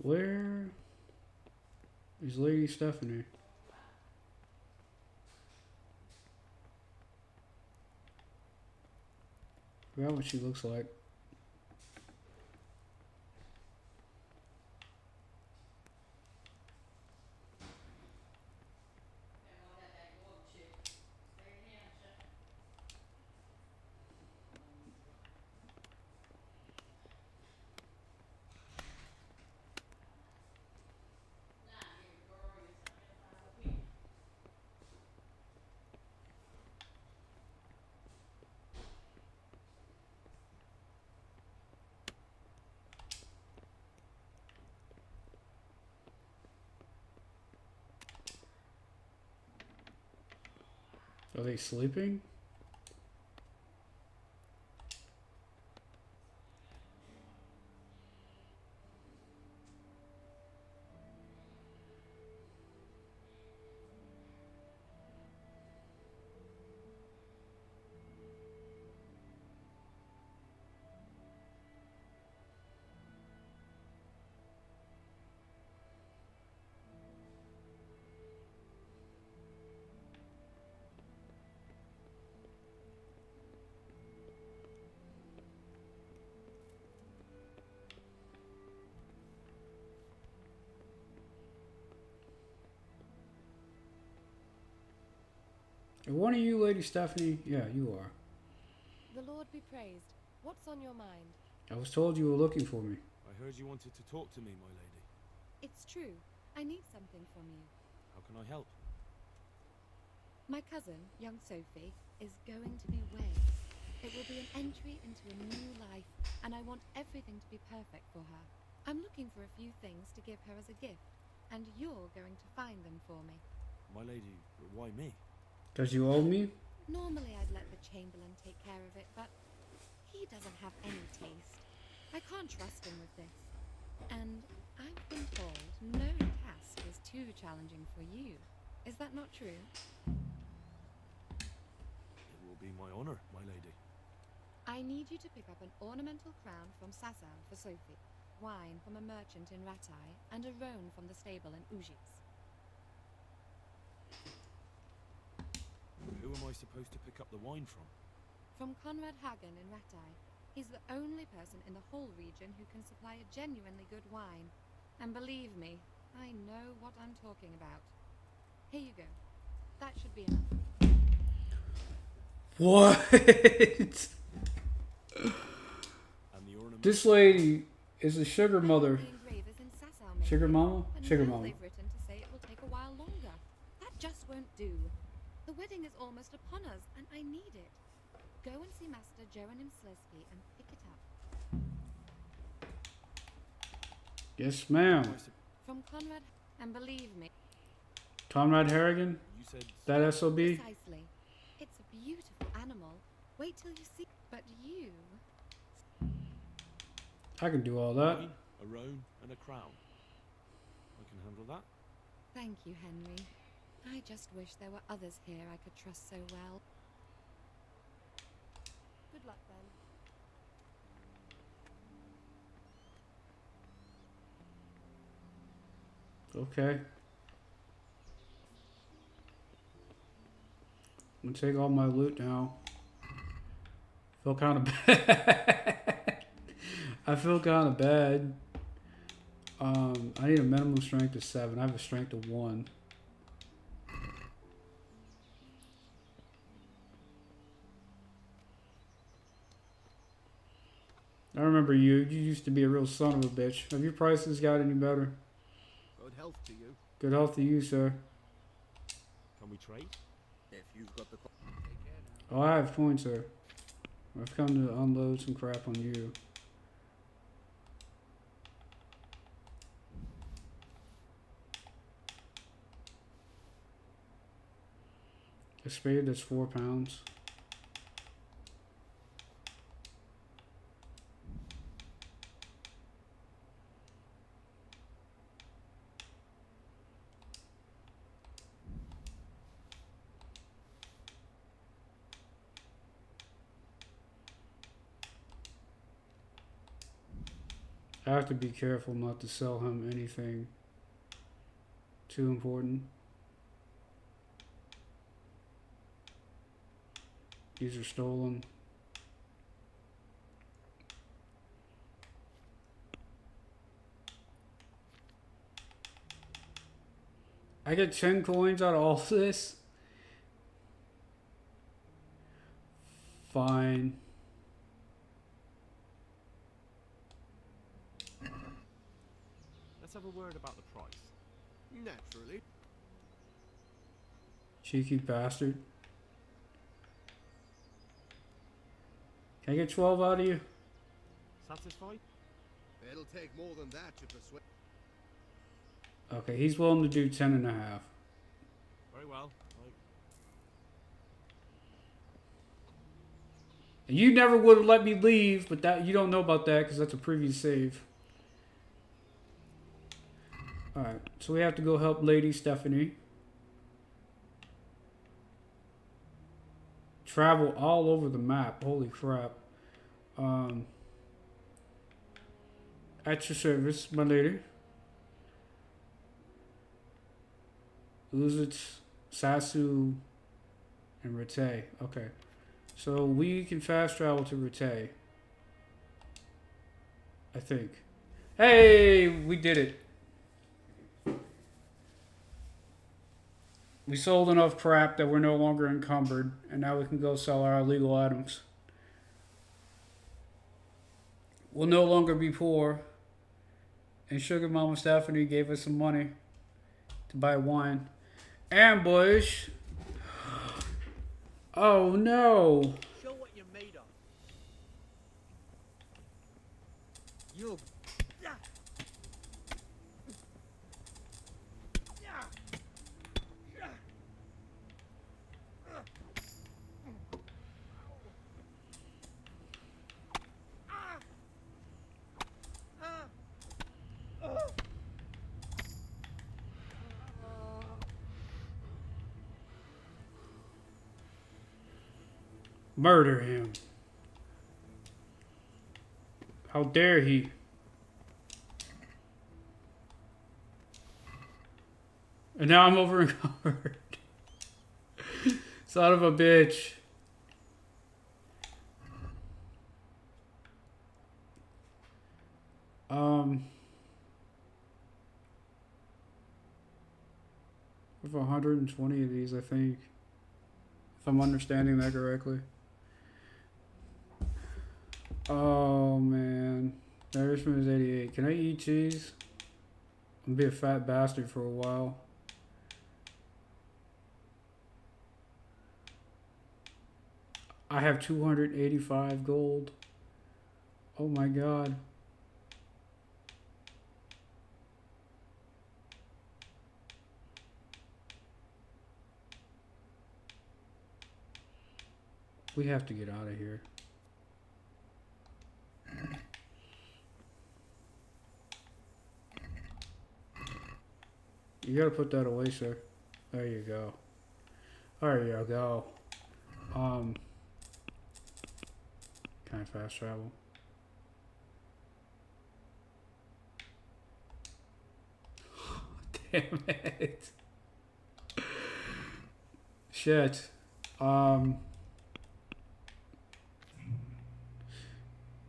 Where is Lady Stephanie? Forgot what she looks like. Are they sleeping? One of you, Lady Stephanie? Yeah, you are. The Lord be praised. What's on your mind? I was told you were looking for me. I heard you wanted to talk to me, my lady. It's true. I need something from you. How can I help? My cousin, young Sophie, is going to be wed. It will be an entry into a new life, and I want everything to be perfect for her. I'm looking for a few things to give her as a gift, and you're going to find them for me. My lady, why me? Does you owe me? Normally I'd let the Chamberlain take care of it, but he doesn't have any taste. I can't trust him with this. And I've been told no task is too challenging for you. Is that not true? It will be my honor, my lady. I need you to pick up an ornamental crown from Sassan for Sophie, wine from a merchant in Ratai, and a roan from the stable in Ujis. Who am I supposed to pick up the wine from? From Conrad Hagen in Ratai. He's the only person in the whole region who can supply a genuinely good wine. And believe me, I know what I'm talking about. Here you go. That should be enough. What? This lady is a sugar mother. The engravers in Sasau made Sugar it, mama? but Sugar now mama. they've written to say it will take a while longer. That just won't do. The wedding is almost upon us, and I need it. Go and see Master Joanim Slesky and pick it up. Yes, ma'am. From Conrad, and believe me. Conrad Harrigan? You said That SOB? Precisely. It's a beautiful animal. Wait till you see. But you. I can do all that. Wine, a roan, and a crown. I can handle that. Thank you, Henry. I just wish there were others here I could trust so well. Good luck, then. Okay. I'm gonna take all my loot now. Feel kind of bad. I feel kind of bad. I need a minimum strength of 7. I have a strength of 1. I remember you. You used to be a real son of a bitch. Have your prices got any better? Good health to you. Good health to you, sir. Can we trade? If you've got the... Oh, I have points, sir. I've come to unload some crap on you. A spade that's 4 pounds. I have to be careful not to sell him anything too important. These are stolen. I get 10 coins out of all this? Fine. Let's have a word about the price. Naturally. Cheeky bastard. Can I get 12 out of you? Satisfied? It'll take more than that to persuade. Okay, he's willing to do 10 and a half. Very well. You never would have let me leave, but that you don't know about that because that's a previous save. Alright, so we have to go help Lady Stephanie. Travel all over the map. Holy crap. At your service, my lady. Uzits, Sasu, and Rete. Okay. So we can fast travel to Rete. I think. Hey! We did it. We sold enough crap that we're no longer encumbered, and now we can go sell our illegal items. We'll no longer be poor. And Sugar Mama Stephanie gave us some money to buy wine. Ambush! Oh no! Show what you're made of. You. Murder him. How dare he? And now I'm over encumbered. Son of a bitch. We have 120 of these, I think. If I'm understanding that correctly. Oh man. Nourishment is 88. Can I eat cheese? I'm gonna be a fat bastard for a while. I have 285 gold. Oh my god. We have to get out of here. You gotta put that away, sir. There you go. There you go. Can I fast travel? Damn it. Shit.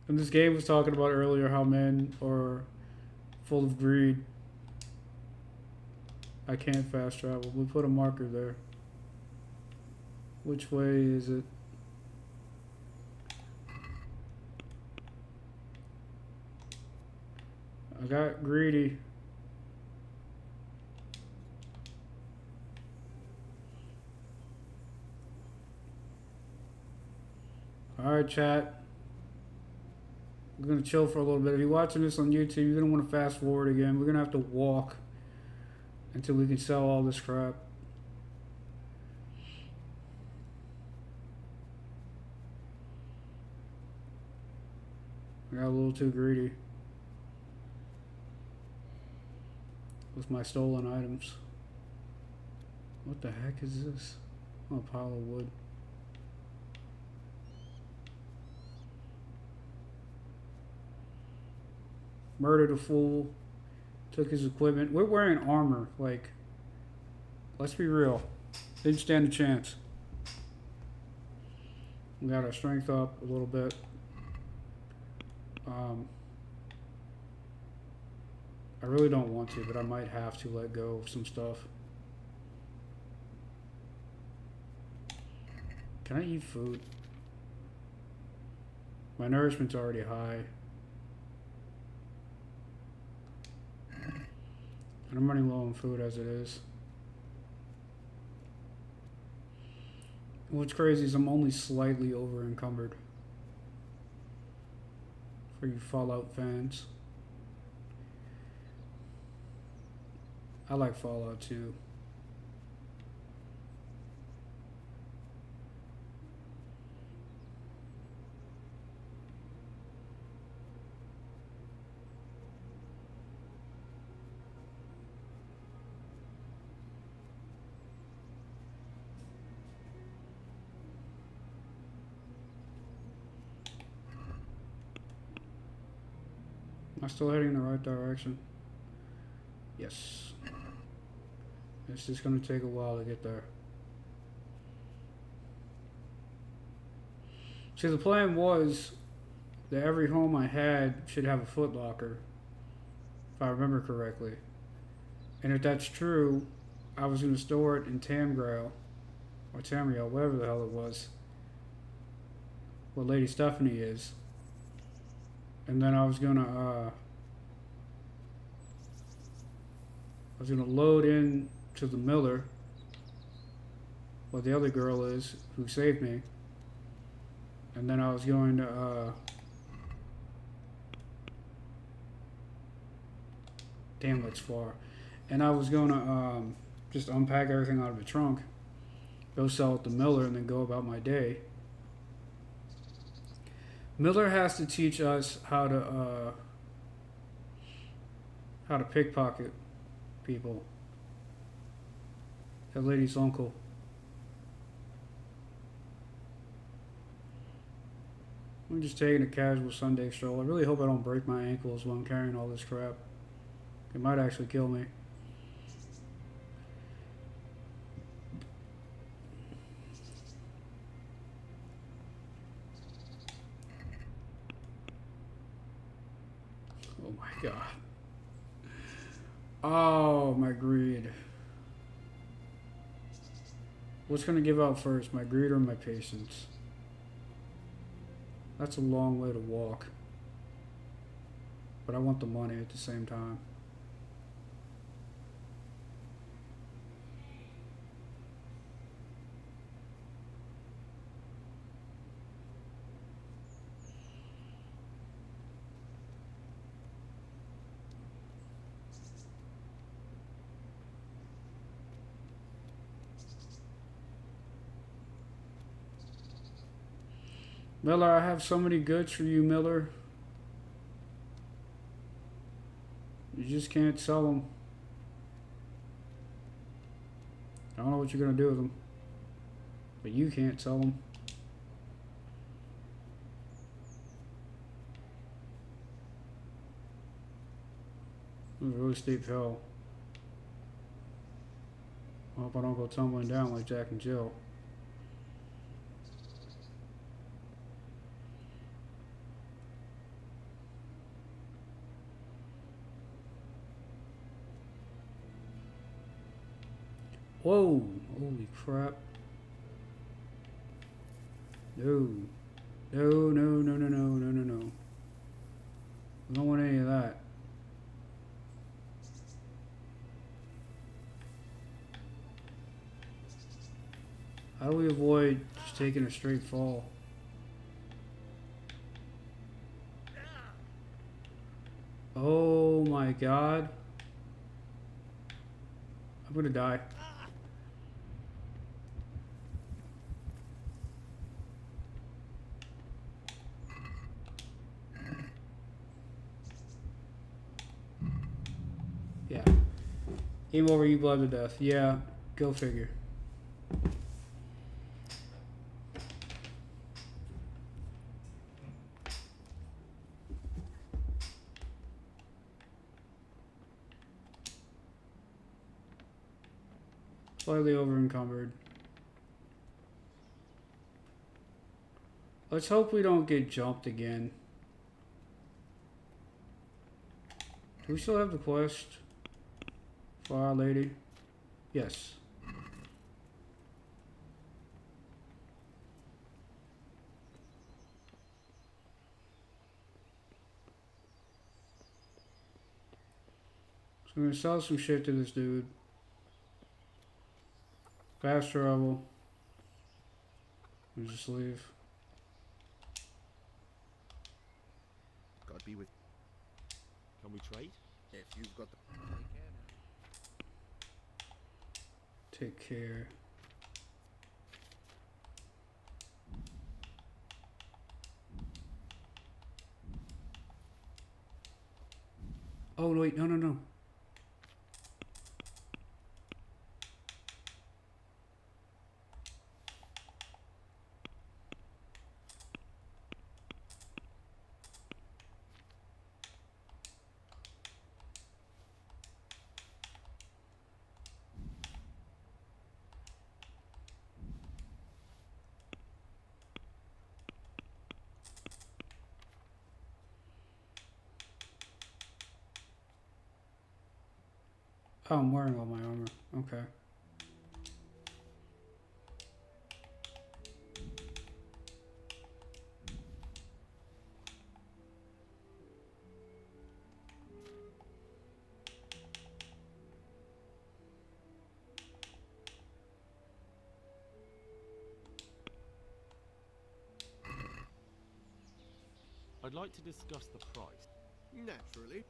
And this game was talking about earlier how men are full of greed. I can't fast travel. We put a marker there. Which way is it? I got greedy. Alright, chat. We're going to chill for a little bit. If you're watching this on YouTube, you're going to want to fast forward again. We're going to have to walk until we can sell all this crap. I got a little too greedy with my stolen items. What the heck is this? Oh, a pile of wood. murdered a fool, took his equipment. We're wearing armor. Like, let's be real. Didn't stand a chance. We got our strength up a little bit. I really don't want to, but I might have to let go of some stuff. Can I eat food? My nourishment's already high. And I'm running low on food as it is. What's crazy is I'm only slightly over encumbered. For you Fallout fans. I like Fallout too. Am I still heading in the right direction? Yes. It's just going to take a while to get there. See, the plan was that every home I had should have a foot locker, if I remember correctly. And if that's true, I was going to store it in Tamgrail, or Tamriel, whatever the hell it was, what Lady Stephanie is. And then I was gonna load in to the miller, what the other girl is who saved me, and then I was going to damn, that's far. And I was gonna just unpack everything out of the trunk, go sell at the miller, and then go about my day. Miller has to teach us how to pickpocket people. That lady's uncle. I'm just taking a casual Sunday stroll. I really hope I don't break my ankles while I'm carrying all this crap. It might actually kill me. Oh my god. Oh, my greed. What's going to give out first, my greed or my patience? That's a long way to walk. But I want the money at the same time. Miller, I have so many goods for you, Miller. You just can't sell them. I don't know what you're going to do with them. But you can't sell them. It was a really steep hill. I hope I don't go tumbling down like Jack and Jill. Whoa! Holy crap. No. No, no, no, no, no, no, no, no. I don't want any of that. How do we avoid just taking a straight fall? Oh my god. I'm gonna die. Yeah. Game over, you bled to death. Yeah, go figure. Slightly over encumbered. Let's hope we don't get jumped again. Do we still have the quest for Our Lady? Yes. So I'm gonna sell some shit to this dude. Fast travel. And just leave. God be with. Can we trade? If you've got the. Take care. Oh wait, no, no, no. Oh, I'm wearing all my armor. Okay. I'd like to discuss the price. Naturally.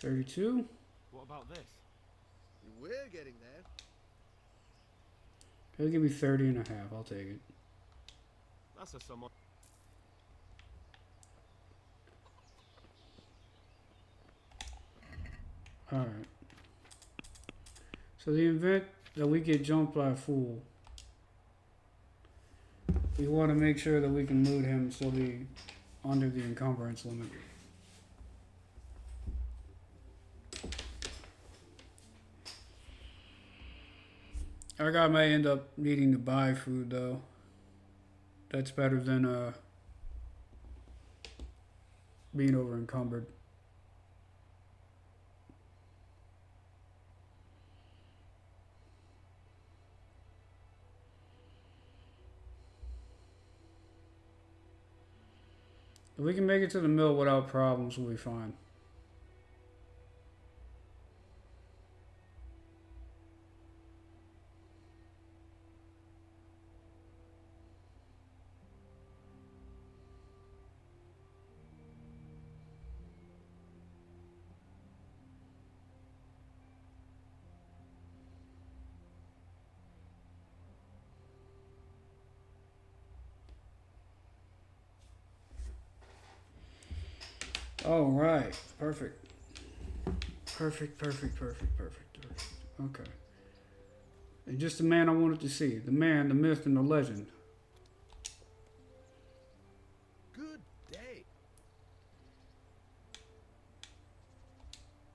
$32. What about this? We're getting there. He'll give me 30 and a half. I'll take it. That's a sum. Alright. So the event that we get jumped by a fool, we want to make sure that we can loot him and still be under the encumbrance limit. Our guy may end up needing to buy food though. That's better than being over encumbered. If we can make it to the mill without problems, we'll be fine. All right, perfect. Perfect. Okay. And just the man I wanted to see. The man, the myth, and the legend. Good day.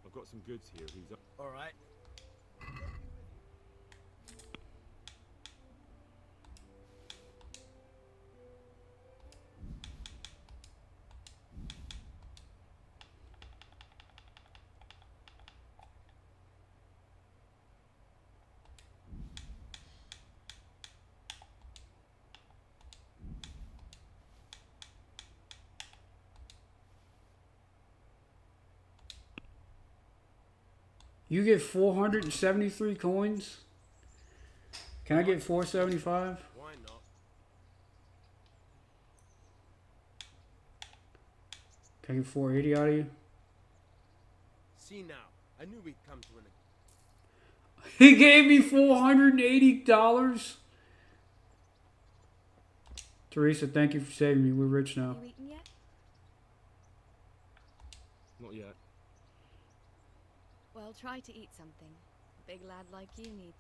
I've got some goods here. He's up. All right. You get 473 coins? Can I get 475? Why not? Can I get 480 out of you? See now, I knew we'd come to an. He gave me $480. Teresa, thank you for saving me. We're rich now. You eaten yet? Not yet. Well, try to eat something. A big lad like you needs.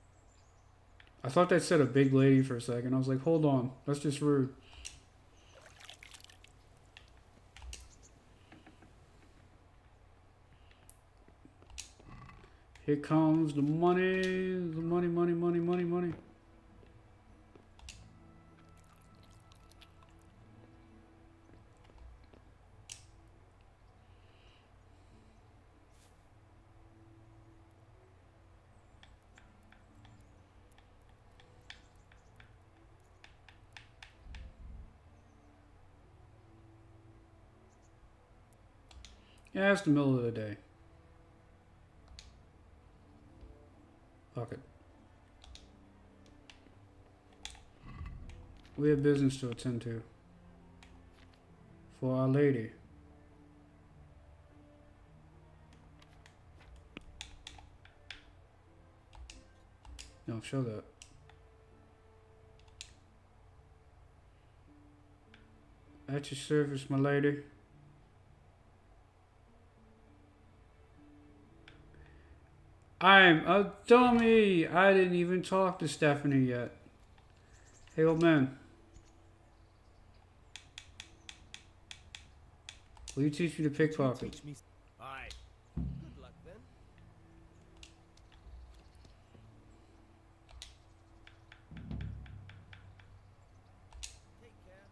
I thought that said a big lady for a second. I was like, hold on. That's just rude. Here comes the money. The money, money, money, money, money. Yeah, it's the middle of the day. Fuck it. We have business to attend to. For Our Lady. No, show that. At your service, my lady. I'm a dummy. I didn't even talk to Stephanie yet. Hey, old man. Will you teach me to pickpocket? Aye. Good luck then. Take care.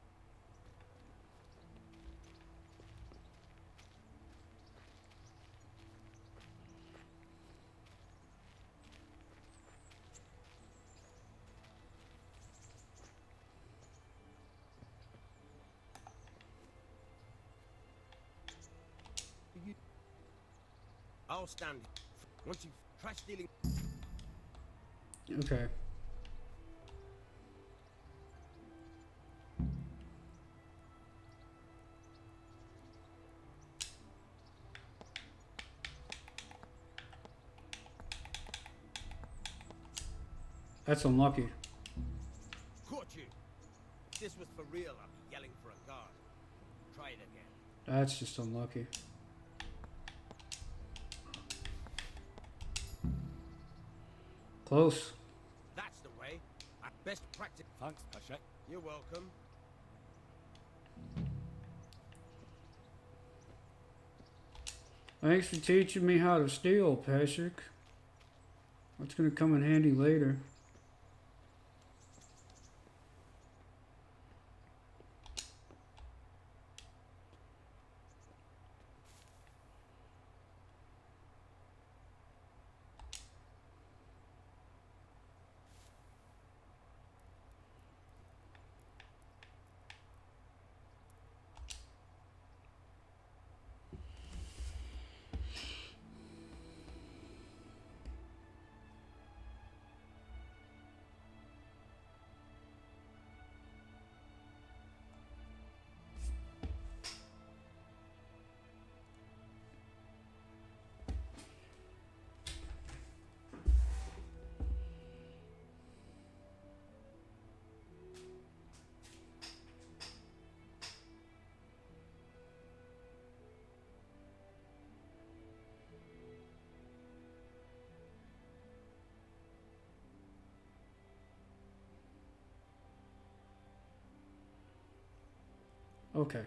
I'll stand. Once you try stealing. Okay. That's unlucky. Caught you. If this was for real, I'd be yelling for a guard. Try it again. That's just unlucky. Close. That's the way. I best practice. Thanks, Pashek. You're welcome. Thanks for teaching me how to steal, Patrick. That's gonna come in handy later. Okay.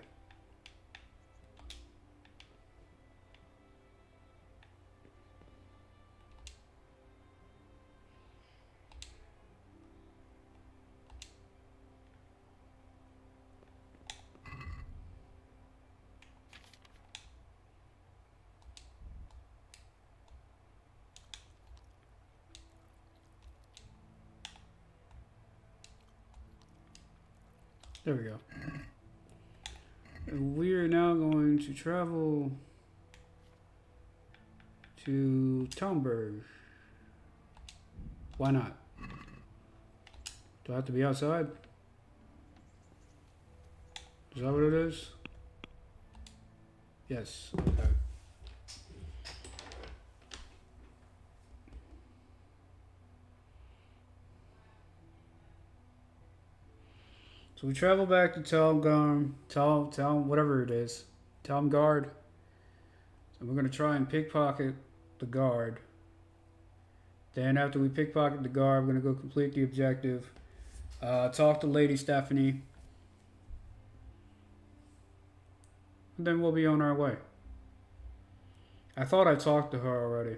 There we go. And we are now going to travel to Talmberg. Why not? Do I have to be outside? Is that what it is? Yes. Okay. So we travel back to whatever it is, Talmgard. And we're gonna try and pickpocket the guard. Then after we pickpocket the guard, we're gonna go complete the objective. Talk to Lady Stephanie. And then we'll be on our way. I thought I talked to her already.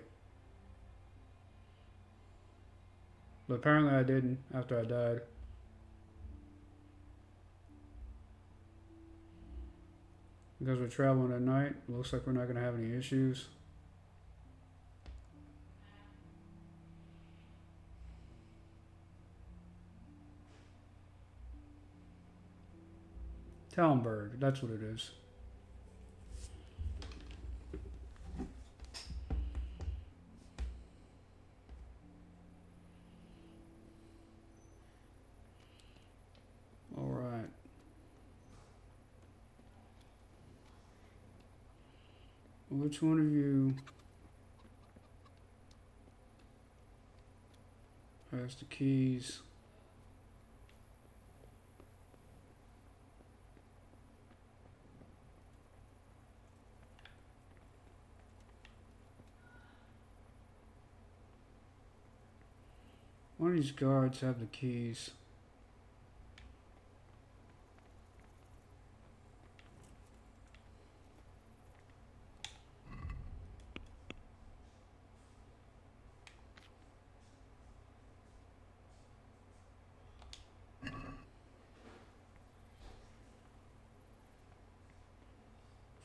But apparently I didn't after I died. Because we're traveling at night, looks like we're not going to have any issues. Talmberg, that's what it is. Alright. Which one of you has the keys? One of these guards have the keys.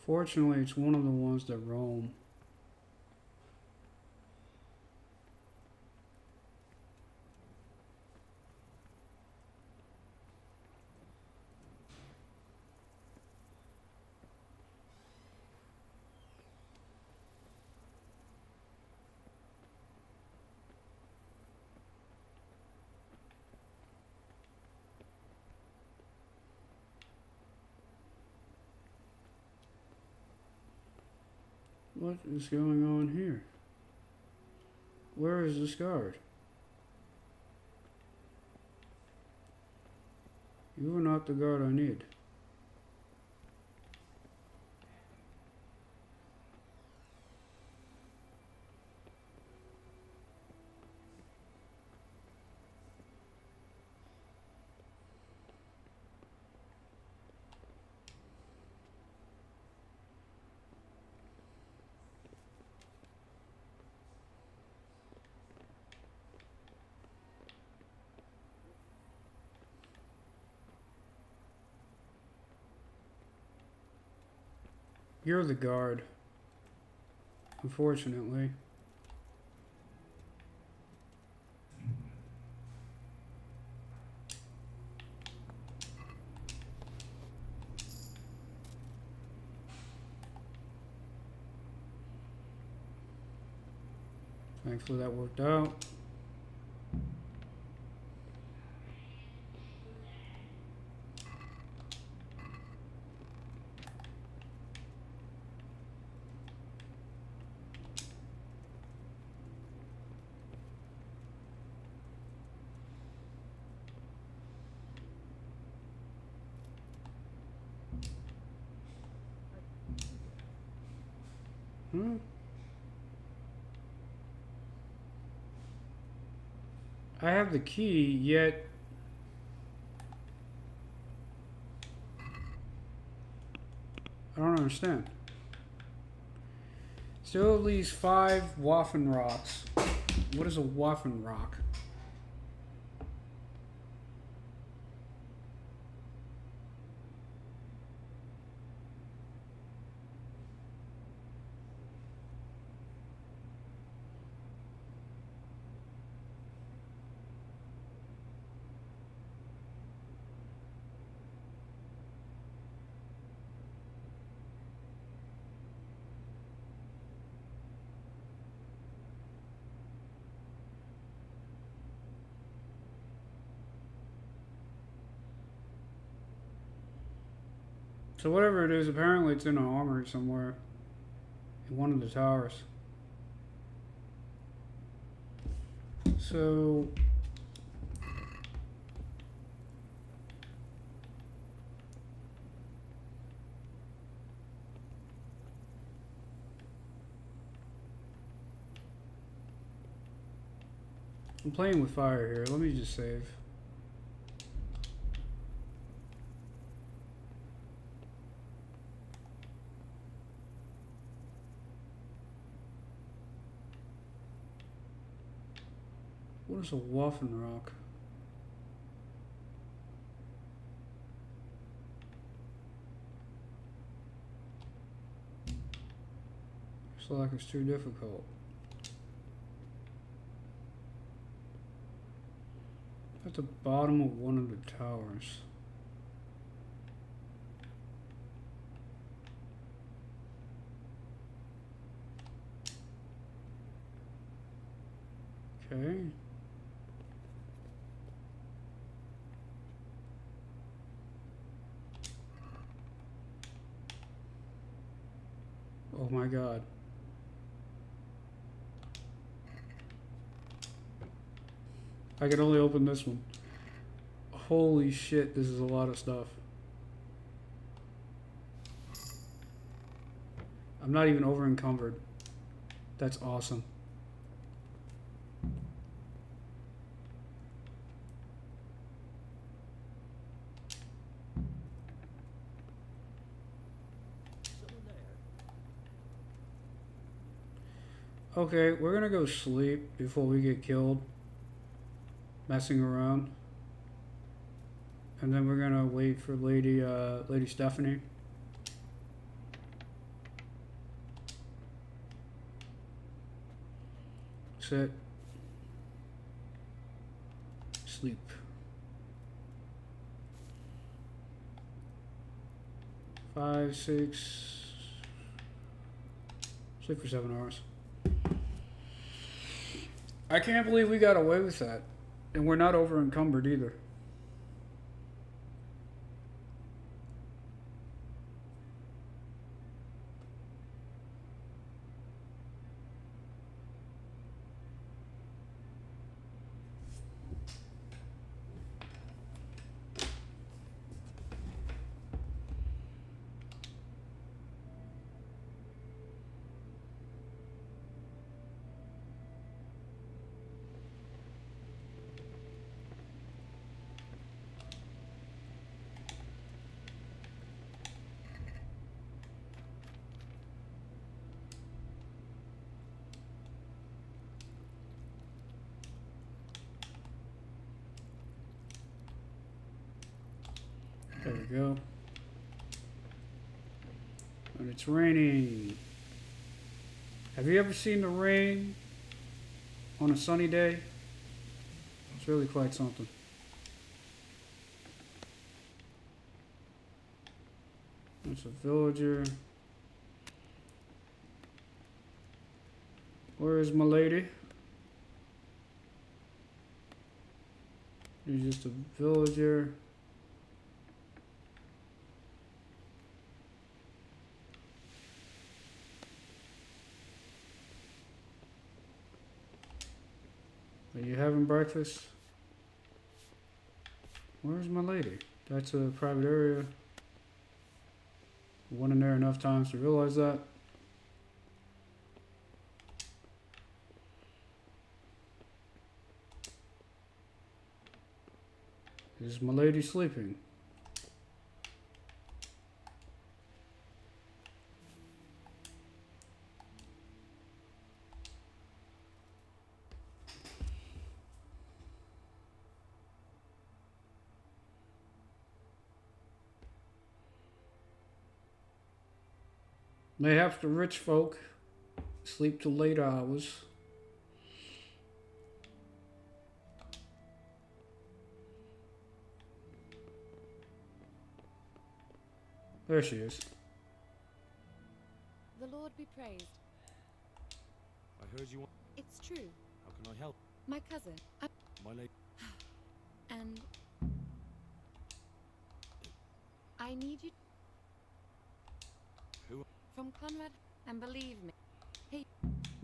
Fortunately, it's one of the ones that roam. What is going on here? Where is this guard? You are not the guard I need. You're the guard. Unfortunately. Thankfully that worked out. Hmm? I have the key, yet I don't understand. Still at least 5 Waffen rocks. What is a Waffen rock? So whatever it is, apparently it's in an armory somewhere. In one of the towers. So... I'm playing with fire here. Let me just save. What is a Waffen rock? Looks like it's too difficult. At the bottom of one of the towers. Okay. Oh my god. I can only open this one. Holy shit, this is a lot of stuff. I'm not even over encumbered. That's awesome. Okay, we're gonna go sleep before we get killed messing around. And then we're gonna wait for Lady Stephanie. Sit. Sleep. Five, six. Sleep for 7 hours. I can't believe we got away with that. And we're not over encumbered either. There we go. And it's raining. Have you ever seen the rain on a sunny day? It's really quite something. That's a villager. Where is my lady? He's just a villager. Are you having breakfast? Where's my lady? That's a private area. Went in there enough times to realize that. Is my lady sleeping? Mayhaps the rich folk sleep till late hours. There she is. The Lord be praised. I heard you want... It's true. How can I help? My cousin. My lady... And... I need you... Who? From Conrad. And believe me, he...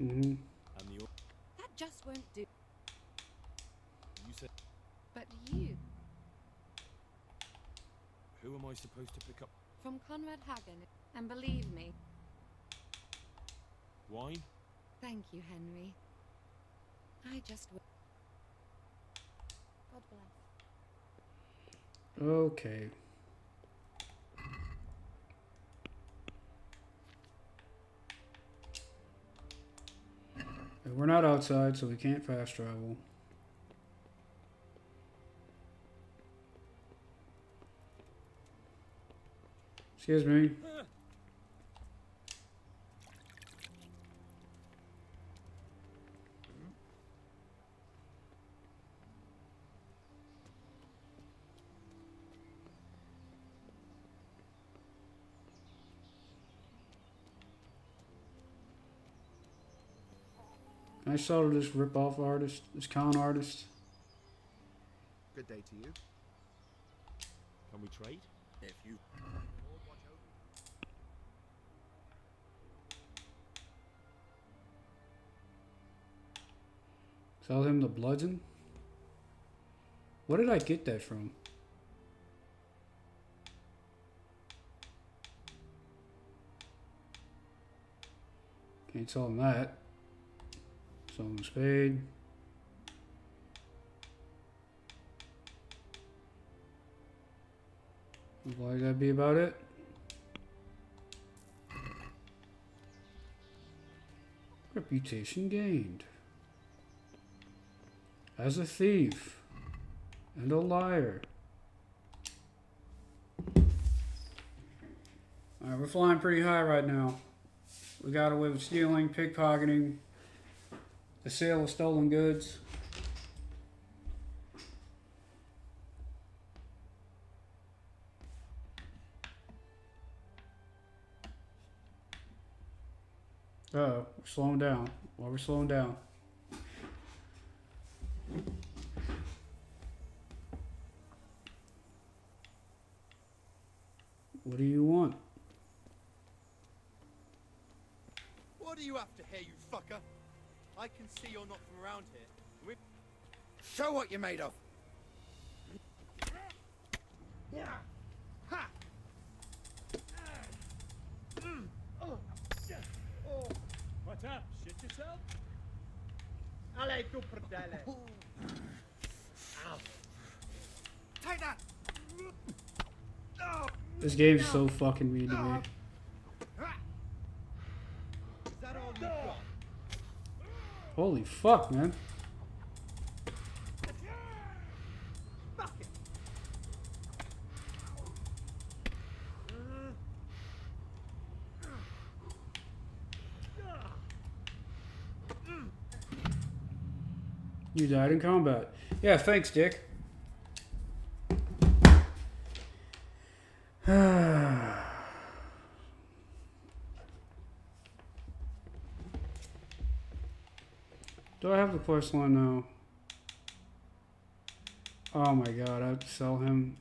Mm-hmm. And you... That just won't do. You said... But you... Who am I supposed to pick up? From Conrad Hagen. And believe me... Wine? Thank you, Henry. I just... God bless. Okay. And we're not outside, so we can't fast travel. Excuse me. Can I sell to this rip-off artist, this con artist? Good day to you. Can we trade? If you... Sell him the bludgeon? Where did I get that from? Can't sell him that. Sell him a spade. Looks like that'd be about it. Reputation gained. As a thief. And a liar. Alright, we're flying pretty high right now. We got away with stealing, pickpocketing, the sale of stolen goods. Uh-oh, we're slowing down. Well, we're slowing down. What do you want? What are you after here, you fucker? I can see you're not from around here. Show what you're made of. Ha! What's up? Shit yourself? Allez, tu perdele. Take that! This game's so fucking mean to me. Is that all you got? Holy fuck, man. Fuck it! You died in combat. Yeah, thanks, Dick. Do I have the quest line now? Oh my god, I have to sell him.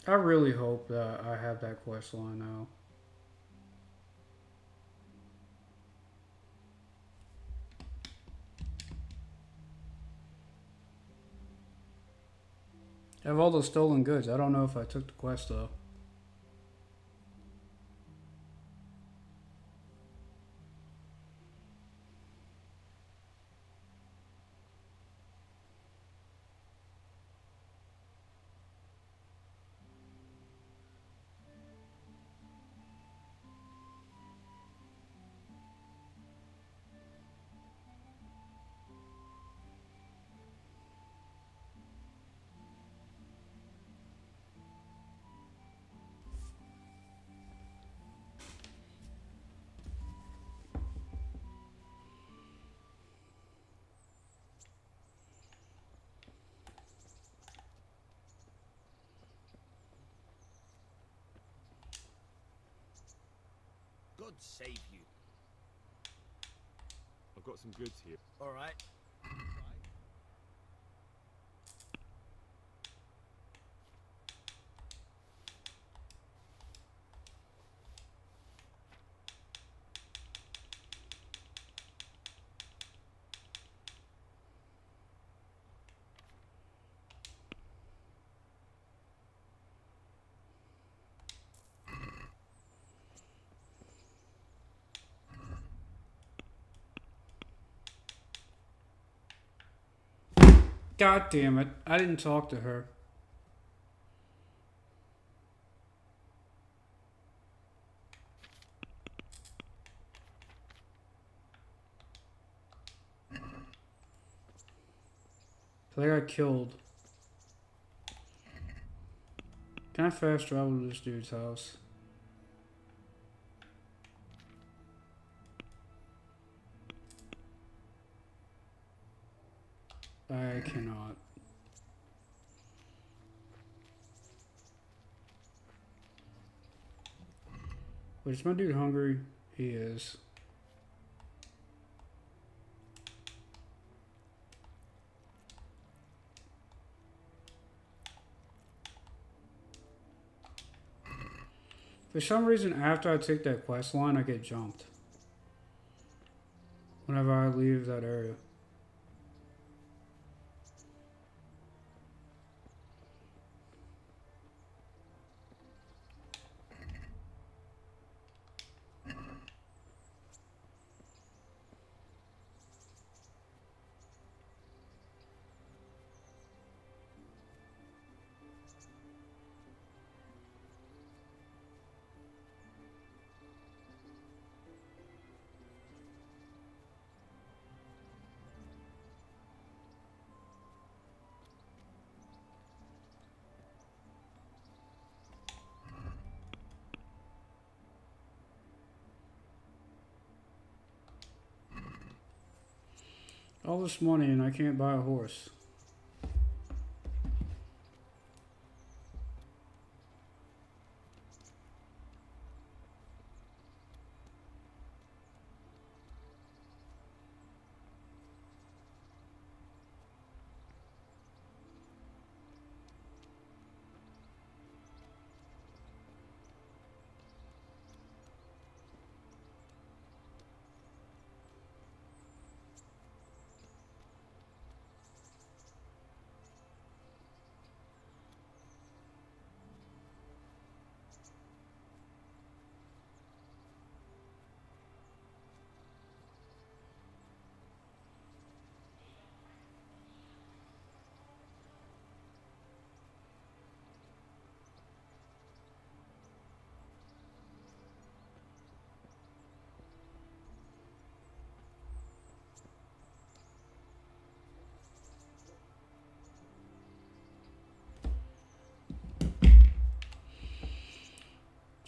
I really hope that I have that quest line now. I have all those stolen goods. I don't know if I took the quest though. God save you. I've got some goods here. All right. God damn it. I didn't talk to her. So I got killed. Can I fast travel to this dude's house? I cannot. Wait, is my dude hungry? He is. For some reason, after I take that quest line, I get jumped. Whenever I leave that area. All this money and I can't buy a horse.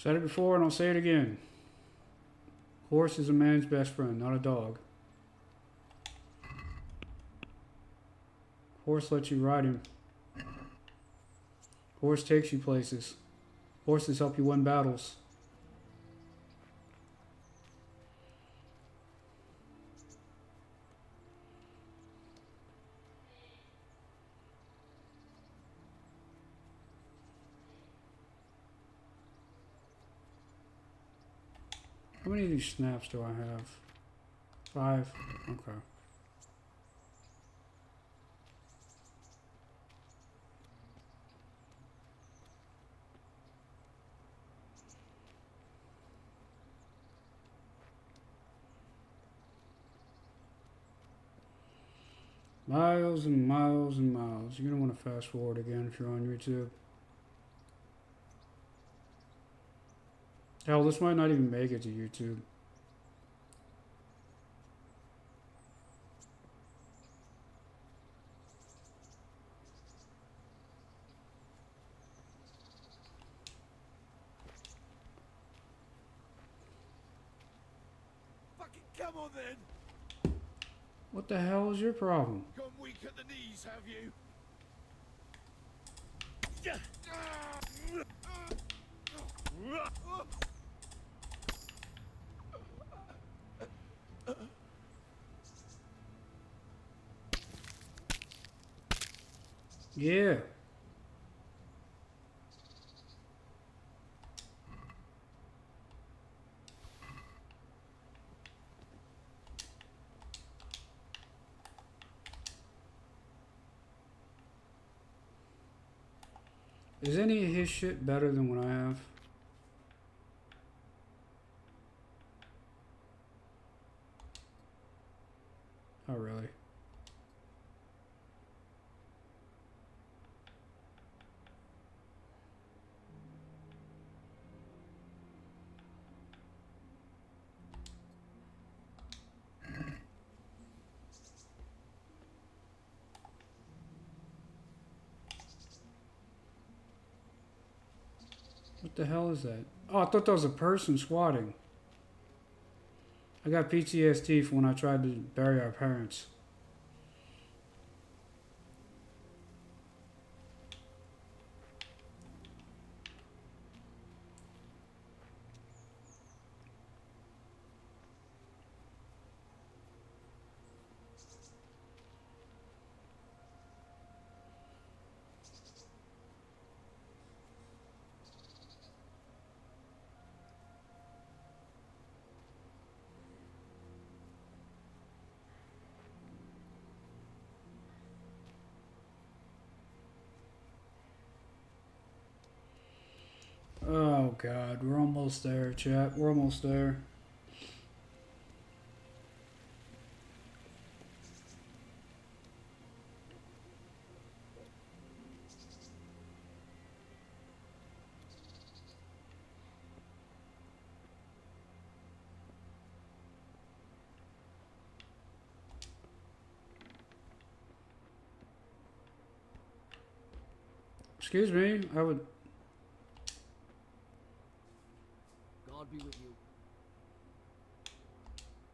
Said it before and I'll say it again. Horse is a man's best friend, not a dog. Horse lets you ride him. Horse takes you places. Horses help you win battles. How many of these snaps do I have? 5? Okay. Miles and miles and miles. You're going to want to fast forward again if you're on YouTube. Hell, this might not even make it to YouTube. Fucking come on then! What the hell is your problem? Gone weak at the knees, have you? Yeah. Is any of his shit better than what I have? Oh, really? What the hell is that? Oh, I thought that was a person squatting. I got PTSD from when I tried to bury our parents. Oh god, we're almost there, chat. We're almost there. Excuse me, I would... God be with you.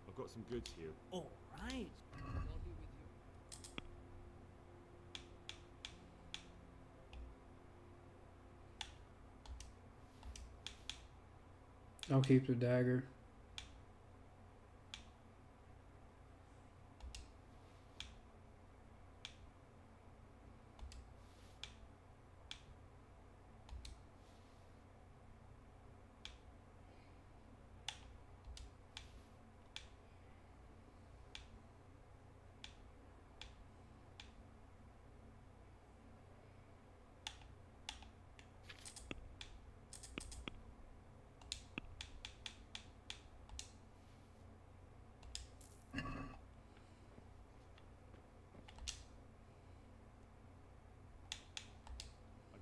I've got some goods here. All right. God be with you. I'll keep the dagger.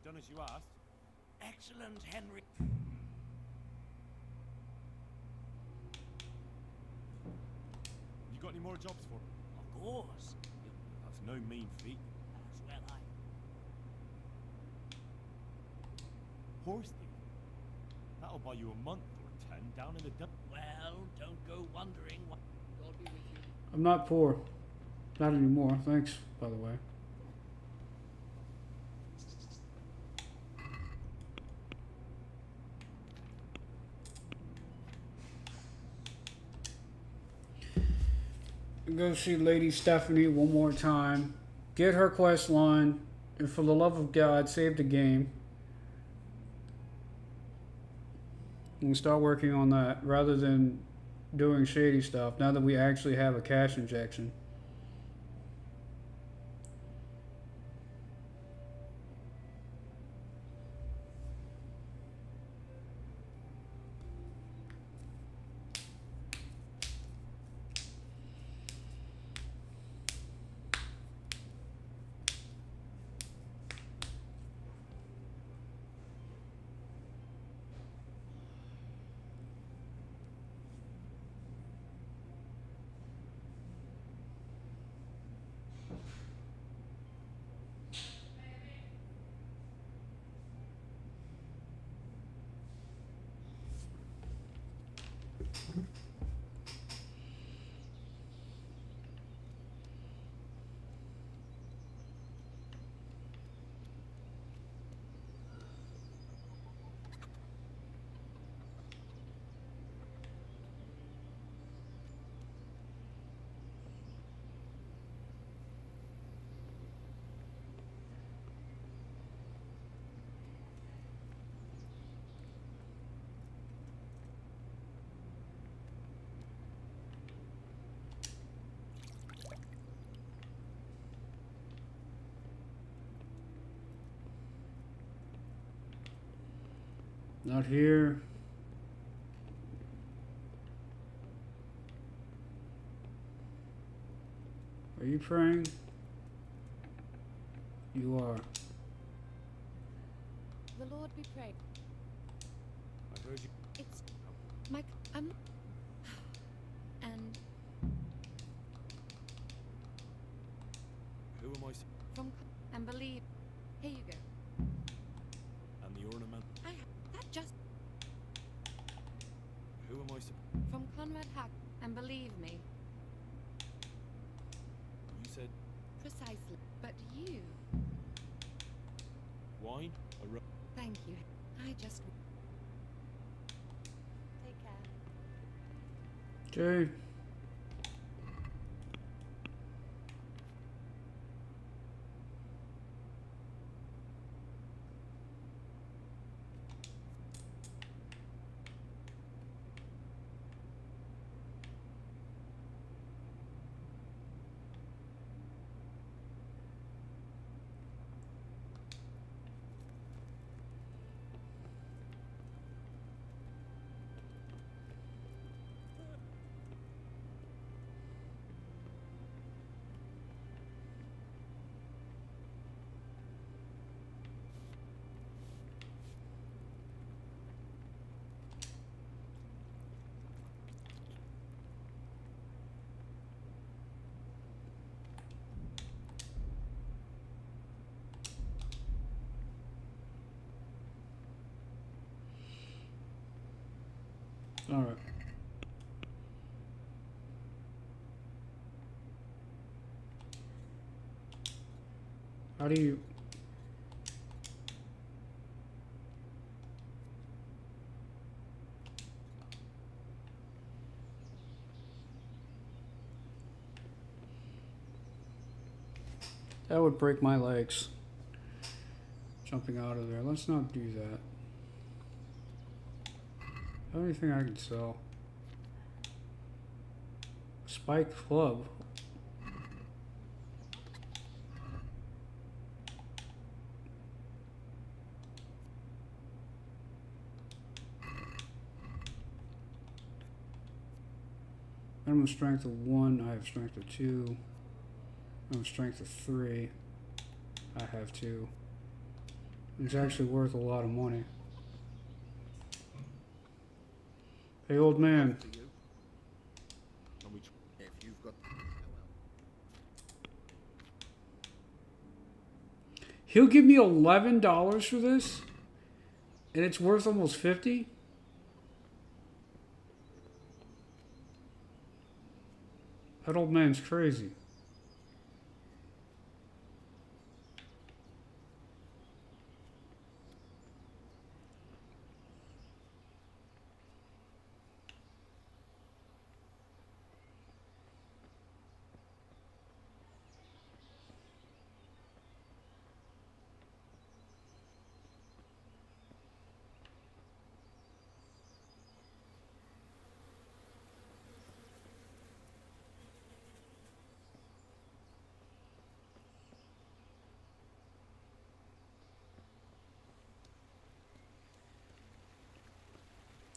I've done as you asked. Excellent, Henry. You got any more jobs for me? Of course. That's no mean feat. As well, I. Horse thief. That'll buy you a month or 10 down in the dump. Well, don't go wondering what. God be with you. I'm not poor. Not anymore, thanks, by the way. Go see Lady Stephanie one more time. Get her quest line. And for the love of God, save the game. And start working on that rather than doing shady stuff now that we actually have a cash injection. Not here. Are you praying? You are. The Lord be praised. I heard you. It's my. I'm. And Who am I? from and believe. Here you go. And the ornament. That just my From Conrad Hack, and believe me, You said precisely. But you, wine? thank you. I just. Take care. Okay. All right. How do you... That would break my legs. Jumping out of there. Let's not do that. Anything I can sell. Spike club. Minimum strength of 1, I have strength of 2. Minimum strength of 3, I have 2. It's actually worth a lot of money. Hey, old man. If you've got... He'll give me $11 for this? And it's worth almost 50? That old man's crazy.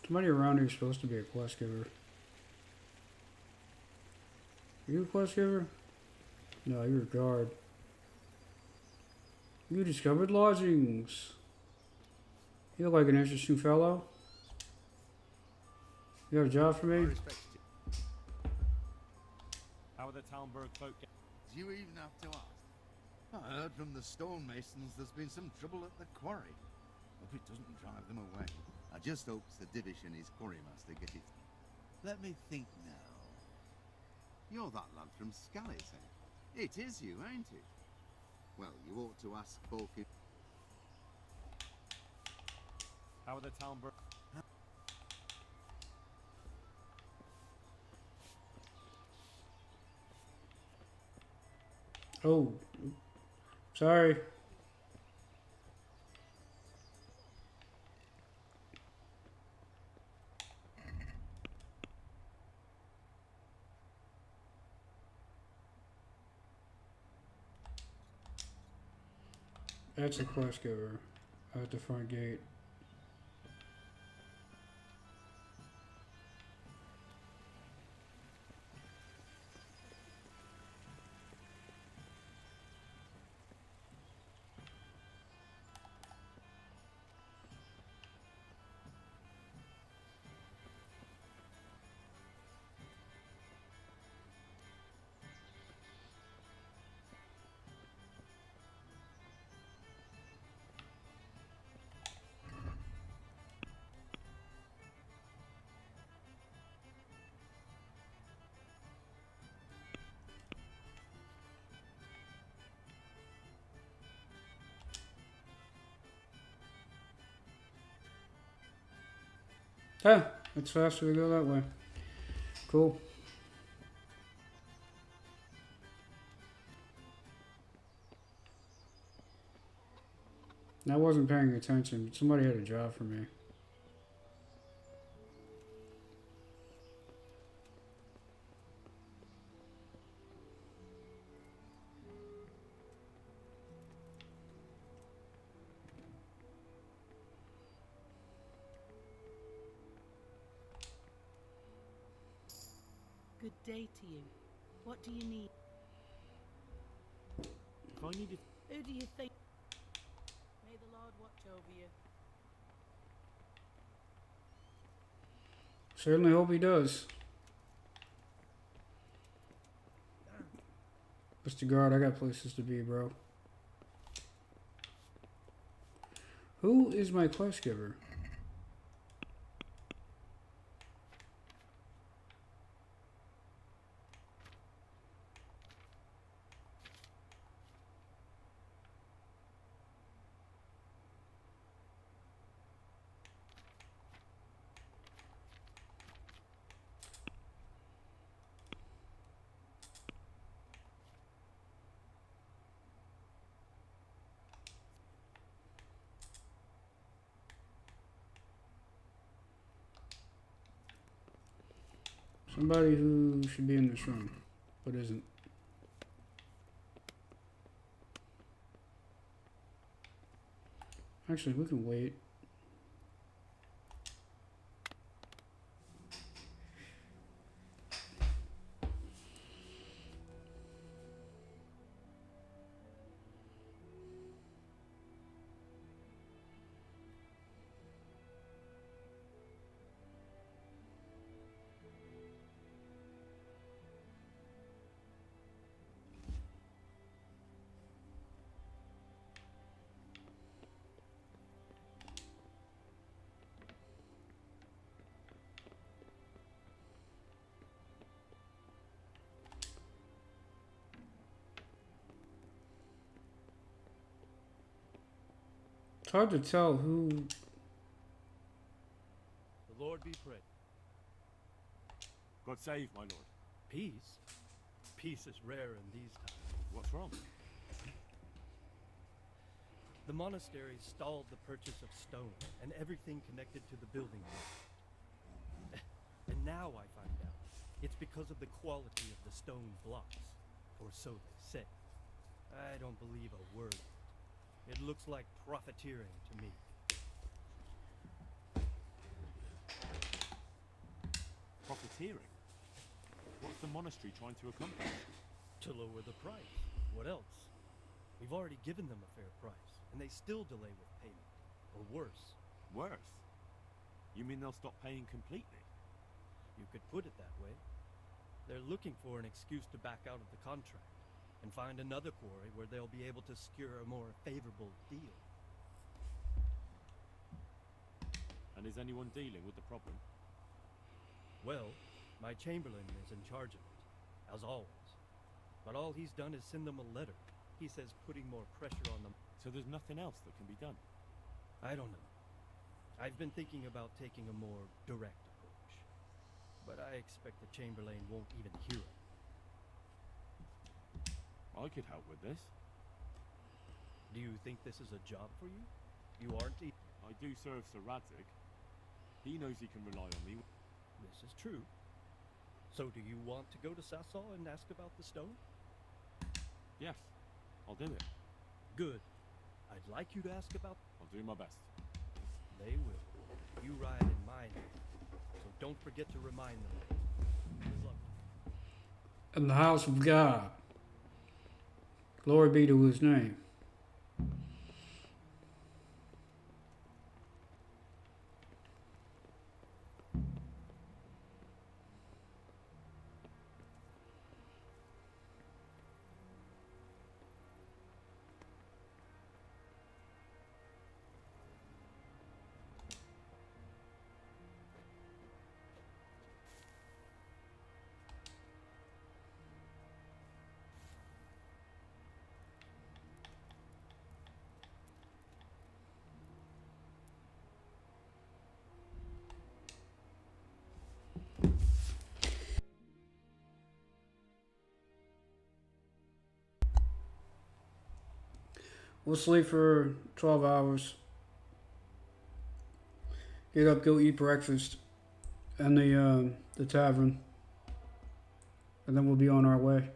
Somebody around here is supposed to be a quest giver. Are you a quest giver? No, you're a guard. You discovered lodgings. You look like an interesting fellow. You got a job for me? How are the Talmberg folk? Do you even have to ask? I heard from the stonemasons there's been some trouble at the quarry. Hope it doesn't drive them away. I just hope Sir Divish and his quarrymaster get it. Let me think now. You're that lad from Scallis, eh? It is you, ain't it? Well, you ought to ask Borkin. How are the Talmberg? Oh, sorry. That's a quest giver at the front gate. Yeah, it's faster to go that way. Cool. I wasn't paying attention, but somebody had a job for me. Good day to you. What do you need? If I needed... Who do you think? May the Lord watch over you. Certainly hope he does. Mr. Guard, I got places to be, bro. Who is my quest giver? Somebody who should be in this room, but isn't. Actually, we can wait. It's hard to tell who. The Lord be praised. God save, my lord. Peace? Peace is rare in these times. What's wrong? The monastery stalled the purchase of stone and everything connected to the building. And now I find out it's because of the quality of the stone blocks, or so they say. I don't believe a word of it. It looks like profiteering to me. Profiteering? What's the monastery trying to accomplish? To lower the price. What else? We've already given them a fair price, and they still delay with payment. Or worse. Worse? You mean they'll stop paying completely? You could put it that way. They're looking for an excuse to back out of the contract and find another quarry where they'll be able to secure a more favorable deal. And is anyone dealing with the problem? Well, my chamberlain is in charge of it, as always. But all he's done is send them a letter. He says putting more pressure on them. So there's nothing else that can be done? I don't know. I've been thinking about taking a more direct approach. But I expect the chamberlain won't even hear it. I could help with this. Do you think this is a job for you? You aren't I do serve Sir Radzik. He knows he can rely on me. This is true. So do you want to go to Sasol and ask about the stone? Yes, I'll do it. Good. I'd like you to ask about... I'll do my best. They will. You ride in my name. So don't forget to remind them. Good luck. In the house of God. Glory be to his name. We'll sleep for 12 hours. Get up, go eat breakfast in the tavern. And then we'll be on our way.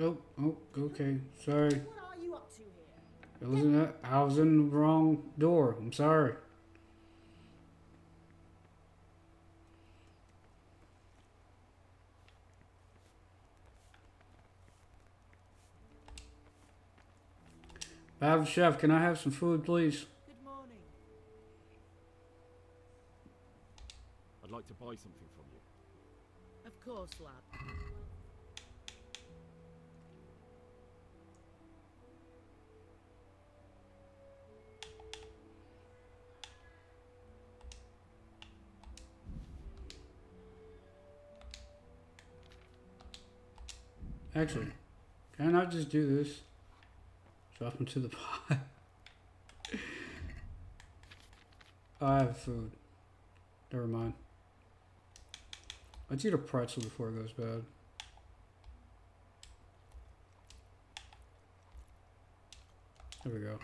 Oh, okay. Sorry. What are you up to here? It wasn't that. I was in the wrong door. I'm sorry. Battle Chef, can I have some food, please? Good morning. I'd like to buy something from you. Of course, lad. Actually, can I not just do this? Drop into the pot. I have food. Never mind. Let's eat a pretzel before it goes bad. There we go.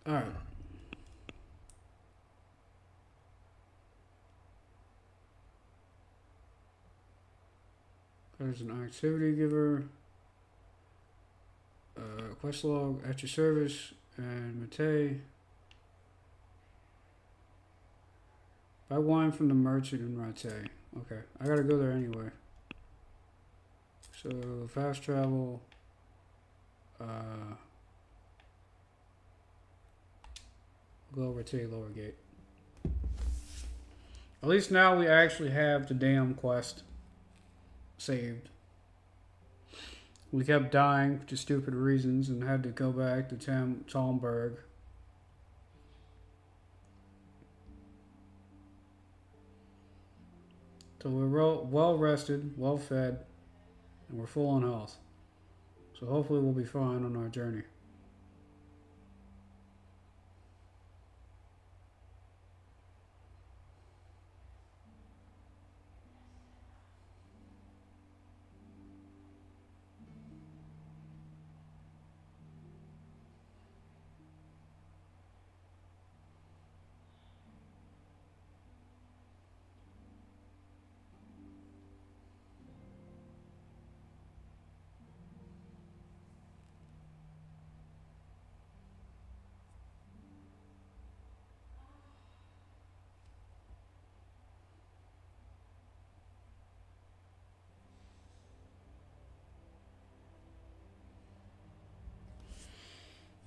Alright. There's an activity giver. Quest log at your service. And Matei. Buy wine from the merchant in Matei. Okay, I gotta go there anyway. So fast travel. Go over to lower gate. At least now we actually have the damn quest saved. We kept dying for stupid reasons and had to go back to Talmberg. So we're well rested, well fed, and we're full on health. So hopefully we'll be fine on our journey.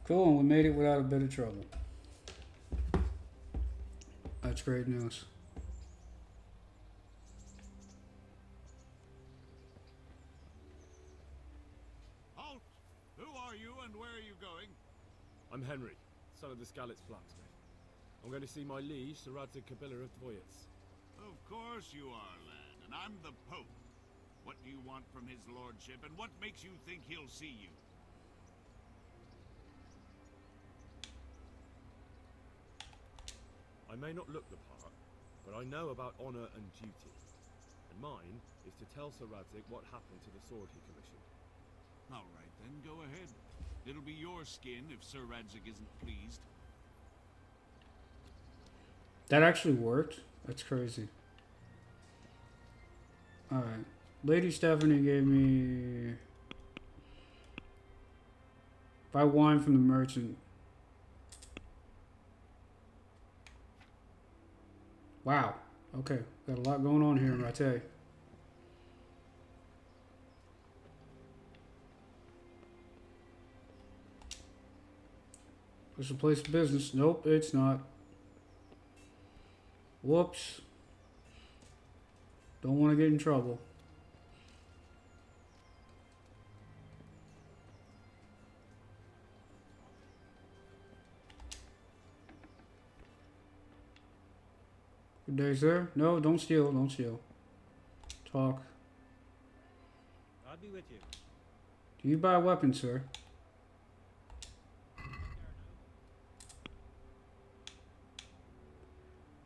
Cool, and we made it without a bit of trouble. That's great news. Halt! Who are you and where are you going? I'm Henry, son of the Skalitz blacksmith. I'm going to see my liege, Sir Radzig Kabila of Dvoyitz. Of course you are, lad, and I'm the Pope. What do you want from his lordship, and what makes you think he'll see you? I may not look the part, but I know about honor and duty. And mine is to tell Sir Radzig what happened to the sword he commissioned. All right, then, go ahead. It'll be your skin if Sir Radzig isn't pleased. That actually worked? That's crazy. Alright. Lady Stephanie gave me... Buy wine from the merchant. Wow. Okay. Got a lot going on here, I tell you. It's a place of business. Nope, it's not. Whoops. Don't want to get in trouble. Good day, sir. No, don't steal. Don't steal. Talk. I'll be with you. Do you buy weapons, sir?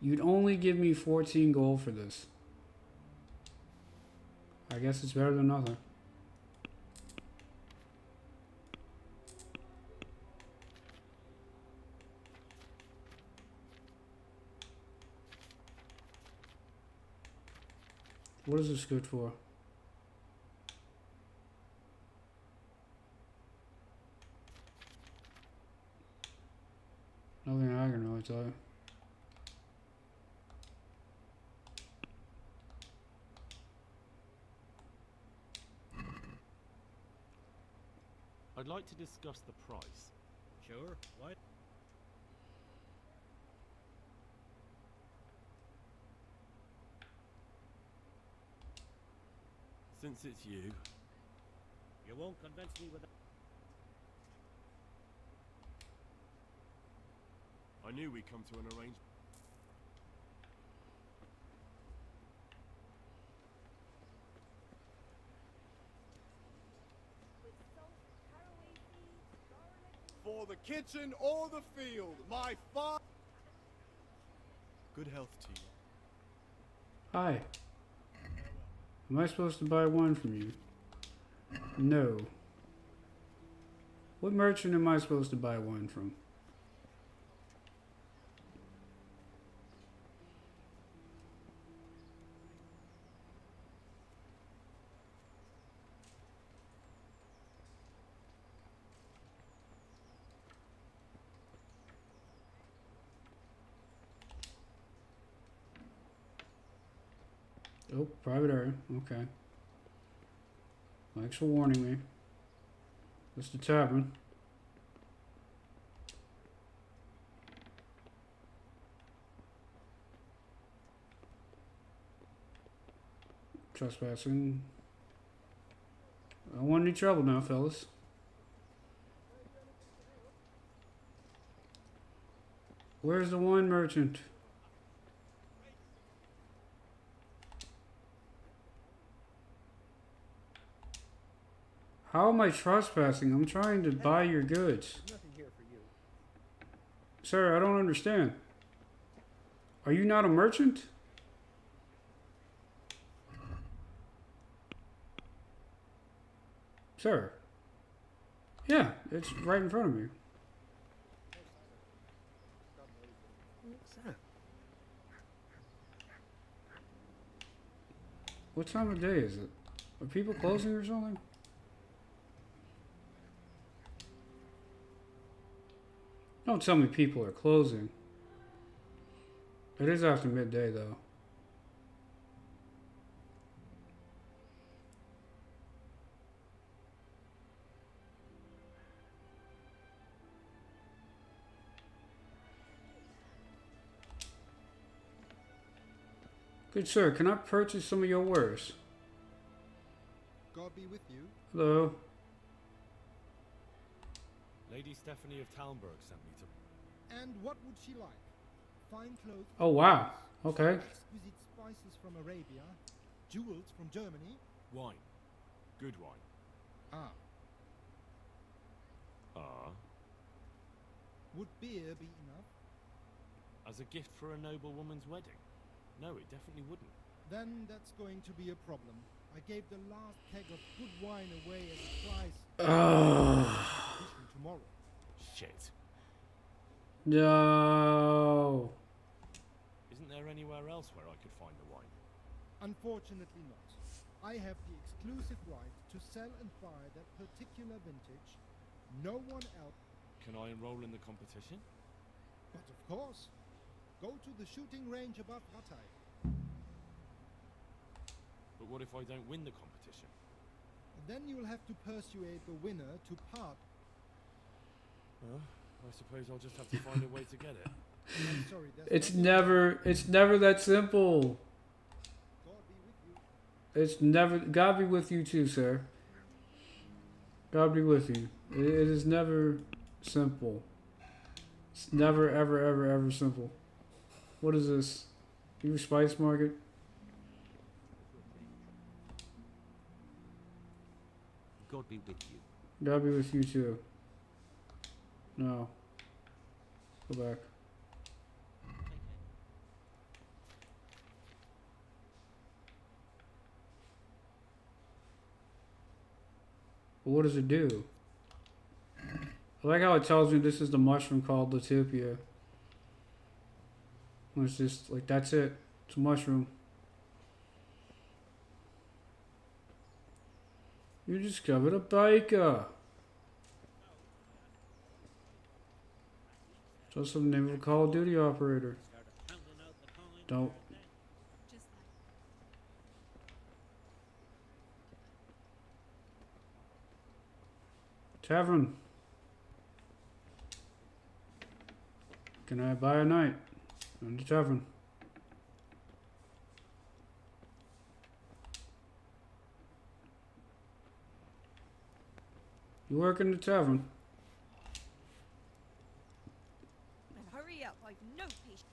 You'd only give me 14 gold for this. I guess it's better than nothing. What is this good for? Nothing I can really tell you. I'd like to discuss the price. Sure. What? Since it's you. You won't convince me with that. I knew we'd come to an arrangement. For the kitchen or the field, my father. Good health to you. Hi. Am I supposed to buy wine from you? No. What merchant am I supposed to buy wine from? Oh, private area. Okay. Thanks for warning me. It's the tavern. Trespassing. I don't want any trouble now, fellas. Where's the wine merchant? How am I trespassing? I'm trying to buy your goods. Nothing here for you. Sir, I don't understand. Are you not a merchant? Sir. Yeah, it's right in front of me. What's that? What time of day is it? Are people closing or something? Don't tell me people are closing. It is after midday, though. Good sir, can I purchase some of your wares? God be with you. Hello. Lady Stephanie of Talmberg sent me to... And what would she like? Fine clothes. Oh, wow. Okay. Exquisite spices from Arabia. Jewels from Germany. Wine. Good wine. Ah. Ah. Would beer be enough? As a gift for a noble woman's wedding? No, it definitely wouldn't. Then that's going to be a problem. I gave the last keg of good wine away as a prize. Tomorrow. Shit. No. Isn't there anywhere else where I could find the wine? Unfortunately not. I have the exclusive right to sell and buy that particular vintage. No one else. Can I enroll in the competition? But of course. Go to the shooting range above Rattay. But what if I don't win the competition? Then you'll have to persuade the winner to part. I suppose I'll just have to find a way to get it. I'm sorry, there's It's nothing- it's never that simple. God be with you. It's never, God be with you too, sir. God be with you. It is never simple. It's never, ever, ever, ever simple. What is this? You Spice Market? God be with you. God be with you too. No. Go back. What does it do? I like how it tells me this is the mushroom called Latopia. It's just like, that's it. It's a mushroom. You discovered a biker. It's also the name of a Call of Duty operator. Don't. Tavern. Can I buy a night? In the tavern. You work in the tavern? Then hurry up, I've no patience.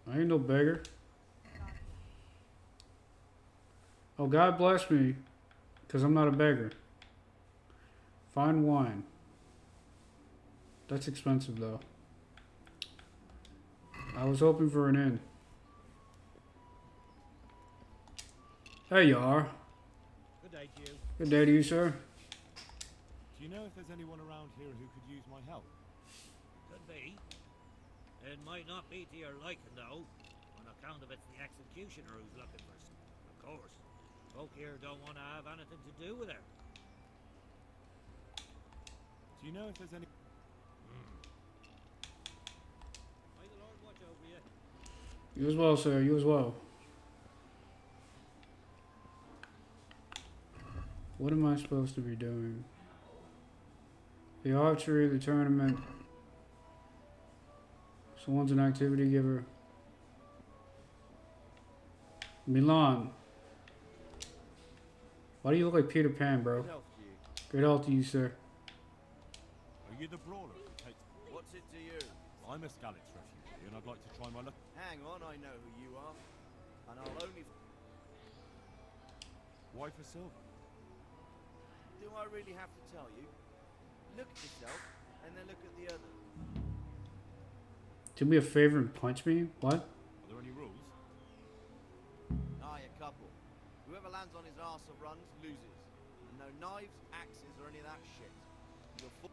I ain't no beggar. Oh, God bless me, because I'm not a beggar. Fine wine. That's expensive, though. I was hoping for an inn. There you are. Good day to you. Good day to you, sir. Do you know if there's anyone around here who could use my help? Could be. It might not be to your liking, though. On account of it's the executioner who's looking for Of course. Folk here don't want to have anything to do with her. Do you know if there's any... May the Lord watch over you. You as well, sir. You as well. What am I supposed to be doing? The archery, the tournament. Someone's an activity giver. Milan. Why do you look like Peter Pan, bro? Good health to you. Good health to you, sir. Are you the brawler who takes... What's it to you? I'm a Skalitz refugee, and I'd like to try my luck... Hang on, I know who you are. And I'll only... Why for silver? Do I really have to tell you? Look at yourself, and then look at the other. Do me a favor and punch me? What? Are there any rules? Aye, a couple. Whoever lands on his arse or runs, loses. And no knives, axes, or any of that shit. You're full...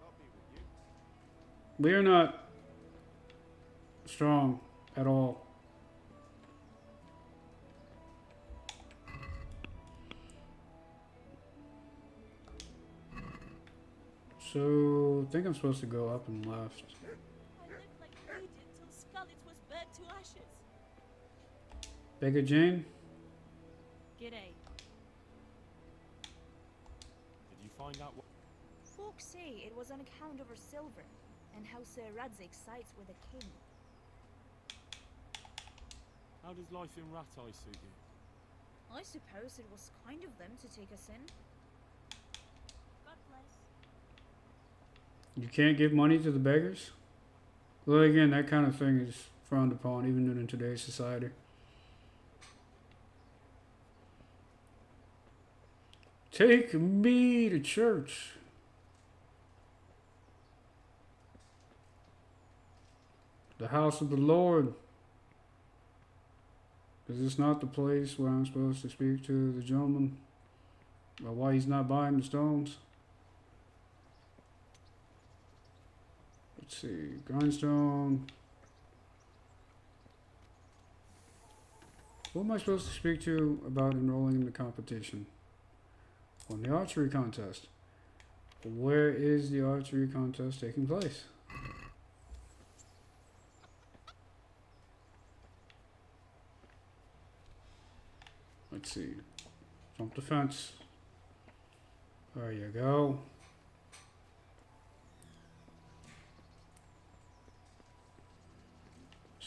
God be with you. We are not strong at all. So, I think I'm supposed to go up and left. I lived like you did till Skalitz was burnt to ashes. Beggar Jane? G'day. Did you find out what... Folk say it was on account of her silver, and how Sir Radzig sides with the king. How does life in Ratai suit you? I suppose it was kind of them to take us in. God bless. You can't give money to the beggars? Well, again, that kind of thing is frowned upon, even in today's society. Take me to church. The house of the Lord. Is this not the place where I'm supposed to speak to the gentleman about why he's not buying the stones? Let's see, grindstone. Who am I supposed to speak to about enrolling in the competition? On the archery contest. Where is the archery contest taking place? Let's see. Jump the fence. There you go.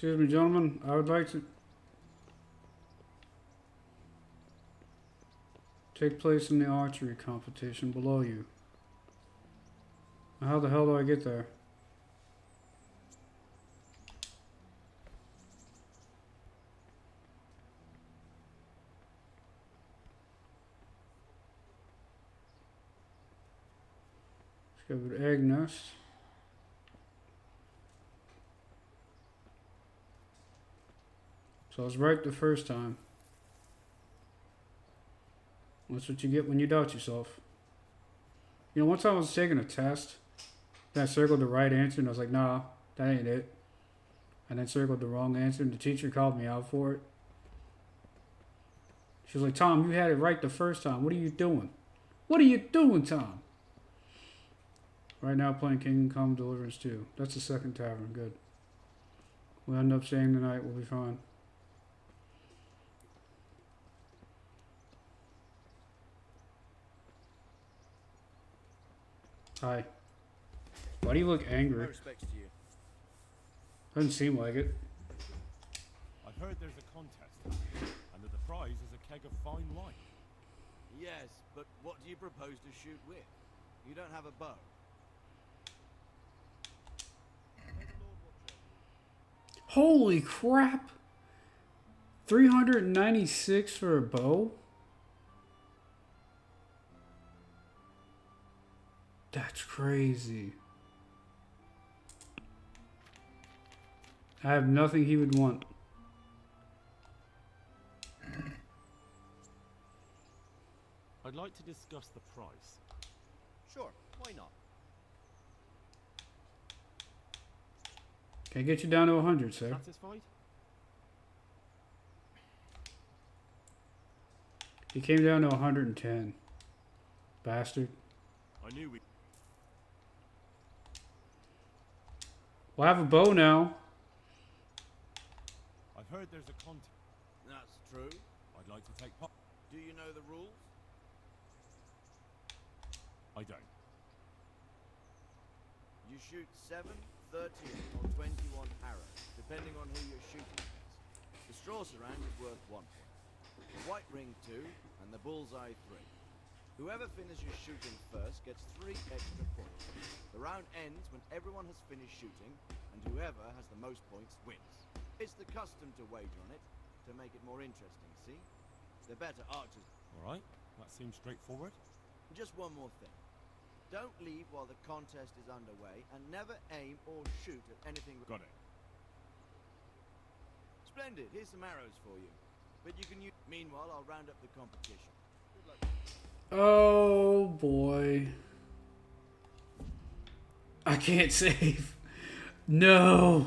Excuse me, gentlemen. I would like to take place in the archery competition below you. How the hell do I get there? Discovered egg nest. So I was right the first time. That's what you get when you doubt yourself. You know, one time I was taking a test, then I circled the right answer, and I was like, nah, that ain't it. And then circled the wrong answer, and the teacher called me out for it. She was like, Tom, you had it right the first time. What are you doing? What are you doing, Tom? Right now playing Kingdom Come Deliverance 2. That's the second tavern. Good. We'll end up staying the night. We'll be fine. Hi. Why do you look angry? My respects to you. Doesn't seem like it. I've heard there's a contest, and that the prize is a keg of fine wine. Yes, but what do you propose to shoot with? You don't have a bow. Holy crap! 396 for a bow? That's crazy. I have nothing he would want. I'd like to discuss the price. Sure, why not? Can I get you down to 100, sir? Satisfied? He came down to 110. Bastard. I knew we... Well, I have a bow now. I've heard there's a contest. That's true. I'd like to take part. Do you know the rules? I don't. You shoot 7, 13, or 21 arrows, depending on who you're shooting against. The straw surround is worth 1 point. The white ring 2, and the bullseye 3. Whoever finishes shooting first gets 3 extra points. The round ends when everyone has finished shooting, and whoever has the most points wins. It's the custom to wager on it, to make it more interesting, see? The better archers... Alright, that seems straightforward. Just one more thing. Don't leave while the contest is underway, and never aim or shoot at anything... Got it. Splendid, here's some arrows for you. But you can use... Meanwhile, I'll round up the competition. Good luck. Oh boy. I can't save. No.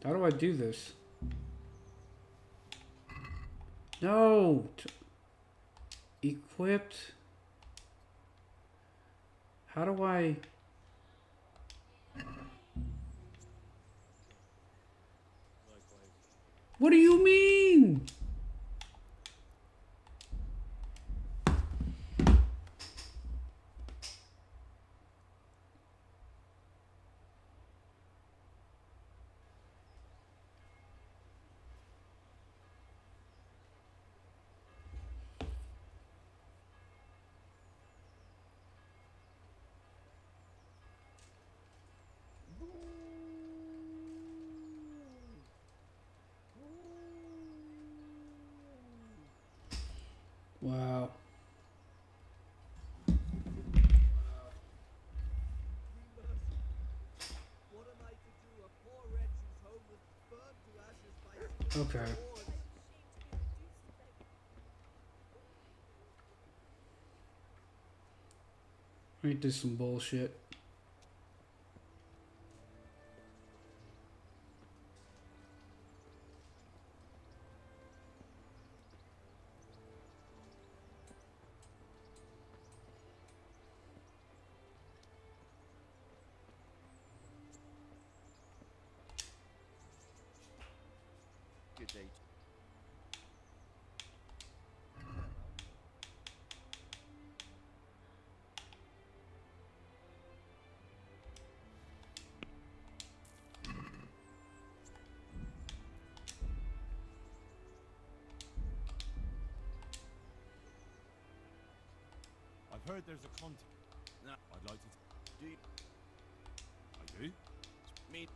How do I do this? No. Equipped. How do I... What do you mean? Wow. Okay. Ain't this some bullshit? Good day. I've heard there's a contact. No. I'd like to. Do you? I do? Me.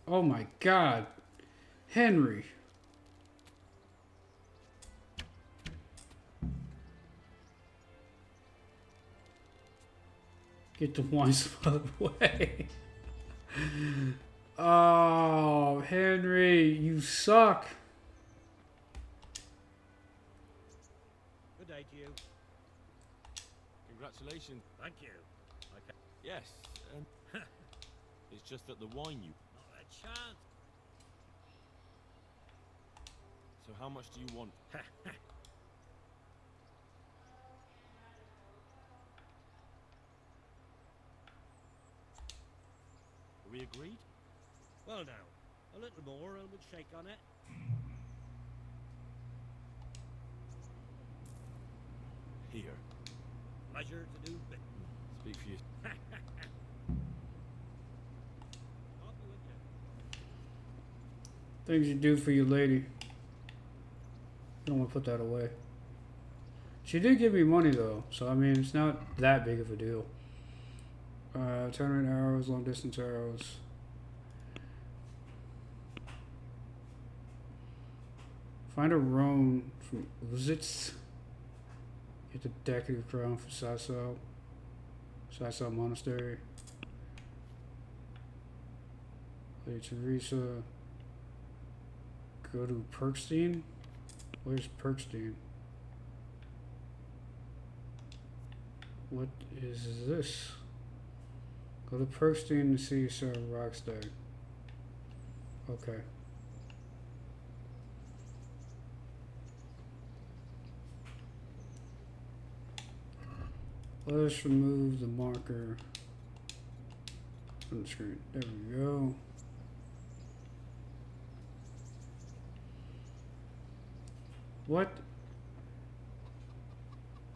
Oh my God. Henry. Get the wines out of the way. Oh, Henry, you suck. Good day to you. Congratulations. Thank you. Okay. Yes. It's just that the wine you. Not a chance. So how much do you want? Are we agreed? Well now, a little more and we'll shake on it. Here. Pleasure to do bit. Speak for you. Coffee with you. Things you do for your lady. I don't want to put that away. She did give me money though, so I mean it's not that big of a deal. Tournament arrows, long distance arrows. Find a roan from Uzitz. Get the decorative crown for Sasau Monastery. Lady Teresa. Go to Perkstein. Where's Perkstein? What is this? Go to Perkstein to see Sarah Rockstag. Okay. Let us remove the marker from the screen. There we go.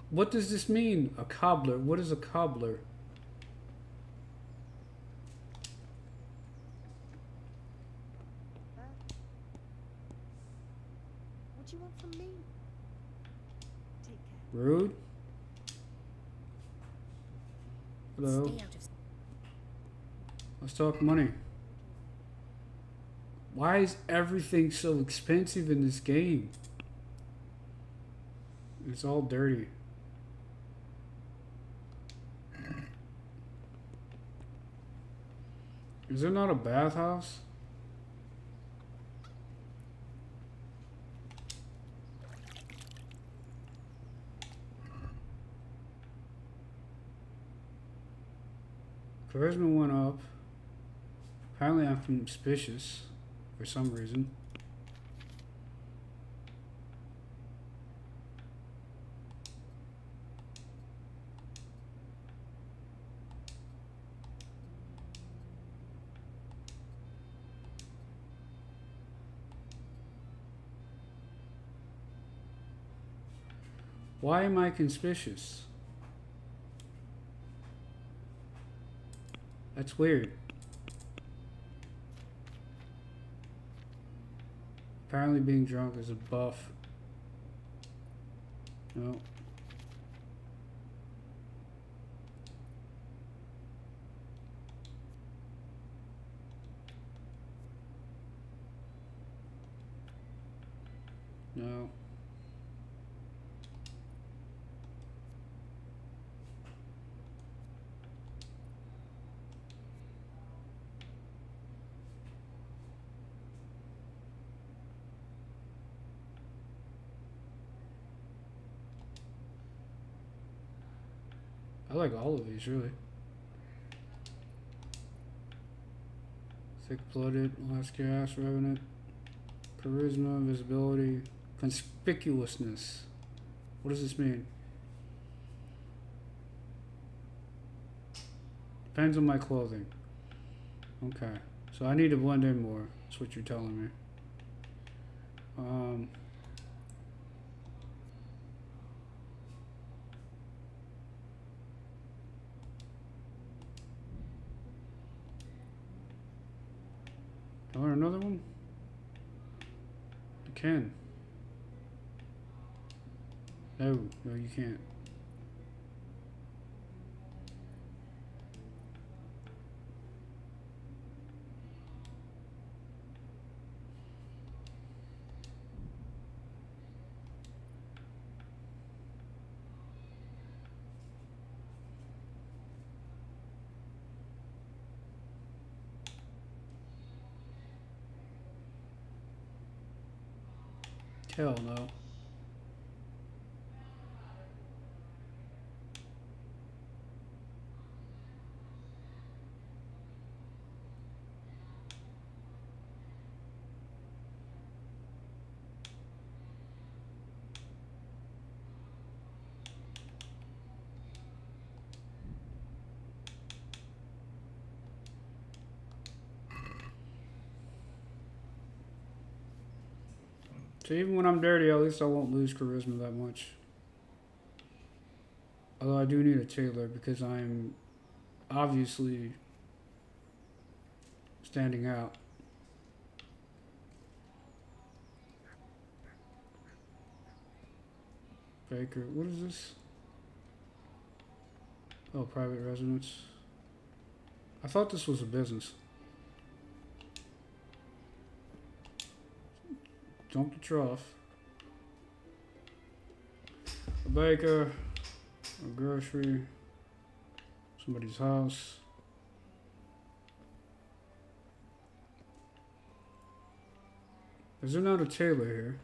What does this mean? A cobbler. What is a cobbler? What do you want from me? Take care. Rude. Hello. Stay out of. Let's talk money. Why is everything so expensive in this game? It's all dirty. Is there not a bathhouse? Charisma went up. Apparently I'm suspicious for some reason. Why am I conspicuous? That's weird. Apparently being drunk is a buff. No. No. I like all of these, really. Thick-blooded, last gas, revenant, Charisma, visibility, conspicuousness. What does this mean? Depends on my clothing. Okay. So I need to blend in more. That's what you're telling me. Do I learn another one? I can. No, no, you can't. Hell no. So even when I'm dirty, at least I won't lose charisma that much. Although I do need a tailor because I'm obviously standing out. Baker, what is this? Oh, private residence. I thought this was a business. Dump the trough. A baker, a grocery, somebody's house. Is there not a tailor here?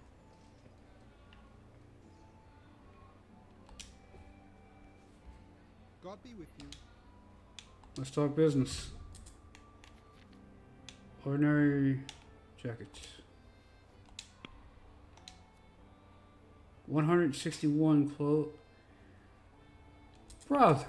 God be with you. Let's talk business. Ordinary jackets. 161 clothes. Brother.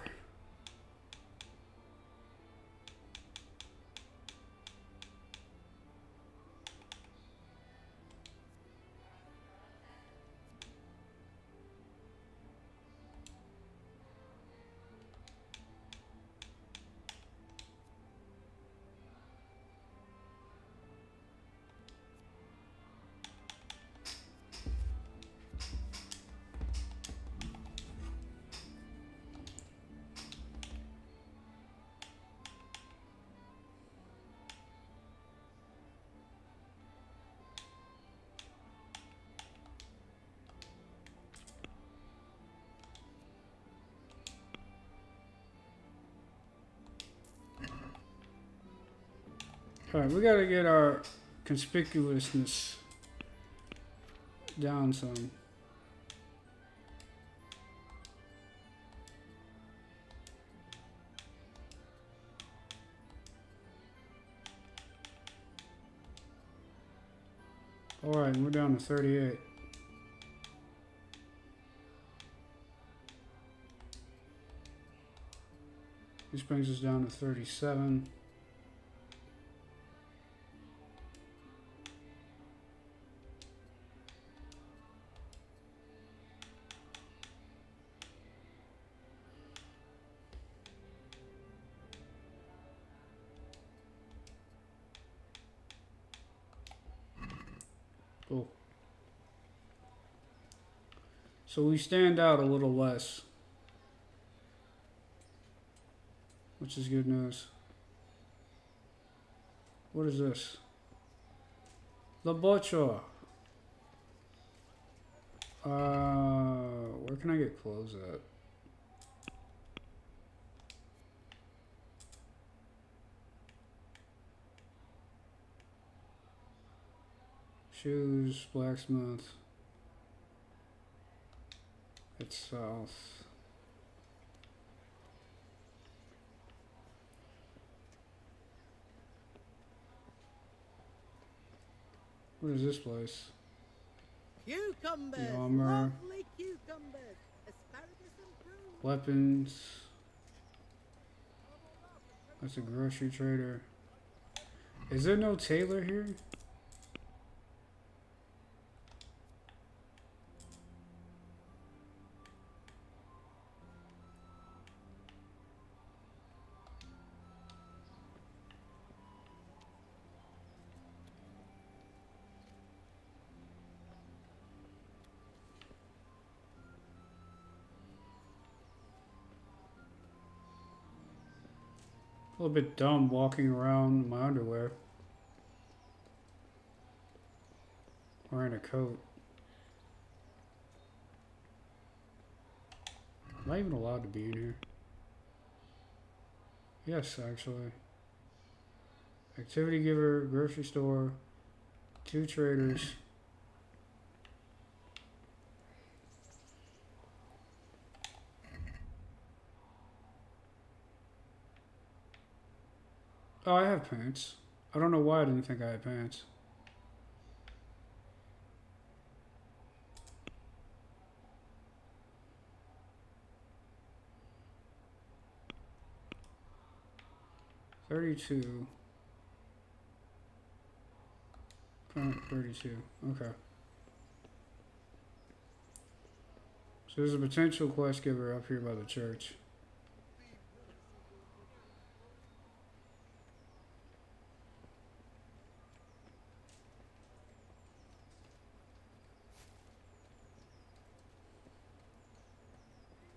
Alright, we gotta get our conspicuousness down some. Alright, we're down to 38. This brings us down to 37. Cool. So we stand out a little less, which is good news. What is this? The butcher. Where can I get clothes at? Shoes, blacksmith. It's south. What is this place? Cucumbers! The armor. Lovely cucumbers! Asparagus and prunes! Weapons. That's a grocery trader. Is there no tailor here? A little bit dumb walking around in my underwear. Wearing a coat. Am I even allowed to be in here? Yes, actually. Activity giver, grocery store, 2 traders. Oh, I have pants. I don't know why I didn't think I had pants. $32. 32. Okay. So there's a potential quest giver up here by the church.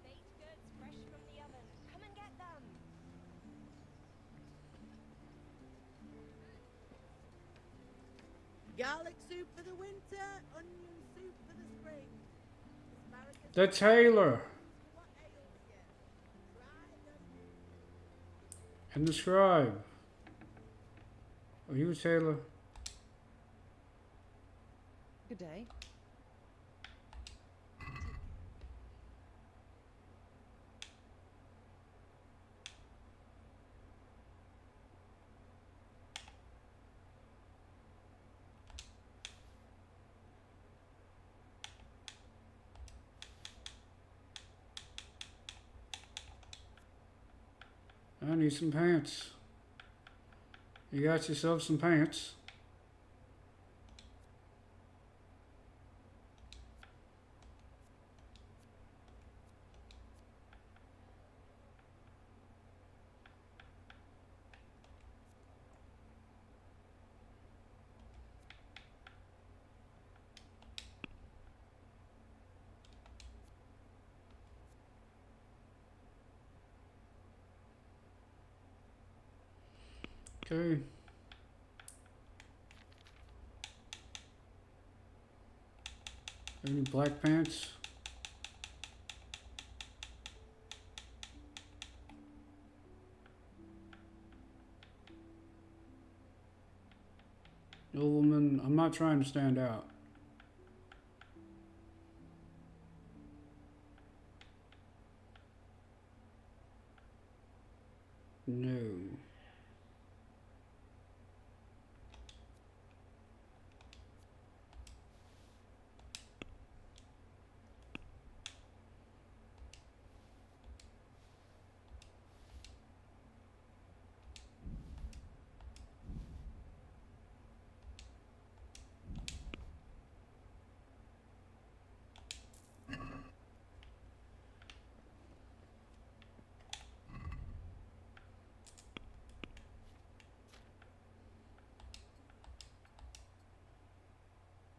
Baked goods fresh from the oven. Come and get them. Garlic soup for the winter, onion soup for the spring. Asparagus The tailor what ails you? Try them. and the scribe. Are you a tailor? Good day. I need some pants. You got yourself some pants. Okay. Any black pants? Nobleman, I'm not trying to stand out. No.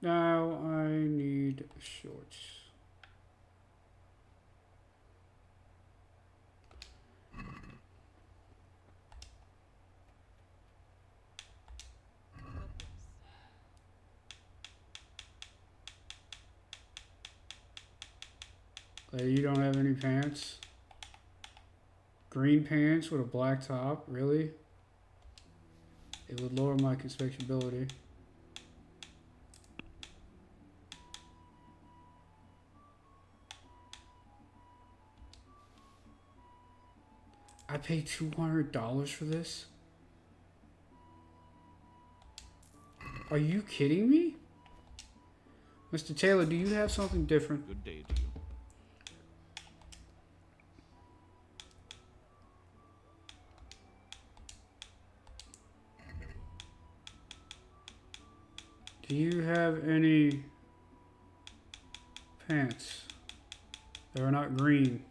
Now I need shorts. You don't have any pants? Green pants with a black top? Really? It would lower my conspicuability. I paid $200 for this? Are you kidding me? Mr. Taylor, do you have something different? Good day to you. Do you have any pants that are not green?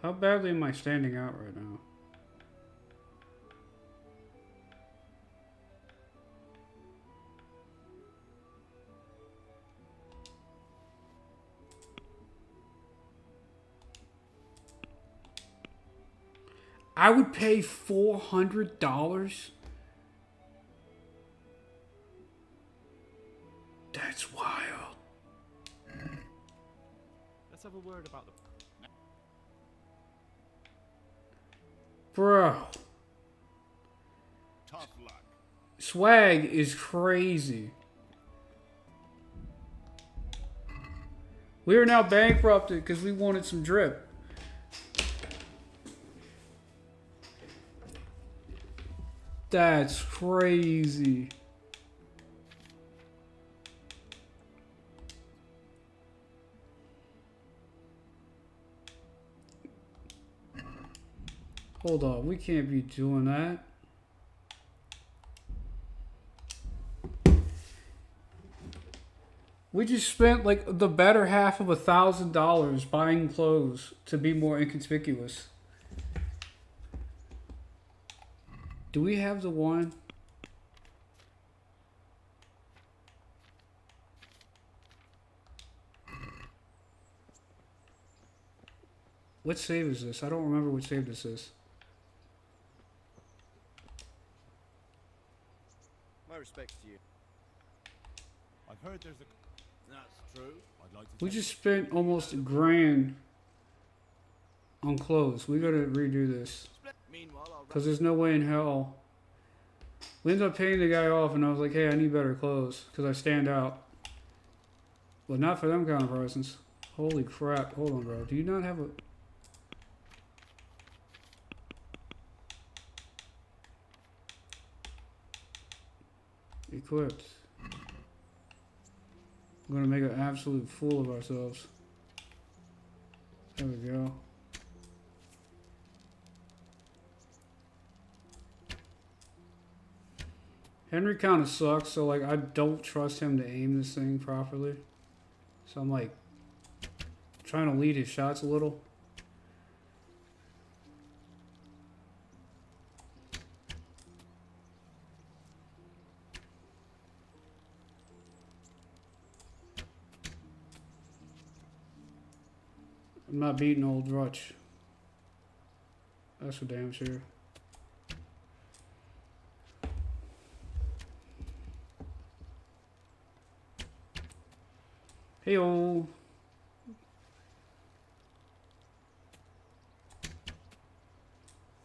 How badly am I standing out right now? I would pay $400? That's wild. Let's have a word about the... Bro. Tough luck. Swag is crazy. We are now bankrupted because we wanted some drip. That's crazy. Hold on, we can't be doing that. We just spent like the better half of $1,000 buying clothes to be more inconspicuous. Do we have the one? What save is this? I don't remember what save this is. My respects to you. I've heard there's a... That's true. I'd like to We just spent almost $1,000 on clothes. We gotta redo this. Meanwhile, I'll... Because there's no way in hell. We ended up paying the guy off and I was like, hey, I need better clothes because I stand out. But not for them kind of persons. Holy crap. Hold on, bro. Do you not have a... Equipped. We're gonna make an absolute fool of ourselves. There we go. Henry kind of sucks, so like I don't trust him to aim this thing properly. So I'm like trying to lead his shots a little. I'm not beating old Rutch. That's for damn sure. Hey-o.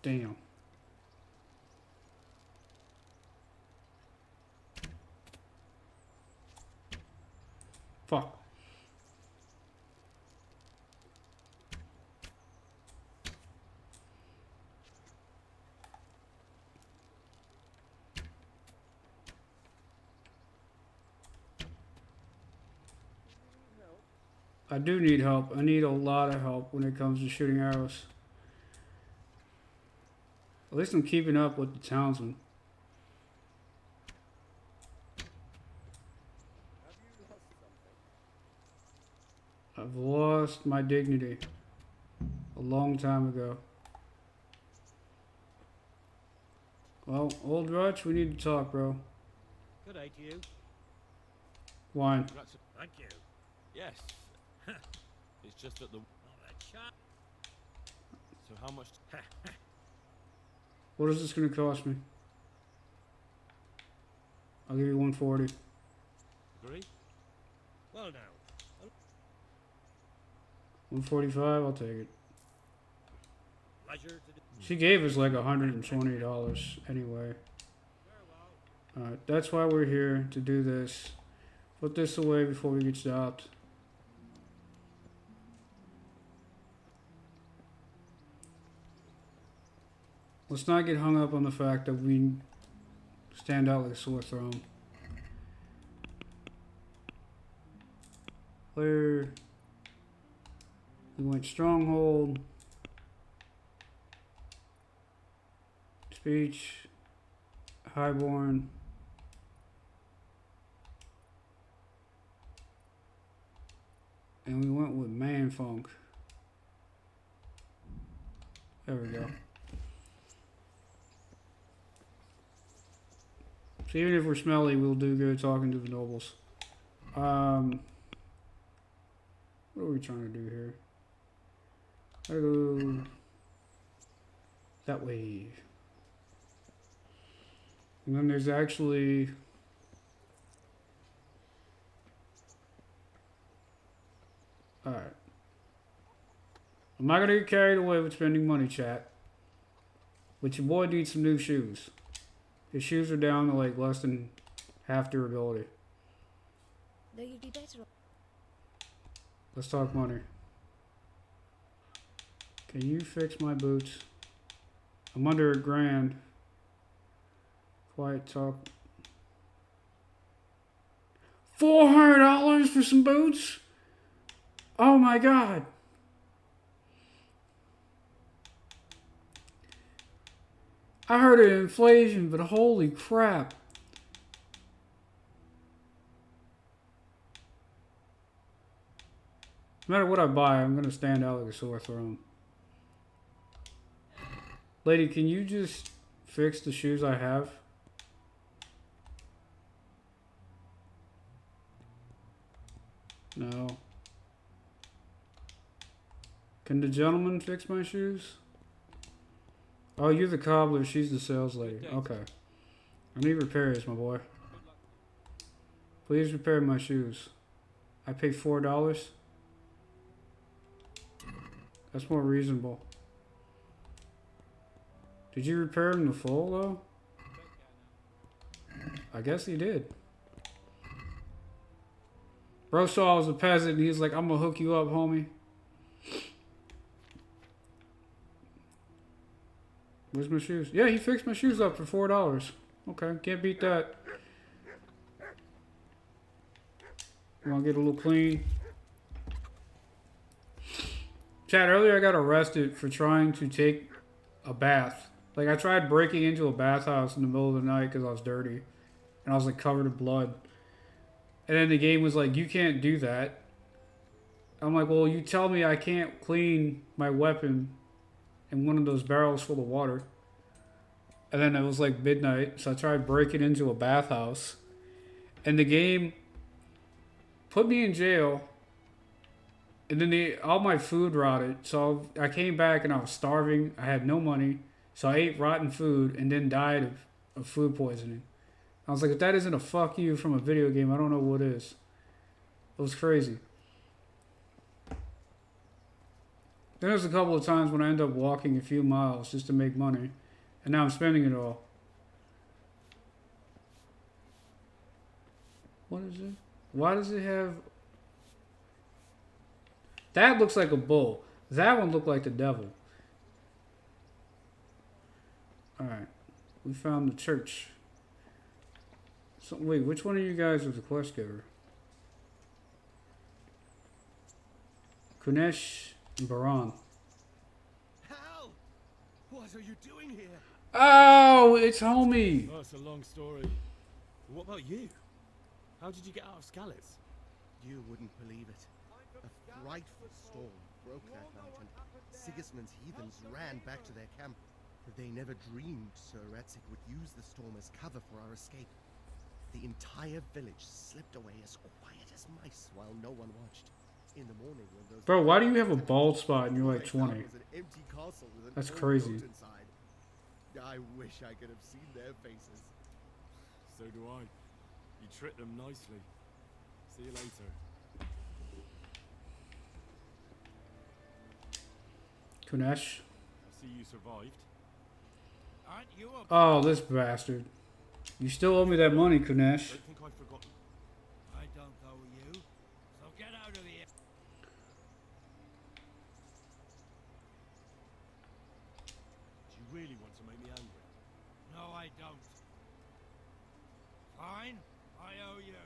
Damn. Fuck. I do need help. I need a lot of help when it comes to shooting arrows. At least I'm keeping up with the townsmen. I've lost my dignity a long time ago. Well, old Rutch, we need to talk, bro. Good day to you. Wine. Thank you. Yes. It's just that the... So how much... What is this going to cost me? I'll give you 140. Agree? Well now. 145. I'll take it. Pleasure to do. She gave us like $120 anyway. Alright, that's why we're here, to do this. Put this away before we get stopped. Let's not get hung up on the fact that we stand out like a sore thumb. Clear. We went stronghold. Speech. Highborn. And we went with Man Funk. There we go. So even if we're smelly, we'll do good talking to the nobles. What are we trying to do here? Gotta go that way. And then there's actually... Alright. I'm not gonna get carried away with spending money, chat. But your boy needs some new shoes. His shoes are down to like less than half durability. Though you'd be better off. Let's talk money. Can you fix my boots? I'm under $1,000. Quiet talk. $400 for some boots? Oh my god. I heard of inflation, but holy crap. No matter what I buy, I'm going to stand out like a sore thumb. Lady, can you just fix the shoes I have? No. Can the gentleman fix my shoes? Oh, you're the cobbler. She's the sales lady. Okay. I need repairs, my boy. Please repair my shoes. I pay $4. That's more reasonable. Did you repair them to full, though? I guess he did. Bro saw I was a peasant, and he's like, I'm gonna hook you up, homie. Where's my shoes? Yeah, he fixed my shoes up for $4. Okay, can't beat that. Want to get a little clean? Chad, earlier I got arrested for trying to take a bath. Like, I tried breaking into a bathhouse in the middle of the night because I was dirty. And I was, like, covered in blood. And then the game was like, you can't do that. I'm like, well, you tell me I can't clean my weapon in one of those barrels full of water. And then it was like midnight, so I tried breaking into a bathhouse. And the game put me in jail. And then all my food rotted. So I came back and I was starving. I had no money. So I ate rotten food and then died of food poisoning. I was like, if that isn't a fuck you from a video game, I don't know what is. It was crazy. Then there's a couple of times when I end up walking a few miles just to make money. And now I'm spending it all. What is it? Why does it have... That looks like a bull. That one looked like the devil. Alright. We found the church. So, wait, which one of you guys was the quest giver? Kunesh and Baran. Hal! What are you doing here? Oh, it's homie. Oh, it's a long story. What about you? How did you get out of Skalitz? You wouldn't believe it. A frightful storm broke that night, and Sigismund's heathens ran back to their camp. They never dreamed Sir Radzik would use the storm as cover for our escape. The entire village slipped away as quiet as mice while no one watched. In the morning, when those Bro, why do you have a bald spot and you're like 20? was an empty castle with an That's old crazy. boat inside. I wish I could have seen their faces. So do I. You tricked them nicely. See you later. Kunesh. I see you survived. Aren't you a Oh, this bastard. You still owe me that money, Kunesh. Don't think I've forgotten. I don't owe you, so get out of here. Do you really want to make me angry? No, I don't. Fine, I owe you.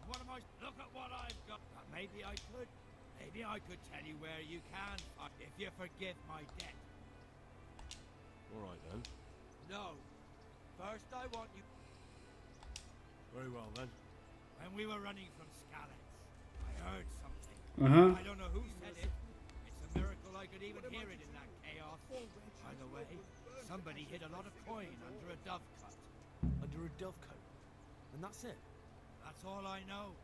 What am I? Look at what I've got. Maybe I could tell you where you can if you forgive my debt. All right then. No. First, I want you. Very well then. When we were running from Skalitz, I heard something. Uh-huh. I don't know who said it. It's a miracle I could even hear it in that chaos. By the way, somebody hid a lot of coin under a dovecot. Under a dovecote. And that's it? That's all I know.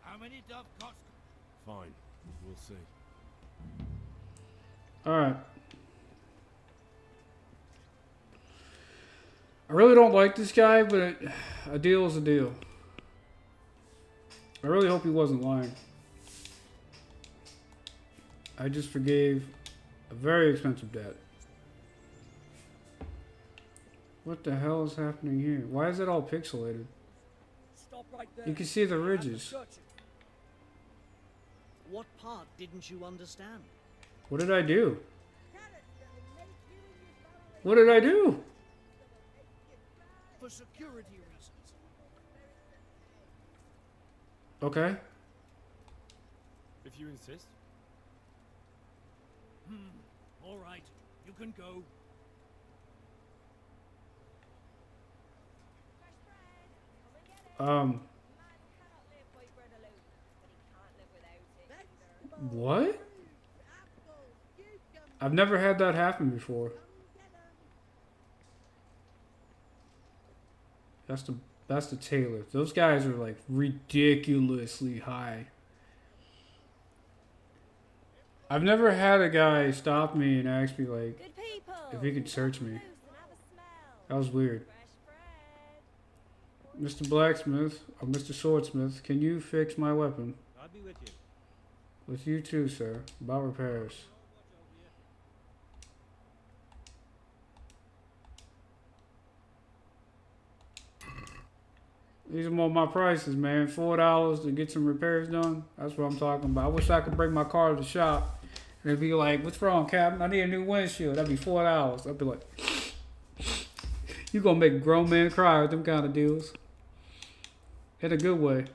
How many dovecots? Fine. We'll see. Alright. I really don't like this guy, but a deal is a deal. I really hope he wasn't lying. I just forgave a very expensive debt. What the hell is happening here? Why is it all pixelated? Stop right there. You can see the ridges. What part didn't you understand? What did I do? What did I do? For security reasons. Okay. If you insist. All right, you can go. What? I've never had that happen before. That's the tailor. Those guys are like ridiculously high. I've never had a guy stop me and ask me like if he could search me. That was weird. Mr. Blacksmith or Mr. Swordsmith, can you fix my weapon? I'll be with you. With you too, sir. About repairs. These are more my prices, man. $4 to get some repairs done. That's what I'm talking about. I wish I could bring my car to the shop and they'd be like, "What's wrong, Captain? I need a new windshield." That'd be $4. I'd be like, "You gonna make a grown man cry with them kind of deals." In a good way.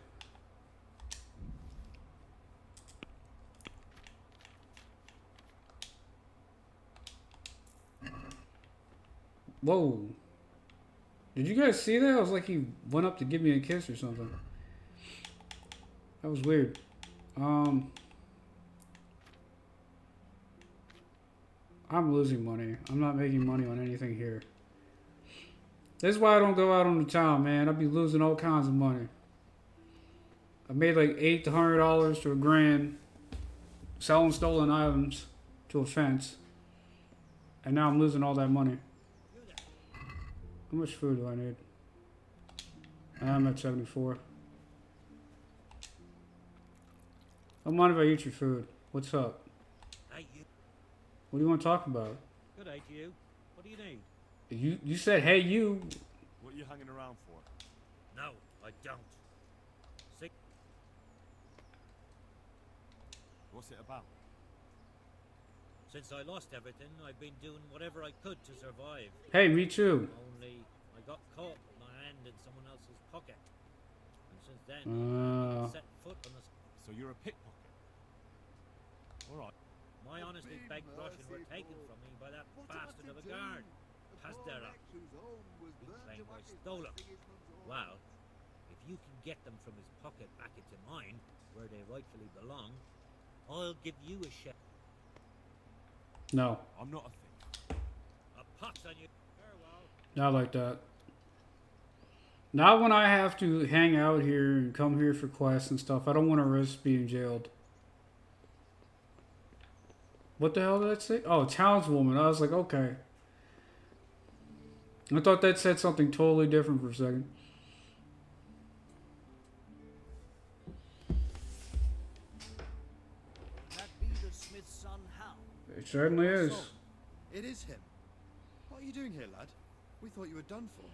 Whoa. Did you guys see that? It was like he went up to give me a kiss or something. That was weird. I'm losing money. I'm not making money on anything here. This is why I don't go out on the town, man. I'd be losing all kinds of money. I made like $800 to $1,000 selling stolen items to a fence. And now I'm losing all that money. How much food do I need? I'm at 74. Don't mind if I eat your food. What's up? Hey, you. What do you want to talk about? Good day to you. What do you need? You said, "Hey, you." What are you hanging around for? No, I don't. See? What's it about? Since I lost everything, I've been doing whatever I could to survive. Hey, me too. Only I got caught with my hand in someone else's pocket. And since then, I've set foot on the... So you're a pickpocket? Alright. My honestly begged Russian were taken from me by that bastard of a guard. Pastera. He claimed I stole them. Well, if you can get them from his pocket back into mine, where they rightfully belong, I'll give you a share. No. I'm not a thief. A pox on you. Farewell. Not like that. Not when I have to hang out here and come here for quests and stuff. I don't want to risk being jailed. What the hell did that say? Oh, townswoman. I was like, okay. I thought that said something totally different for a second. That be the smith's son, Hal. It certainly is. So, it is him. What are you doing here, lad? We thought you were done for.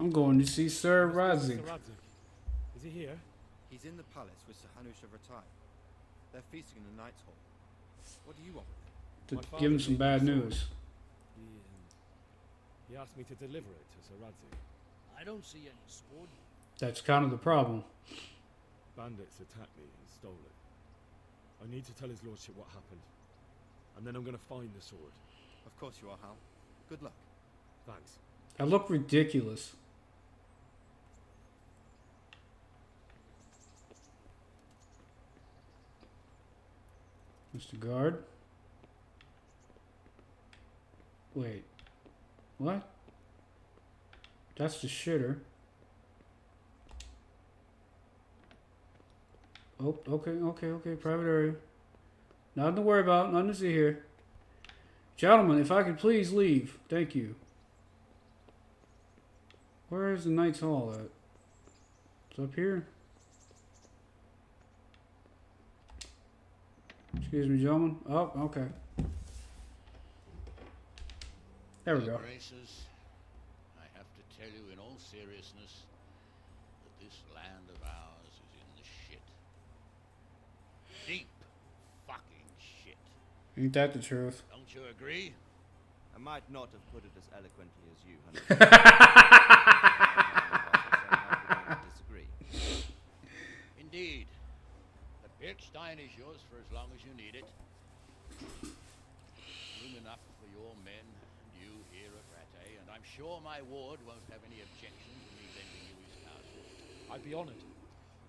I'm going to see Sir Radzik. Is he here? He's in the palace with Sir Hanush of Ratai. They're feasting in the Knight's Hall. What do you want with him? To give him some bad news. He asked me to deliver it to Sir Radzik. I don't see any sword. That's kind of the problem. Bandits attacked me and stole it. I need to tell his lordship what happened. And then I'm going to find the sword. Of course you are, Hal. Good luck. Thanks. I look ridiculous. Mr. Guard. Wait. What? That's the shitter. Oh, okay. Private area. Nothing to worry about. Nothing to see here. Gentlemen, if I could please leave. Thank you. Where is the Knight's Hall at? It's up here. Excuse me, gentlemen. Oh, okay. There we go. Graces, I have to tell you in all seriousness that this land of ours is in the shit. Deep fucking shit. Ain't that the truth? Don't you agree? I might not have put it as eloquently as you, Hunter. I disagree. Indeed. The Birkstein is yours for as long as you need it. Room enough for your men and you here at Rattay, and I'm sure my ward won't have any objection to me lending you his castle. I'd be honored.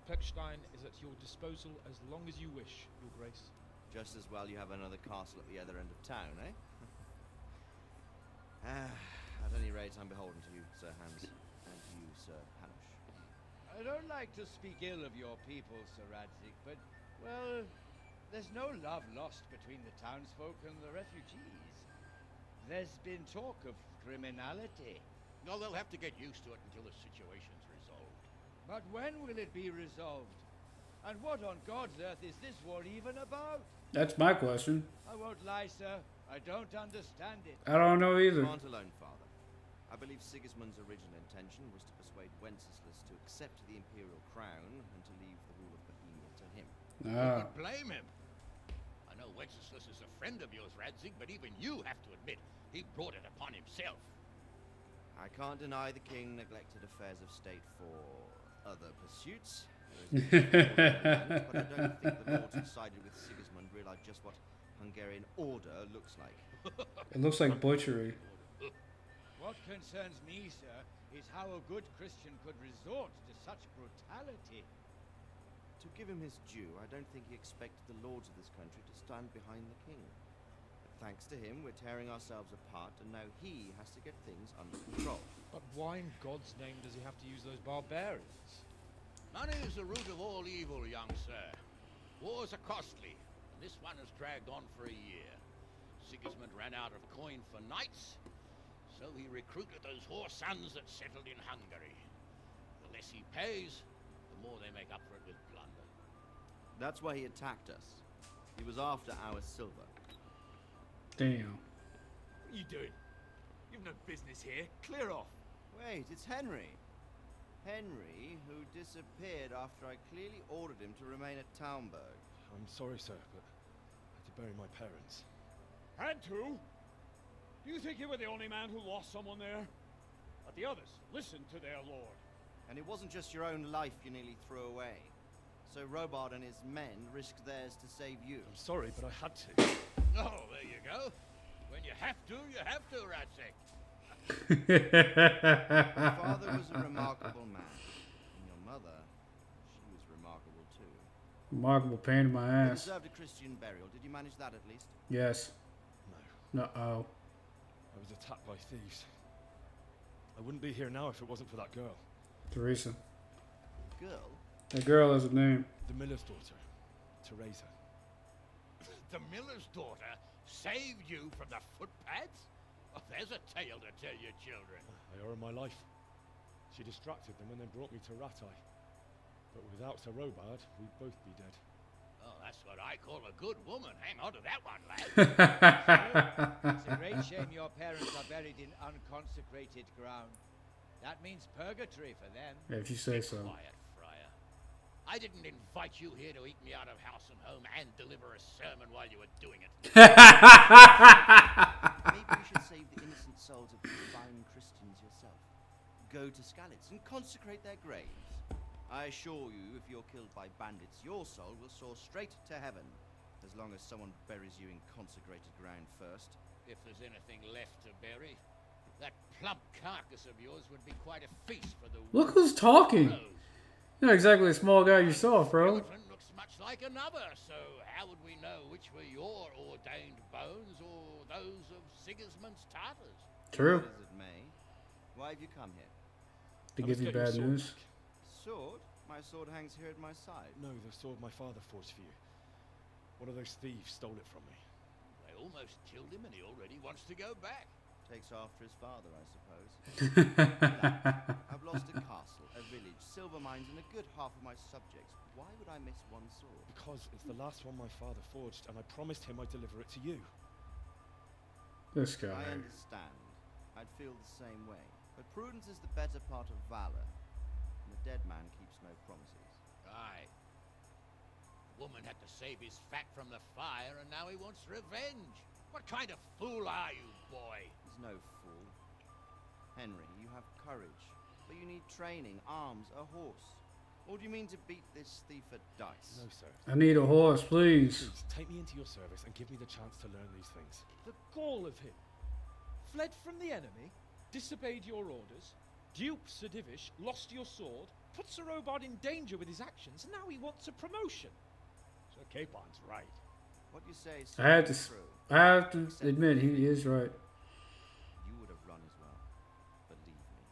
Birkstein is at your disposal as long as you wish, Your Grace. Just as well you have another castle at the other end of town, eh? At any rate, I'm beholden to you, Sir Hans, and to you, Sir Hanush. I don't like to speak ill of your people, Sir Radzik, but, well, there's no love lost between the townsfolk and the refugees. There's been talk of criminality. No, they'll have to get used to it until the situation's resolved. But when will it be resolved? And what on God's earth is this war even about? That's my question. I won't lie, sir. I don't understand it. I don't know either. You aren't alone, Father. I believe Sigismund's original intention was to persuade Wenceslas to accept the imperial crown and to leave the rule of Bohemia to him. Who could blame him? I know Wenceslas is a friend of yours, Radzig, but even you have to admit he brought it upon himself. I can't deny the king neglected affairs of state for other pursuits. But I don't think the lords who sided with Sigismund realized just what Hungarian order looks like. It looks like butchery. What concerns me, sir, is how a good Christian could resort to such brutality. To give him his due, I don't think he expected the lords of this country to stand behind the king. But thanks to him, we're tearing ourselves apart, and now he has to get things under control. But why in God's name does he have to use those barbarians? Money is the root of all evil, young sir. Wars are costly, and this one has dragged on for a year. Sigismund ran out of coin for knights, so he recruited those whore sons that settled in Hungary. The less he pays, the more they make up for it with plunder. That's why he attacked us. He was after our silver. Damn. What are you doing? You've no business here. Clear off. Wait, it's Henry. Henry, who disappeared after I clearly ordered him to remain at Townburg. I'm sorry, sir, but I had to bury my parents. Had to? Do you think you were the only man who lost someone there? But the others listened to their lord. And it wasn't just your own life you nearly threw away. So Robard and his men risked theirs to save you. I'm sorry, but I had to. Oh, there you go. When you have to, Radzig. Your father was a remarkable man. And your mother, she was remarkable too. Remarkable pain in my You ass. deserved a Christian burial. Did you manage that at least? Yes. No. Uh-oh. I was attacked by thieves. I wouldn't be here now if it wasn't for that girl. Teresa. Girl? That girl has a name. The miller's daughter, Teresa. The miller's daughter saved you from the footpads? Oh, there's a tale to tell your children. I owe her my life. She distracted them and then brought me to Rattay. But without Sir Robard, we'd both be dead. Oh, that's what I call a good woman. Hang on to that one, lad. It's a great shame your parents are buried in unconsecrated ground. That means purgatory for them. Yeah, if you say so. Quiet, Friar. I didn't invite you here to eat me out of house and home and deliver a sermon while you were doing it. Maybe you should save the innocent souls of these fine Christians yourself. Go to Skalitz and consecrate their graves. I assure you, if you're killed by bandits, your soul will soar straight to heaven, as long as someone buries you in consecrated ground first. If there's anything left to bury, that plump carcass of yours would be quite a feast for the... Look who's talking. You're not exactly a small guy yourself, bro. Children looks much like another, so how would we know which were your ordained bones or those of Sigismund's Tartars? True. As it may. Why have you come here? To give you bad news. Sword? My sword hangs here at my side. No, the sword my father forged for you. One of those thieves stole it from me. They almost killed him and he already wants to go back. Takes after his father, I suppose. I've lost a castle, a village, silver mines, and a good half of my subjects. Why would I miss one sword? Because it's the last one my father forged, and I promised him I'd deliver it to you. This guy. I understand. I'd feel the same way. But prudence is the better part of valor. And the dead man keeps no promises. Aye. The woman had to save his fat from the fire, and now he wants revenge. What kind of fool are you, boy? He's no fool. Henry, you have courage, but you need training, arms, a horse. Or do you mean to beat this thief at dice? No, sir. I need a horse, please. Please, take me into your service and give me the chance to learn these things. The gall of him. Fled from the enemy, disobeyed your orders, duped Sir Divish, lost your sword, put Sir Robard in danger with his actions, and now he wants a promotion. Sir Capon's right. What you say is I have to true. admit, he is right. You would have run as well. Believe me.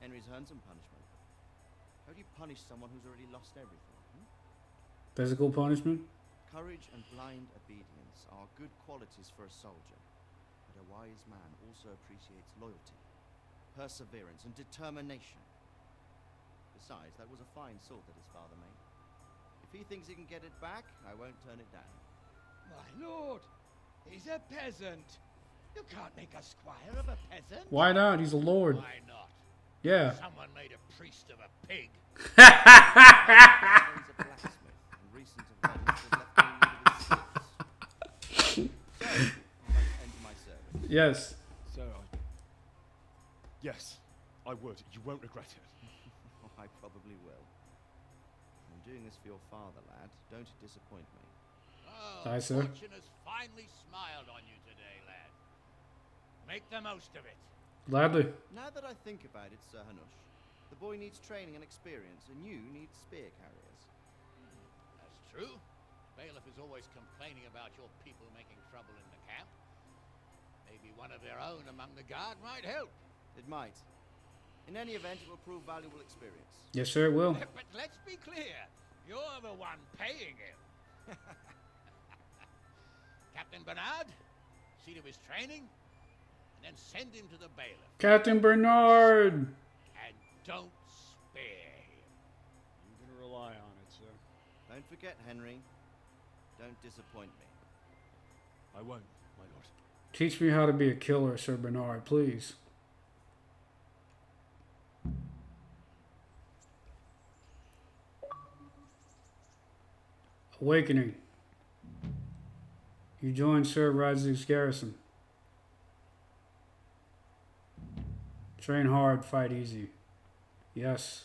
Henry's earned some punishment. How do you punish someone who's already lost everything? Physical punishment? Courage and blind obedience are good qualities for a soldier. But a wise man also appreciates loyalty, perseverance, and determination. Besides, that was a fine sword that his father made. If he thinks he can get it back, I won't turn it down. My lord, he's a peasant. You can't make a squire of a peasant. Why not? He's a lord. Why not? Yeah. Someone made a priest of a pig. He's a blacksmith, and recent events have left me with his skills. So, I'd like to enter my service. Yes. Sir, yes, I would. You won't regret it. I probably will. I'm doing this for your father, lad. Don't disappoint me. Oh, Aye, sir. Fortune has finally smiled on you today, lad. Make the most of it. Gladly. Now that I think about it, Sir Hanush, the boy needs training and experience, and you need spear carriers. That's true. Bailiff is always complaining about your people making trouble in the camp. Maybe one of their own among the guard might help. It might. In any event, it will prove valuable experience. Yes, sir, it will. But let's be clear. You're the one paying him. Captain Bernard, see to his training, and then send him to the bailiff. Captain Bernard! And don't spare him. You can rely on it, sir. Don't forget, Henry. Don't disappoint me. I won't, my lord. Teach me how to be a killer, Sir Bernard, please. Awakening. You join Sir Radzig's garrison. Train hard, fight easy. Yes.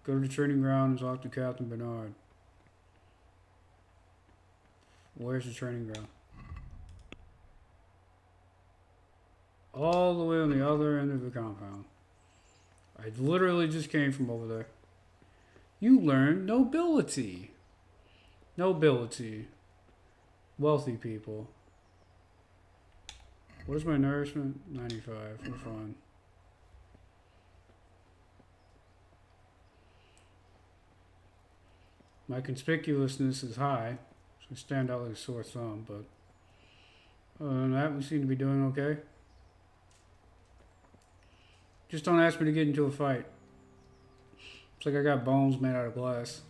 Go to the training ground and talk to Captain Bernard. Where's the training ground? All the way on the other end of the compound. I literally just came from over there. You learn nobility. Nobility. Wealthy people. What is my nourishment? 95. We're fine. My conspicuousness is high, so I stand out like a sore thumb, but other than that, we seem to be doing okay. Just don't ask me to get into a fight. It's like I got bones made out of glass.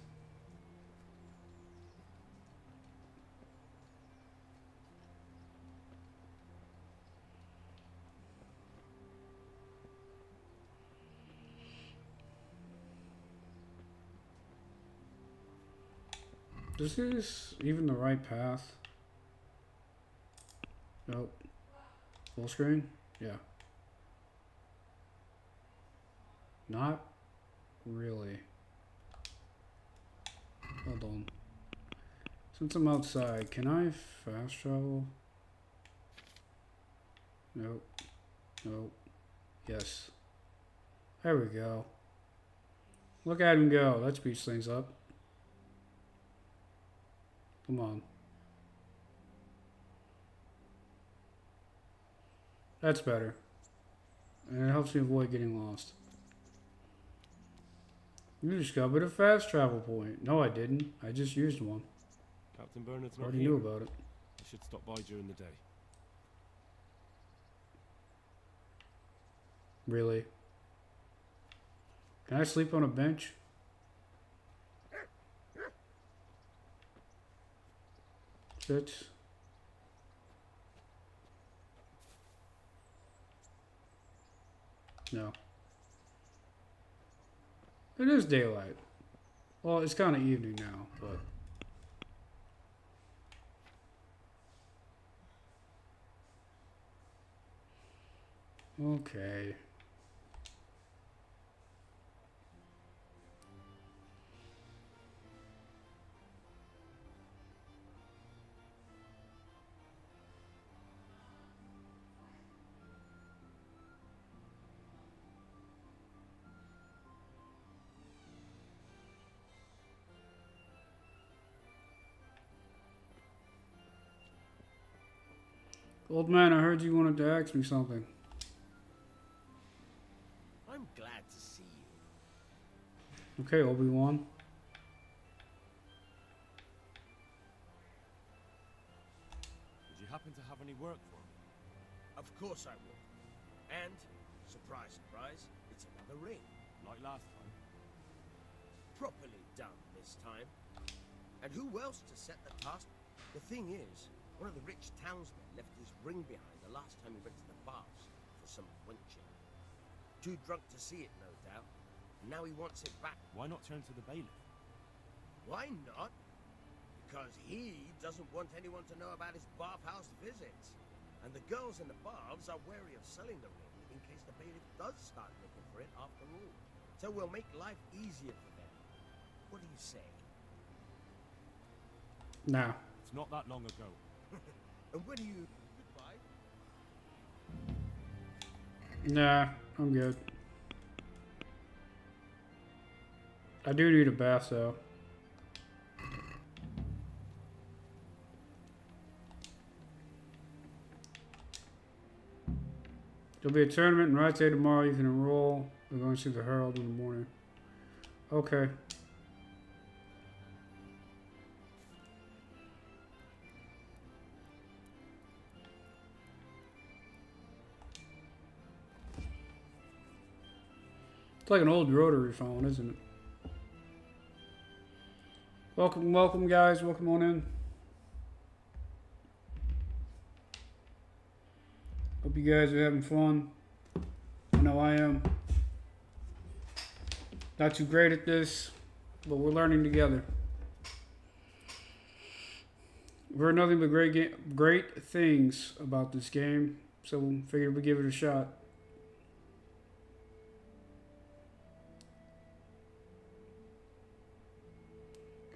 Is this even the right path? Nope. Full screen? Yeah. Not really. Hold on. Since I'm outside, can I fast travel? Nope. Nope. Yes. There we go. Look at him go. That speeds things up. Come on. That's better. And it helps me avoid getting lost. You discovered a fast travel point. No, I didn't. I just used one. Captain Bernard's I not already here. knew about it. I should stop by during the day. Really? Can I sleep on a bench? Sit. No. It is daylight. Well, it's kind of evening now, but... Okay. Old man, I heard you wanted to ask me something. I'm glad to see you. Okay, Obi-Wan. Would you happen to have any work for me? Of course I will. And, surprise, surprise, it's another ring. Like last time? Properly done this time. And who else to set the task? The thing is, one of the rich townsmen left his ring behind the last time he went to the baths for some quenching. Too drunk to see it, no doubt. And now he wants it back. Why not turn to the bailiff? Why not? Because he doesn't want anyone to know about his bathhouse visits. And the girls in the baths are wary of selling the ring in case the bailiff does start looking for it after all. So we'll make life easier for them. What do you say? Nah. It's not that long ago. And when do you... Goodbye. Nah, I'm good. I do need a bath, though. There'll be a tournament in Rite tomorrow. You can enroll. We're going to see the Herald in the morning. Okay. It's like an old rotary phone, isn't it? Welcome, welcome, guys. Welcome on in. Hope you guys are having fun. I know I am. Not too great at this, but we're learning together. We've heard nothing but great things about this game, so we figured we'd give it a shot.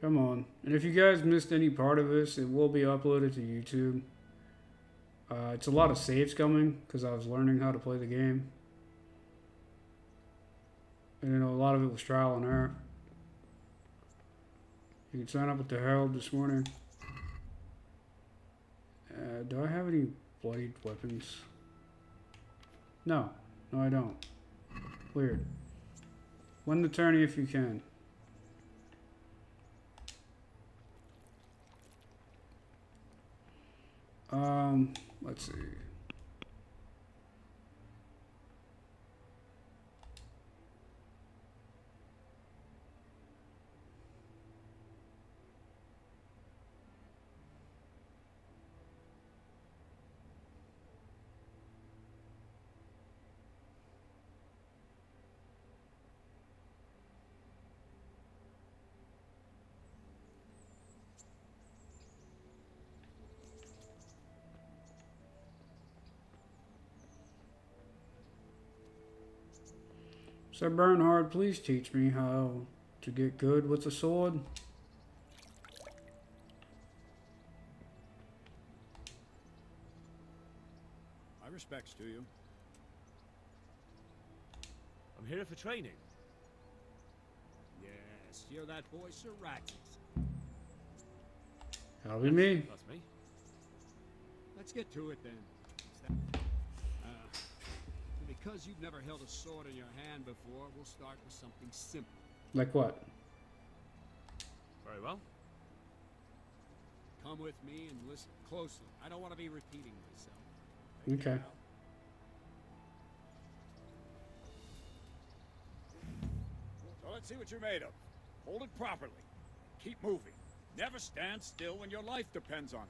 Come on. And if you guys missed any part of this, it will be uploaded to YouTube. It's a lot of saves coming because I was learning how to play the game. And, you know, a lot of it was trial and error. You can sign up with the Herald this morning. Do I have any bloodied weapons? No. No, I don't. Weird. Win the tourney if you can. Let's see. Sir Bernhard, please teach me how to get good with the sword. My respects to you. I'm here for training. Yes, you're that boy Sir Ratsix. That'll be me. That's me. Let's get to it then. Because you've never held a sword in your hand before, we'll start with something simple. Like what? Very well. Come with me and listen closely. I don't want to be repeating myself. Okay. So let's see what you're made of. Hold it properly. Keep moving. Never stand still when your life depends on it.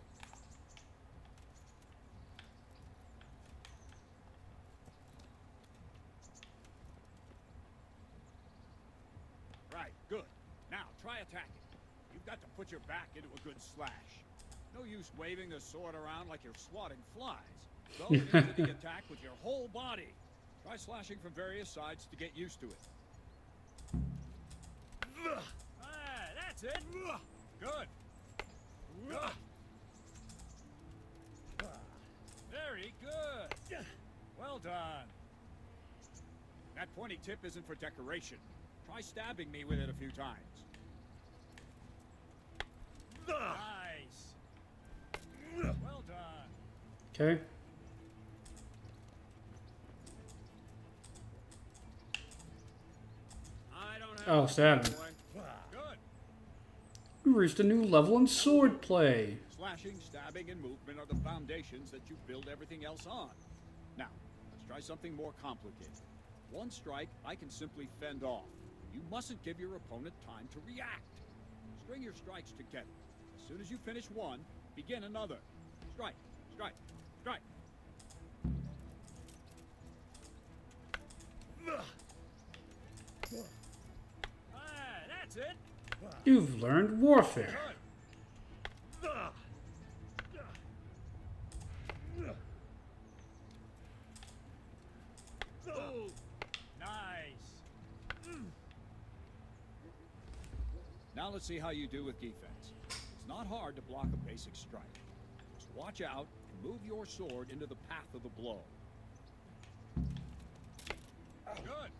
Right, good. Now, try attacking. You've got to put your back into a good slash. No use waving the sword around like you're swatting flies. Go into the attack with your whole body. Try slashing from various sides to get used to it. That's it. Good. Good. Very good. Well done. That pointy tip isn't for decoration. Try stabbing me with it a few times. Nice. Well done. Okay. I don't have Oh, sad. Good. We reached a new level in sword play. Slashing, stabbing, and movement are the foundations that you build everything else on. Now, let's try something more complicated. One strike, I can simply fend off. You mustn't give your opponent time to react. String your strikes together. As soon as you finish one, begin another. Strike, strike, strike. That's it. You've learned warfare. Nice. Now let's see how you do with defense. It's not hard to block a basic strike. Just watch out and move your sword into the path of the blow. Good.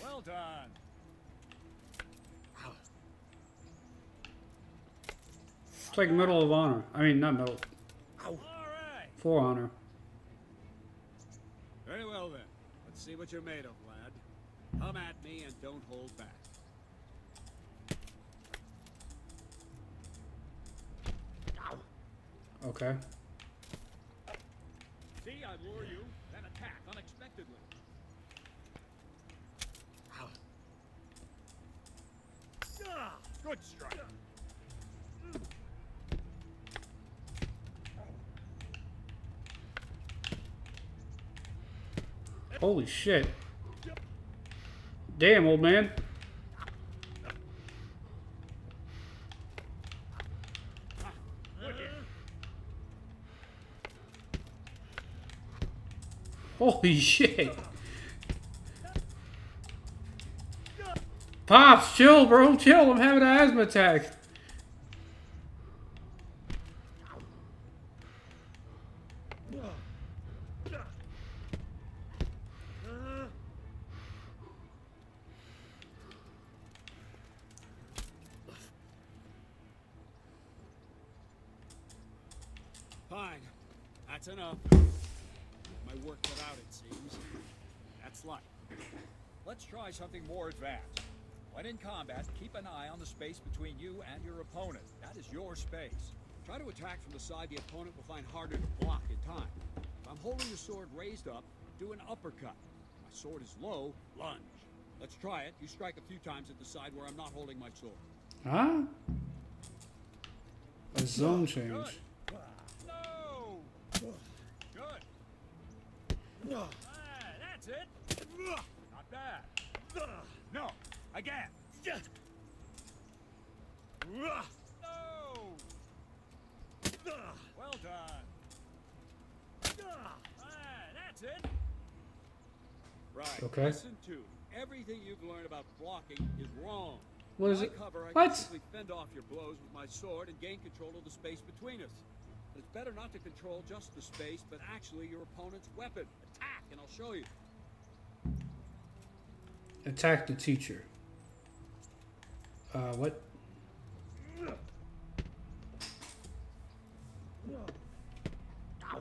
Well done. It's like Medal of Honor. I mean, not Medal. All right. For Honor. Very well then. Let's see what you're made of, lad. Come at me and don't hold back. Okay. See, I lure you, then attack unexpectedly. Good strike. Holy shit. Damn, old man. Holy shit. Pops, chill, bro. Chill. I'm having an asthma attack. Fine. That's enough. My work cut out, it seems. That's life. Let's try something more advanced. When in combat, keep an eye on the space between you and your opponent. That is your space. Try to attack from the side the opponent will find harder to block in time. If I'm holding the sword raised up, do an uppercut. If my sword is low, lunge. Let's try it. You strike a few times at the side where I'm not holding my sword. Huh? A zone change. Good. No! Good. That's it. Not bad. No. Again. No! Well done. That's it. Right. right. Okay. Listen to me. Everything you've learned about blocking is wrong. What is My it? cover, I What? can simply fend off your blows with my sword and gain control of the space between us. But it's better not to control just the space, but actually your opponent's weapon. Attack, and I'll show you. Attack the teacher. What?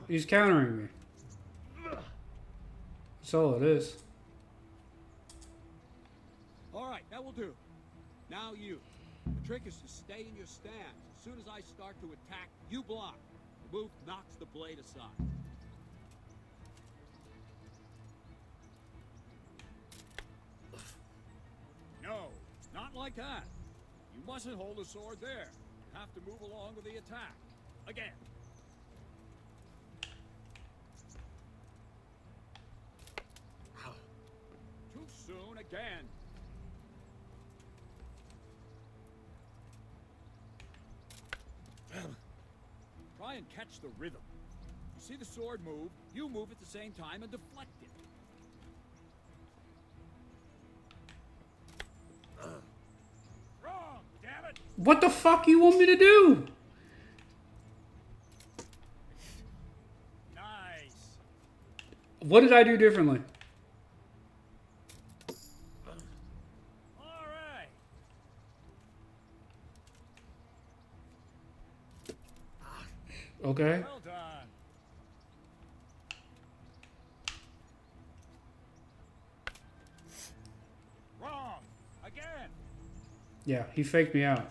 He's countering me. That's all it is. All right, that will do. Now you. The trick is to stay in your stance. As soon as I start to attack, you block. The move knocks the blade aside. No, not like that. You mustn't hold the sword there. You have to move along with the attack. Again. Too soon again. Try and catch the rhythm. You see the sword move, you move at the same time and deflect it. Wrong, damn it! What the fuck you want me to do? Nice. What did I do differently? All right. Okay. Well done. Wrong. Again. Yeah, he faked me out.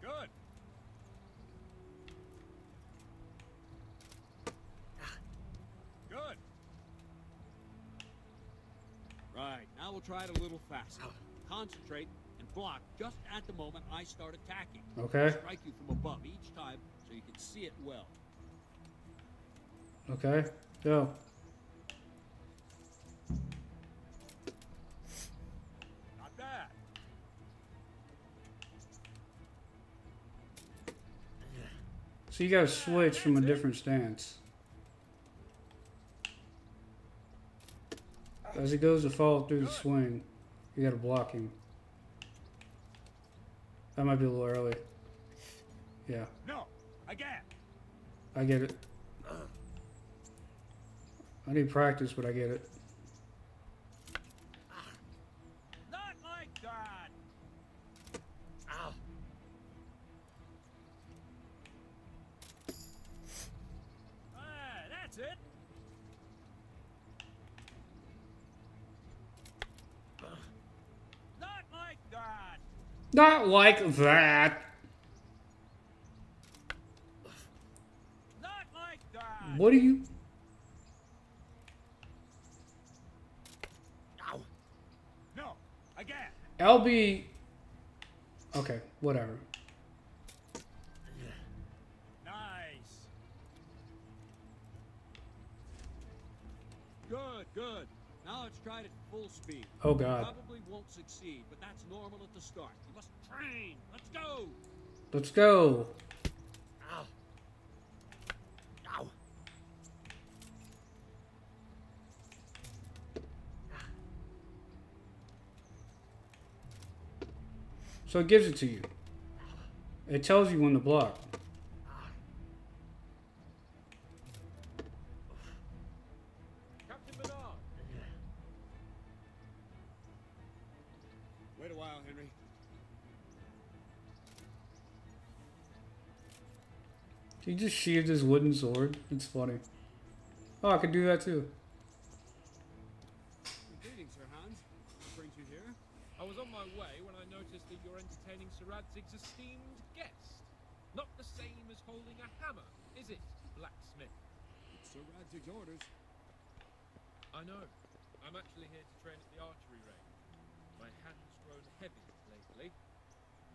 Good. Good. Right, now we'll try it a little faster. Concentrate and block just at the moment I start attacking. Okay. Strike you from above each time so you can see it well. Okay. Go. Not bad. So you gotta switch from a different stance. As he goes to follow through the swing, you gotta block him. That might be a little early. Yeah, No, again. I get it. I need practice, but I get it. Not like that. Ow. That's it. Not like that. Not like that. Not like that. What are you? Ow. No, again. LB. Okay, whatever. Nice. Good, good. Now let's try it at full speed. Oh, God. You probably won't succeed, but that's normal at the start. You must train. Let's go. Let's go. Ow. Ow. So it gives it to you. It tells you when to block. Captain Bernard. Wait a while, Henry. He just sheathed his wooden sword. It's funny. Oh, I could do that too. Greetings, Sir Hans. What brings you here? I was on my way when I noticed that you're entertaining Sir Radzig's esteemed guest. Not the same as holding a hammer, is it, blacksmith? It's Sir Radzig's orders. I know. I'm actually here to train at the archery range. My hand's grown heavy lately.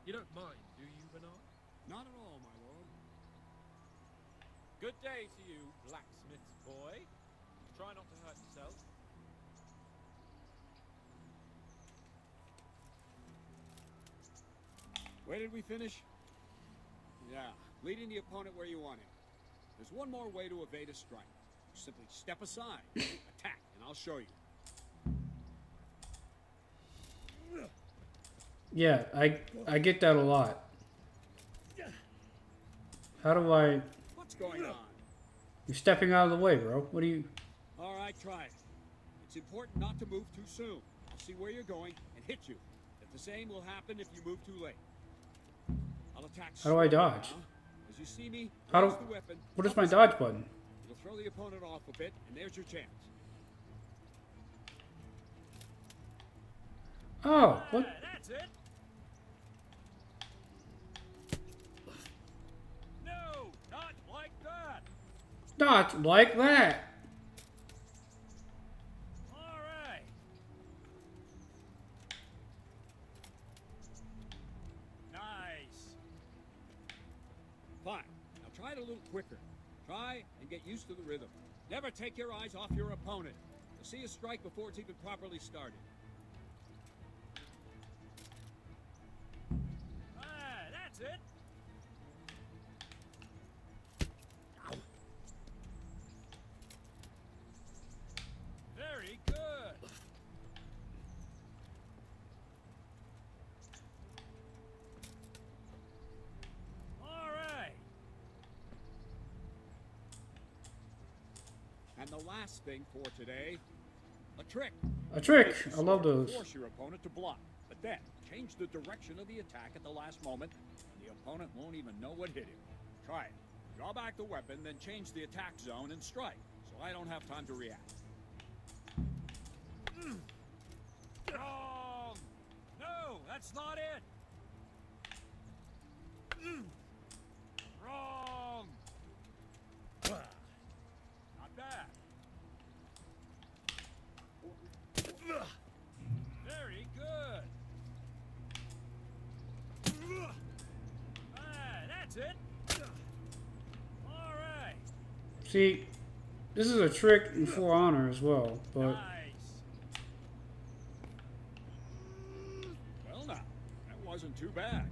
You don't mind, do you, Bernard? Not at all, my lord. Good day to you, blacksmith's boy. Try not to hurt yourself. Where did we finish? Yeah. leading the opponent where you want him. There's one more way to evade a strike. You simply step aside, attack, and I'll show you. Yeah, I get that a lot. How do I... What's going on? You're stepping out of the way, bro. What do you... All right, try it. It's important not to move too soon. I'll see where you're going and hit you. If the same will happen if you move too late. I'll attack. How do I dodge? Now. As you see me, How do... raise the weapon. What is my dodge button? It'll throw the opponent off a bit, and there's your chance. Oh, what? That's it. No, not like that. Not like that. All right. Nice. Fine. Now try it a little quicker. Try and get used to the rhythm. Never take your eyes off your opponent. You'll see a strike before it's even properly started. That's it. Very good. All right. And the last thing for today, a trick. A trick. I love those. Force your opponent to block, but then change the direction of the attack at the last moment, and the opponent won't even know what hit him. Try it. Draw back the weapon, then change the attack zone and strike, so I don't have time to react. Wrong! No, that's not it! Wrong! Not bad. Very good. That's it. All right. See, this is a trick in For Honor as well, but... Nice. Well now, that wasn't too bad.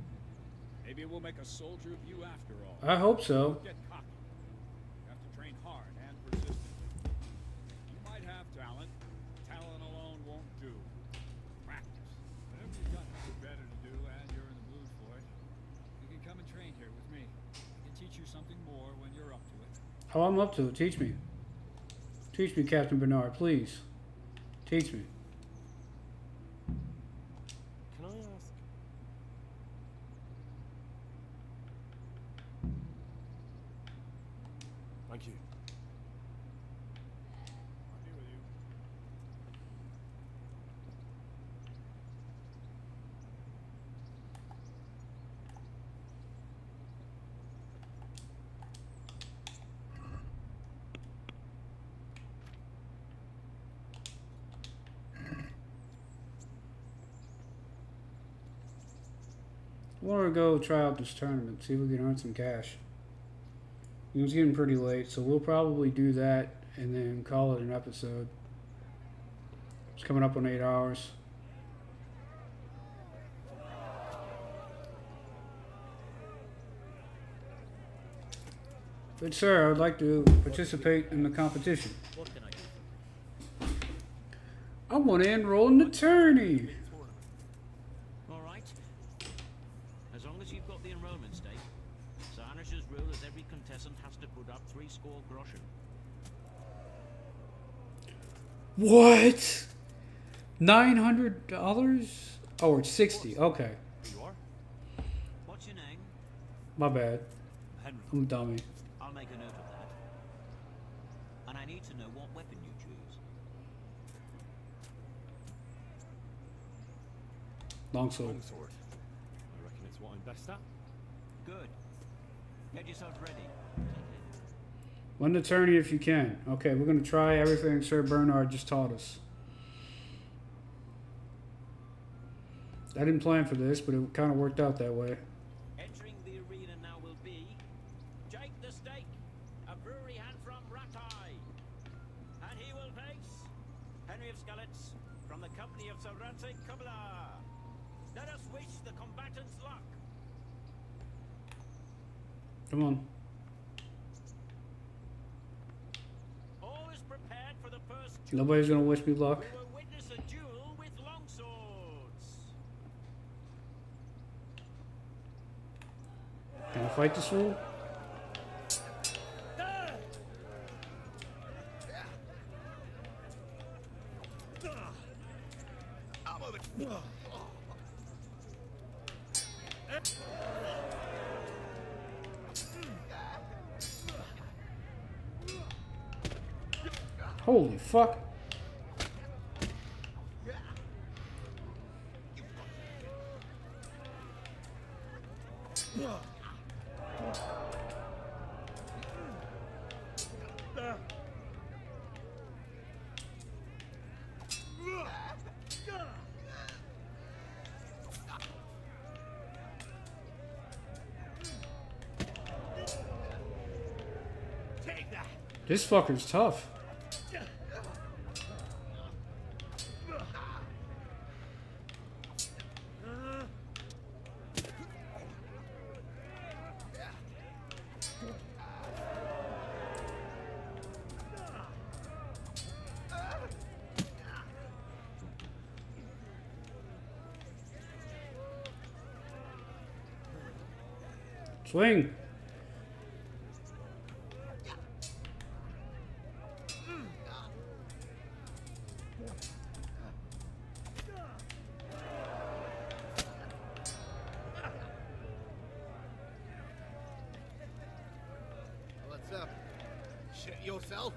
Maybe we'll make a soldier of you after all. I hope so. Don't get cocky. You have to train hard and persistently. You might have talent. Talent alone won't do. Practice. Whenever you've got nothing better to do and you're in the mood for it, you can come and train here with me. I can teach you something more when you're up to it. Oh, I'm up to it. Teach me. Teach me, Captain Bernard, please. Teach me. Can I ask? Thank you. I'll be with you. I want to go try out this tournament, see if we can earn some cash. It's getting pretty late, so we'll probably do that and then call it an episode. It's coming up on 8 hours. But sir, I would like to participate in the competition. What can I do? I want to enroll in the tourney. All right. As long as you've got the enrollment stake, Sir Anish's rule is every contestant has to put up 60 groschen. What? $900? Oh, it's 60. Okay. You are? What's your name? My bad. Henry. I'm a dummy. I'll make a note of that. And I need to know what weapon you choose. Longsword. Longsword. I reckon it's what I'm best at. Good. Get yourself ready. Win the tourney if you can. Okay, we're going to try everything Sir Bernard just taught us. I didn't plan for this, but it kind of worked out that way. Entering the arena now will be Jake the Stake, a brewery hand from Ratai. And he will face Henry of Skalitz from the company of Sir Ratsig Kubla. Let us wish the combatants luck. Come on. All is prepared for the first Nobody's gonna wish me luck. We will witness a duel with longswords. Can I fight this fool? Holy fuck. This fucker's tough. Swing. What's up? Shit yourself?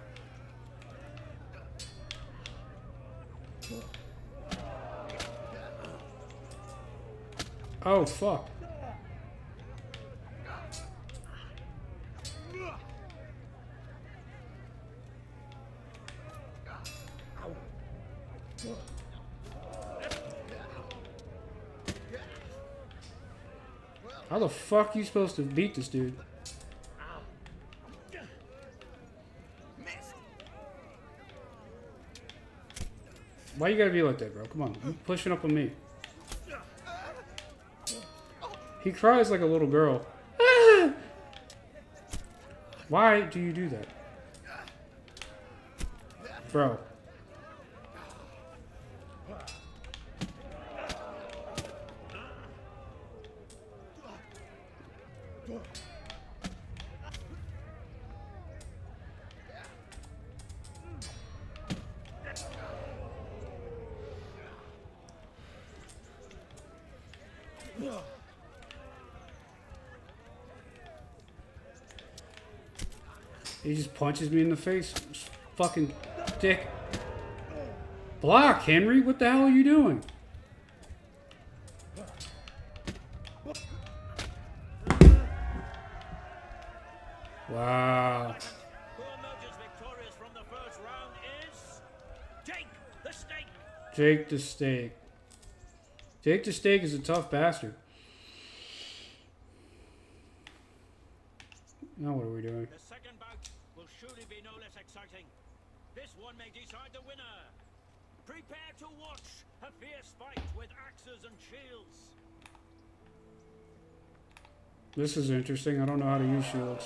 Oh fuck. How the fuck are you supposed to beat this dude? Why you gotta be like that, bro? Come on, you pushing up on me. He cries like a little girl. Ah! Why do you do that? Bro. He just punches me in the face. Fucking dick. Block, Henry. What the hell are you doing? Wow. Who emerges victorious from the first round is Jake the Snake. Jake the Steak. Jake the Steak is a tough bastard. Now what are we doing? The second bout will surely be no less exciting. This one may decide the winner. Prepare to watch a fierce fight with axes and shields. This is interesting. I don't know how to use shields.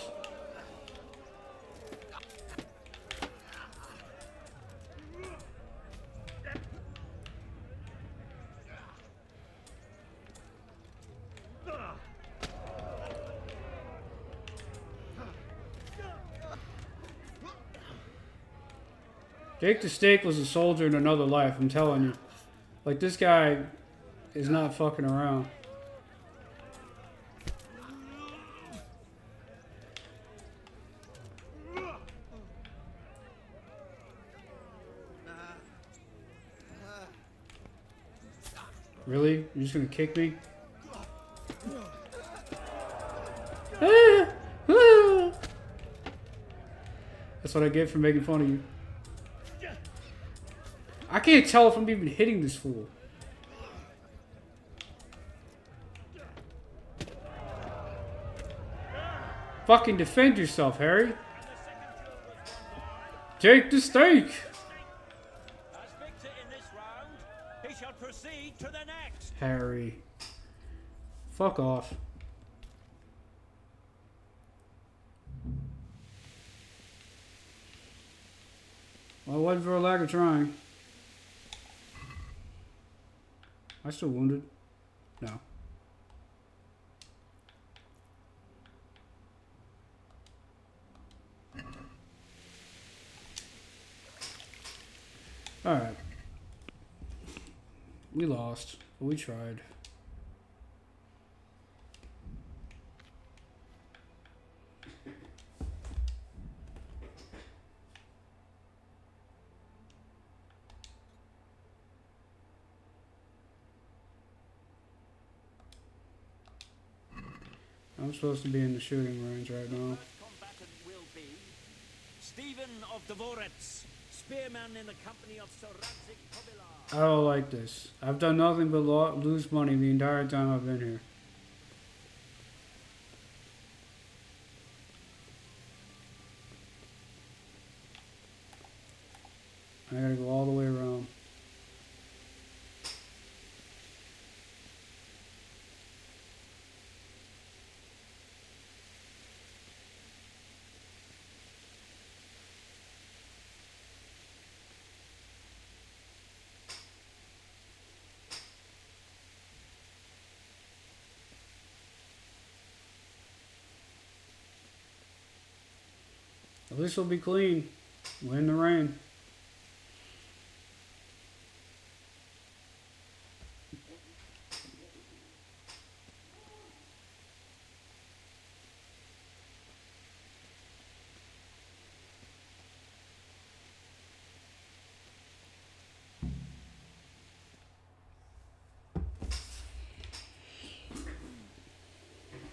Jake the Steak was a soldier in another life, I'm telling you. Like, this guy is not fucking around. Really? You're just gonna kick me? That's what I get for making fun of you. I can't tell if I'm even hitting this fool. Fucking defend yourself, Harry. Jake the Steak. As victor in this round, he shall proceed to the next. Harry. Fuck off. Well, it wasn't for a lack of trying. Am I still wounded? No. Alright. We lost, but we tried. I'm supposed to be in the shooting range right now. Combatant will be Stephen of Deliverance, spearman in the company of Sir Radzik Kobyla. I don't like this. I've done nothing but lose money the entire time I've been here. I gotta go all the way around. At least it'll be clean. Win the rain.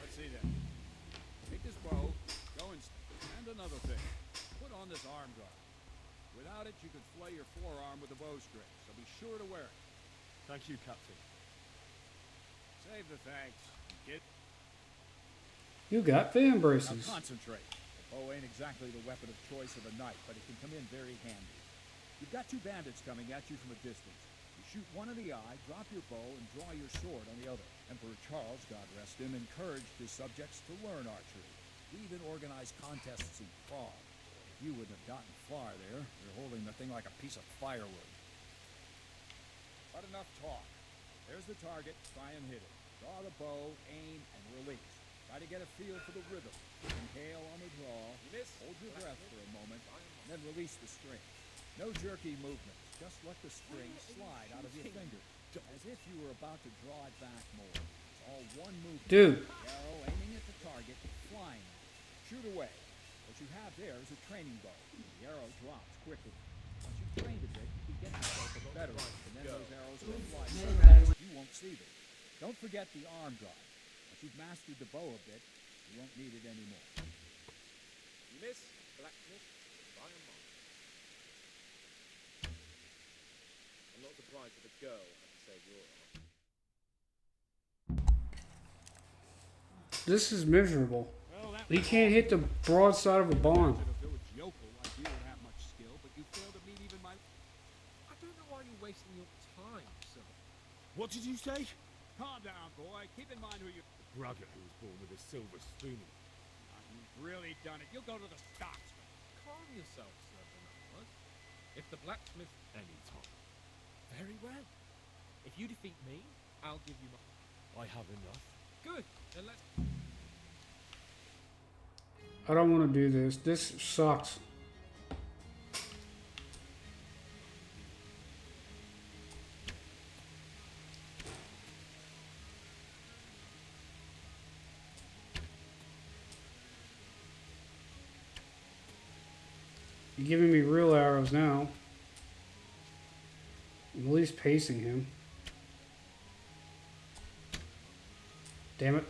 Let's see then. Take this bow, go and another thing. Put on this arm guard. Without it, you could flay your forearm with a bowstring, so be sure to wear it. Thank you, Captain. Save the thanks. Get. You got fan Now braces. concentrate. The bow ain't exactly the weapon of choice of a knight, but it can come in very handy. You've got two bandits coming at you from a distance. You shoot one in the eye, drop your bow, and draw your sword on the other. Emperor Charles, God rest him, encouraged his subjects to learn archery. He even organized contests in Prague. If you wouldn't have gotten far there, you're holding the thing like a piece of firewood. But enough talk. There's the target. Try and hit it. Draw the bow, aim, and release. Try to get a feel for the rhythm. Inhale on the draw. Hold your breath for a moment, and then release the string. No jerky movements. Just let the string slide out of your fingers, as if you were about to draw it back more. It's all one movement. Dude. The arrow aiming at the target, flying. Shoot away. What you have there is a training bow. The arrow drops quickly. Once you've trained a bit, you can get yourself a better one, and then those arrows will fly so fast you won't see them. Don't forget the arm guard. Once you've mastered the bow a bit, you won't need it anymore. You miss, blacksmith, by a mile. I'm not surprised that a girl had to save your arm. This is miserable. He can't hit the broadside of a barn. I don't know why you're wasting your time, sir. What did you say? Calm down, boy. Keep in mind who you... The braggart who was born with a silver spoon. You've really done it. You'll go to the stocks. Calm yourself, Sir Bernard. If the blacksmith... Any time. Very well. If you defeat me, I'll give you my... I have enough. Good. Then let's... I don't want to do this. This sucks. You're giving me real arrows now. I'm at least pacing him. Damn it.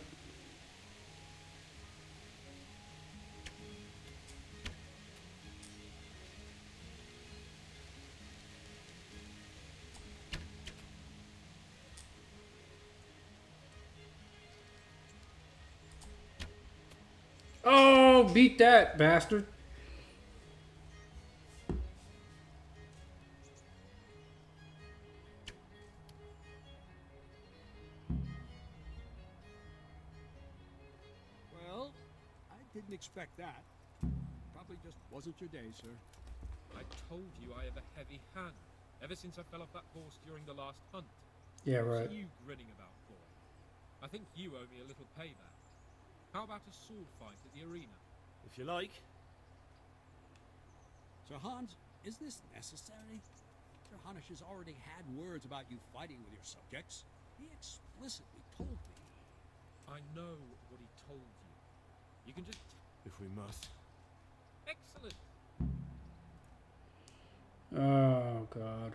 Oh, beat that, bastard. Well, I didn't expect that. Probably just wasn't your day, sir. I told you I have a heavy hand, ever since I fell off that horse during the last hunt. Yeah, What's right. you grinning about for? I think you owe me a little payback. How about a sword fight at the arena? If you like. Sir Hans, is this necessary? Sir Hanish has already had words about you fighting with your subjects. He explicitly told me. I know what he told you. You can just... If we must. Excellent! Oh, God.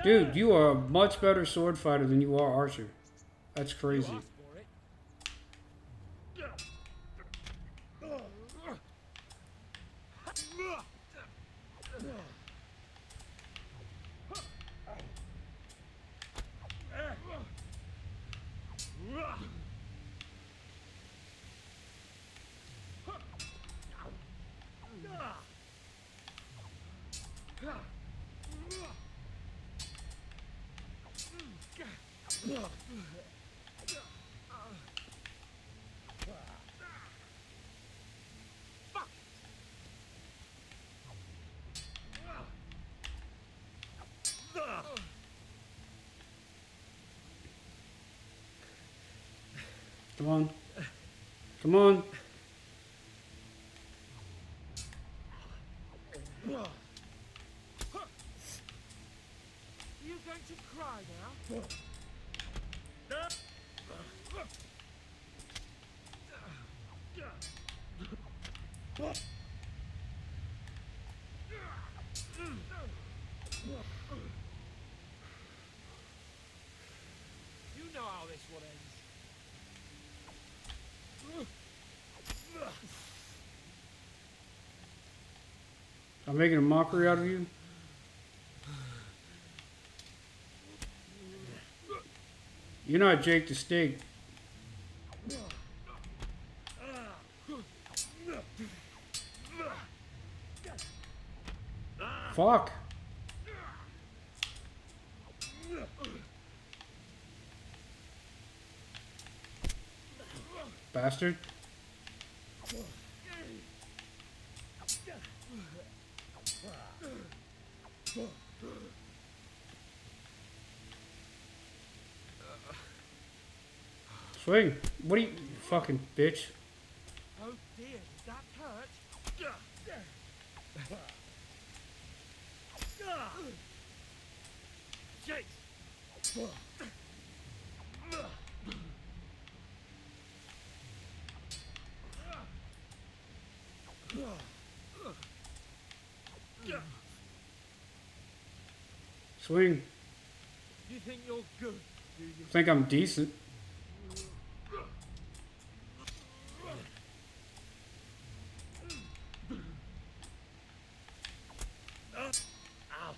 Dude, you are a much better sword fighter than you are archer. That's crazy. You asked for it. Come on. Come on. Are you going to cry now? You know how this one ends. I'm making a mockery out of you. You're not Jake the Steak. Fuck. Bastard. Swing. What are you fucking bitch? Oh dear, did that hurt? Jake! Swing. You think you're good, do you? Think I'm decent. Ow.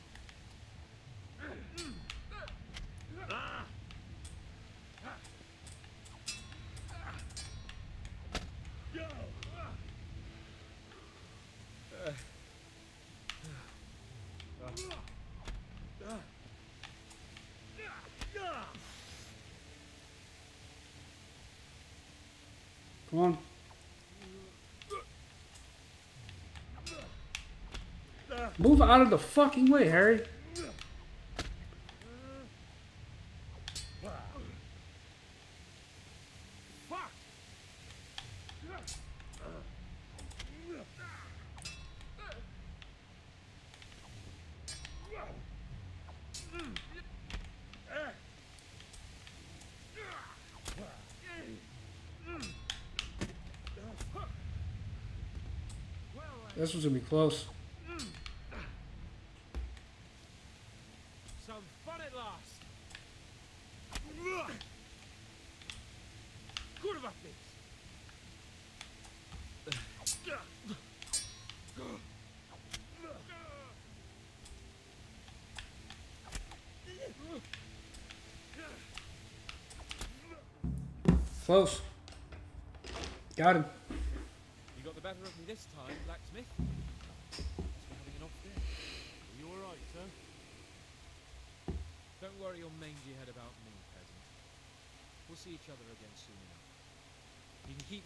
Come on. Move out of the fucking way, Harry. Fuck! This was gonna be close. Some fun at last. Good about this. Close. Got him. You got the better of me this time, blacksmith. Must be having an off day. Are you alright, sir? Don't worry your mangy head about me, peasant. We'll see each other again soon enough. You can keep...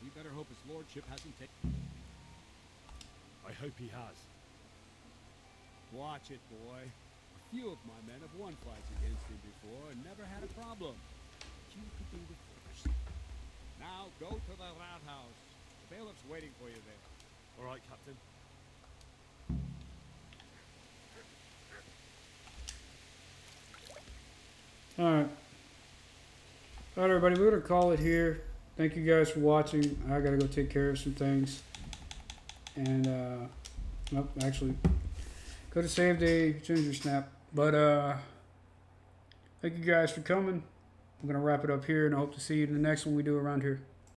We better hope his lordship hasn't taken... I hope he has. Watch it, boy. A few of my men have won fights against him before and never had a problem. You could be the first. Now go to the rathouse. The bailiff's waiting for you there. All right, Captain. Alright. Alright, everybody. We're going to call it here. Thank you guys for watching. I got to go take care of some things. And, nope, actually, go to save day, ginger snap. But, thank you guys for coming. I'm going to wrap it up here, and I hope to see you in the next one we do around here.